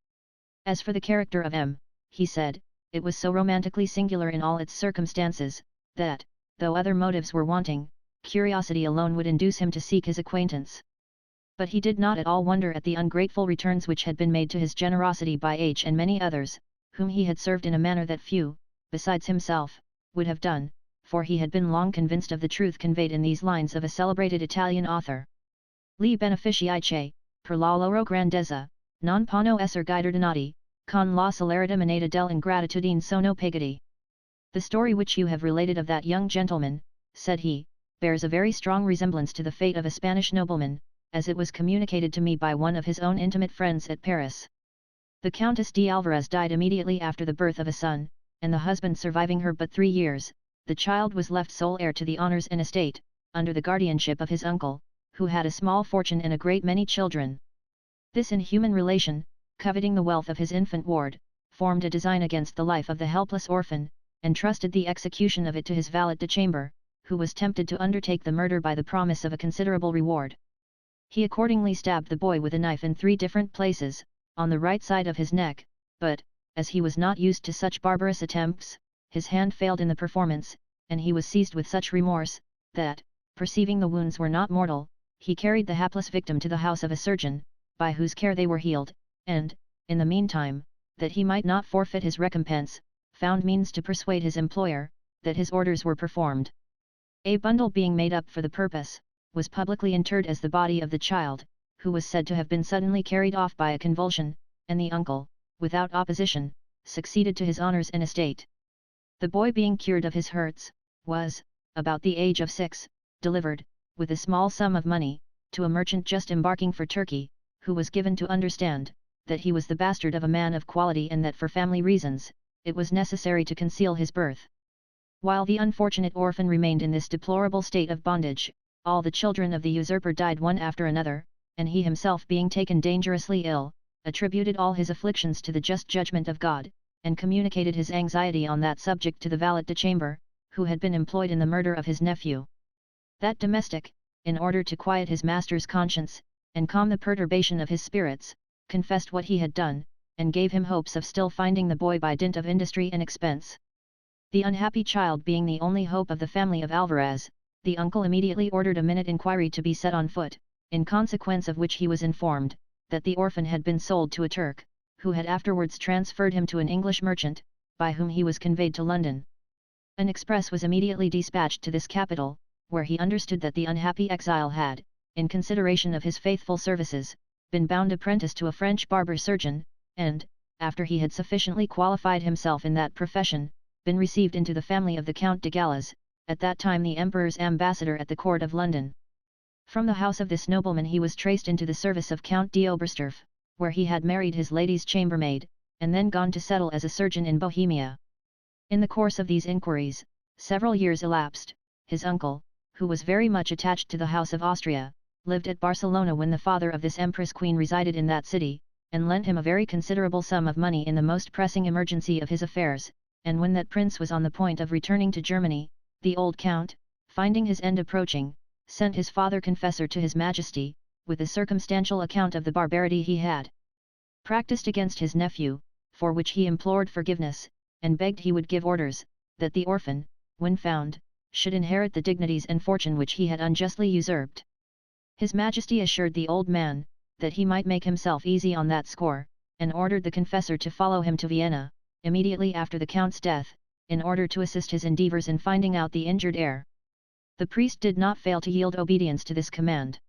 As for the character of M, he said, it was so romantically singular in all its circumstances, that, though other motives were wanting, curiosity alone would induce him to seek his acquaintance. But he did not at all wonder at the ungrateful returns which had been made to his generosity by H and many others, whom he had served in a manner that few, besides himself, would have done, for he had been long convinced of the truth conveyed in these lines of a celebrated Italian author. Li beneficiice, per la loro grandezza, non possono esser guidardinati, con la celerita moneta dell'ingratitudine sono pagati. The story which you have related of that young gentleman, said he, bears a very strong resemblance to the fate of a Spanish nobleman, as it was communicated to me by one of his own intimate friends at Paris. The Countess de Alvarez died immediately after the birth of a son, and the husband surviving her but 3 years, the child was left sole heir to the honours and estate, under the guardianship of his uncle, who had a small fortune and a great many children. This inhuman relation, coveting the wealth of his infant ward, formed a design against the life of the helpless orphan, and trusted the execution of it to his valet de chamber, who was tempted to undertake the murder by the promise of a considerable reward. He accordingly stabbed the boy with a knife in 3 different places, on the right side of his neck, but, as he was not used to such barbarous attempts, his hand failed in the performance, and he was seized with such remorse, that, perceiving the wounds were not mortal, he carried the hapless victim to the house of a surgeon, by whose care they were healed, and, in the meantime, that he might not forfeit his recompense, found means to persuade his employer, that his orders were performed. A bundle being made up for the purpose, was publicly interred as the body of the child, who was said to have been suddenly carried off by a convulsion, and the uncle, without opposition, succeeded to his honours and estate. The boy being cured of his hurts, was, about the age of 6, delivered, with a small sum of money, to a merchant just embarking for Turkey, who was given to understand, that he was the bastard of a man of quality and that for family reasons, it was necessary to conceal his birth. While the unfortunate orphan remained in this deplorable state of bondage, all the children of the usurper died one after another, and he himself being taken dangerously ill, attributed all his afflictions to the just judgment of God, and communicated his anxiety on that subject to the valet de chamber, who had been employed in the murder of his nephew. That domestic, in order to quiet his master's conscience, and calm the perturbation of his spirits, confessed what he had done, and gave him hopes of still finding the boy by dint of industry and expense. The unhappy child being the only hope of the family of Alvarez, the uncle immediately ordered a minute inquiry to be set on foot, in consequence of which he was informed, that the orphan had been sold to a Turk, who had afterwards transferred him to an English merchant, by whom he was conveyed to London. An express was immediately dispatched to this capital, where he understood that the unhappy exile had, in consideration of his faithful services, been bound apprentice to a French barber surgeon, and, after he had sufficiently qualified himself in that profession, been received into the family of the Count de Galas, at that time the Emperor's ambassador at the court of London. From the house of this nobleman he was traced into the service of Count d'Obersterf, where he had married his lady's chambermaid, and then gone to settle as a surgeon in Bohemia. In the course of these inquiries, several years elapsed. His uncle, who was very much attached to the House of Austria, lived at Barcelona when the father of this Empress Queen resided in that city, and lent him a very considerable sum of money in the most pressing emergency of his affairs, and when that prince was on the point of returning to Germany, the old count, finding his end approaching, sent his father confessor to his majesty, with a circumstantial account of the barbarity he had practiced against his nephew, for which he implored forgiveness, and begged he would give orders, that the orphan, when found, should inherit the dignities and fortune which he had unjustly usurped. His Majesty assured the old man, that he might make himself easy on that score, and ordered the confessor to follow him to Vienna, immediately after the Count's death, in order to assist his endeavours in finding out the injured heir. The priest did not fail to yield obedience to this command.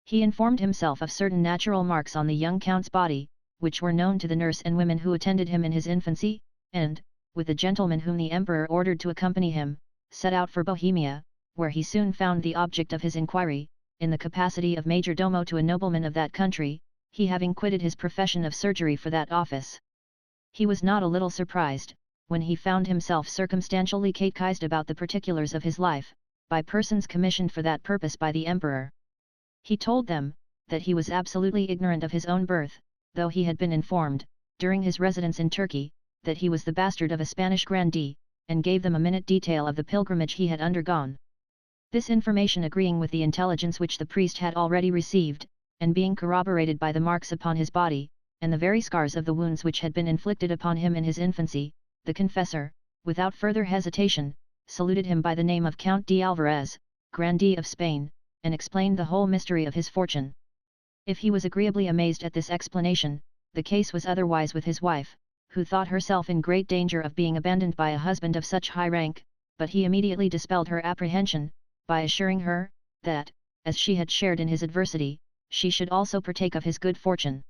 He informed himself of certain natural marks on the young Count's body, which were known to the nurse and women who attended him in his infancy, and, with the gentleman whom the Emperor ordered to accompany him, set out for Bohemia, where he soon found the object of his inquiry, in the capacity of major domo to a nobleman of that country, he having quitted his profession of surgery for that office. He was not a little surprised, when he found himself circumstantially catechised about the particulars of his life, by persons commissioned for that purpose by the Emperor. He told them, that he was absolutely ignorant of his own birth, though he had been informed, during his residence in Turkey, that he was the bastard of a Spanish grandee, and gave them a minute detail of the pilgrimage he had undergone. This information agreeing with the intelligence which the priest had already received, and being corroborated by the marks upon his body, and the very scars of the wounds which had been inflicted upon him in his infancy, the confessor, without further hesitation, saluted him by the name of Count de Alvarez, grandee of Spain, and explained the whole mystery of his fortune. If he was agreeably amazed at this explanation, the case was otherwise with his wife, who thought herself in great danger of being abandoned by a husband of such high rank, but he immediately dispelled her apprehension, by assuring her, that, as she had shared in his adversity, she should also partake of his good fortune.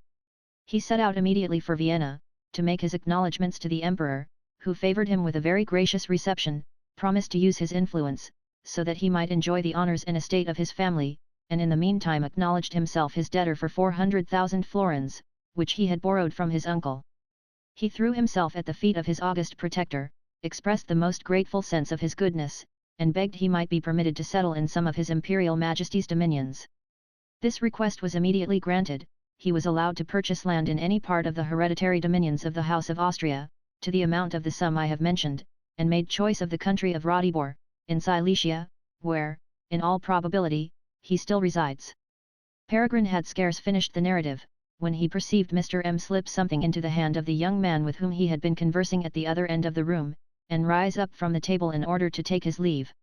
He set out immediately for Vienna, to make his acknowledgments to the Emperor, who favoured him with a very gracious reception, promised to use his influence, so that he might enjoy the honours and estate of his family, and in the meantime acknowledged himself his debtor for 400,000 florins, which he had borrowed from his uncle. He threw himself at the feet of his august protector, expressed the most grateful sense of his goodness, and begged he might be permitted to settle in some of his Imperial Majesty's dominions. This request was immediately granted. He was allowed to purchase land in any part of the hereditary dominions of the House of Austria, to the amount of the sum I have mentioned, and made choice of the country of Ratibor, in Silesia, where, in all probability, he still resides. Peregrine had scarce finished the narrative, when he perceived Mr. M slip something into the hand of the young man with whom he had been conversing at the other end of the room, and rise up from the table in order to take his leave.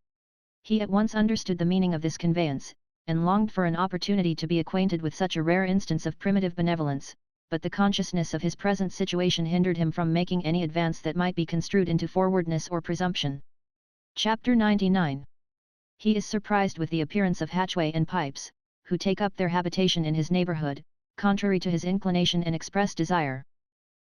He at once understood the meaning of this conveyance, and longed for an opportunity to be acquainted with such a rare instance of primitive benevolence, but the consciousness of his present situation hindered him from making any advance that might be construed into forwardness or presumption. Chapter 99. He is surprised with the appearance of Hatchway and Pipes, who take up their habitation in his neighbourhood, contrary to his inclination and express desire.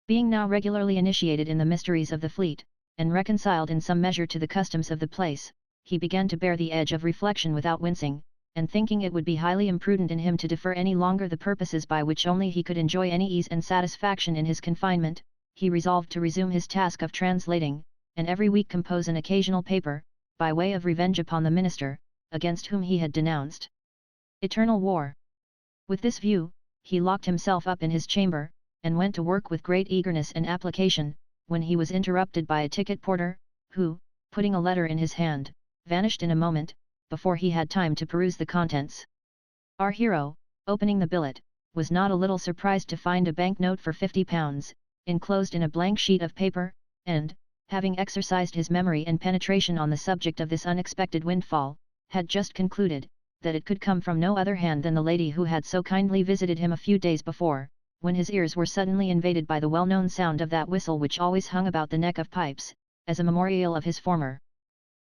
Being now regularly initiated in the mysteries of the fleet, and reconciled in some measure to the customs of the place, he began to bear the edge of reflection without wincing, and thinking it would be highly imprudent in him to defer any longer the purposes by which only he could enjoy any ease and satisfaction in his confinement, he resolved to resume his task of translating, and every week compose an occasional paper, by way of revenge upon the minister, against whom he had denounced eternal war. With this view, he locked himself up in his chamber, and went to work with great eagerness and application, when he was interrupted by a ticket porter, who, putting a letter in his hand, vanished in a moment, before he had time to peruse the contents. Our hero, opening the billet, was not a little surprised to find a banknote for £50, enclosed in a blank sheet of paper, and, having exercised his memory and penetration on the subject of this unexpected windfall, had just concluded that it could come from no other hand than the lady who had so kindly visited him a few days before, when his ears were suddenly invaded by the well-known sound of that whistle which always hung about the neck of Pipes, as a memorial of his former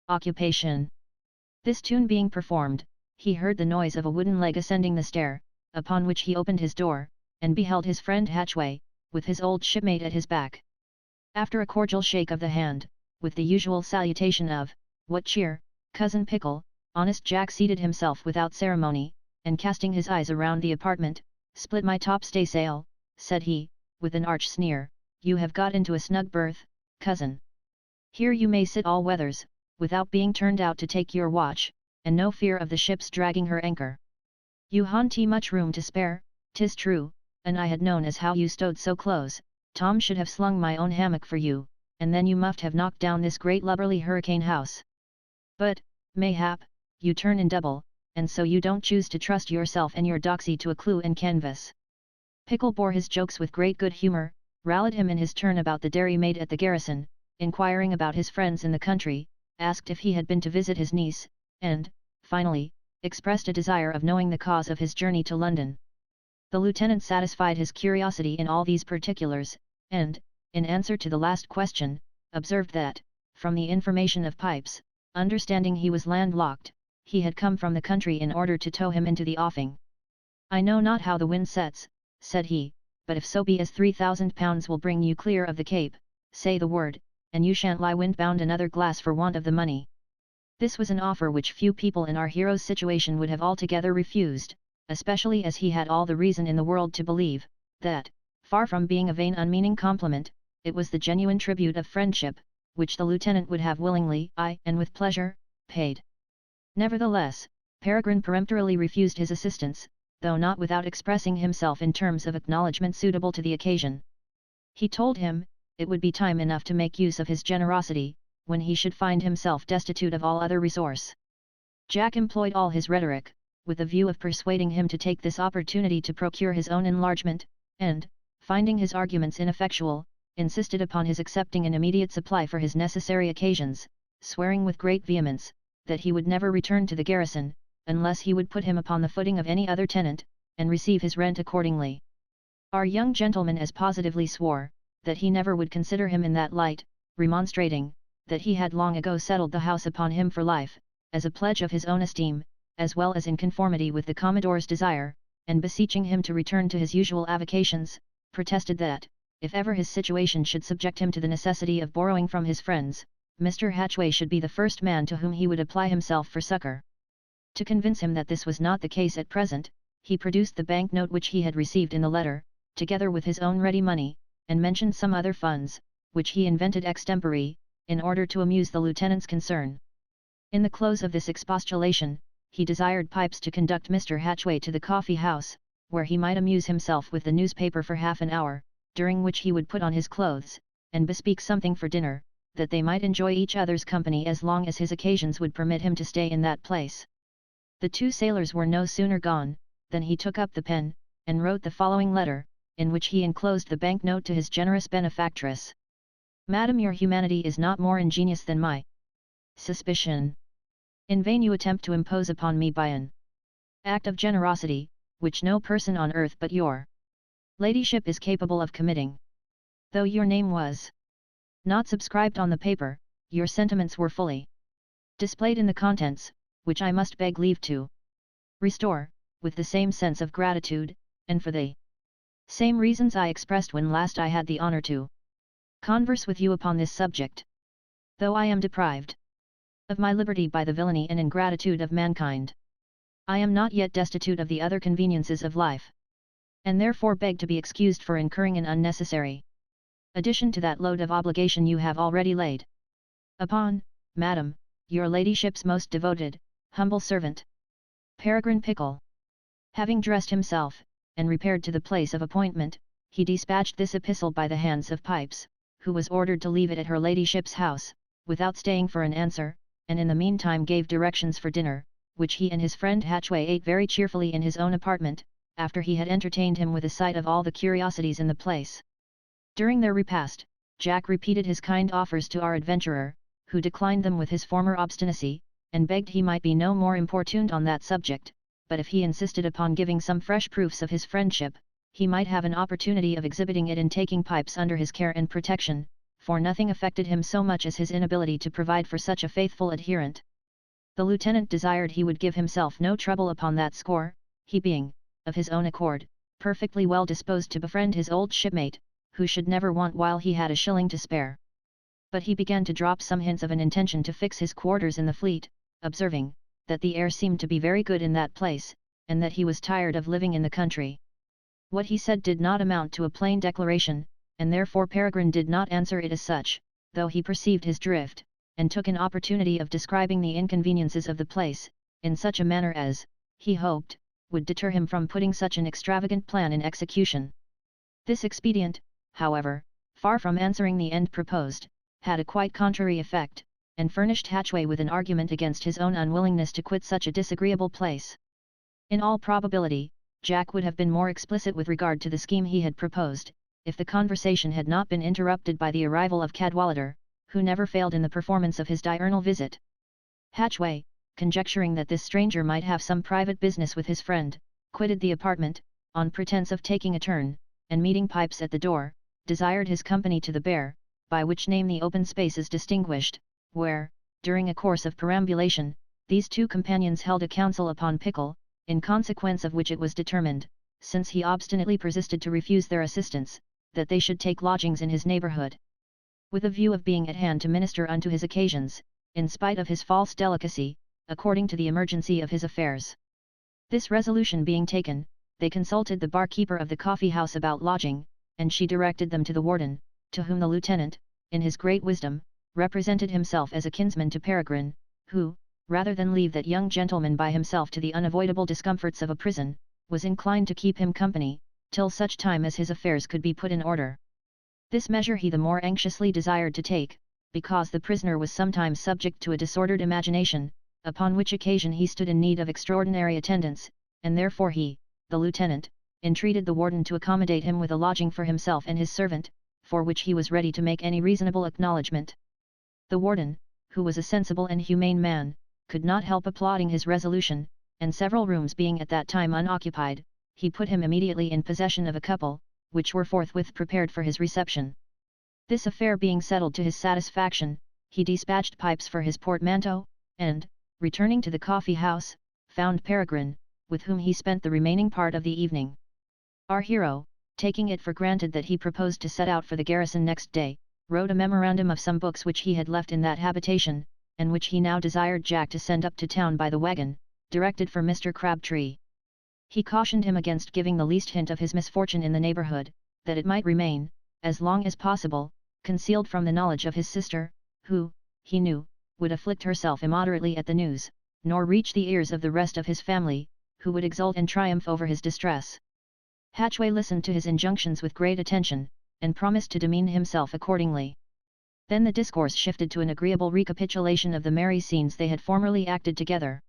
occupation. This tune being performed, he heard the noise of a wooden leg ascending the stair, upon which he opened his door, and beheld his friend Hatchway, with his old shipmate at his back. After a cordial shake of the hand, with the usual salutation of, "What cheer, cousin Pickle?" honest Jack seated himself without ceremony, and casting his eyes around the apartment, "Split my topstaysail," said he, with an arch sneer, "you have got into a snug berth, cousin. Here you may sit all weathers, without being turned out to take your watch, and no fear of the ship's dragging her anchor. You ha'n't much room to spare, 'tis true, and I had known as how you stowed so close, Tom should have slung my own hammock for you, and then you must have knocked down this great lubberly hurricane house. But, mayhap, you turn in double, and so you don't choose to trust yourself and your doxy to a clue and canvas." Pickle bore his jokes with great good humour, rallied him in his turn about the dairymaid at the garrison, inquiring about his friends in the country, asked if he had been to visit his niece, and, finally, expressed a desire of knowing the cause of his journey to London. The lieutenant satisfied his curiosity in all these particulars, and, in answer to the last question, observed that, from the information of Pipes, understanding he was landlocked, he had come from the country in order to tow him into the offing. "I know not how the wind sets," said he, "but if so be as £3,000 will bring you clear of the Cape, say the word, and you shan't lie windbound another glass for want of the money." This was an offer which few people in our hero's situation would have altogether refused, especially as he had all the reason in the world to believe, that, far from being a vain unmeaning compliment, it was the genuine tribute of friendship, which the lieutenant would have willingly, aye, and with pleasure, paid. Nevertheless, Peregrine peremptorily refused his assistance, though not without expressing himself in terms of acknowledgment suitable to the occasion. He told him, it would be time enough to make use of his generosity, when he should find himself destitute of all other resource. Jack employed all his rhetoric, with the view of persuading him to take this opportunity to procure his own enlargement, and, finding his arguments ineffectual, insisted upon his accepting an immediate supply for his necessary occasions, swearing with great vehemence, that he would never return to the garrison, unless he would put him upon the footing of any other tenant, and receive his rent accordingly. Our young gentleman as positively swore, that he never would consider him in that light, remonstrating, that he had long ago settled the house upon him for life, as a pledge of his own esteem, as well as in conformity with the Commodore's desire, and beseeching him to return to his usual avocations, protested that, if ever his situation should subject him to the necessity of borrowing from his friends, Mr. Hatchway should be the first man to whom he would apply himself for succour. To convince him that this was not the case at present, he produced the banknote which he had received in the letter, together with his own ready money, and mentioned some other funds, which he invented extempore, in order to amuse the lieutenant's concern. In the close of this expostulation, he desired Pipes to conduct Mr. Hatchway to the coffee house, where he might amuse himself with the newspaper for half an hour, during which he would put on his clothes, and bespeak something for dinner, that they might enjoy each other's company as long as his occasions would permit him to stay in that place. The two sailors were no sooner gone, than he took up the pen, and wrote the following letter, in which he enclosed the banknote to his generous benefactress. "Madam, your humanity is not more ingenious than my suspicion. In vain you attempt to impose upon me by an act of generosity, which no person on earth but your ladyship is capable of committing. Though your name was not subscribed on the paper, your sentiments were fully displayed in the contents, which I must beg leave to restore, with the same sense of gratitude, and for the same reasons I expressed when last I had the honour to converse with you upon this subject. Though I am deprived of my liberty by the villainy and ingratitude of mankind, I am not yet destitute of the other conveniences of life, and therefore beg to be excused for incurring an unnecessary addition to that load of obligation you have already laid upon, Madam, your ladyship's most devoted, humble servant, Peregrine Pickle." Having dressed himself, and repaired to the place of appointment, he dispatched this epistle by the hands of Pipes, who was ordered to leave it at her ladyship's house, without staying for an answer, and in the meantime gave directions for dinner, which he and his friend Hatchway ate very cheerfully in his own apartment, after he had entertained him with a sight of all the curiosities in the place. During their repast, Jack repeated his kind offers to our adventurer, who declined them with his former obstinacy, and begged he might be no more importuned on that subject, but if he insisted upon giving some fresh proofs of his friendship, he might have an opportunity of exhibiting it in taking Pipes under his care and protection, for nothing affected him so much as his inability to provide for such a faithful adherent. The lieutenant desired he would give himself no trouble upon that score, he being, of his own accord, perfectly well disposed to befriend his old shipmate, who should never want while he had a shilling to spare. But he began to drop some hints of an intention to fix his quarters in the fleet, observing, that the air seemed to be very good in that place, and that he was tired of living in the country. What he said did not amount to a plain declaration, and therefore Peregrine did not answer it as such, though he perceived his drift, and took an opportunity of describing the inconveniences of the place, in such a manner as, he hoped, would deter him from putting such an extravagant plan in execution. This expedient, however, far from answering the end proposed, had a quite contrary effect, and furnished Hatchway with an argument against his own unwillingness to quit such a disagreeable place. In all probability, Jack would have been more explicit with regard to the scheme he had proposed, if the conversation had not been interrupted by the arrival of Cadwallader, who never failed in the performance of his diurnal visit. Hatchway, conjecturing that this stranger might have some private business with his friend, quitted the apartment, on pretence of taking a turn, and meeting Pipes at the door, desired his company to the Bear, by which name the open space is distinguished, where, during a course of perambulation, these two companions held a council upon Pickle, in consequence of which it was determined, since he obstinately persisted to refuse their assistance, that they should take lodgings in his neighbourhood. With a view of being at hand to minister unto his occasions, in spite of his false delicacy, according to the emergency of his affairs. This resolution being taken, they consulted the barkeeper of the coffee-house about lodging, and she directed them to the warden, to whom the lieutenant, in his great wisdom, represented himself as a kinsman to Peregrine, who, rather than leave that young gentleman by himself to the unavoidable discomforts of a prison, was inclined to keep him company, till such time as his affairs could be put in order. This measure he the more anxiously desired to take, because the prisoner was sometimes subject to a disordered imagination, upon which occasion he stood in need of extraordinary attendance, and therefore he, the lieutenant, entreated the warden to accommodate him with a lodging for himself and his servant, for which he was ready to make any reasonable acknowledgment. The warden, who was a sensible and humane man, could not help applauding his resolution, and several rooms being at that time unoccupied, he put him immediately in possession of a couple, which were forthwith prepared for his reception. This affair being settled to his satisfaction, he dispatched Pipes for his portmanteau, and, returning to the coffee-house, found Peregrine, with whom he spent the remaining part of the evening. Our hero, taking it for granted that he proposed to set out for the garrison next day, wrote a memorandum of some books which he had left in that habitation, and which he now desired Jack to send up to town by the wagon, directed for Mr. Crabtree. He cautioned him against giving the least hint of his misfortune in the neighbourhood, that it might remain, as long as possible, concealed from the knowledge of his sister, who, he knew, would afflict herself immoderately at the news, nor reach the ears of the rest of his family, who would exult and triumph over his distress. Hatchway listened to his injunctions with great attention, and promised to demean himself accordingly. Then the discourse shifted to an agreeable recapitulation of the merry scenes they had formerly acted together.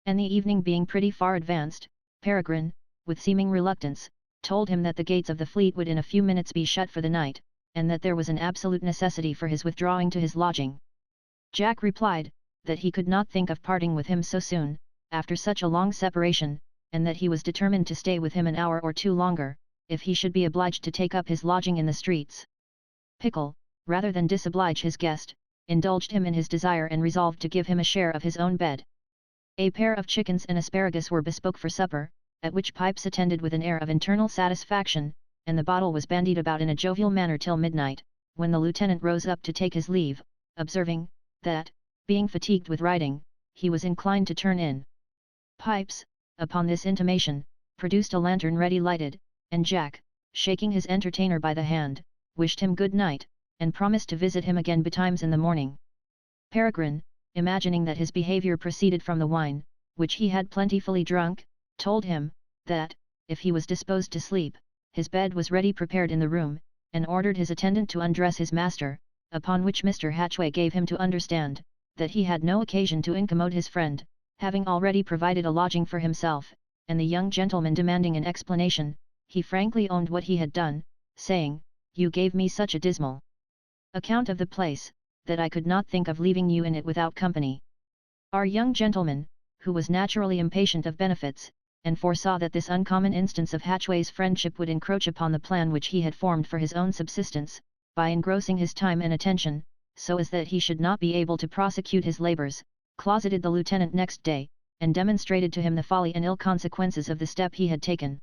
And the evening being pretty far advanced, Peregrine, with seeming reluctance, told him that the gates of the fleet would in a few minutes be shut for the night, and that there was an absolute necessity for his withdrawing to his lodging. Jack replied, that he could not think of parting with him so soon, after such a long separation, and that he was determined to stay with him an hour or two longer, if he should be obliged to take up his lodging in the streets. Pickle, rather than disoblige his guest, indulged him in his desire and resolved to give him a share of his own bed. A pair of chickens and asparagus were bespoke for supper, at which Pipes attended with an air of internal satisfaction, and the bottle was bandied about in a jovial manner till midnight, when the lieutenant rose up to take his leave, observing, that, being fatigued with riding, he was inclined to turn in. Pipes, upon this intimation, produced a lantern ready lighted, and Jack, shaking his entertainer by the hand, wished him good night, and promised to visit him again betimes in the morning. Peregrine, imagining that his behaviour proceeded from the wine, which he had plentifully drunk, told him, that, if he was disposed to sleep, his bed was ready prepared in the room, and ordered his attendant to undress his master, upon which Mr. Hatchway gave him to understand, that he had no occasion to incommode his friend, having already provided a lodging for himself, and the young gentleman demanding an explanation, he frankly owned what he had done, saying, "You gave me such a dismal account of the place, that I could not think of leaving you in it without company." Our young gentleman, who was naturally impatient of benefits, and foresaw that this uncommon instance of Hatchway's friendship would encroach upon the plan which he had formed for his own subsistence, by engrossing his time and attention, so as that he should not be able to prosecute his labours, closeted the lieutenant next day, and demonstrated to him the folly and ill consequences of the step he had taken.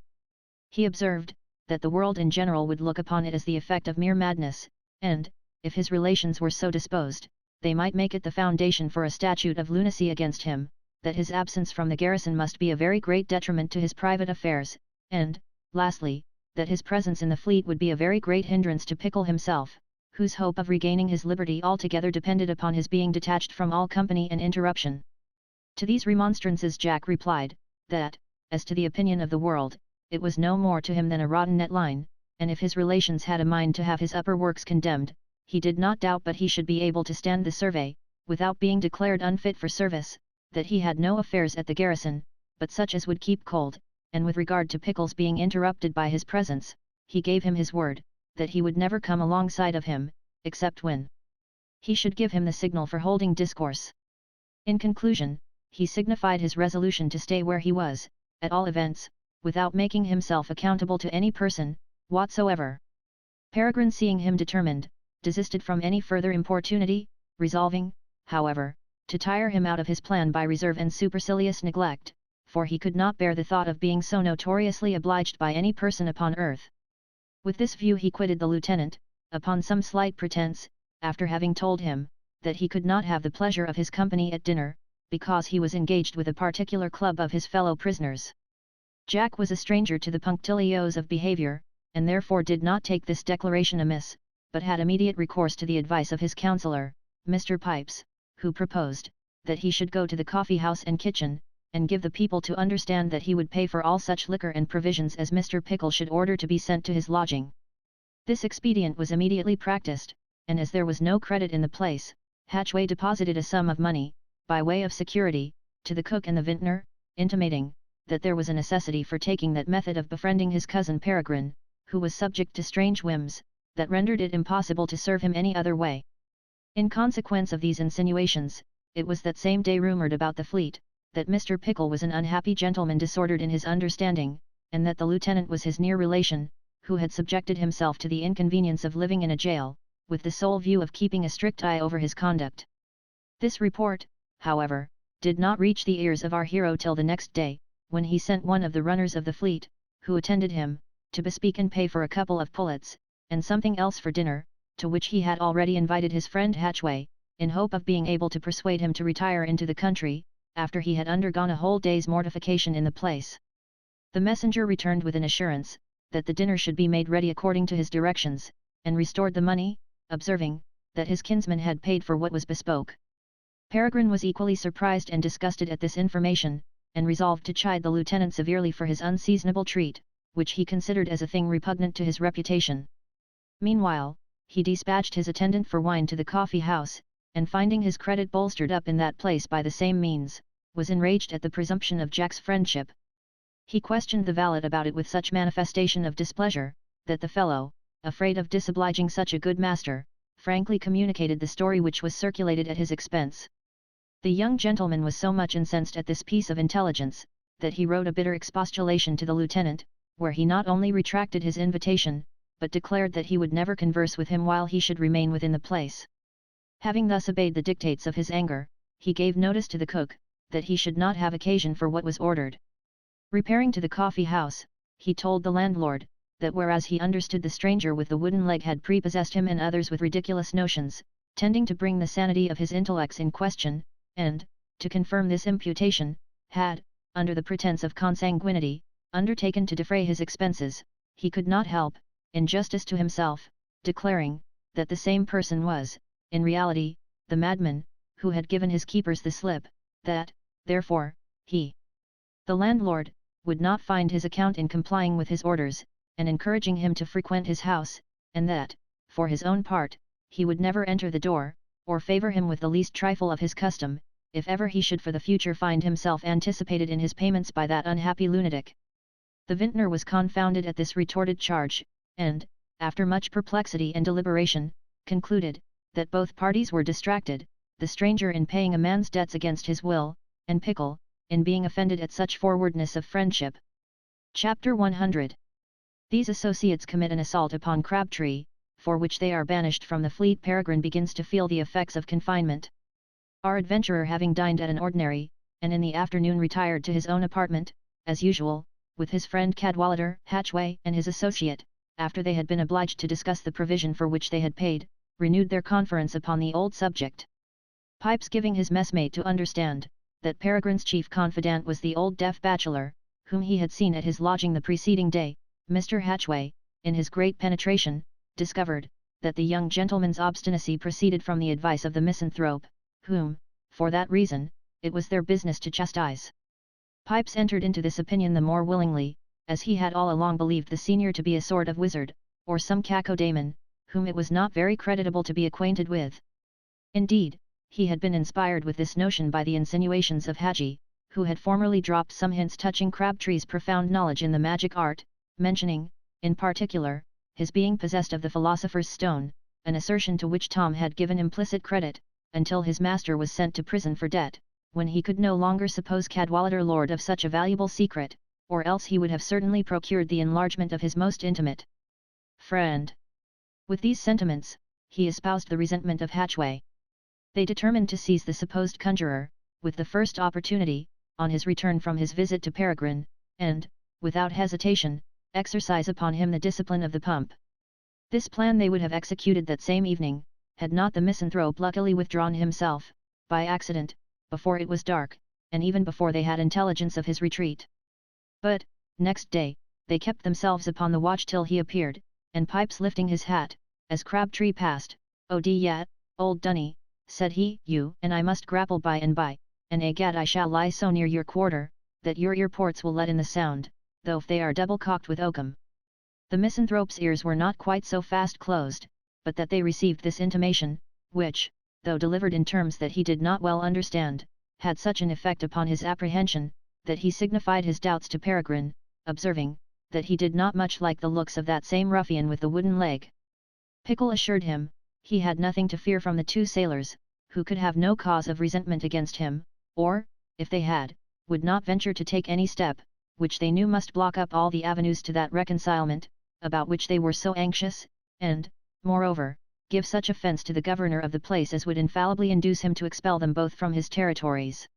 He observed, that the world in general would look upon it as the effect of mere madness, and, if his relations were so disposed, they might make it the foundation for a statute of lunacy against him, that his absence from the garrison must be a very great detriment to his private affairs, and, lastly, that his presence in the fleet would be a very great hindrance to Pickle himself, whose hope of regaining his liberty altogether depended upon his being detached from all company and interruption. To these remonstrances Jack replied, that, as to the opinion of the world, it was no more to him than a rotten net line, and if his relations had a mind to have his upper works condemned, he did not doubt but he should be able to stand the survey, without being declared unfit for service, that he had no affairs at the garrison, but such as would keep cold, and with regard to Pickle's being interrupted by his presence, he gave him his word, that he would never come alongside of him, except when he should give him the signal for holding discourse. In conclusion, he signified his resolution to stay where he was, at all events, without making himself accountable to any person, whatsoever. Peregrine, seeing him determined, desisted from any further importunity, resolving, however, to tire him out of his plan by reserve and supercilious neglect, for he could not bear the thought of being so notoriously obliged by any person upon earth. With this view he quitted the lieutenant, upon some slight pretence, after having told him, that he could not have the pleasure of his company at dinner, because he was engaged with a particular club of his fellow prisoners. Jack was a stranger to the punctilios of behaviour, and therefore did not take this declaration amiss, but had immediate recourse to the advice of his counsellor, Mr. Pipes, who proposed, that he should go to the coffee-house and kitchen, and give the people to understand that he would pay for all such liquor and provisions as Mr. Pickle should order to be sent to his lodging. This expedient was immediately practised, and as there was no credit in the place, Hatchway deposited a sum of money, by way of security, to the cook and the vintner, intimating, that there was a necessity for taking that method of befriending his cousin Peregrine, who was subject to strange whims, that rendered it impossible to serve him any other way. In consequence of these insinuations, it was that same day rumoured about the fleet, that Mr. Pickle was an unhappy gentleman disordered in his understanding, and that the lieutenant was his near relation, who had subjected himself to the inconvenience of living in a jail, with the sole view of keeping a strict eye over his conduct. This report, however, did not reach the ears of our hero till the next day, when he sent one of the runners of the fleet, who attended him, to bespeak and pay for a couple of pullets, and something else for dinner, to which he had already invited his friend Hatchway, in hope of being able to persuade him to retire into the country, after he had undergone a whole day's mortification in the place. The messenger returned with an assurance, that the dinner should be made ready according to his directions, and restored the money, observing, that his kinsman had paid for what was bespoke. Peregrine was equally surprised and disgusted at this information, and resolved to chide the lieutenant severely for his unseasonable treat, which he considered as a thing repugnant to his reputation. Meanwhile, he dispatched his attendant for wine to the coffee-house, and finding his credit bolstered up in that place by the same means, was enraged at the presumption of Jack's friendship. He questioned the valet about it with such manifestation of displeasure, that the fellow, afraid of disobliging such a good master, frankly communicated the story which was circulated at his expense. The young gentleman was so much incensed at this piece of intelligence, that he wrote a bitter expostulation to the lieutenant, where he not only retracted his invitation, but declared that he would never converse with him while he should remain within the place. Having thus obeyed the dictates of his anger, he gave notice to the cook, that he should not have occasion for what was ordered. Repairing to the coffee-house, he told the landlord, that whereas he understood the stranger with the wooden leg had prepossessed him and others with ridiculous notions, tending to bring the sanity of his intellects in question, and, to confirm this imputation, had, under the pretence of consanguinity, undertaken to defray his expenses, he could not help, in justice to himself, declaring, that the same person was, in reality, the madman, who had given his keepers the slip, that, therefore, he, the landlord, would not find his account in complying with his orders, and encouraging him to frequent his house, and that, for his own part, he would never enter the door, or favour him with the least trifle of his custom, if ever he should for the future find himself anticipated in his payments by that unhappy lunatic. The vintner was confounded at this retorted charge, and, after much perplexity and deliberation, concluded, that both parties were distracted, the stranger in paying a man's debts against his will, and Pickle, in being offended at such forwardness of friendship. Chapter 100. These associates commit an assault upon Crabtree, for which they are banished from the fleet. Peregrine begins to feel the effects of confinement. Our adventurer, having dined at an ordinary, and in the afternoon retired to his own apartment, as usual, with his friend Cadwallader, Hatchway, and his associate, after they had been obliged to discuss the provision for which they had paid, renewed their conference upon the old subject. Pipes giving his messmate to understand, that Peregrine's chief confidant was the old deaf bachelor, whom he had seen at his lodging the preceding day, Mr. Hatchway, in his great penetration, discovered, that the young gentleman's obstinacy proceeded from the advice of the misanthrope, whom, for that reason, it was their business to chastise. Pipes entered into this opinion the more willingly, as he had all along believed the senior to be a sort of wizard, or some cacodemon, whom it was not very creditable to be acquainted with. Indeed, he had been inspired with this notion by the insinuations of Hadji, who had formerly dropped some hints touching Crabtree's profound knowledge in the magic art, mentioning, in particular, his being possessed of the philosopher's stone, an assertion to which Tom had given implicit credit, until his master was sent to prison for debt, when he could no longer suppose Cadwallader lord of such a valuable secret, or else he would have certainly procured the enlargement of his most intimate friend. With these sentiments, he espoused the resentment of Hatchway. They determined to seize the supposed conjurer, with the first opportunity, on his return from his visit to Peregrine, and, without hesitation, exercise upon him the discipline of the pump. This plan they would have executed that same evening, had not the misanthrope luckily withdrawn himself, by accident, before it was dark, and even before they had intelligence of his retreat. But, next day, they kept themselves upon the watch till he appeared, and Pipes lifting his hat, as Crabtree passed, "Oh yet, old Dunny," said he, "you and I must grapple by and by, and egad I shall lie so near your quarter, that your ear-ports will let in the sound, though if they are double-cocked with oakum." The misanthrope's ears were not quite so fast closed, but that they received this intimation, which, though delivered in terms that he did not well understand, had such an effect upon his apprehension, that he signified his doubts to Peregrine, observing, that he did not much like the looks of that same ruffian with the wooden leg. Pickle assured him, he had nothing to fear from the two sailors, who could have no cause of resentment against him, or, if they had, would not venture to take any step, which they knew must block up all the avenues to that reconcilement, about which they were so anxious, and, moreover, give such offence to the governor of the place as would infallibly induce him to expel them both from his territories.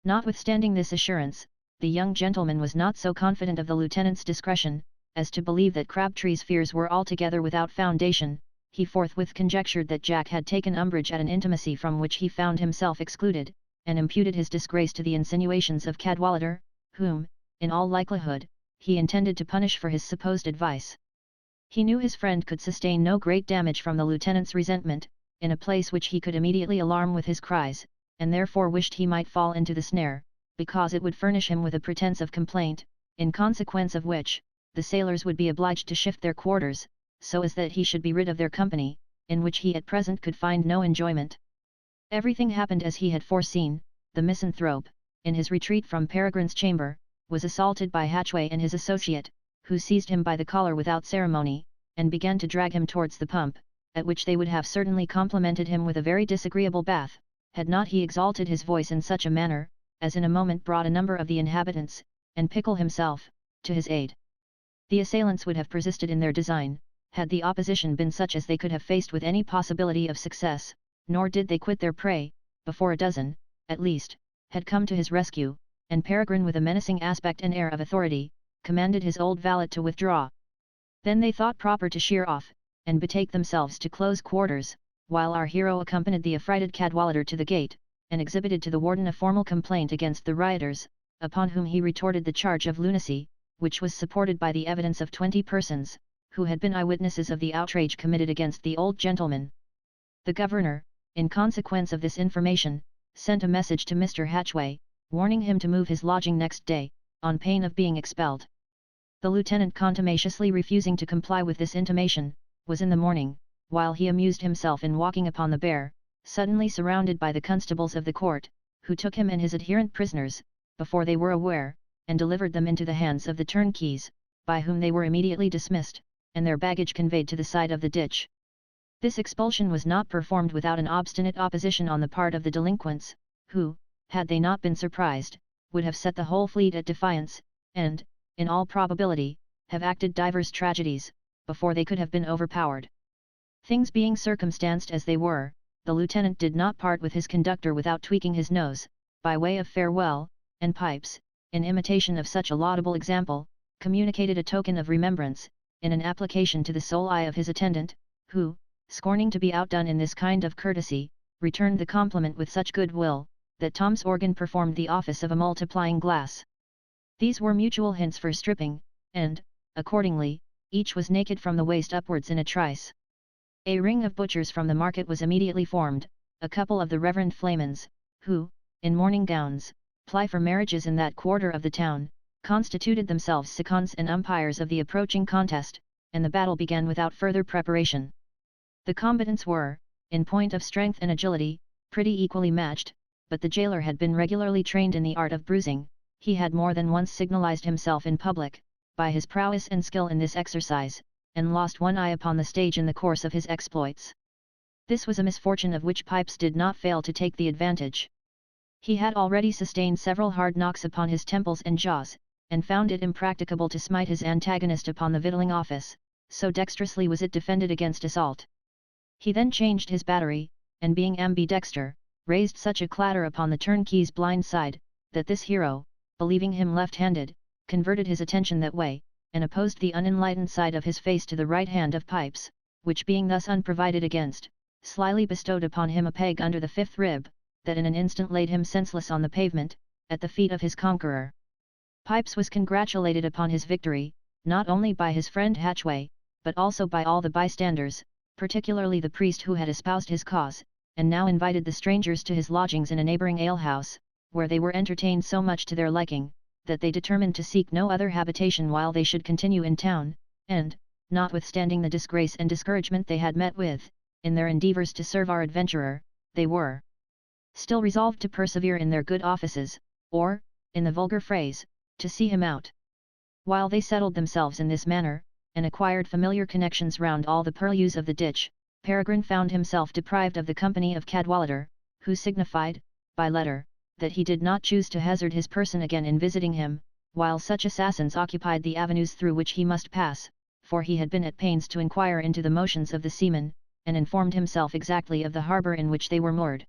Notwithstanding this assurance, the young gentleman was not so confident of the lieutenant's discretion, as to believe that Crabtree's fears were altogether without foundation. He forthwith conjectured that Jack had taken umbrage at an intimacy from which he found himself excluded, and imputed his disgrace to the insinuations of Cadwallader, whom, in all likelihood, he intended to punish for his supposed advice. He knew his friend could sustain no great damage from the lieutenant's resentment, in a place which he could immediately alarm with his cries, and therefore wished he might fall into the snare, because it would furnish him with a pretence of complaint, in consequence of which, the sailors would be obliged to shift their quarters, so as that he should be rid of their company, in which he at present could find no enjoyment. Everything happened as he had foreseen. The misanthrope, in his retreat from Peregrine's chamber, was assaulted by Hatchway and his associate, who seized him by the collar without ceremony, and began to drag him towards the pump, at which they would have certainly complimented him with a very disagreeable bath, had not he exalted his voice in such a manner, as in a moment brought a number of the inhabitants, and Pickle himself, to his aid. The assailants would have persisted in their design, had the opposition been such as they could have faced with any possibility of success, nor did they quit their prey, before a dozen, at least, had come to his rescue, and Peregrine with a menacing aspect and air of authority, commanded his old valet to withdraw. Then they thought proper to sheer off, and betake themselves to close quarters, while our hero accompanied the affrighted Cadwallader to the gate, and exhibited to the warden a formal complaint against the rioters, upon whom he retorted the charge of lunacy, which was supported by the evidence of 20 persons, who had been eyewitnesses of the outrage committed against the old gentleman. The governor, in consequence of this information, sent a message to Mr. Hatchway, warning him to move his lodging next day, on pain of being expelled. The lieutenant contumaciously refusing to comply with this intimation, was in the morning, while he amused himself in walking upon the bear, suddenly surrounded by the constables of the court, who took him and his adherent prisoners, before they were aware, and delivered them into the hands of the turnkeys, by whom they were immediately dismissed, and their baggage conveyed to the side of the ditch. This expulsion was not performed without an obstinate opposition on the part of the delinquents, who, had they not been surprised, would have set the whole fleet at defiance, and, in all probability, have acted divers tragedies, before they could have been overpowered. Things being circumstanced as they were, the lieutenant did not part with his conductor without tweaking his nose, by way of farewell, and Pipes, in imitation of such a laudable example, communicated a token of remembrance, in an application to the sole eye of his attendant, who, scorning to be outdone in this kind of courtesy, returned the compliment with such good will, that Tom's organ performed the office of a multiplying glass. These were mutual hints for stripping, and, accordingly, each was naked from the waist upwards in a trice. A ring of butchers from the market was immediately formed, a couple of the reverend flamens, who, in mourning gowns, ply for marriages in that quarter of the town, constituted themselves seconds and umpires of the approaching contest, and the battle began without further preparation. The combatants were, in point of strength and agility, pretty equally matched, but the jailer had been regularly trained in the art of bruising. He had more than once signalized himself in public, by his prowess and skill in this exercise, and lost one eye upon the stage in the course of his exploits. This was a misfortune of which Pipes did not fail to take the advantage. He had already sustained several hard knocks upon his temples and jaws, and found it impracticable to smite his antagonist upon the victualling office, so dexterously was it defended against assault. He then changed his battery, and being ambidexter, raised such a clatter upon the turnkey's blind side, that this hero, believing him left-handed, converted his attention that way, and opposed the unenlightened side of his face to the right hand of Pipes, which being thus unprovided against, slyly bestowed upon him a peg under the fifth rib, that in an instant laid him senseless on the pavement, at the feet of his conqueror. Pipes was congratulated upon his victory, not only by his friend Hatchway, but also by all the bystanders, particularly the priest who had espoused his cause, and now invited the strangers to his lodgings in a neighbouring alehouse, where they were entertained so much to their liking, that they determined to seek no other habitation while they should continue in town, and, notwithstanding the disgrace and discouragement they had met with, in their endeavours to serve our adventurer, they were still resolved to persevere in their good offices, or, in the vulgar phrase, to see him out. While they settled themselves in this manner, and acquired familiar connections round all the purlieus of the ditch, Peregrine found himself deprived of the company of Cadwallader, who signified, by letter, that he did not choose to hazard his person again in visiting him, while such assassins occupied the avenues through which he must pass, for he had been at pains to inquire into the motions of the seamen, and informed himself exactly of the harbour in which they were moored.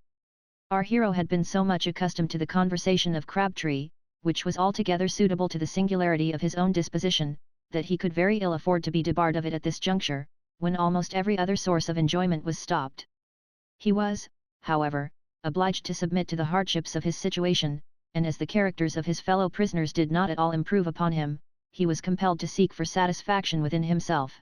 Our hero had been so much accustomed to the conversation of Crabtree, which was altogether suitable to the singularity of his own disposition, that he could very ill afford to be debarred of it at this juncture, when almost every other source of enjoyment was stopped. He was, however, obliged to submit to the hardships of his situation, and as the characters of his fellow prisoners did not at all improve upon him, he was compelled to seek for satisfaction within himself.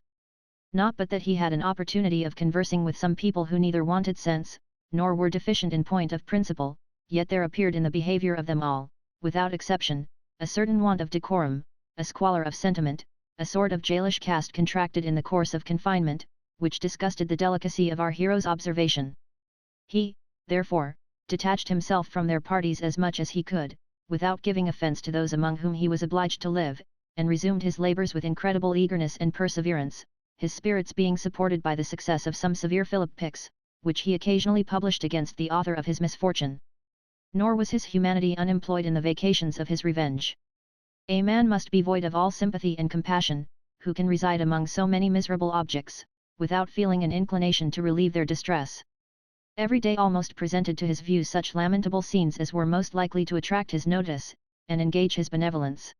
Not but that he had an opportunity of conversing with some people who neither wanted sense, nor were deficient in point of principle, yet there appeared in the behaviour of them all, without exception, a certain want of decorum, a squalor of sentiment, a sort of jailish cast contracted in the course of confinement, which disgusted the delicacy of our hero's observation. He, therefore, detached himself from their parties as much as he could, without giving offence to those among whom he was obliged to live, and resumed his labours with incredible eagerness and perseverance, his spirits being supported by the success of some severe philippics, which he occasionally published against the author of his misfortune. Nor was his humanity unemployed in the vacations of his revenge. A man must be void of all sympathy and compassion, who can reside among so many miserable objects, without feeling an inclination to relieve their distress. Every day almost presented to his view such lamentable scenes as were most likely to attract his notice, and engage his benevolence.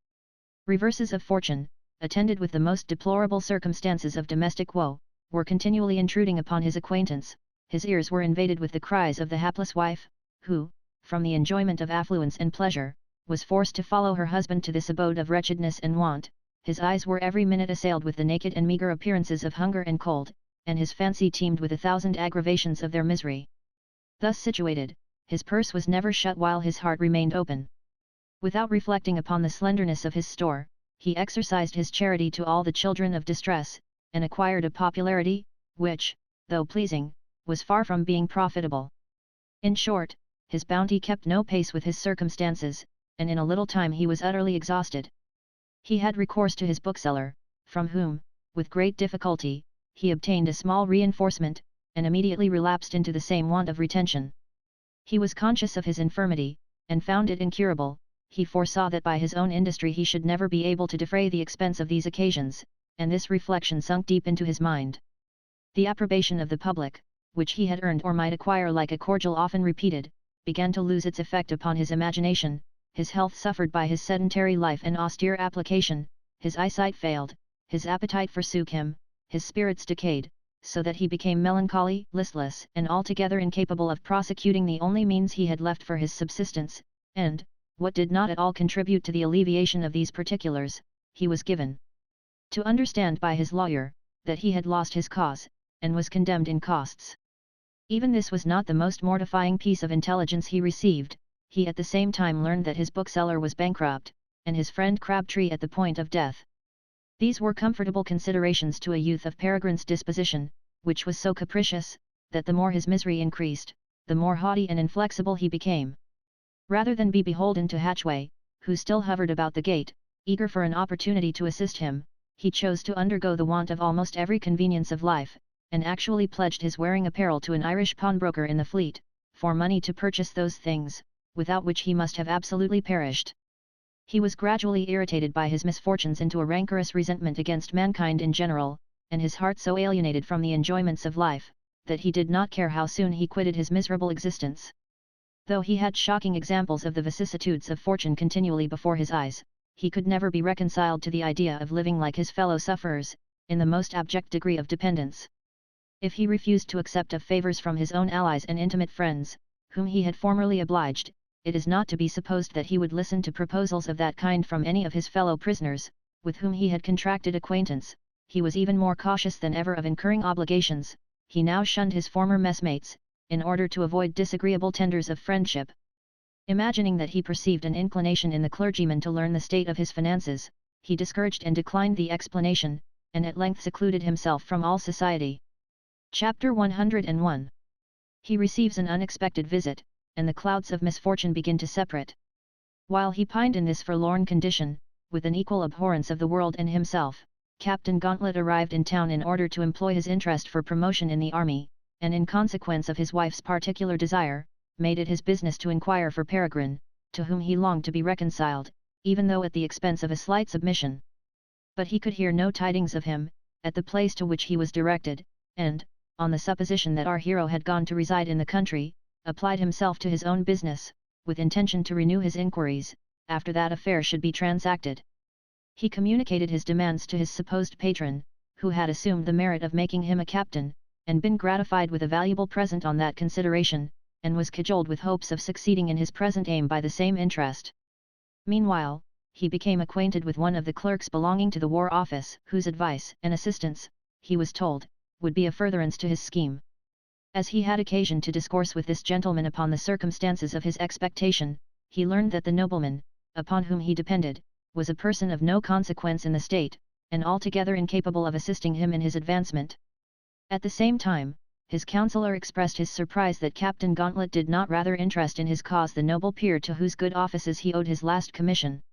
Reverses of fortune, attended with the most deplorable circumstances of domestic woe, were continually intruding upon his acquaintance. His ears were invaded with the cries of the hapless wife, who, from the enjoyment of affluence and pleasure, was forced to follow her husband to this abode of wretchedness and want. His eyes were every minute assailed with the naked and meagre appearances of hunger and cold, and his fancy teemed with 1,000 aggravations of their misery. Thus situated, his purse was never shut while his heart remained open. Without reflecting upon the slenderness of his store, he exercised his charity to all the children of distress, and acquired a popularity, which, though pleasing, was far from being profitable. In short, his bounty kept no pace with his circumstances, and in a little time he was utterly exhausted. He had recourse to his bookseller, from whom, with great difficulty, he obtained a small reinforcement, and immediately relapsed into the same want of retention. He was conscious of his infirmity, and found it incurable. He foresaw that by his own industry he should never be able to defray the expense of these occasions, and this reflection sunk deep into his mind. The approbation of the public, which he had earned or might acquire like a cordial often repeated, began to lose its effect upon his imagination. His health suffered by his sedentary life and austere application, his eyesight failed, his appetite forsook him, his spirits decayed, so that he became melancholy, listless, and altogether incapable of prosecuting the only means he had left for his subsistence, and, what did not at all contribute to the alleviation of these particulars, he was given to understand by his lawyer, that he had lost his cause, and was condemned in costs. Even this was not the most mortifying piece of intelligence he received. He at the same time learned that his bookseller was bankrupt, and his friend Crabtree at the point of death. These were comfortable considerations to a youth of Peregrine's disposition, which was so capricious, that the more his misery increased, the more haughty and inflexible he became. Rather than be beholden to Hatchway, who still hovered about the gate, eager for an opportunity to assist him, he chose to undergo the want of almost every convenience of life, and actually pledged his wearing apparel to an Irish pawnbroker in the Fleet, for money to purchase those things, without which he must have absolutely perished. He was gradually irritated by his misfortunes into a rancorous resentment against mankind in general, and his heart so alienated from the enjoyments of life, that he did not care how soon he quitted his miserable existence. Though he had shocking examples of the vicissitudes of fortune continually before his eyes, he could never be reconciled to the idea of living like his fellow sufferers, in the most abject degree of dependence. If he refused to accept of favours from his own allies and intimate friends, whom he had formerly obliged, it is not to be supposed that he would listen to proposals of that kind from any of his fellow prisoners, with whom he had contracted acquaintance. He was even more cautious than ever of incurring obligations. He now shunned his former messmates, in order to avoid disagreeable tenders of friendship. Imagining that he perceived an inclination in the clergyman to learn the state of his finances, he discouraged and declined the explanation, and at length secluded himself from all society. Chapter 101. He receives an unexpected visit, and the clouds of misfortune begin to separate. While he pined in this forlorn condition, with an equal abhorrence of the world and himself, Captain Gauntlet arrived in town in order to employ his interest for promotion in the army, and in consequence of his wife's particular desire, made it his business to inquire for Peregrine, to whom he longed to be reconciled, even though at the expense of a slight submission. But he could hear no tidings of him, at the place to which he was directed, and, on the supposition that our hero had gone to reside in the country, applied himself to his own business, with intention to renew his inquiries, after that affair should be transacted. He communicated his demands to his supposed patron, who had assumed the merit of making him a captain, and been gratified with a valuable present on that consideration, and was cajoled with hopes of succeeding in his present aim by the same interest. Meanwhile, he became acquainted with one of the clerks belonging to the War Office, whose advice and assistance, he was told, would be a furtherance to his scheme. As he had occasion to discourse with this gentleman upon the circumstances of his expectation, he learned that the nobleman, upon whom he depended, was a person of no consequence in the state, and altogether incapable of assisting him in his advancement. At the same time, his counsellor expressed his surprise that Captain Gauntlet did not rather interest in his cause the noble peer to whose good offices he owed his last commission.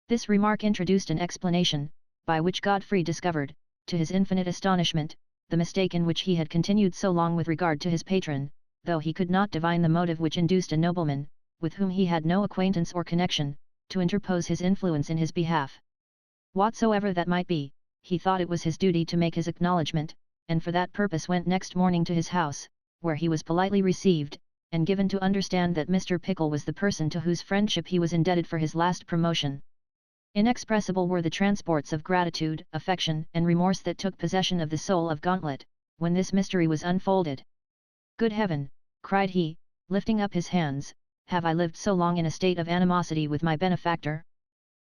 This remark introduced an explanation, by which Godfrey discovered, to his infinite astonishment, the mistake in which he had continued so long with regard to his patron, though he could not divine the motive which induced a nobleman, with whom he had no acquaintance or connection, to interpose his influence in his behalf. Whatsoever that might be, he thought it was his duty to make his acknowledgment, and for that purpose went next morning to his house, where he was politely received, and given to understand that Mr. Pickle was the person to whose friendship he was indebted for his last promotion. Inexpressible were the transports of gratitude, affection, and remorse that took possession of the soul of Gauntlet, when this mystery was unfolded. "Good heaven!" cried he, lifting up his hands, "have I lived so long in a state of animosity with my benefactor?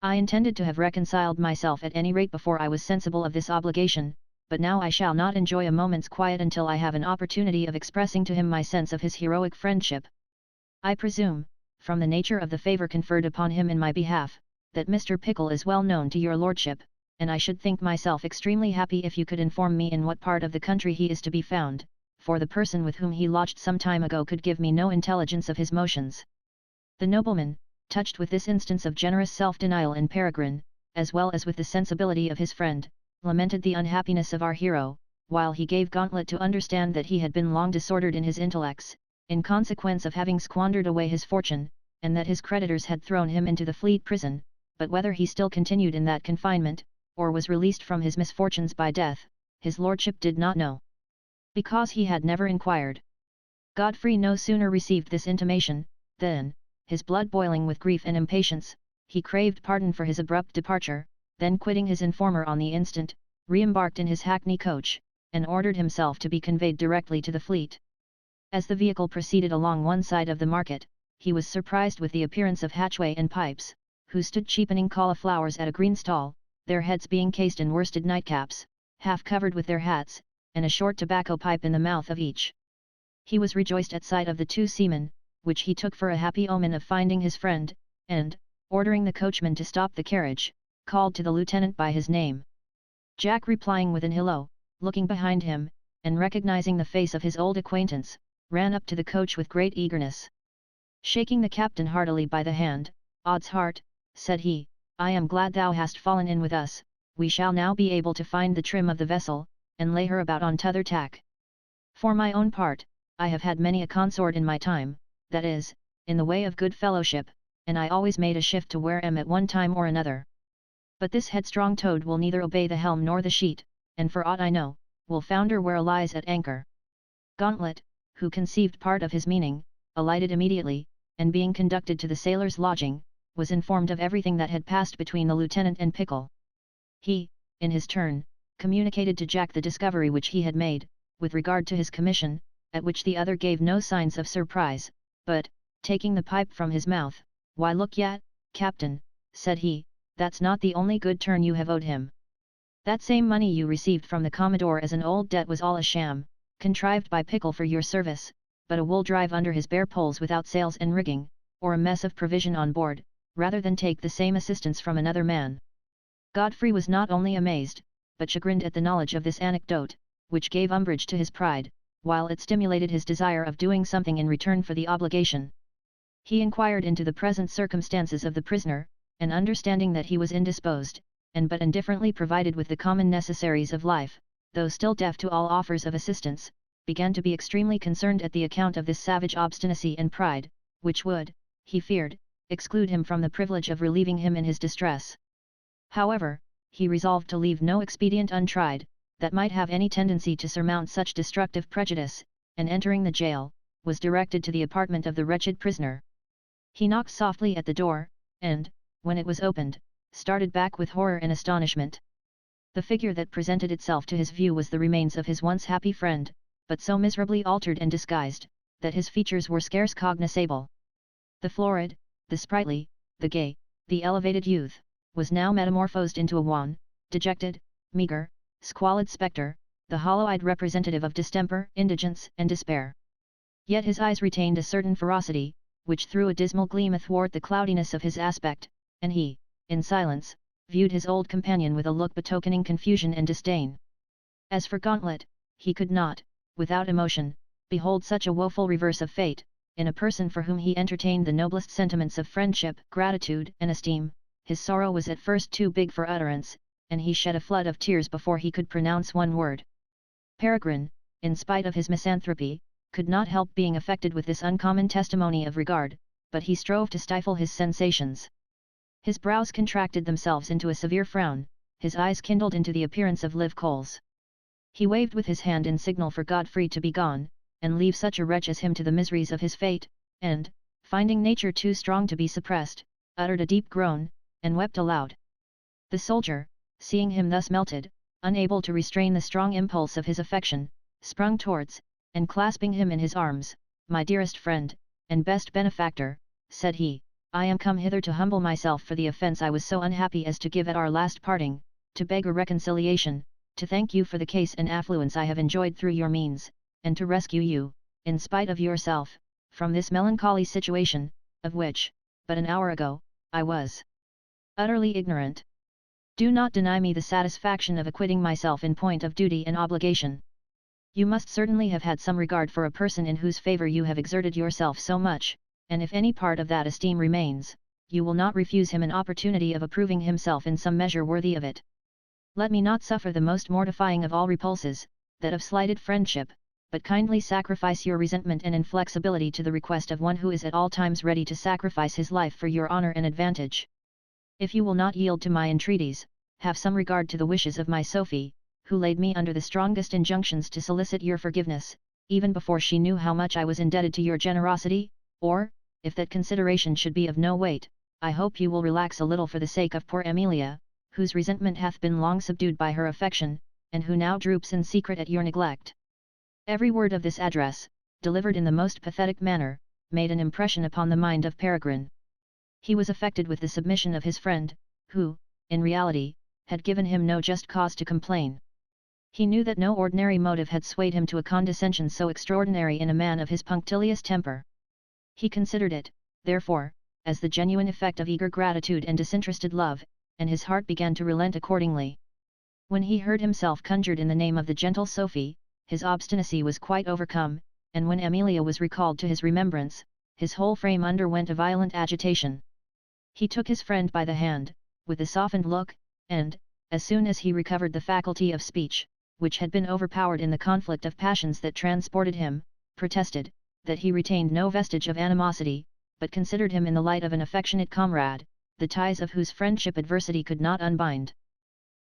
I intended to have reconciled myself at any rate before I was sensible of this obligation, but now I shall not enjoy a moment's quiet until I have an opportunity of expressing to him my sense of his heroic friendship. I presume, from the nature of the favour conferred upon him in my behalf, that Mr. Pickle is well known to your lordship, and I should think myself extremely happy if you could inform me in what part of the country he is to be found, for the person with whom he lodged some time ago could give me no intelligence of his motions." The nobleman, touched with this instance of generous self-denial in Peregrine, as well as with the sensibility of his friend, lamented the unhappiness of our hero, while he gave Gauntlet to understand that he had been long disordered in his intellects, in consequence of having squandered away his fortune, and that his creditors had thrown him into the Fleet prison, but whether he still continued in that confinement, or was released from his misfortunes by death, his lordship did not know, because he had never inquired. Godfrey no sooner received this intimation, than, his blood boiling with grief and impatience, he craved pardon for his abrupt departure, then quitting his informer on the instant, re-embarked in his hackney coach, and ordered himself to be conveyed directly to the Fleet. As the vehicle proceeded along one side of the market, he was surprised with the appearance of Hatchway and Pipes, who stood cheapening cauliflowers at a green stall, their heads being cased in worsted nightcaps, half covered with their hats, and a short tobacco pipe in the mouth of each. He was rejoiced at sight of the two seamen, which he took for a happy omen of finding his friend, and, ordering the coachman to stop the carriage, called to the lieutenant by his name. Jack replying with an hello, looking behind him, and recognizing the face of his old acquaintance, ran up to the coach with great eagerness. Shaking the captain heartily by the hand, "Odds heart," said he, "I am glad thou hast fallen in with us, we shall now be able to find the trim of the vessel, and lay her about on t'other tack. For my own part, I have had many a consort in my time, that is, in the way of good fellowship, and I always made a shift to wear 'em at one time or another. But this headstrong toad will neither obey the helm nor the sheet, and for aught I know, will founder where lies at anchor." Gauntlet, who conceived part of his meaning, alighted immediately, and being conducted to the sailor's lodging, was informed of everything that had passed between the lieutenant and Pickle. He, in his turn, communicated to Jack the discovery which he had made, with regard to his commission, at which the other gave no signs of surprise, but, taking the pipe from his mouth, "Why look yet, captain," said he, "that's not the only good turn you have owed him. That same money you received from the Commodore as an old debt was all a sham, contrived by Pickle for your service, but a wool drive under his bare poles without sails and rigging, or a mess of provision on board, rather than take the same assistance from another man." Godfrey was not only amazed, but chagrined at the knowledge of this anecdote, which gave umbrage to his pride, while it stimulated his desire of doing something in return for the obligation. He inquired into the present circumstances of the prisoner, and understanding that he was indisposed, and but indifferently provided with the common necessaries of life, though still deaf to all offers of assistance, began to be extremely concerned at the account of this savage obstinacy and pride, which would, he feared, exclude him from the privilege of relieving him in his distress. However, he resolved to leave no expedient untried, that might have any tendency to surmount such destructive prejudice, and entering the jail, was directed to the apartment of the wretched prisoner. He knocked softly at the door, and, when it was opened, started back with horror and astonishment. The figure that presented itself to his view was the remains of his once happy friend, but so miserably altered and disguised, that his features were scarce cognoscible. The florid, the sprightly, the gay, the elevated youth, was now metamorphosed into a wan, dejected, meagre, squalid spectre, the hollow-eyed representative of distemper, indigence, and despair. Yet his eyes retained a certain ferocity, which threw a dismal gleam athwart the cloudiness of his aspect, and he, in silence, viewed his old companion with a look betokening confusion and disdain. As for Gauntlet, he could not, without emotion, behold such a woeful reverse of fate, in a person for whom he entertained the noblest sentiments of friendship, gratitude, and esteem. His sorrow was at first too big for utterance, and he shed a flood of tears before he could pronounce one word. Peregrine, in spite of his misanthropy, could not help being affected with this uncommon testimony of regard, but he strove to stifle his sensations. His brows contracted themselves into a severe frown, his eyes kindled into the appearance of live coals. He waved with his hand in signal for Godfrey to be gone, and leave such a wretch as him to the miseries of his fate, and, finding nature too strong to be suppressed, uttered a deep groan, and wept aloud. The soldier, seeing him thus melted, unable to restrain the strong impulse of his affection, sprung towards, and clasping him in his arms, "My dearest friend, and best benefactor," said he, "I am come hither to humble myself for the offence I was so unhappy as to give at our last parting, to beg a reconciliation, to thank you for the case and affluence I have enjoyed through your means, and to rescue you, in spite of yourself, from this melancholy situation, of which, but an hour ago, I was utterly ignorant." Do not deny me the satisfaction of acquitting myself in point of duty and obligation. You must certainly have had some regard for a person in whose favour you have exerted yourself so much, and if any part of that esteem remains, you will not refuse him an opportunity of approving himself in some measure worthy of it. Let me not suffer the most mortifying of all repulses, that of slighted friendship, but kindly sacrifice your resentment and inflexibility to the request of one who is at all times ready to sacrifice his life for your honour and advantage. If you will not yield to my entreaties, have some regard to the wishes of my Sophie, who laid me under the strongest injunctions to solicit your forgiveness, even before she knew how much I was indebted to your generosity, or, if that consideration should be of no weight, I hope you will relax a little for the sake of poor Amelia, whose resentment hath been long subdued by her affection, and who now droops in secret at your neglect. Every word of this address, delivered in the most pathetic manner, made an impression upon the mind of Peregrine. He was affected with the submission of his friend, who, in reality, had given him no just cause to complain. He knew that no ordinary motive had swayed him to a condescension so extraordinary in a man of his punctilious temper. He considered it, therefore, as the genuine effect of eager gratitude and disinterested love, and his heart began to relent accordingly. When he heard himself conjured in the name of the gentle Sophie, his obstinacy was quite overcome, and when Amelia was recalled to his remembrance, his whole frame underwent a violent agitation. He took his friend by the hand, with a softened look, and, as soon as he recovered the faculty of speech, which had been overpowered in the conflict of passions that transported him, protested, that he retained no vestige of animosity, but considered him in the light of an affectionate comrade, the ties of whose friendship adversity could not unbind.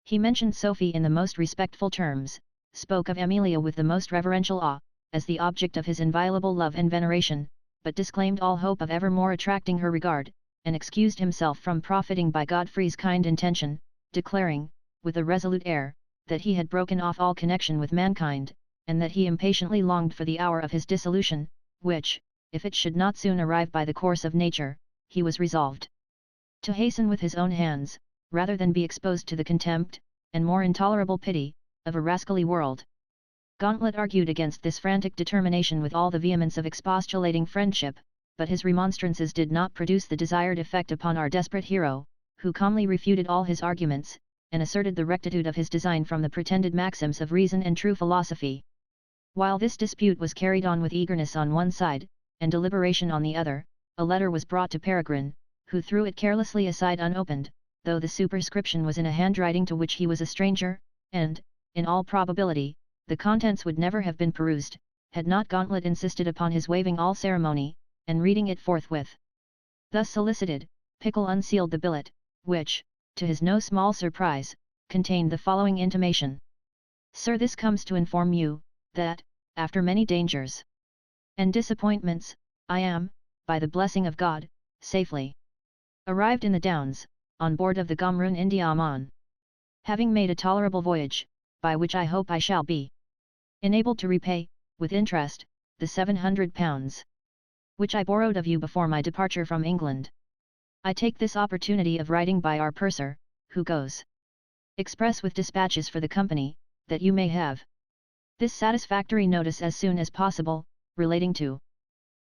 He mentioned Sophie in the most respectful terms, spoke of Amelia with the most reverential awe, as the object of his inviolable love and veneration, but disclaimed all hope of ever more attracting her regard, and excused himself from profiting by Godfrey's kind intention, declaring, with a resolute air, that he had broken off all connection with mankind, and that he impatiently longed for the hour of his dissolution, which, if it should not soon arrive by the course of nature, he was resolved to hasten with his own hands, rather than be exposed to the contempt, and more intolerable pity, of a rascally world. Gauntlet argued against this frantic determination with all the vehemence of expostulating friendship, but his remonstrances did not produce the desired effect upon our desperate hero, who calmly refuted all his arguments, and asserted the rectitude of his design from the pretended maxims of reason and true philosophy. While this dispute was carried on with eagerness on one side, and deliberation on the other, a letter was brought to Peregrine, who threw it carelessly aside unopened, though the superscription was in a handwriting to which he was a stranger, and, in all probability, the contents would never have been perused, had not Gauntlet insisted upon his waiving all ceremony, and reading it forthwith. Thus solicited, Pickle unsealed the billet, which, to his no small surprise, contained the following intimation. Sir, this comes to inform you, that, after many dangers and disappointments, I am, by the blessing of God, safely arrived in the Downs, on board of the Gomrun Indiaman. Having made a tolerable voyage, by which I hope I shall be enabled to repay, with interest, the £700, which I borrowed of you before my departure from England. I take this opportunity of writing by our purser, who goes express with dispatches for the company, that you may have this satisfactory notice as soon as possible, relating to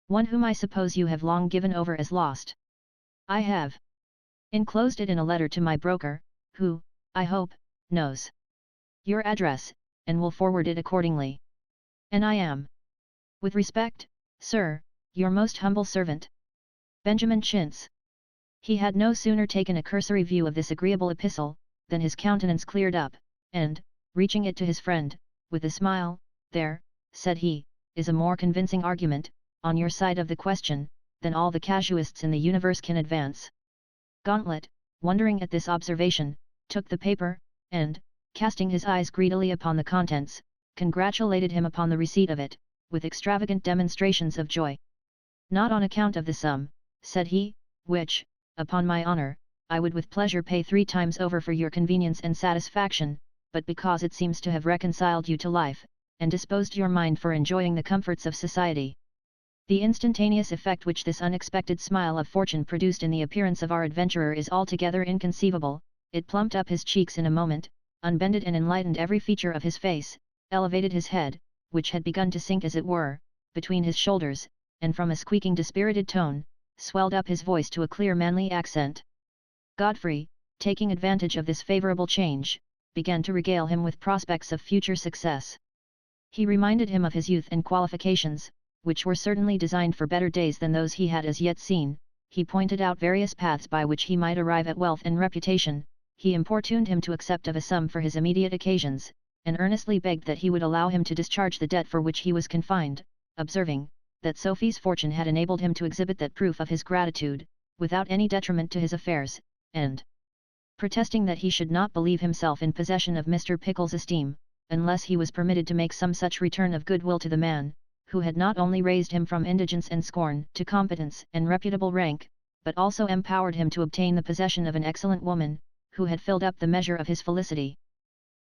one whom I suppose you have long given over as lost. I have enclosed it in a letter to my broker, who, I hope, knows your address, and will forward it accordingly. And I am, with respect, Sir, your most humble servant, Benjamin Chintz. He had no sooner taken a cursory view of this agreeable epistle, than his countenance cleared up, and, reaching it to his friend, with a smile, there, said he, is a more convincing argument, on your side of the question, than all the casuists in the universe can advance. Gauntlet, wondering at this observation, took the paper, and, casting his eyes greedily upon the contents, congratulated him upon the receipt of it, with extravagant demonstrations of joy. Not on account of the sum, said he, which, upon my honour, I would with pleasure pay 3 times over for your convenience and satisfaction, but because it seems to have reconciled you to life, and disposed your mind for enjoying the comforts of society. The instantaneous effect which this unexpected smile of fortune produced in the appearance of our adventurer is altogether inconceivable. It plumped up his cheeks in a moment, unbended and enlightened every feature of his face, elevated his head, which had begun to sink as it were, between his shoulders, and from a squeaking dispirited tone, swelled up his voice to a clear manly accent. Godfrey, taking advantage of this favourable change, began to regale him with prospects of future success. He reminded him of his youth and qualifications, which were certainly designed for better days than those he had as yet seen. He pointed out various paths by which he might arrive at wealth and reputation. He importuned him to accept of a sum for his immediate occasions, and earnestly begged that he would allow him to discharge the debt for which he was confined, observing, that Sophie's fortune had enabled him to exhibit that proof of his gratitude, without any detriment to his affairs, and protesting that he should not believe himself in possession of Mr. Pickle's esteem, unless he was permitted to make some such return of goodwill to the man, who had not only raised him from indigence and scorn to competence and reputable rank, but also empowered him to obtain the possession of an excellent woman, who had filled up the measure of his felicity.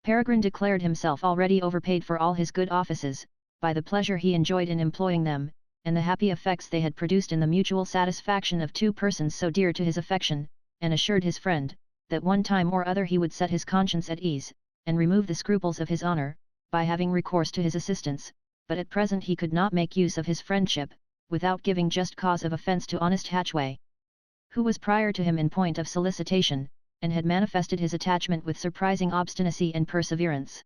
Peregrine declared himself already overpaid for all his good offices, by the pleasure he enjoyed in employing them, and the happy effects they had produced in the mutual satisfaction of two persons so dear to his affection, and assured his friend, that one time or other he would set his conscience at ease, and remove the scruples of his honour, by having recourse to his assistance, but at present he could not make use of his friendship, without giving just cause of offence to honest Hatchway, who was prior to him in point of solicitation, and had manifested his attachment with surprising obstinacy and perseverance.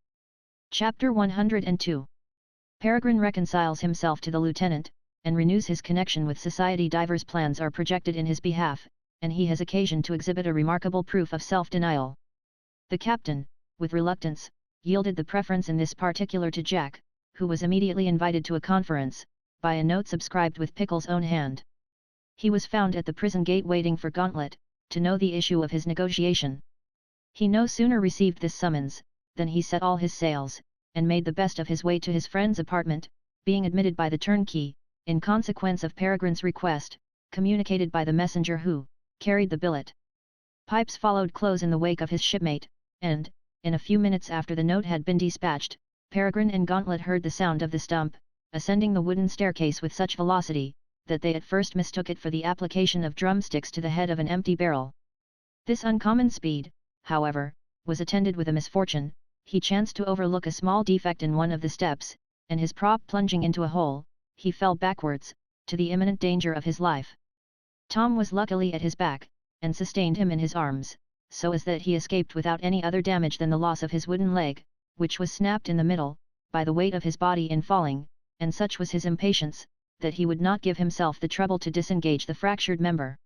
Chapter 102. Peregrine reconciles himself to the lieutenant, and renews his connection with society. Divers plans are projected in his behalf, and he has occasion to exhibit a remarkable proof of self-denial. The captain, with reluctance, yielded the preference in this particular to Jack, who was immediately invited to a conference, by a note subscribed with Pickle's own hand. He was found at the prison gate waiting for Gauntlet, to know the issue of his negotiation. He no sooner received this summons, than he set all his sails, and made the best of his way to his friend's apartment, being admitted by the turnkey, in consequence of Peregrine's request, communicated by the messenger who carried the billet. Pipes followed close in the wake of his shipmate, and, in a few minutes after the note had been dispatched, Peregrine and Gauntlet heard the sound of the stump, ascending the wooden staircase with such velocity, that they at first mistook it for the application of drumsticks to the head of an empty barrel. This uncommon speed, however, was attended with a misfortune. He chanced to overlook a small defect in one of the steps, and his prop plunging into a hole, he fell backwards, to the imminent danger of his life. Tom was luckily at his back, and sustained him in his arms, so as that he escaped without any other damage than the loss of his wooden leg, which was snapped in the middle, by the weight of his body in falling, and such was his impatience, that he would not give himself the trouble to disengage the fractured member.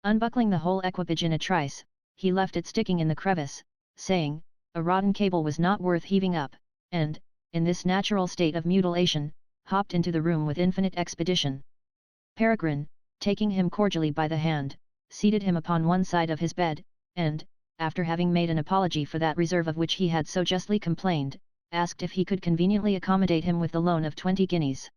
Unbuckling the whole equipage in a trice, he left it sticking in the crevice, saying, a rotten cable was not worth heaving up, and, in this natural state of mutilation, hopped into the room with infinite expedition. Peregrine, taking him cordially by the hand, seated him upon one side of his bed, and, after having made an apology for that reserve of which he had so justly complained, asked if he could conveniently accommodate him with the loan of 20 guineas.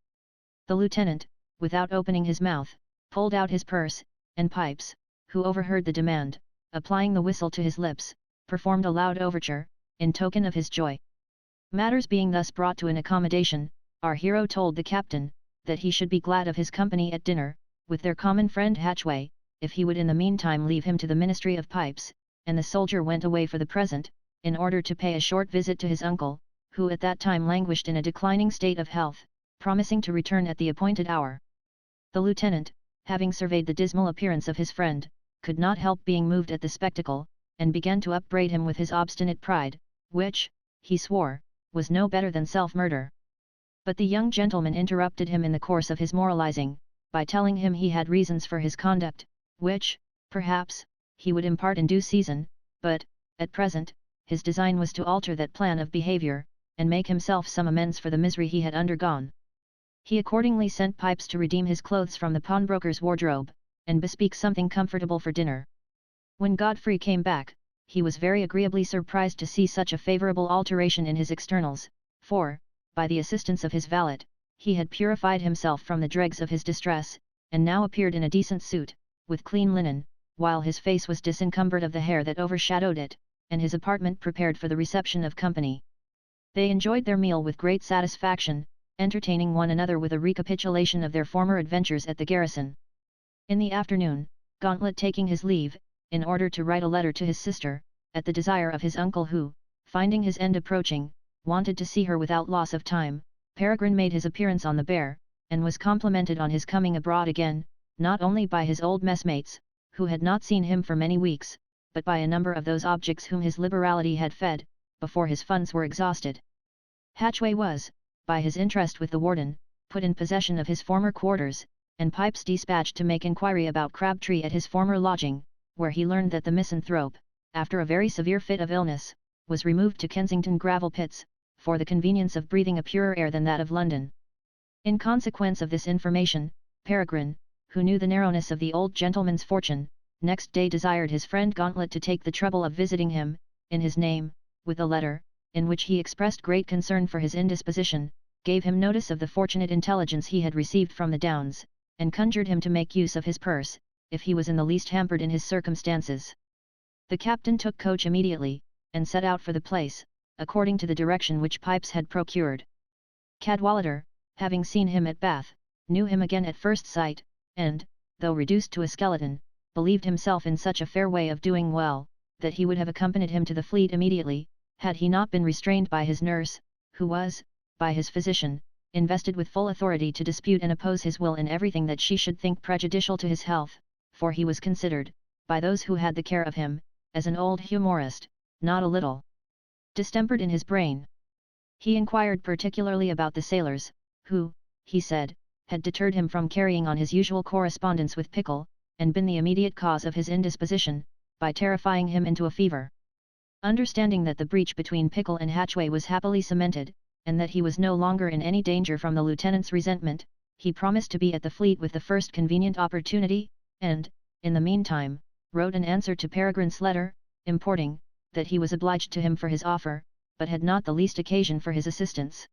The lieutenant, without opening his mouth, pulled out his purse, and Pipes, who overheard the demand, applying the whistle to his lips, performed a loud overture, in token of his joy. Matters being thus brought to an accommodation, our hero told the captain, that he should be glad of his company at dinner, with their common friend Hatchway, if he would in the meantime leave him to the ministry of Pipes, and the soldier went away for the present, in order to pay a short visit to his uncle, who at that time languished in a declining state of health, promising to return at the appointed hour. The lieutenant, having surveyed the dismal appearance of his friend, could not help being moved at the spectacle, and began to upbraid him with his obstinate pride, which, he swore, was no better than self-murder. But the young gentleman interrupted him in the course of his moralizing, by telling him he had reasons for his conduct, which, perhaps, he would impart in due season, but, at present, his design was to alter that plan of behaviour, and make himself some amends for the misery he had undergone. He accordingly sent Pipes to redeem his clothes from the pawnbroker's wardrobe, and bespeak something comfortable for dinner. When Godfrey came back, he was very agreeably surprised to see such a favourable alteration in his externals, for, by the assistance of his valet, he had purified himself from the dregs of his distress, and now appeared in a decent suit, with clean linen, while his face was disencumbered of the hair that overshadowed it, and his apartment prepared for the reception of company. They enjoyed their meal with great satisfaction, entertaining one another with a recapitulation of their former adventures at the garrison. In the afternoon, Gauntlet taking his leave, in order to write a letter to his sister, at the desire of his uncle who, finding his end approaching, wanted to see her without loss of time, Peregrine made his appearance on the Bear, and was complimented on his coming abroad again, not only by his old messmates, who had not seen him for many weeks, but by a number of those objects whom his liberality had fed, before his funds were exhausted. Hatchway was, by his interest with the warden, put in possession of his former quarters, and Pipes dispatched to make inquiry about Crabtree at his former lodging, where he learned that the misanthrope, after a very severe fit of illness, was removed to Kensington gravel pits, for the convenience of breathing a purer air than that of London. In consequence of this information, Peregrine, who knew the narrowness of the old gentleman's fortune, next day desired his friend Gauntlet to take the trouble of visiting him, in his name, with a letter, in which he expressed great concern for his indisposition, gave him notice of the fortunate intelligence he had received from the Downs, and conjured him to make use of his purse, if he was in the least hampered in his circumstances. The captain took coach immediately, and set out for the place, according to the direction which Pipes had procured. Cadwallader, having seen him at Bath, knew him again at first sight, and, though reduced to a skeleton, believed himself in such a fair way of doing well, that he would have accompanied him to the Fleet immediately, had he not been restrained by his nurse, who was, by his physician, invested with full authority to dispute and oppose his will in everything that she should think prejudicial to his health, for he was considered, by those who had the care of him, as an old humorist, not a little distempered in his brain. He inquired particularly about the sailors, who, he said, had deterred him from carrying on his usual correspondence with Pickle, and been the immediate cause of his indisposition, by terrifying him into a fever. Understanding that the breach between Pickle and Hatchway was happily cemented, and that he was no longer in any danger from the lieutenant's resentment, he promised to be at the Fleet with the first convenient opportunity, and, in the meantime, wrote an answer to Peregrine's letter, importing, that he was obliged to him for his offer, but had not the least occasion for his assistance.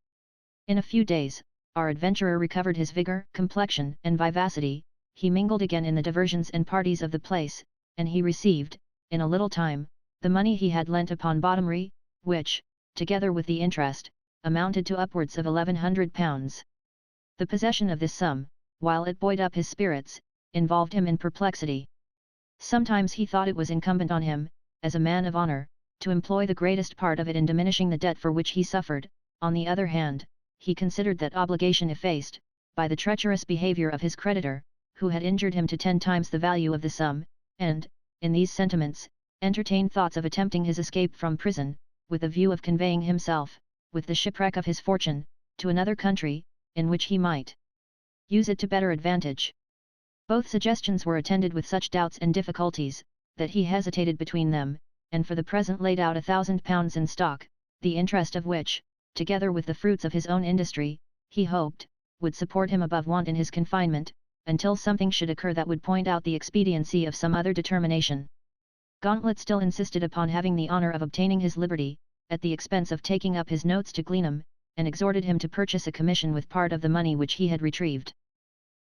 In a few days, our adventurer recovered his vigour, complexion, and vivacity, he mingled again in the diversions and parties of the place, and he received, in a little time, the money he had lent upon Bottomry, which, together with the interest, amounted to upwards of £1,100. The possession of this sum, while it buoyed up his spirits, involved him in perplexity. Sometimes he thought it was incumbent on him, as a man of honour, to employ the greatest part of it in diminishing the debt for which he suffered. On the other hand, he considered that obligation effaced, by the treacherous behaviour of his creditor, who had injured him to 10 times the value of the sum, and, in these sentiments, entertained thoughts of attempting his escape from prison, with a view of conveying himself, with the shipwreck of his fortune, to another country, in which he might use it to better advantage. Both suggestions were attended with such doubts and difficulties, that he hesitated between them, and for the present laid out £1,000 in stock, the interest of which, together with the fruits of his own industry, he hoped, would support him above want in his confinement, until something should occur that would point out the expediency of some other determination. Gauntlet still insisted upon having the honour of obtaining his liberty, at the expense of taking up his notes to Glenham, and exhorted him to purchase a commission with part of the money which he had retrieved.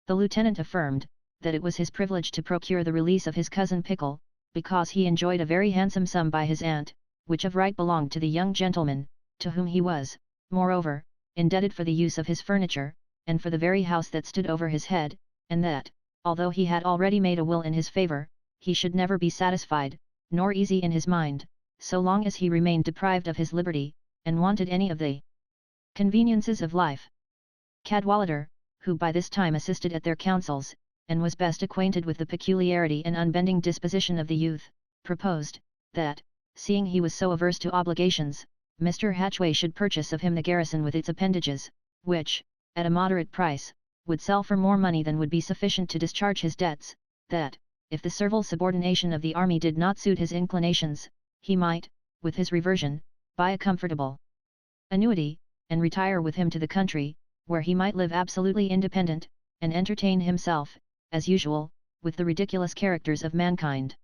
The lieutenant affirmed, that it was his privilege to procure the release of his cousin Pickle, because he enjoyed a very handsome sum by his aunt, which of right belonged to the young gentleman, to whom he was, moreover, indebted for the use of his furniture, and for the very house that stood over his head, and that, although he had already made a will in his favour, he should never be satisfied, nor easy in his mind, so long as he remained deprived of his liberty, and wanted any of the conveniences of life. Cadwallader, who by this time assisted at their councils, and was best acquainted with the peculiarity and unbending disposition of the youth, proposed, that, seeing he was so averse to obligations, Mr. Hatchway should purchase of him the garrison with its appendages, which, at a moderate price, would sell for more money than would be sufficient to discharge his debts, that, if the servile subordination of the army did not suit his inclinations, he might, with his reversion, buy a comfortable annuity, and retire with him to the country, where he might live absolutely independent, and entertain himself, as usual, with the ridiculous characters of mankind.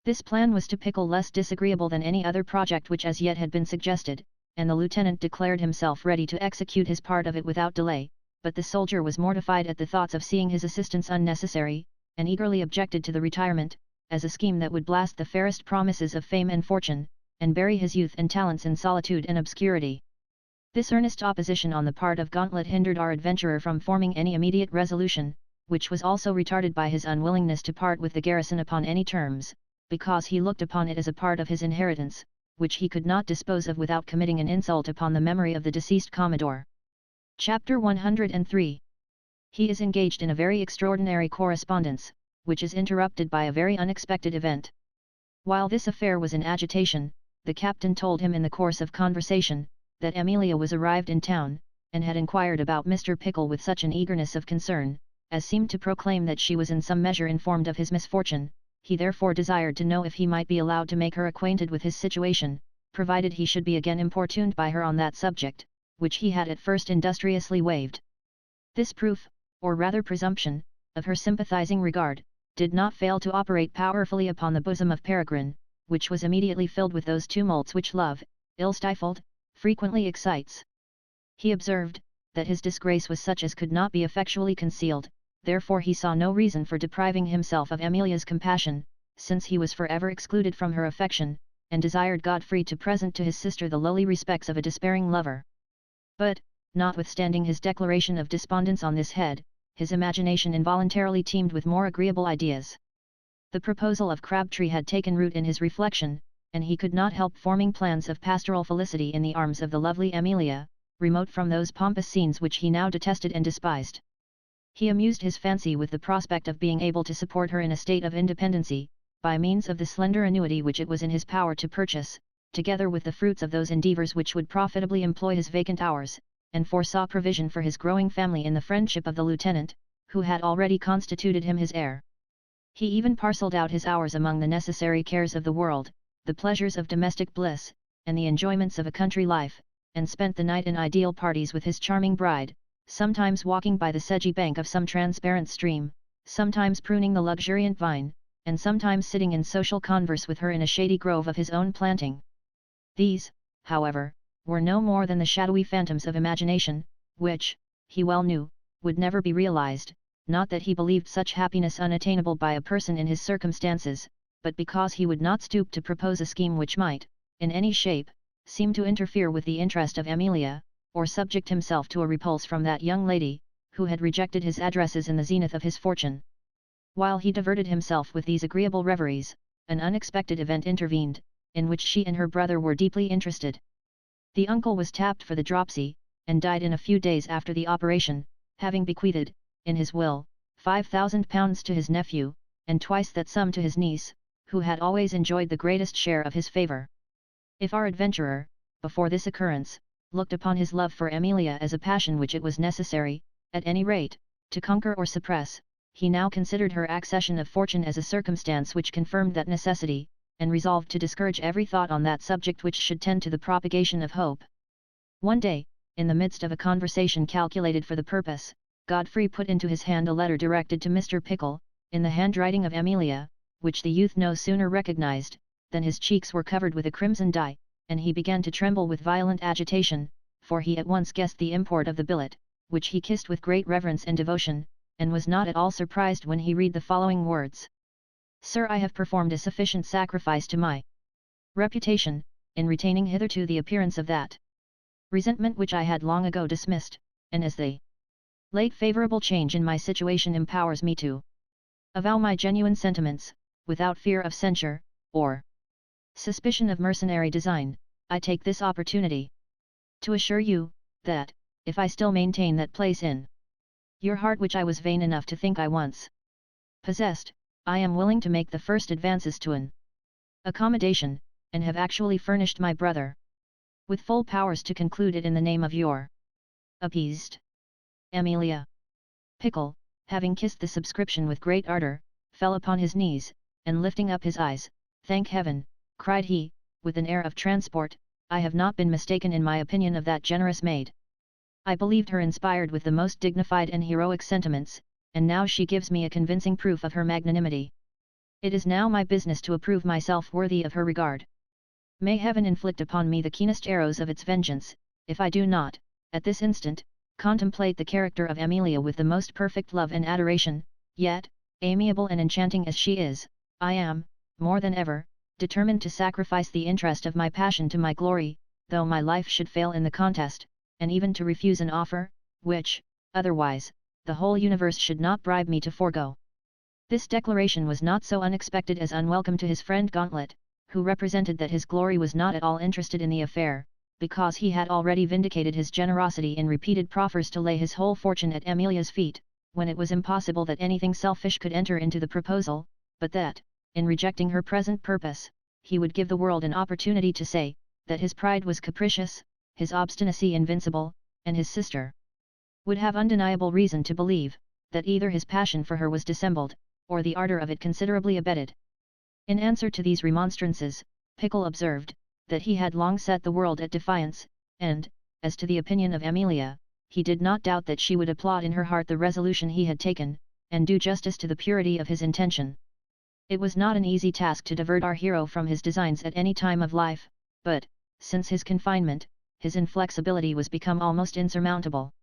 This plan was to Pickle less disagreeable than any other project which as yet had been suggested, and the lieutenant declared himself ready to execute his part of it without delay, but the soldier was mortified at the thoughts of seeing his assistance unnecessary, and eagerly objected to the retirement, as a scheme that would blast the fairest promises of fame and fortune, and bury his youth and talents in solitude and obscurity. This earnest opposition on the part of Gauntlet hindered our adventurer from forming any immediate resolution, which was also retarded by his unwillingness to part with the garrison upon any terms, because he looked upon it as a part of his inheritance, which he could not dispose of without committing an insult upon the memory of the deceased Commodore. Chapter 103. He is engaged in a very extraordinary correspondence, which is interrupted by a very unexpected event. While this affair was in agitation, the captain told him in the course of conversation, that Amelia was arrived in town, and had inquired about Mr. Pickle with such an eagerness of concern, as seemed to proclaim that she was in some measure informed of his misfortune. He therefore desired to know if he might be allowed to make her acquainted with his situation, provided he should be again importuned by her on that subject, which he had at first industriously waived. This proof, or rather presumption, of her sympathizing regard, did not fail to operate powerfully upon the bosom of Peregrine, which was immediately filled with those tumults which love, ill-stifled, frequently excites. He observed, that his disgrace was such as could not be effectually concealed, therefore he saw no reason for depriving himself of Amelia's compassion, since he was forever excluded from her affection, and desired Godfrey to present to his sister the lowly respects of a despairing lover. But, notwithstanding his declaration of despondence on this head, his imagination involuntarily teemed with more agreeable ideas. The proposal of Crabtree had taken root in his reflection, and he could not help forming plans of pastoral felicity in the arms of the lovely Amelia, remote from those pompous scenes which he now detested and despised. He amused his fancy with the prospect of being able to support her in a state of independency, by means of the slender annuity which it was in his power to purchase, together with the fruits of those endeavours which would profitably employ his vacant hours, and foresaw provision for his growing family in the friendship of the lieutenant, who had already constituted him his heir. He even parcelled out his hours among the necessary cares of the world, the pleasures of domestic bliss, and the enjoyments of a country life, and spent the night in ideal parties with his charming bride, sometimes walking by the sedgy bank of some transparent stream, sometimes pruning the luxuriant vine, and sometimes sitting in social converse with her in a shady grove of his own planting. These, however, were no more than the shadowy phantoms of imagination, which, he well knew, would never be realized, not that he believed such happiness unattainable by a person in his circumstances, but because he would not stoop to propose a scheme which might, in any shape, seem to interfere with the interest of Amelia, or subject himself to a repulse from that young lady, who had rejected his addresses in the zenith of his fortune. While he diverted himself with these agreeable reveries, an unexpected event intervened, in which she and her brother were deeply interested. The uncle was tapped for the dropsy, and died in a few days after the operation, having bequeathed, in his will, £5,000 to his nephew, and twice that sum to his niece, who had always enjoyed the greatest share of his favour. If our adventurer, before this occurrence, looked upon his love for Amelia as a passion which it was necessary, at any rate, to conquer or suppress, he now considered her accession of fortune as a circumstance which confirmed that necessity, and resolved to discourage every thought on that subject which should tend to the propagation of hope. One day, in the midst of a conversation calculated for the purpose, Godfrey put into his hand a letter directed to Mr. Pickle, in the handwriting of Amelia, which the youth no sooner recognized, than his cheeks were covered with a crimson dye, and he began to tremble with violent agitation, for he at once guessed the import of the billet, which he kissed with great reverence and devotion, and was not at all surprised when he read the following words. Sir, I have performed a sufficient sacrifice to my reputation, in retaining hitherto the appearance of that resentment which I had long ago dismissed, and as the late favourable change in my situation empowers me to avow my genuine sentiments, without fear of censure, or suspicion of mercenary design, I take this opportunity to assure you, that, if I still maintain that place in your heart which I was vain enough to think I once possessed, I am willing to make the first advances to an accommodation, and have actually furnished my brother with full powers to conclude it in the name of your appeased Amelia. Pickle, having kissed the subscription with great ardour, fell upon his knees, and lifting up his eyes, Thank heaven, cried he, with an air of transport, I have not been mistaken in my opinion of that generous maid. I believed her inspired with the most dignified and heroic sentiments, and now she gives me a convincing proof of her magnanimity. It is now my business to approve myself worthy of her regard. May heaven inflict upon me the keenest arrows of its vengeance, if I do not, at this instant, contemplate the character of Amelia with the most perfect love and adoration, yet, amiable and enchanting as she is, I am, more than ever, determined to sacrifice the interest of my passion to my glory, though my life should fail in the contest, and even to refuse an offer, which, otherwise, the whole universe should not bribe me to forego. This declaration was not so unexpected as unwelcome to his friend Gauntlet, who represented that his glory was not at all interested in the affair, because he had already vindicated his generosity in repeated proffers to lay his whole fortune at Amelia's feet, when it was impossible that anything selfish could enter into the proposal, but that, in rejecting her present purpose, he would give the world an opportunity to say, that his pride was capricious, his obstinacy invincible, and his sister would have undeniable reason to believe, that either his passion for her was dissembled, or the ardour of it considerably abetted. In answer to these remonstrances, Pickle observed, that he had long set the world at defiance, and, as to the opinion of Amelia, he did not doubt that she would applaud in her heart the resolution he had taken, and do justice to the purity of his intention. It was not an easy task to divert our hero from his designs at any time of life, but, since his confinement, his inflexibility was become almost insurmountable.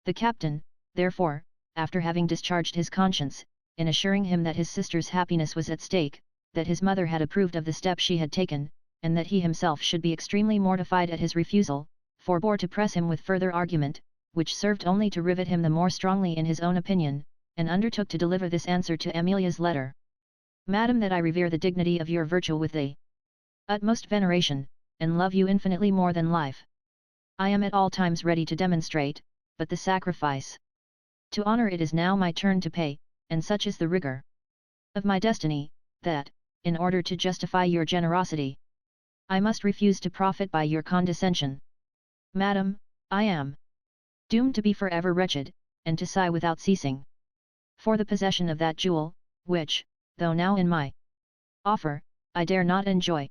The captain, therefore, after having discharged his conscience, in assuring him that his sister's happiness was at stake, that his mother had approved of the step she had taken, and that he himself should be extremely mortified at his refusal, forbore to press him with further argument, which served only to rivet him the more strongly in his own opinion, and undertook to deliver this answer to Amelia's letter. Madam, that I revere the dignity of your virtue with the utmost veneration, and love you infinitely more than life. I am at all times ready to demonstrate, but the sacrifice to honour it is now my turn to pay, and such is the rigour of my destiny, that, in order to justify your generosity, I must refuse to profit by your condescension. Madam, I am doomed to be forever wretched, and to sigh without ceasing for the possession of that jewel, which, though now in my offer, I dare not enjoy.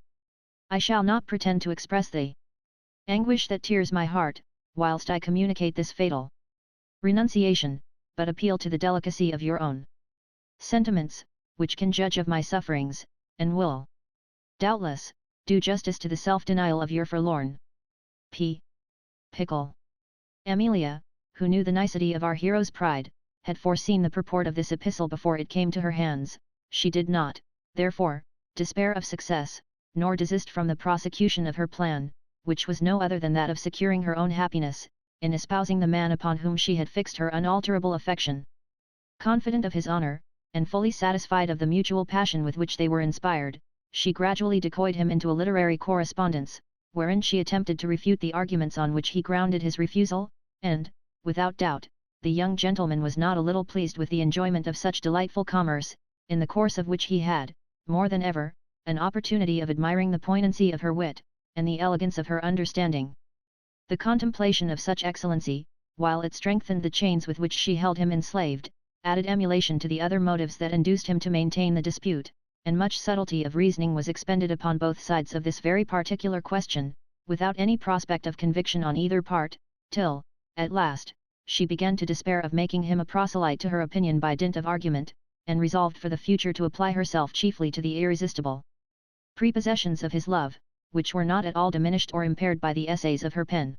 I shall not pretend to express the anguish that tears my heart, whilst I communicate this fatal renunciation, but appeal to the delicacy of your own sentiments, which can judge of my sufferings, and will, doubtless, do justice to the self-denial of your forlorn Pickle. Amelia, who knew the nicety of our hero's pride, had foreseen the purport of this epistle before it came to her hands. She did not, therefore, despair of success, nor desist from the prosecution of her plan, which was no other than that of securing her own happiness, in espousing the man upon whom she had fixed her unalterable affection. Confident of his honour, and fully satisfied of the mutual passion with which they were inspired, she gradually decoyed him into a literary correspondence, wherein she attempted to refute the arguments on which he grounded his refusal, and, without doubt, the young gentleman was not a little pleased with the enjoyment of such delightful commerce, in the course of which he had, more than ever, an opportunity of admiring the poignancy of her wit, and the elegance of her understanding. The contemplation of such excellency, while it strengthened the chains with which she held him enslaved, added emulation to the other motives that induced him to maintain the dispute, and much subtlety of reasoning was expended upon both sides of this very particular question, without any prospect of conviction on either part, till, at last, she began to despair of making him a proselyte to her opinion by dint of argument, and resolved for the future to apply herself chiefly to the irresistible prepossessions of his love, which were not at all diminished or impaired by the essays of her pen.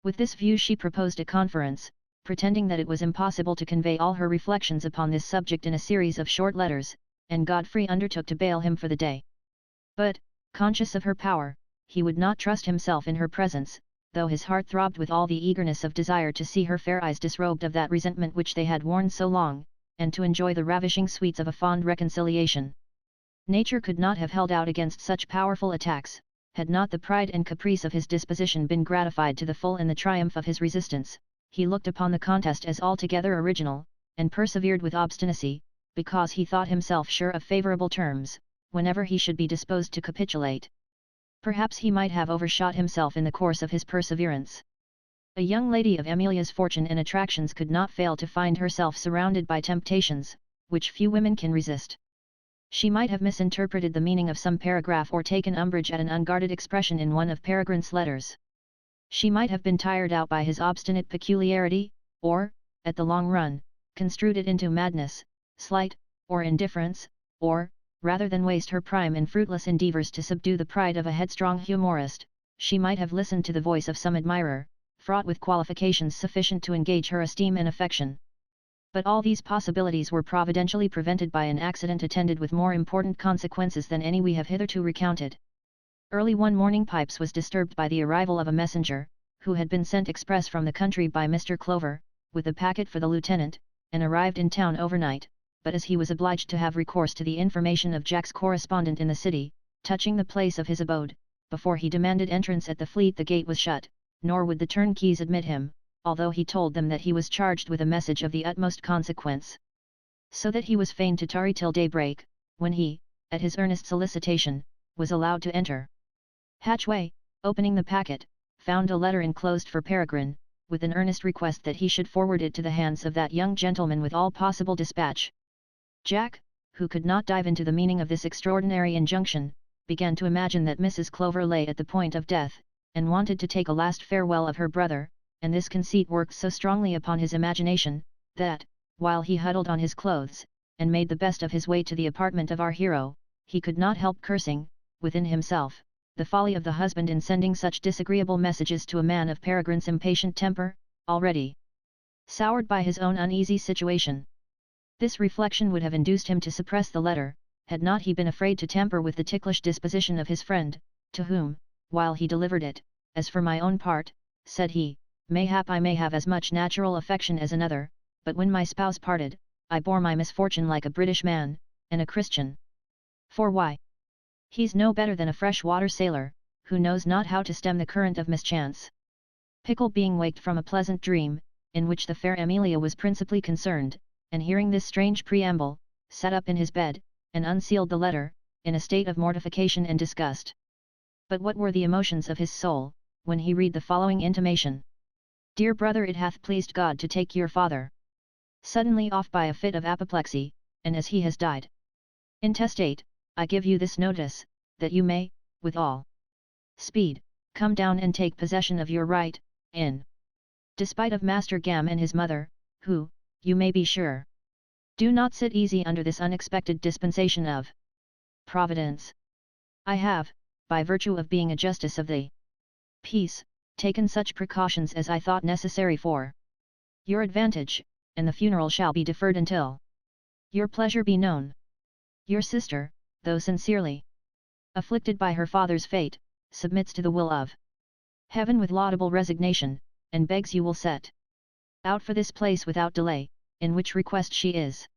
With this view she proposed a conference, pretending that it was impossible to convey all her reflections upon this subject in a series of short letters, and Godfrey undertook to bail him for the day. But, conscious of her power, he would not trust himself in her presence, though his heart throbbed with all the eagerness of desire to see her fair eyes disrobed of that resentment which they had worn so long, and to enjoy the ravishing sweets of a fond reconciliation. Nature could not have held out against such powerful attacks, had not the pride and caprice of his disposition been gratified to the full in the triumph of his resistance. He looked upon the contest as altogether original, and persevered with obstinacy, because he thought himself sure of favourable terms, whenever he should be disposed to capitulate. Perhaps he might have overshot himself in the course of his perseverance. A young lady of Amelia's fortune and attractions could not fail to find herself surrounded by temptations, which few women can resist. She might have misinterpreted the meaning of some paragraph or taken umbrage at an unguarded expression in one of Peregrine's letters. She might have been tired out by his obstinate peculiarity, or, at the long run, construed it into madness, slight, or indifference, or, rather than waste her prime in fruitless endeavours to subdue the pride of a headstrong humorist, she might have listened to the voice of some admirer, fraught with qualifications sufficient to engage her esteem and affection. But all these possibilities were providentially prevented by an accident attended with more important consequences than any we have hitherto recounted. Early one morning Pipes was disturbed by the arrival of a messenger, who had been sent express from the country by Mr. Clover, with a packet for the lieutenant, and arrived in town overnight, but as he was obliged to have recourse to the information of Jack's correspondent in the city, touching the place of his abode, before he demanded entrance at the Fleet the gate was shut, nor would the turnkeys admit him, although he told them that he was charged with a message of the utmost consequence. So that he was fain to tarry till daybreak, when he, at his earnest solicitation, was allowed to enter. Hatchway, opening the packet, found a letter enclosed for Peregrine, with an earnest request that he should forward it to the hands of that young gentleman with all possible dispatch. Jack, who could not dive into the meaning of this extraordinary injunction, began to imagine that Mrs. Clover lay at the point of death, and wanted to take a last farewell of her brother, and this conceit worked so strongly upon his imagination, that, while he huddled on his clothes, and made the best of his way to the apartment of our hero, he could not help cursing, within himself, the folly of the husband in sending such disagreeable messages to a man of Peregrine's impatient temper, already soured by his own uneasy situation. This reflection would have induced him to suppress the letter, had not he been afraid to tamper with the ticklish disposition of his friend, to whom, while he delivered it, "As for my own part," said he, "mayhap I may have as much natural affection as another, but when my spouse parted, I bore my misfortune like a British man, and a Christian. For why? He's no better than a fresh-water sailor, who knows not how to stem the current of mischance." Pickle being waked from a pleasant dream, in which the fair Amelia was principally concerned, and hearing this strange preamble, sat up in his bed, and unsealed the letter, in a state of mortification and disgust. But what were the emotions of his soul, when he read the following intimation: "Dear brother, it hath pleased God to take your father suddenly off by a fit of apoplexy, and as he has died intestate, I give you this notice, that you may, with all speed, come down and take possession of your right, in despite of Master Gam and his mother, who, you may be sure, do not sit easy under this unexpected dispensation of Providence. I have, by virtue of being a justice of the peace, taken such precautions as I thought necessary for your advantage, and the funeral shall be deferred until your pleasure be known. Your sister, though sincerely afflicted by her father's fate, submits to the will of Heaven with laudable resignation, and begs you will set out for this place without delay, in which request she is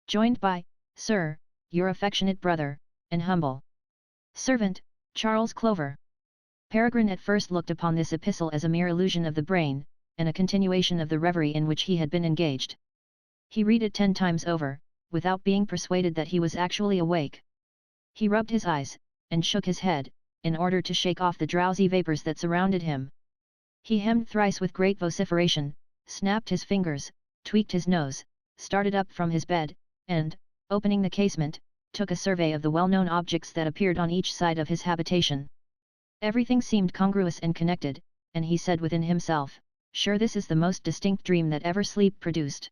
joined by, Sir, your affectionate brother, and humble servant, Charles Clover." Peregrine at first looked upon this epistle as a mere illusion of the brain, and a continuation of the reverie in which he had been engaged. He read it 10 times over, without being persuaded that he was actually awake. He rubbed his eyes, and shook his head, in order to shake off the drowsy vapours that surrounded him. He hemmed thrice with great vociferation, snapped his fingers, tweaked his nose, started up from his bed, and, opening the casement, took a survey of the well-known objects that appeared on each side of his habitation. Everything seemed congruous and connected, and he said within himself, "Sure, this is the most distinct dream that ever sleep produced."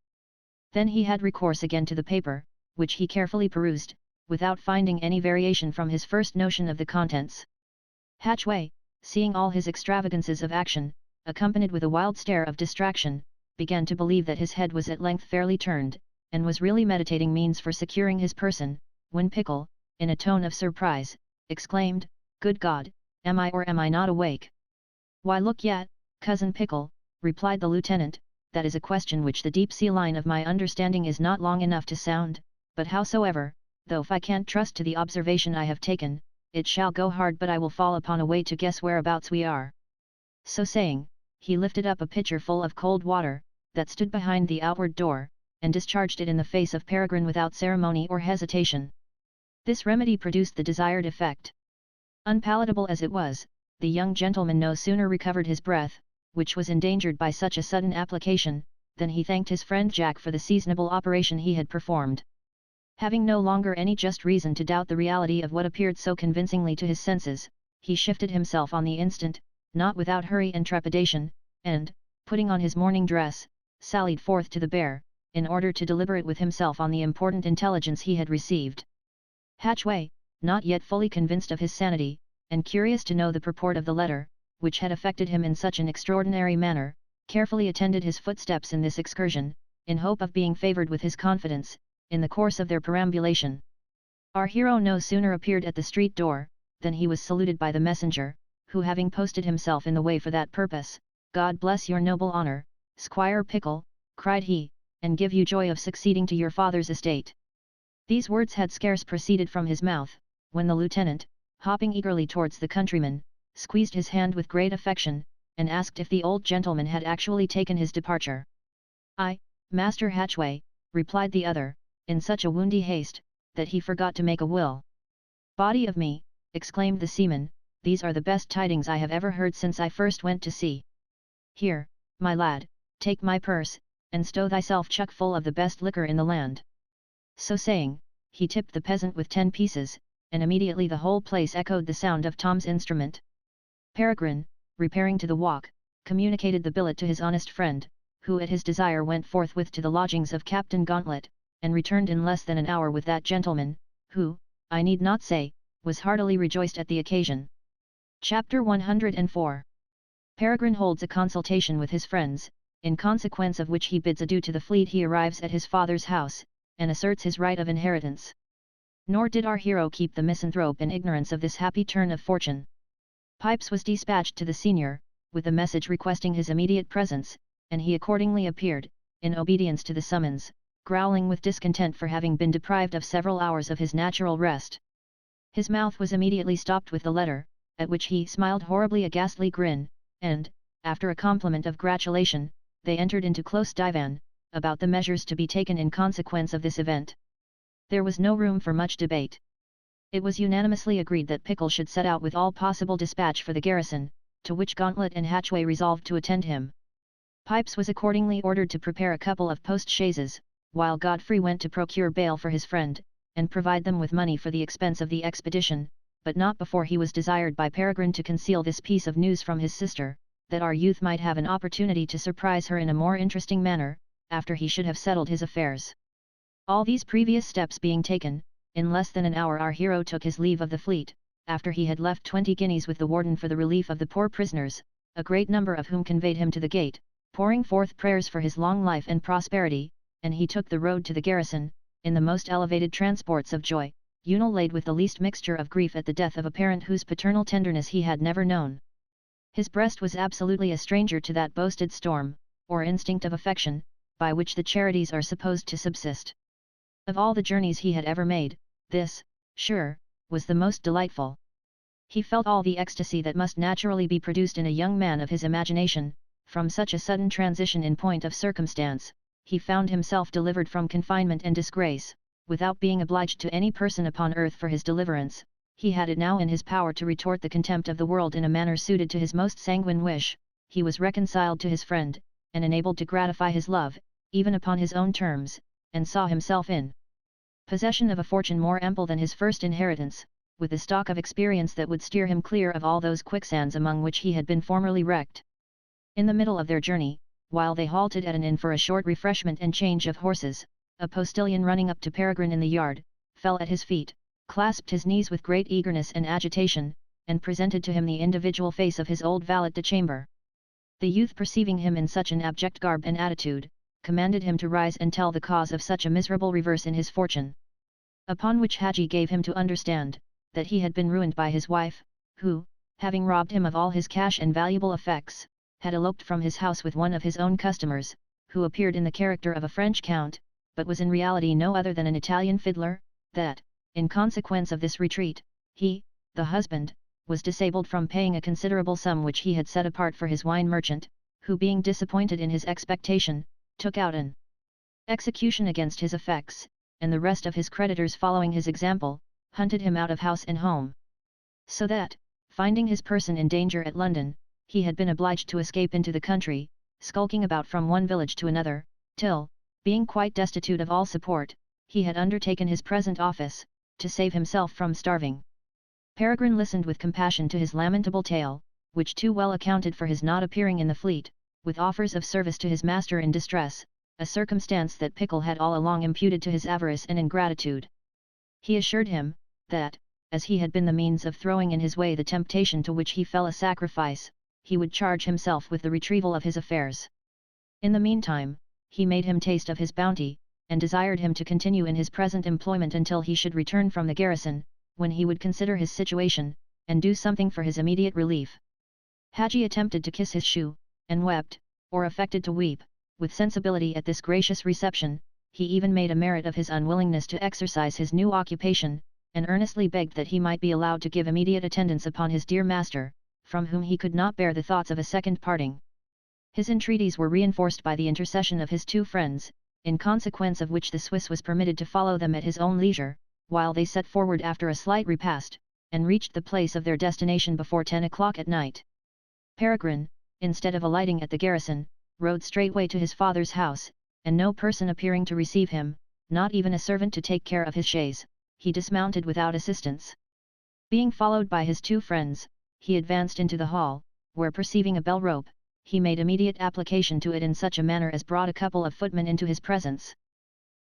Then he had recourse again to the paper, which he carefully perused, without finding any variation from his first notion of the contents. Hatchway, seeing all his extravagances of action, accompanied with a wild stare of distraction, began to believe that his head was at length fairly turned, and was really meditating means for securing his person, when Pickle, in a tone of surprise, exclaimed, "Good God, am I or am I not awake?" "Why, look yet, cousin Pickle," replied the lieutenant, "that is a question which the deep-sea line of my understanding is not long enough to sound, but howsoever, though if I can't trust to the observation I have taken, it shall go hard but I will fall upon a way to guess whereabouts we are." So saying, he lifted up a pitcher full of cold water, that stood behind the outward door, and discharged it in the face of Peregrine without ceremony or hesitation. This remedy produced the desired effect. Unpalatable as it was, the young gentleman no sooner recovered his breath, which was endangered by such a sudden application, than he thanked his friend Jack for the seasonable operation he had performed. Having no longer any just reason to doubt the reality of what appeared so convincingly to his senses, he shifted himself on the instant, not without hurry and trepidation, and, putting on his morning dress, sallied forth to the bear, in order to deliberate with himself on the important intelligence he had received. Hatchway, not yet fully convinced of his sanity, and curious to know the purport of the letter, which had affected him in such an extraordinary manner, carefully attended his footsteps in this excursion, in hope of being favoured with his confidence, in the course of their perambulation. Our hero no sooner appeared at the street door, than he was saluted by the messenger, who having posted himself in the way for that purpose, "God bless your noble honour, Squire Pickle," cried he, "and give you joy of succeeding to your father's estate." These words had scarce proceeded from his mouth, when the lieutenant, hopping eagerly towards the countryman, squeezed his hand with great affection, and asked if the old gentleman had actually taken his departure. "Aye, Master Hatchway," replied the other, in such a woundy haste, that he forgot to make a will. "Body of me, exclaimed the seaman, "these are the best tidings I have ever heard since I first went to sea. Here, my lad, take my purse, and stow thyself chuck full of the best liquor in the land." So saying, he tipped the peasant with 10 pieces, and immediately the whole place echoed the sound of Tom's instrument. Peregrine, repairing to the walk, communicated the billet to his honest friend, who at his desire went forthwith to the lodgings of Captain Gauntlet, and returned in less than an hour with that gentleman, who, I need not say, was heartily rejoiced at the occasion. Chapter 104. Peregrine holds a consultation with his friends, in consequence of which he bids adieu to the fleet. He arrives at his father's house, and asserts his right of inheritance. Nor did our hero keep the misanthrope in ignorance of this happy turn of fortune. Pipes was dispatched to the senior, with a message requesting his immediate presence, and he accordingly appeared, in obedience to the summons, growling with discontent for having been deprived of several hours of his natural rest. His mouth was immediately stopped with the letter, at which he smiled horribly a ghastly grin, and, after a compliment of gratulation, they entered into close divan, about the measures to be taken in consequence of this event. There was no room for much debate. It was unanimously agreed that Pickle should set out with all possible dispatch for the garrison, to which Gauntlet and Hatchway resolved to attend him. Pipes was accordingly ordered to prepare a couple of post-chaises, while Godfrey went to procure bail for his friend, and provide them with money for the expense of the expedition, but not before he was desired by Peregrine to conceal this piece of news from his sister, that our youth might have an opportunity to surprise her in a more interesting manner, after he should have settled his affairs. All these previous steps being taken, in less than an hour our hero took his leave of the fleet, after he had left 20 guineas with the warden for the relief of the poor prisoners, a great number of whom conveyed him to the gate, pouring forth prayers for his long life and prosperity, and he took the road to the garrison, in the most elevated transports of joy, unalloyed with the least mixture of grief at the death of a parent whose paternal tenderness he had never known. His breast was absolutely a stranger to that boasted storm, or instinct of affection, by which the charities are supposed to subsist. Of all the journeys he had ever made, this, sure, was the most delightful. He felt all the ecstasy that must naturally be produced in a young man of his imagination, from such a sudden transition in point of circumstance. He found himself delivered from confinement and disgrace, without being obliged to any person upon earth for his deliverance. He had it now in his power to retort the contempt of the world in a manner suited to his most sanguine wish. He was reconciled to his friend, and enabled to gratify his love, even upon his own terms, and saw himself in possession of a fortune more ample than his first inheritance, with a stock of experience that would steer him clear of all those quicksands among which he had been formerly wrecked. In the middle of their journey, while they halted at an inn for a short refreshment and change of horses, a postilion running up to Peregrine in the yard, fell at his feet, clasped his knees with great eagerness and agitation, and presented to him the individual face of his old valet de chambre. The youth, perceiving him in such an abject garb and attitude, commanded him to rise and tell the cause of such a miserable reverse in his fortune. Upon which Hadji gave him to understand, that he had been ruined by his wife, who, having robbed him of all his cash and valuable effects, had eloped from his house with one of his own customers, who appeared in the character of a French count, but was in reality no other than an Italian fiddler, that, in consequence of this retreat, he, the husband, was disabled from paying a considerable sum which he had set apart for his wine merchant, who, being disappointed in his expectation, took out an execution against his effects, and the rest of his creditors following his example, hunted him out of house and home. So that, finding his person in danger at London, he had been obliged to escape into the country, skulking about from one village to another, till, being quite destitute of all support, he had undertaken his present office, to save himself from starving. Peregrine listened with compassion to his lamentable tale, which too well accounted for his not appearing in the fleet, with offers of service to his master in distress, a circumstance that Pickle had all along imputed to his avarice and ingratitude. He assured him, that, as he had been the means of throwing in his way the temptation to which he fell a sacrifice, he would charge himself with the retrieval of his affairs. In the meantime, he made him taste of his bounty, and desired him to continue in his present employment until he should return from the garrison, when he would consider his situation, and do something for his immediate relief. Hadji attempted to kiss his shoe, and wept, or affected to weep, with sensibility at this gracious reception. He even made a merit of his unwillingness to exercise his new occupation, and earnestly begged that he might be allowed to give immediate attendance upon his dear master, from whom he could not bear the thoughts of a second parting. His entreaties were reinforced by the intercession of his two friends, in consequence of which the Swiss was permitted to follow them at his own leisure, while they set forward after a slight repast, and reached the place of their destination before 10 o'clock at night. Peregrine, instead of alighting at the garrison, rode straightway to his father's house, and no person appearing to receive him, not even a servant to take care of his chaise, he dismounted without assistance. Being followed by his two friends, he advanced into the hall, where perceiving a bell rope, he made immediate application to it in such a manner as brought a couple of footmen into his presence.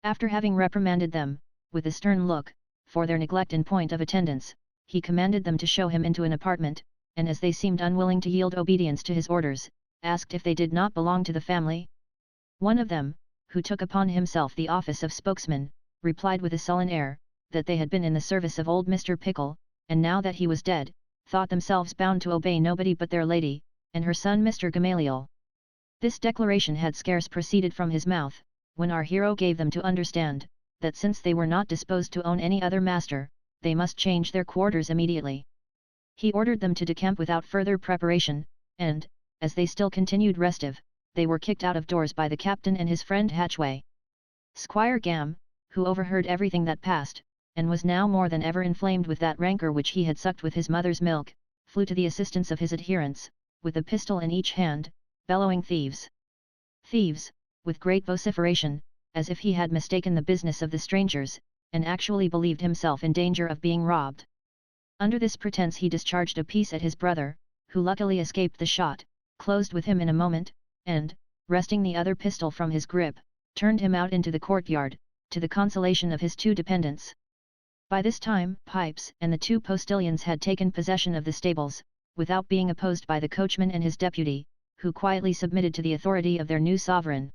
After having reprimanded them, with a stern look, for their neglect in point of attendance, he commanded them to show him into an apartment, and as they seemed unwilling to yield obedience to his orders, asked if they did not belong to the family. One of them, who took upon himself the office of spokesman, replied with a sullen air, that they had been in the service of old Mr. Pickle, and now that he was dead, thought themselves bound to obey nobody but their lady, and her son Mr. Gamaliel. This declaration had scarce proceeded from his mouth, when our hero gave them to understand, that since they were not disposed to own any other master, they must change their quarters immediately. He ordered them to decamp without further preparation, and, as they still continued restive, they were kicked out of doors by the captain and his friend Hatchway. Squire Gam, who overheard everything that passed, and was now more than ever inflamed with that rancour which he had sucked with his mother's milk, flew to the assistance of his adherents, with a pistol in each hand, bellowing "Thieves! Thieves!" with great vociferation, as if he had mistaken the business of the strangers, and actually believed himself in danger of being robbed. Under this pretence he discharged a piece at his brother, who luckily escaped the shot, closed with him in a moment, and, wresting the other pistol from his grip, turned him out into the courtyard, to the consolation of his two dependents. By this time Pipes and the two postilions had taken possession of the stables, without being opposed by the coachman and his deputy, who quietly submitted to the authority of their new sovereign.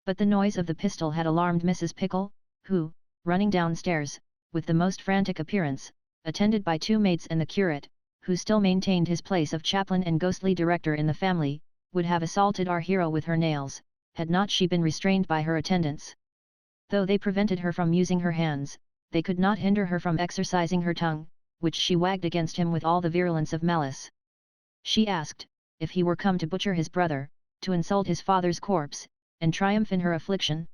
But the noise of the pistol had alarmed Mrs. Pickle, who, running downstairs, with the most frantic appearance, attended by two maids and the curate, who still maintained his place of chaplain and ghostly director in the family, would have assaulted our hero with her nails, had not she been restrained by her attendants. Though they prevented her from using her hands, they could not hinder her from exercising her tongue, which she wagged against him with all the virulence of malice. She asked, if he were come to butcher his brother, to insult his father's corpse, and triumph in her affliction?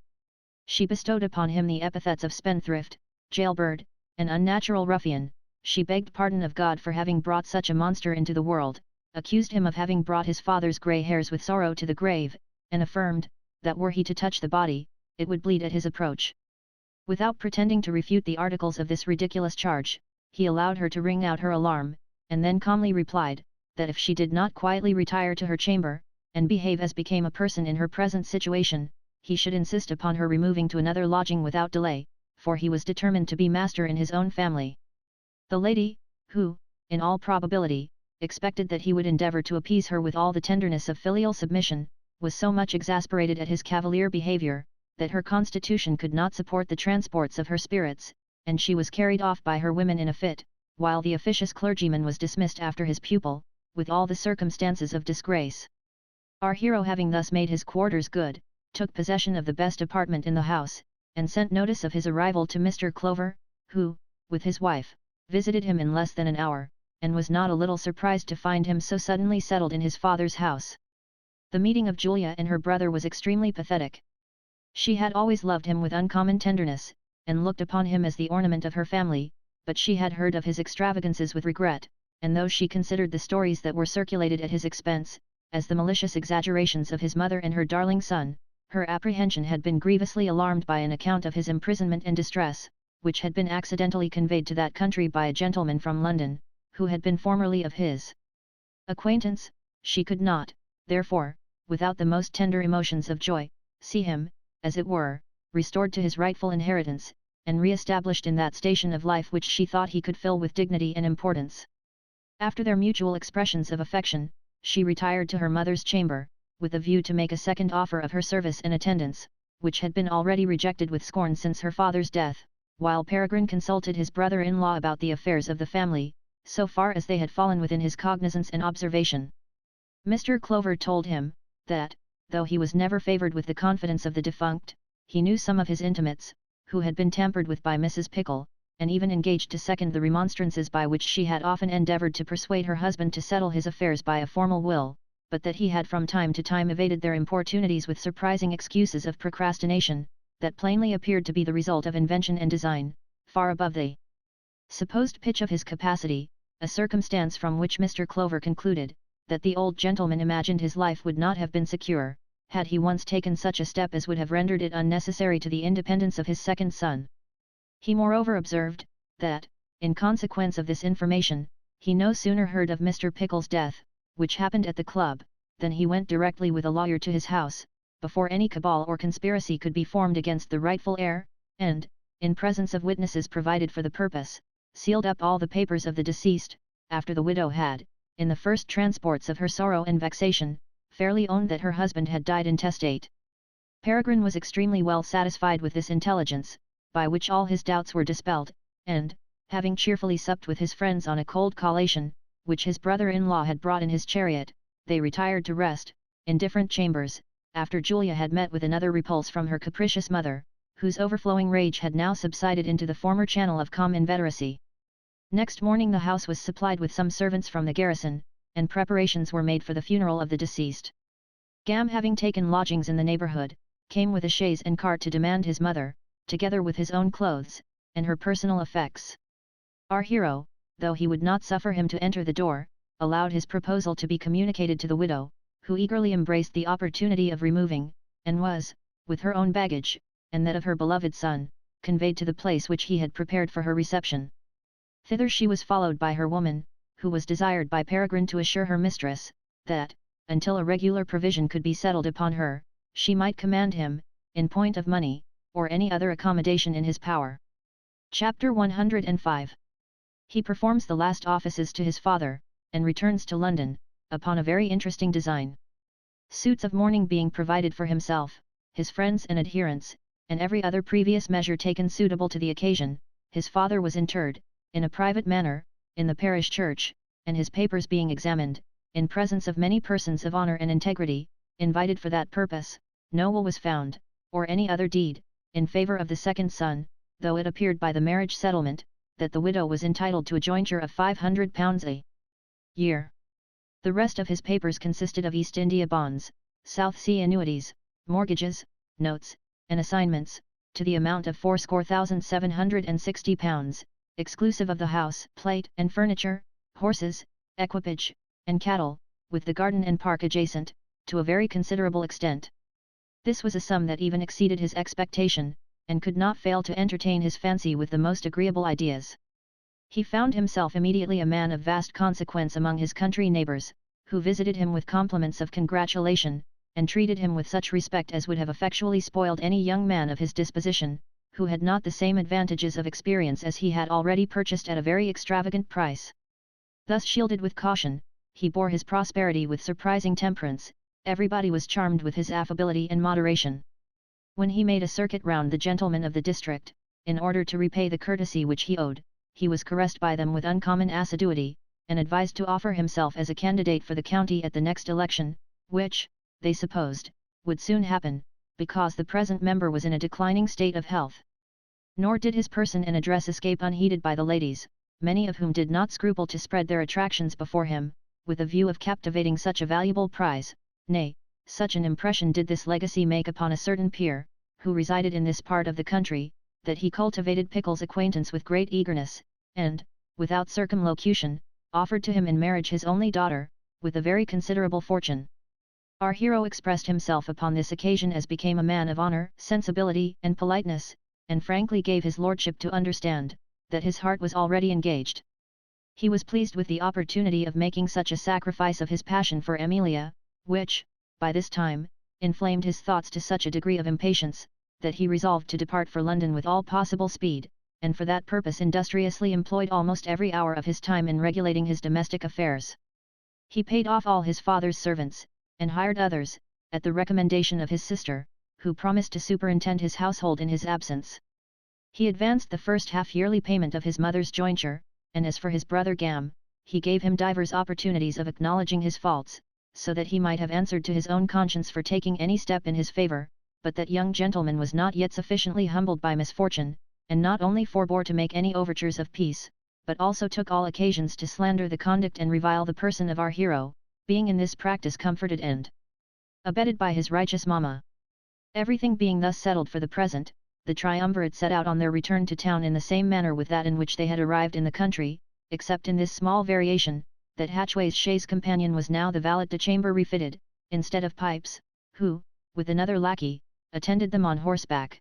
She bestowed upon him the epithets of spendthrift, jailbird, and unnatural ruffian. She begged pardon of God for having brought such a monster into the world, accused him of having brought his father's grey hairs with sorrow to the grave, and affirmed, that were he to touch the body, it would bleed at his approach. Without pretending to refute the articles of this ridiculous charge, he allowed her to ring out her alarm, and then calmly replied, that if she did not quietly retire to her chamber, and behave as became a person in her present situation, he should insist upon her removing to another lodging without delay, for he was determined to be master in his own family. The lady, who, in all probability, expected that he would endeavour to appease her with all the tenderness of filial submission, was so much exasperated at his cavalier behaviour, that her constitution could not support the transports of her spirits, and she was carried off by her women in a fit, while the officious clergyman was dismissed after his pupil, with all the circumstances of disgrace. Our hero, having thus made his quarters good, took possession of the best apartment in the house, and sent notice of his arrival to Mr. Clover, who, with his wife, visited him in less than an hour, and was not a little surprised to find him so suddenly settled in his father's house. The meeting of Julia and her brother was extremely pathetic. She had always loved him with uncommon tenderness, and looked upon him as the ornament of her family, but she had heard of his extravagances with regret, and though she considered the stories that were circulated at his expense, as the malicious exaggerations of his mother and her darling son, her apprehension had been grievously alarmed by an account of his imprisonment and distress, which had been accidentally conveyed to that country by a gentleman from London, who had been formerly of his acquaintance. She could not, therefore, without the most tender emotions of joy, see him, as it were, restored to his rightful inheritance, and re-established in that station of life which she thought he could fill with dignity and importance. After their mutual expressions of affection, she retired to her mother's chamber, with a view to make a second offer of her service and attendance, which had been already rejected with scorn since her father's death, while Peregrine consulted his brother-in-law about the affairs of the family, so far as they had fallen within his cognizance and observation. Mr. Clover told him, that, though he was never favoured with the confidence of the defunct, he knew some of his intimates, who had been tampered with by Mrs. Pickle, and even engaged to second the remonstrances by which she had often endeavoured to persuade her husband to settle his affairs by a formal will, but that he had from time to time evaded their importunities with surprising excuses of procrastination, that plainly appeared to be the result of invention and design, far above the supposed pitch of his capacity, a circumstance from which Mr. Clover concluded, that the old gentleman imagined his life would not have been secure, had he once taken such a step as would have rendered it unnecessary to the independence of his second son. He moreover observed, that, in consequence of this information, he no sooner heard of Mr. Pickle's death, which happened at the club, than he went directly with a lawyer to his house, before any cabal or conspiracy could be formed against the rightful heir, and, in presence of witnesses provided for the purpose, sealed up all the papers of the deceased, after the widow had, in the first transports of her sorrow and vexation, fairly owned that her husband had died intestate. Peregrine was extremely well satisfied with this intelligence, by which all his doubts were dispelled, and, having cheerfully supped with his friends on a cold collation, which his brother-in-law had brought in his chariot, they retired to rest, in different chambers, after Julia had met with another repulse from her capricious mother, whose overflowing rage had now subsided into the former channel of calm inveteracy. Next morning the house was supplied with some servants from the garrison, and preparations were made for the funeral of the deceased. Gam, having taken lodgings in the neighbourhood, came with a chaise and cart to demand his mother, together with his own clothes, and her personal effects. Our hero, though he would not suffer him to enter the door, allowed his proposal to be communicated to the widow, who eagerly embraced the opportunity of removing, and was, with her own baggage, and that of her beloved son, conveyed to the place which he had prepared for her reception. Thither she was followed by her woman, who was desired by Peregrine to assure her mistress, that, until a regular provision could be settled upon her, she might command him, in point of money, or any other accommodation in his power. Chapter 105. He performs the last offices to his father, and returns to London, upon a very interesting design. Suits of mourning being provided for himself, his friends and adherents, and every other previous measure taken suitable to the occasion, his father was interred, in a private manner, in the parish church, and his papers being examined, in presence of many persons of honour and integrity, invited for that purpose, no will was found, or any other deed, in favour of the second son, though it appeared by the marriage settlement, that the widow was entitled to a jointure of £500 a year. The rest of his papers consisted of East India bonds, South Sea annuities, mortgages, notes, and assignments, to the amount of £4,760, exclusive of the house, plate and furniture, horses, equipage, and cattle, with the garden and park adjacent, to a very considerable extent. This was a sum that even exceeded his expectation, and could not fail to entertain his fancy with the most agreeable ideas. He found himself immediately a man of vast consequence among his country neighbours, who visited him with compliments of congratulation, and treated him with such respect as would have effectually spoiled any young man of his disposition, who had not the same advantages of experience as he had already purchased at a very extravagant price. Thus shielded with caution, he bore his prosperity with surprising temperance. Everybody was charmed with his affability and moderation. When he made a circuit round the gentlemen of the district, in order to repay the courtesy which he owed, he was caressed by them with uncommon assiduity, and advised to offer himself as a candidate for the county at the next election, which, they supposed, would soon happen, because the present member was in a declining state of health. Nor did his person and address escape unheeded by the ladies, many of whom did not scruple to spread their attractions before him, with a view of captivating such a valuable prize. Nay, such an impression did this legacy make upon a certain peer, who resided in this part of the country, that he cultivated Pickle's acquaintance with great eagerness, and, without circumlocution, offered to him in marriage his only daughter, with a very considerable fortune. Our hero expressed himself upon this occasion as became a man of honour, sensibility, and politeness, and frankly gave his lordship to understand, that his heart was already engaged. He was pleased with the opportunity of making such a sacrifice of his passion for Amelia, which, by this time, inflamed his thoughts to such a degree of impatience, that he resolved to depart for London with all possible speed, and for that purpose industriously employed almost every hour of his time in regulating his domestic affairs. He paid off all his father's servants, and hired others, at the recommendation of his sister, who promised to superintend his household in his absence. He advanced the first half-yearly payment of his mother's jointure, and as for his brother Gam, he gave him divers opportunities of acknowledging his faults, so that he might have answered to his own conscience for taking any step in his favour, but that young gentleman was not yet sufficiently humbled by misfortune, and not only forbore to make any overtures of peace, but also took all occasions to slander the conduct and revile the person of our hero, being in this practice comforted and abetted by his righteous mamma. Everything being thus settled for the present, the triumvirate set out on their return to town in the same manner with that in which they had arrived in the country, except in this small variation, that Hatchway's chaise companion was now the valet de chambre refitted, instead of Pipes, who, with another lackey, attended them on horseback.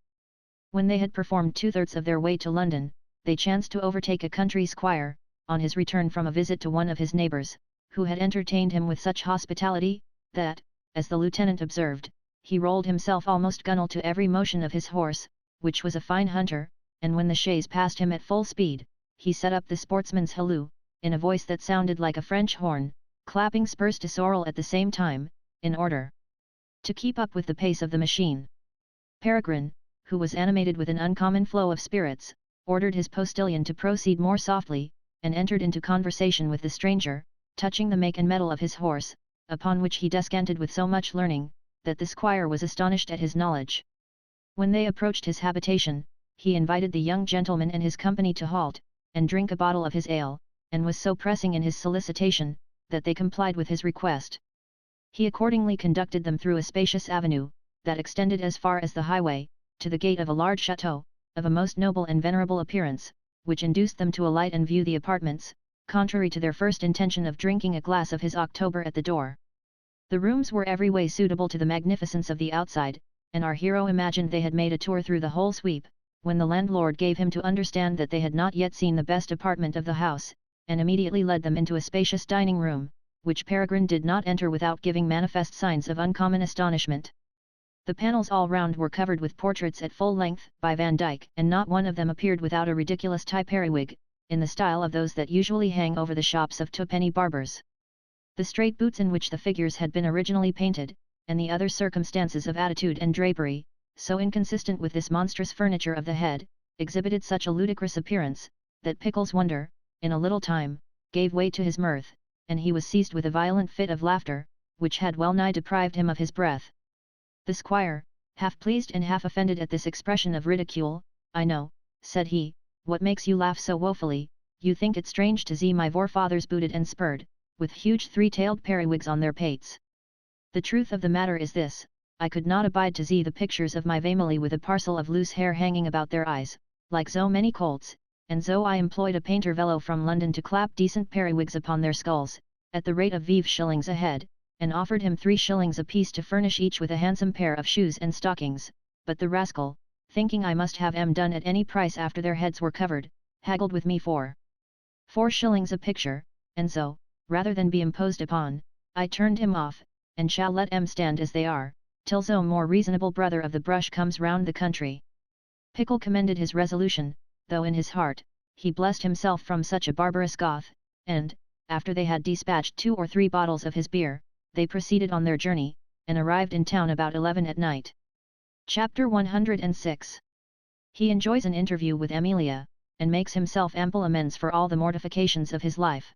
When they had performed 2/3 of their way to London, they chanced to overtake a country squire, on his return from a visit to one of his neighbours, who had entertained him with such hospitality, that, as the lieutenant observed, he rolled himself almost gunwale to every motion of his horse, which was a fine hunter, and when the chaise passed him at full speed, he set up the sportsman's halloo, in a voice that sounded like a French horn, clapping spurs to sorrel at the same time, in order to keep up with the pace of the machine. Peregrine, who was animated with an uncommon flow of spirits, ordered his postilion to proceed more softly, and entered into conversation with the stranger, touching the make and mettle of his horse, upon which he descanted with so much learning, that the squire was astonished at his knowledge. When they approached his habitation, he invited the young gentleman and his company to halt, and drink a bottle of his ale, and was so pressing in his solicitation, that they complied with his request. He accordingly conducted them through a spacious avenue, that extended as far as the highway, to the gate of a large chateau, of a most noble and venerable appearance, which induced them to alight and view the apartments, contrary to their first intention of drinking a glass of his October at the door. The rooms were every way suitable to the magnificence of the outside, and our hero imagined they had made a tour through the whole sweep, when the landlord gave him to understand that they had not yet seen the best apartment of the house, and immediately led them into a spacious dining room, which Peregrine did not enter without giving manifest signs of uncommon astonishment. The panels all round were covered with portraits at full length by Van Dyck, and not one of them appeared without a ridiculous tie periwig, in the style of those that usually hang over the shops of twopenny barbers. The straight boots in which the figures had been originally painted, and the other circumstances of attitude and drapery, so inconsistent with this monstrous furniture of the head, exhibited such a ludicrous appearance, that Pickle's wonder, in a little time, gave way to his mirth, and he was seized with a violent fit of laughter, which had well nigh deprived him of his breath. The squire, half pleased and half offended at this expression of ridicule, "I know," said he, "what makes you laugh so woefully. You think it strange to see my forefathers booted and spurred, with huge three-tailed periwigs on their pates. The truth of the matter is this: I could not abide to see the pictures of my family with a parcel of loose hair hanging about their eyes, like so many colts, and so I employed a painter fellow from London to clap decent periwigs upon their skulls, at the rate of 5 shillings a head, and offered him 3 shillings apiece to furnish each with a handsome pair of shoes and stockings, but the rascal, thinking I must have 'em done at any price after their heads were covered, haggled with me for 4 shillings a picture, and so, rather than be imposed upon, I turned him off, and shall let 'em stand as they are, till some more reasonable brother of the brush comes round the country." Pickle commended his resolution, though in his heart, he blessed himself from such a barbarous Goth, and, after they had dispatched 2 or 3 bottles of his beer, they proceeded on their journey, and arrived in town about 11 at night. Chapter 106. He enjoys an interview with Amelia, and makes himself ample amends for all the mortifications of his life.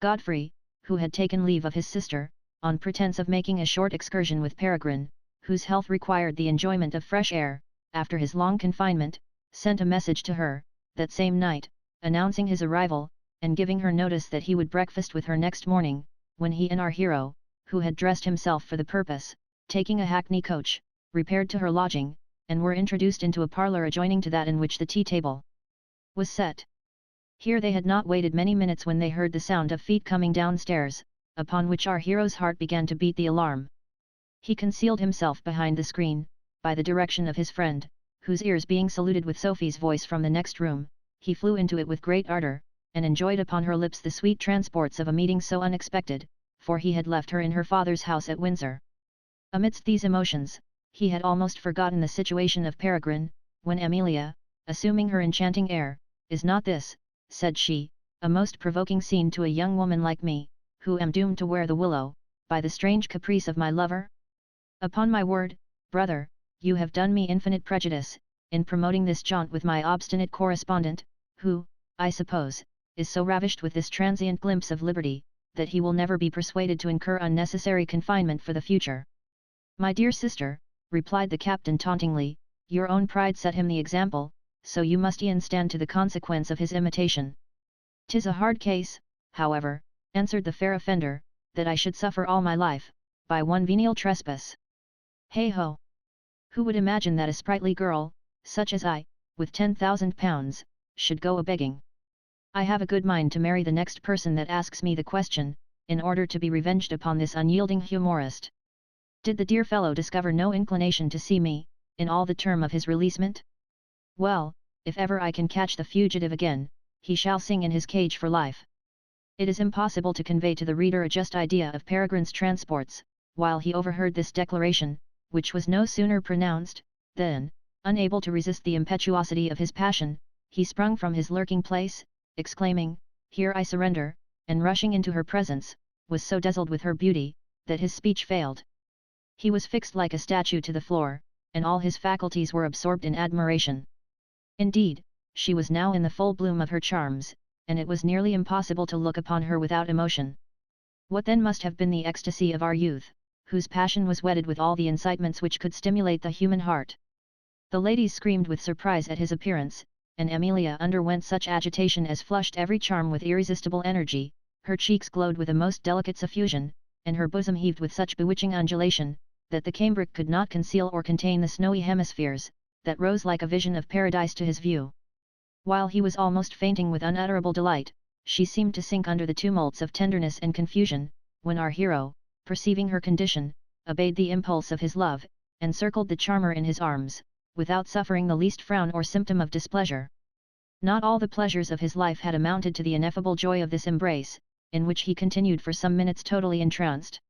Godfrey, who had taken leave of his sister, on pretence of making a short excursion with Peregrine, whose health required the enjoyment of fresh air, after his long confinement, sent a message to her, that same night, announcing his arrival, and giving her notice that he would breakfast with her next morning, when he and our hero, who had dressed himself for the purpose, taking a hackney coach, repaired to her lodging, and were introduced into a parlour adjoining to that in which the tea-table was set. Here they had not waited many minutes when they heard the sound of feet coming downstairs, upon which our hero's heart began to beat the alarm. He concealed himself behind the screen, by the direction of his friend, whose ears being saluted with Sophie's voice from the next room, he flew into it with great ardour, and enjoyed upon her lips the sweet transports of a meeting so unexpected, for he had left her in her father's house at Windsor. Amidst these emotions, he had almost forgotten the situation of Peregrine, when Amelia, assuming her enchanting air, "Is not this," said she, "a most provoking scene to a young woman like me, who am doomed to wear the willow, by the strange caprice of my lover? Upon my word, brother, you have done me infinite prejudice, in promoting this jaunt with my obstinate correspondent, who, I suppose, is so ravished with this transient glimpse of liberty, that he will never be persuaded to incur unnecessary confinement for the future." "My dear sister," replied the captain tauntingly, "your own pride set him the example, so you must e'en stand to the consequence of his imitation." "'Tis a hard case, however," answered the fair offender, "that I should suffer all my life, by one venial trespass. Hey ho! Who would imagine that a sprightly girl, such as I, with 10,000 pounds, should go a-begging. I have a good mind to marry the next person that asks me the question, in order to be revenged upon this unyielding humorist. Did the dear fellow discover no inclination to see me, in all the term of his releasement? Well, if ever I can catch the fugitive again, he shall sing in his cage for life. It is impossible to convey to the reader a just idea of Peregrine's transports, while he overheard this declaration, which was no sooner pronounced, than, unable to resist the impetuosity of his passion, he sprung from his lurking place, exclaiming, "Here I surrender," and rushing into her presence, was so dazzled with her beauty, that his speech failed. He was fixed like a statue to the floor, and all his faculties were absorbed in admiration. Indeed, she was now in the full bloom of her charms, and it was nearly impossible to look upon her without emotion. What then must have been the ecstasy of our youth, whose passion was wedded with all the incitements which could stimulate the human heart? The ladies screamed with surprise at his appearance, and Amelia underwent such agitation as flushed every charm with irresistible energy, her cheeks glowed with a most delicate suffusion, and her bosom heaved with such bewitching undulation, that the cambric could not conceal or contain the snowy hemispheres, that rose like a vision of paradise to his view. While he was almost fainting with unutterable delight, she seemed to sink under the tumults of tenderness and confusion, when our hero, perceiving her condition, obeyed the impulse of his love, and circled the charmer in his arms, without suffering the least frown or symptom of displeasure. Not all the pleasures of his life had amounted to the ineffable joy of this embrace, in which he continued for some minutes totally entranced.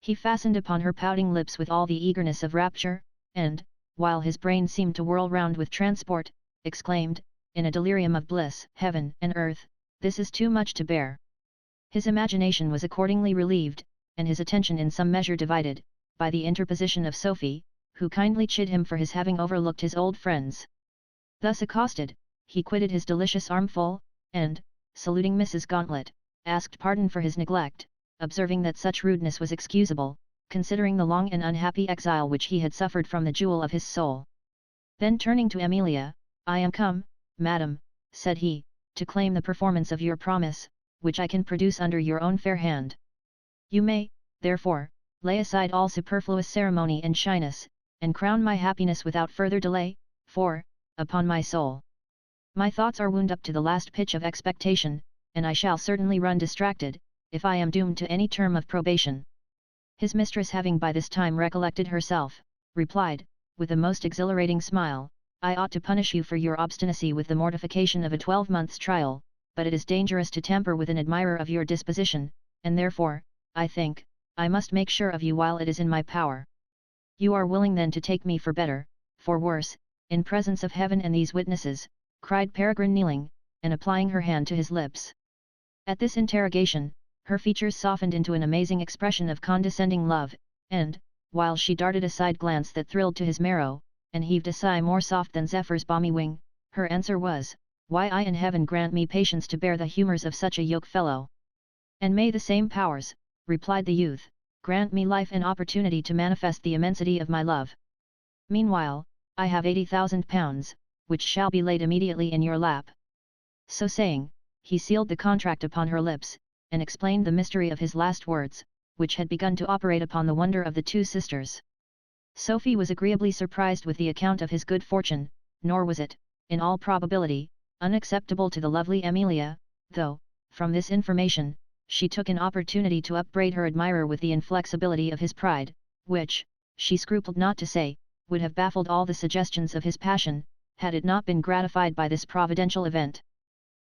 He fastened upon her pouting lips with all the eagerness of rapture, and, while his brain seemed to whirl round with transport, exclaimed, in a delirium of bliss, "Heaven and earth, this is too much to bear." His imagination was accordingly relieved, and his attention in some measure divided, by the interposition of Sophie, who kindly chid him for his having overlooked his old friends. Thus accosted, he quitted his delicious armful, and, saluting Mrs. Gauntlet, asked pardon for his neglect, observing that such rudeness was excusable, considering the long and unhappy exile which he had suffered from the jewel of his soul. Then turning to Amelia, "I am come, madam," said he, "to claim the performance of your promise, which I can produce under your own fair hand. You may, therefore, lay aside all superfluous ceremony and shyness, and crown my happiness without further delay, for, upon my soul, my thoughts are wound up to the last pitch of expectation, and I shall certainly run distracted, if I am doomed to any term of probation." His mistress, having by this time recollected herself, replied, with a most exhilarating smile, "I ought to punish you for your obstinacy with the mortification of a 12-months' trial, but it is dangerous to tamper with an admirer of your disposition, and therefore, I think, I must make sure of you while it is in my power. You are willing then to take me for better, for worse, in presence of heaven and these witnesses," cried Peregrine, kneeling, and applying her hand to his lips. At this interrogation, her features softened into an amazing expression of condescending love, and, while she darted a side glance that thrilled to his marrow, and heaved a sigh more soft than Zephyr's balmy wing, her answer was, "Why, I in heaven grant me patience to bear the humours of such a yoke fellow." "And may the same powers," replied the youth, "grant me life and opportunity to manifest the immensity of my love. Meanwhile, I have 80,000 pounds, which shall be laid immediately in your lap." So saying, he sealed the contract upon her lips, and explained the mystery of his last words, which had begun to operate upon the wonder of the two sisters. Sophie was agreeably surprised with the account of his good fortune, nor was it, in all probability, unacceptable to the lovely Amelia, though, from this information, she took an opportunity to upbraid her admirer with the inflexibility of his pride, which, she scrupled not to say, would have baffled all the suggestions of his passion, had it not been gratified by this providential event.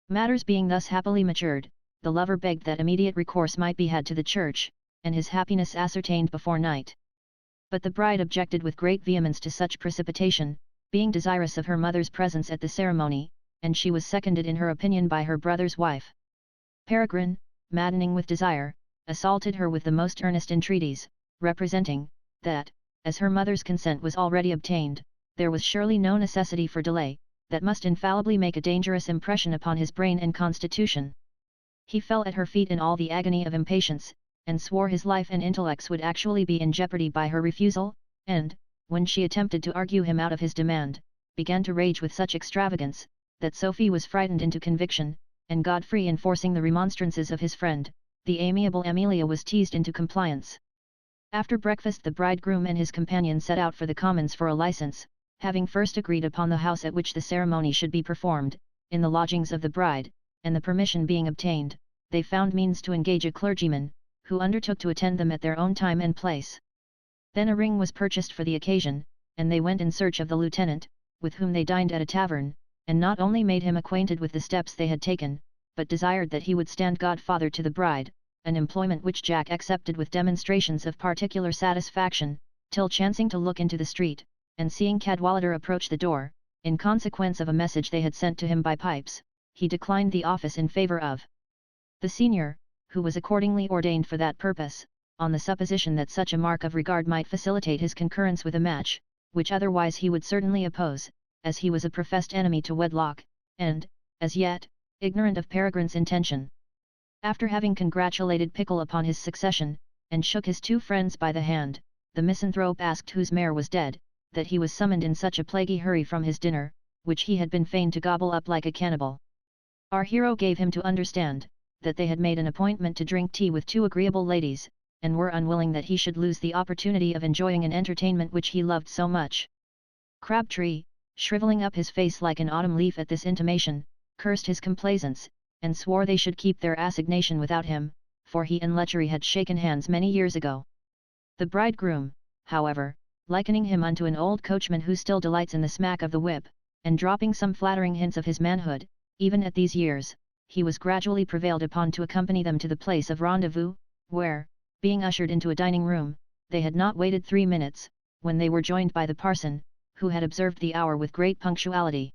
Matters being thus happily matured, the lover begged that immediate recourse might be had to the church, and his happiness ascertained before night. But the bride objected with great vehemence to such precipitation, being desirous of her mother's presence at the ceremony, and she was seconded in her opinion by her brother's wife. Peregrine, maddening with desire, assaulted her with the most earnest entreaties, representing, that, as her mother's consent was already obtained, there was surely no necessity for delay, that must infallibly make a dangerous impression upon his brain and constitution. He fell at her feet in all the agony of impatience, and swore his life and intellects would actually be in jeopardy by her refusal, and, when she attempted to argue him out of his demand, began to rage with such extravagance, that Sophie was frightened into conviction, and Godfrey, enforcing the remonstrances of his friend, the amiable Amelia, was teased into compliance. After breakfast the bridegroom and his companion set out for the commons for a licence, Having first agreed upon the house at which the ceremony should be performed, in the lodgings of the bride, and the permission being obtained, they found means to engage a clergyman, who undertook to attend them at their own time and place. Then a ring was purchased for the occasion, and they went in search of the lieutenant, with whom they dined at a tavern, and not only made him acquainted with the steps they had taken, but desired that he would stand godfather to the bride, an employment which Jack accepted with demonstrations of particular satisfaction, till chancing to look into the street, and seeing Cadwallader approach the door, in consequence of a message they had sent to him by pipes, he declined the office in favour of the senior, who was accordingly ordained for that purpose, on the supposition that such a mark of regard might facilitate his concurrence with a match, which otherwise he would certainly oppose, as he was a professed enemy to wedlock, and, as yet, ignorant of Peregrine's intention. After having congratulated Pickle upon his succession, and shook his two friends by the hand, the misanthrope asked whose mare was dead, that he was summoned in such a plaguy hurry from his dinner, which he had been fain to gobble up like a cannibal. Our hero gave him to understand, that they had made an appointment to drink tea with two agreeable ladies, and were unwilling that he should lose the opportunity of enjoying an entertainment which he loved so much. Crabtree, shrivelling up his face like an autumn leaf at this intimation, cursed his complaisance, and swore they should keep their assignation without him, for he and lechery had shaken hands many years ago. The bridegroom, however, likening him unto an old coachman who still delights in the smack of the whip, and dropping some flattering hints of his manhood, even at these years, he was gradually prevailed upon to accompany them to the place of rendezvous, where, being ushered into a dining room, they had not waited 3 minutes, when they were joined by the parson, who had observed the hour with great punctuality.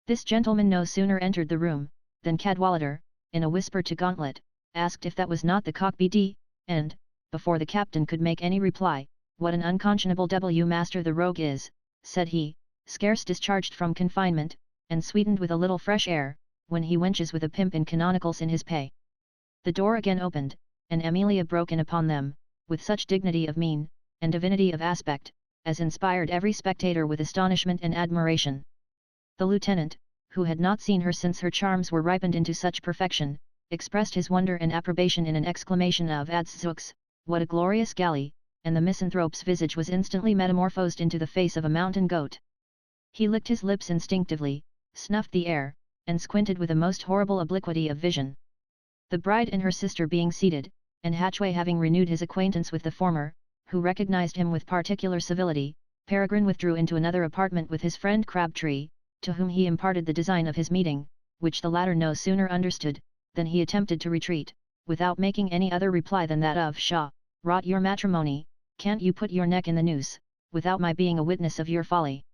This gentleman no sooner entered the room, than Cadwallader, in a whisper to Gauntlet, asked if that was not the cock-bd, and, before the captain could make any reply, what an unconscionable master the rogue is, said he, scarce discharged from confinement, and sweetened with a little fresh air, when he wenches with a pimp in canonicals in his pay. The door again opened, and Amelia broke in upon them, with such dignity of mien, and divinity of aspect, as inspired every spectator with astonishment and admiration. The lieutenant, who had not seen her since her charms were ripened into such perfection, expressed his wonder and approbation in an exclamation of Adzooks, what a glorious galley, and the misanthrope's visage was instantly metamorphosed into the face of a mountain goat. He licked his lips instinctively, snuffed the air, and squinted with a most horrible obliquity of vision. The bride and her sister being seated, and Hatchway having renewed his acquaintance with the former, who recognized him with particular civility, Peregrine withdrew into another apartment with his friend Crabtree, to whom he imparted the design of his meeting, which the latter no sooner understood, than he attempted to retreat, without making any other reply than that of "Pshaw, rot your matrimony, can't you put your neck in the noose, without my being a witness of your folly?"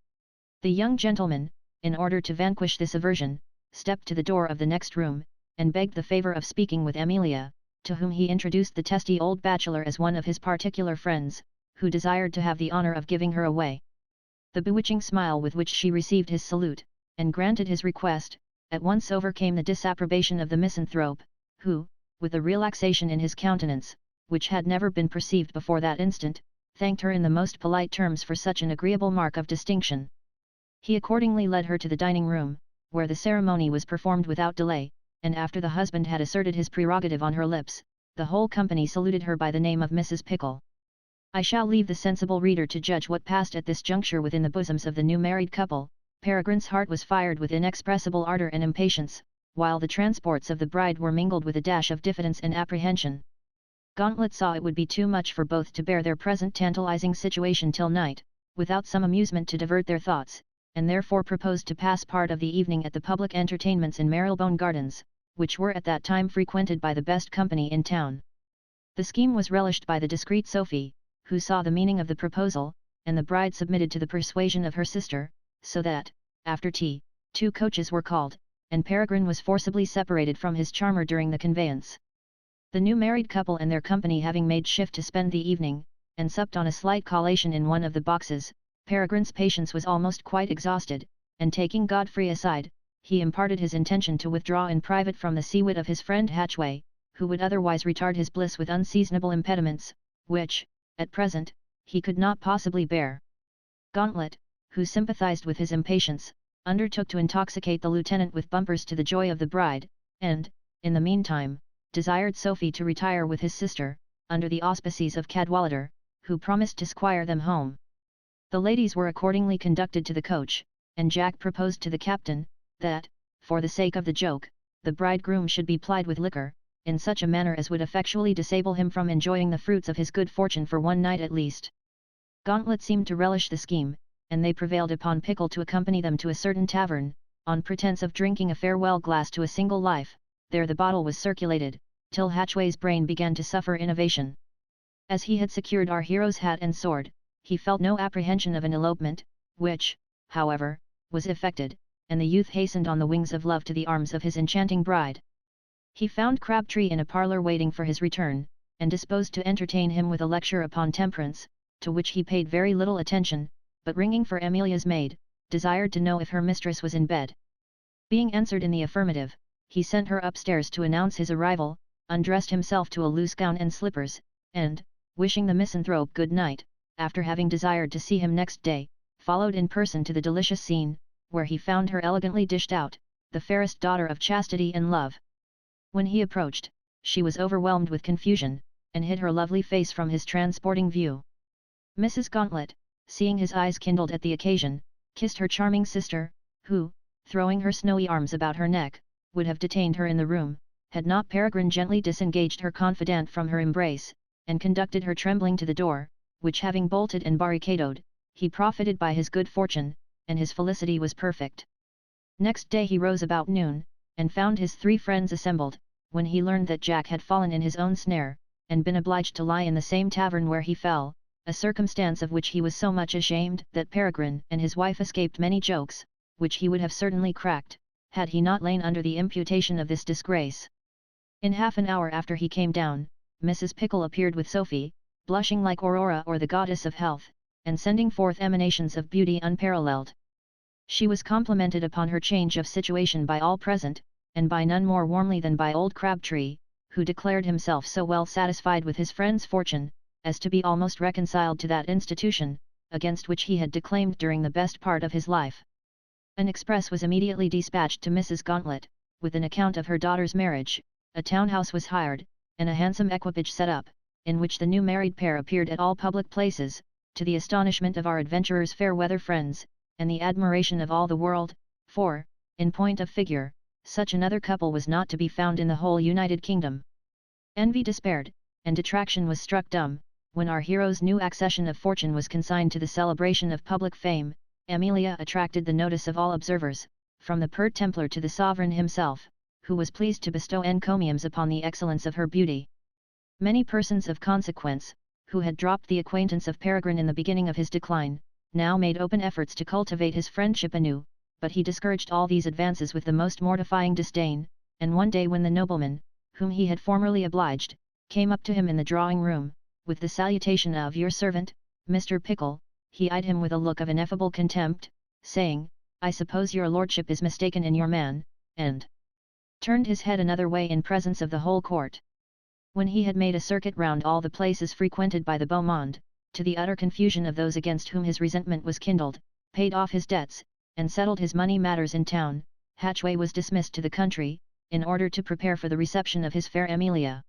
The young gentleman, in order to vanquish this aversion, stepped to the door of the next room, and begged the favour of speaking with Amelia, to whom he introduced the testy old bachelor as one of his particular friends, who desired to have the honour of giving her away. The bewitching smile with which she received his salute, and granted his request, at once overcame the disapprobation of the misanthrope, who, with a relaxation in his countenance, which had never been perceived before that instant, thanked her in the most polite terms for such an agreeable mark of distinction. He accordingly led her to the dining room, where the ceremony was performed without delay, and after the husband had asserted his prerogative on her lips, the whole company saluted her by the name of Mrs. Pickle. I shall leave the sensible reader to judge what passed at this juncture within the bosoms of the new married couple. Peregrine's heart was fired with inexpressible ardour and impatience, while the transports of the bride were mingled with a dash of diffidence and apprehension. Gauntlet saw it would be too much for both to bear their present tantalizing situation till night, without some amusement to divert their thoughts, and therefore proposed to pass part of the evening at the public entertainments in Marylebone Gardens, which were at that time frequented by the best company in town. The scheme was relished by the discreet Sophie, who saw the meaning of the proposal, and the bride submitted to the persuasion of her sister, so that, after tea, 2 coaches were called, and Peregrine was forcibly separated from his charmer during the conveyance. The new married couple and their company having made shift to spend the evening, and supped on a slight collation in one of the boxes, Peregrine's patience was almost quite exhausted, and taking Godfrey aside, he imparted his intention to withdraw in private from the sea-wit of his friend Hatchway, who would otherwise retard his bliss with unseasonable impediments, which, at present, he could not possibly bear. Gauntlet, who sympathized with his impatience, undertook to intoxicate the lieutenant with bumpers to the joy of the bride, and, in the meantime, desired Sophie to retire with his sister, under the auspices of Cadwallader, who promised to squire them home. The ladies were accordingly conducted to the coach, and Jack proposed to the captain, that, for the sake of the joke, the bridegroom should be plied with liquor, in such a manner as would effectually disable him from enjoying the fruits of his good fortune for one night at least. Gauntlet seemed to relish the scheme, and they prevailed upon Pickle to accompany them to a certain tavern, on pretence of drinking a farewell glass to a single life. There the bottle was circulated, till Hatchway's brain began to suffer innovation. As he had secured our hero's hat and sword, he felt no apprehension of an elopement, which, however, was effected, and the youth hastened on the wings of love to the arms of his enchanting bride. He found Crabtree in a parlour waiting for his return, and disposed to entertain him with a lecture upon temperance, to which he paid very little attention, but ringing for Amelia's maid, desired to know if her mistress was in bed. Being answered in the affirmative, he sent her upstairs to announce his arrival, undressed himself to a loose gown and slippers, and, wishing the misanthrope good night, after having desired to see him next day, followed in person to the delicious scene, where he found her elegantly dished out, the fairest daughter of chastity and love. When he approached, she was overwhelmed with confusion, and hid her lovely face from his transporting view. Mrs. Gauntlet, seeing his eyes kindled at the occasion, kissed her charming sister, who, throwing her snowy arms about her neck, would have detained her in the room, had not Peregrine gently disengaged her confidante from her embrace, and conducted her trembling to the door, which having bolted and barricadoed, he profited by his good fortune, and his felicity was perfect. Next day he rose about noon, and found his 3 friends assembled, when he learned that Jack had fallen in his own snare, and been obliged to lie in the same tavern where he fell, a circumstance of which he was so much ashamed that Peregrine and his wife escaped many jokes, which he would have certainly cracked, had he not lain under the imputation of this disgrace. In half an hour after he came down, Mrs. Pickle appeared with Sophie, blushing like Aurora or the goddess of health, and sending forth emanations of beauty unparalleled. She was complimented upon her change of situation by all present, and by none more warmly than by old Crabtree, who declared himself so well satisfied with his friend's fortune, as to be almost reconciled to that institution, against which he had declaimed during the best part of his life. An express was immediately dispatched to Mrs. Gauntlet, with an account of her daughter's marriage. A town-house was hired, and a handsome equipage set up, in which the new married pair appeared at all public places, to the astonishment of our adventurers' fair-weather friends, and the admiration of all the world, for, in point of figure, such another couple was not to be found in the whole United Kingdom. Envy despaired, and detraction was struck dumb, when our hero's new accession of fortune was consigned to the celebration of public fame. Amelia attracted the notice of all observers, from the pert Templar to the sovereign himself, who was pleased to bestow encomiums upon the excellence of her beauty. Many persons of consequence, who had dropped the acquaintance of Peregrine in the beginning of his decline, now made open efforts to cultivate his friendship anew, but he discouraged all these advances with the most mortifying disdain, and one day when the nobleman, whom he had formerly obliged, came up to him in the drawing-room, with the salutation of "Your servant, Mr. Pickle," he eyed him with a look of ineffable contempt, saying, "I suppose your lordship is mistaken in your man," and turned his head another way in presence of the whole court. When he had made a circuit round all the places frequented by the beau monde, to the utter confusion of those against whom his resentment was kindled, paid off his debts, and settled his money matters in town, Hatchway was dismissed to the country, in order to prepare for the reception of his fair Amelia.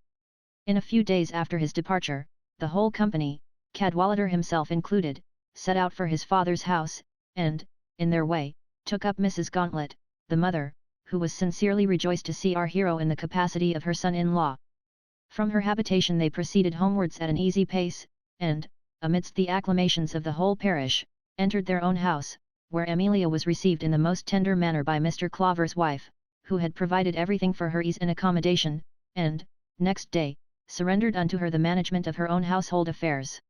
In a few days after his departure, the whole company, Cadwallader himself included, set out for his father's house, and, in their way, took up Mrs. Gauntlet, the mother, who was sincerely rejoiced to see our hero in the capacity of her son-in-law. From her habitation they proceeded homewards at an easy pace, and, amidst the acclamations of the whole parish, entered their own house, where Amelia was received in the most tender manner by Mr. Clover's wife, who had provided everything for her ease and accommodation, and, next day, surrendered unto her the management of her own household affairs.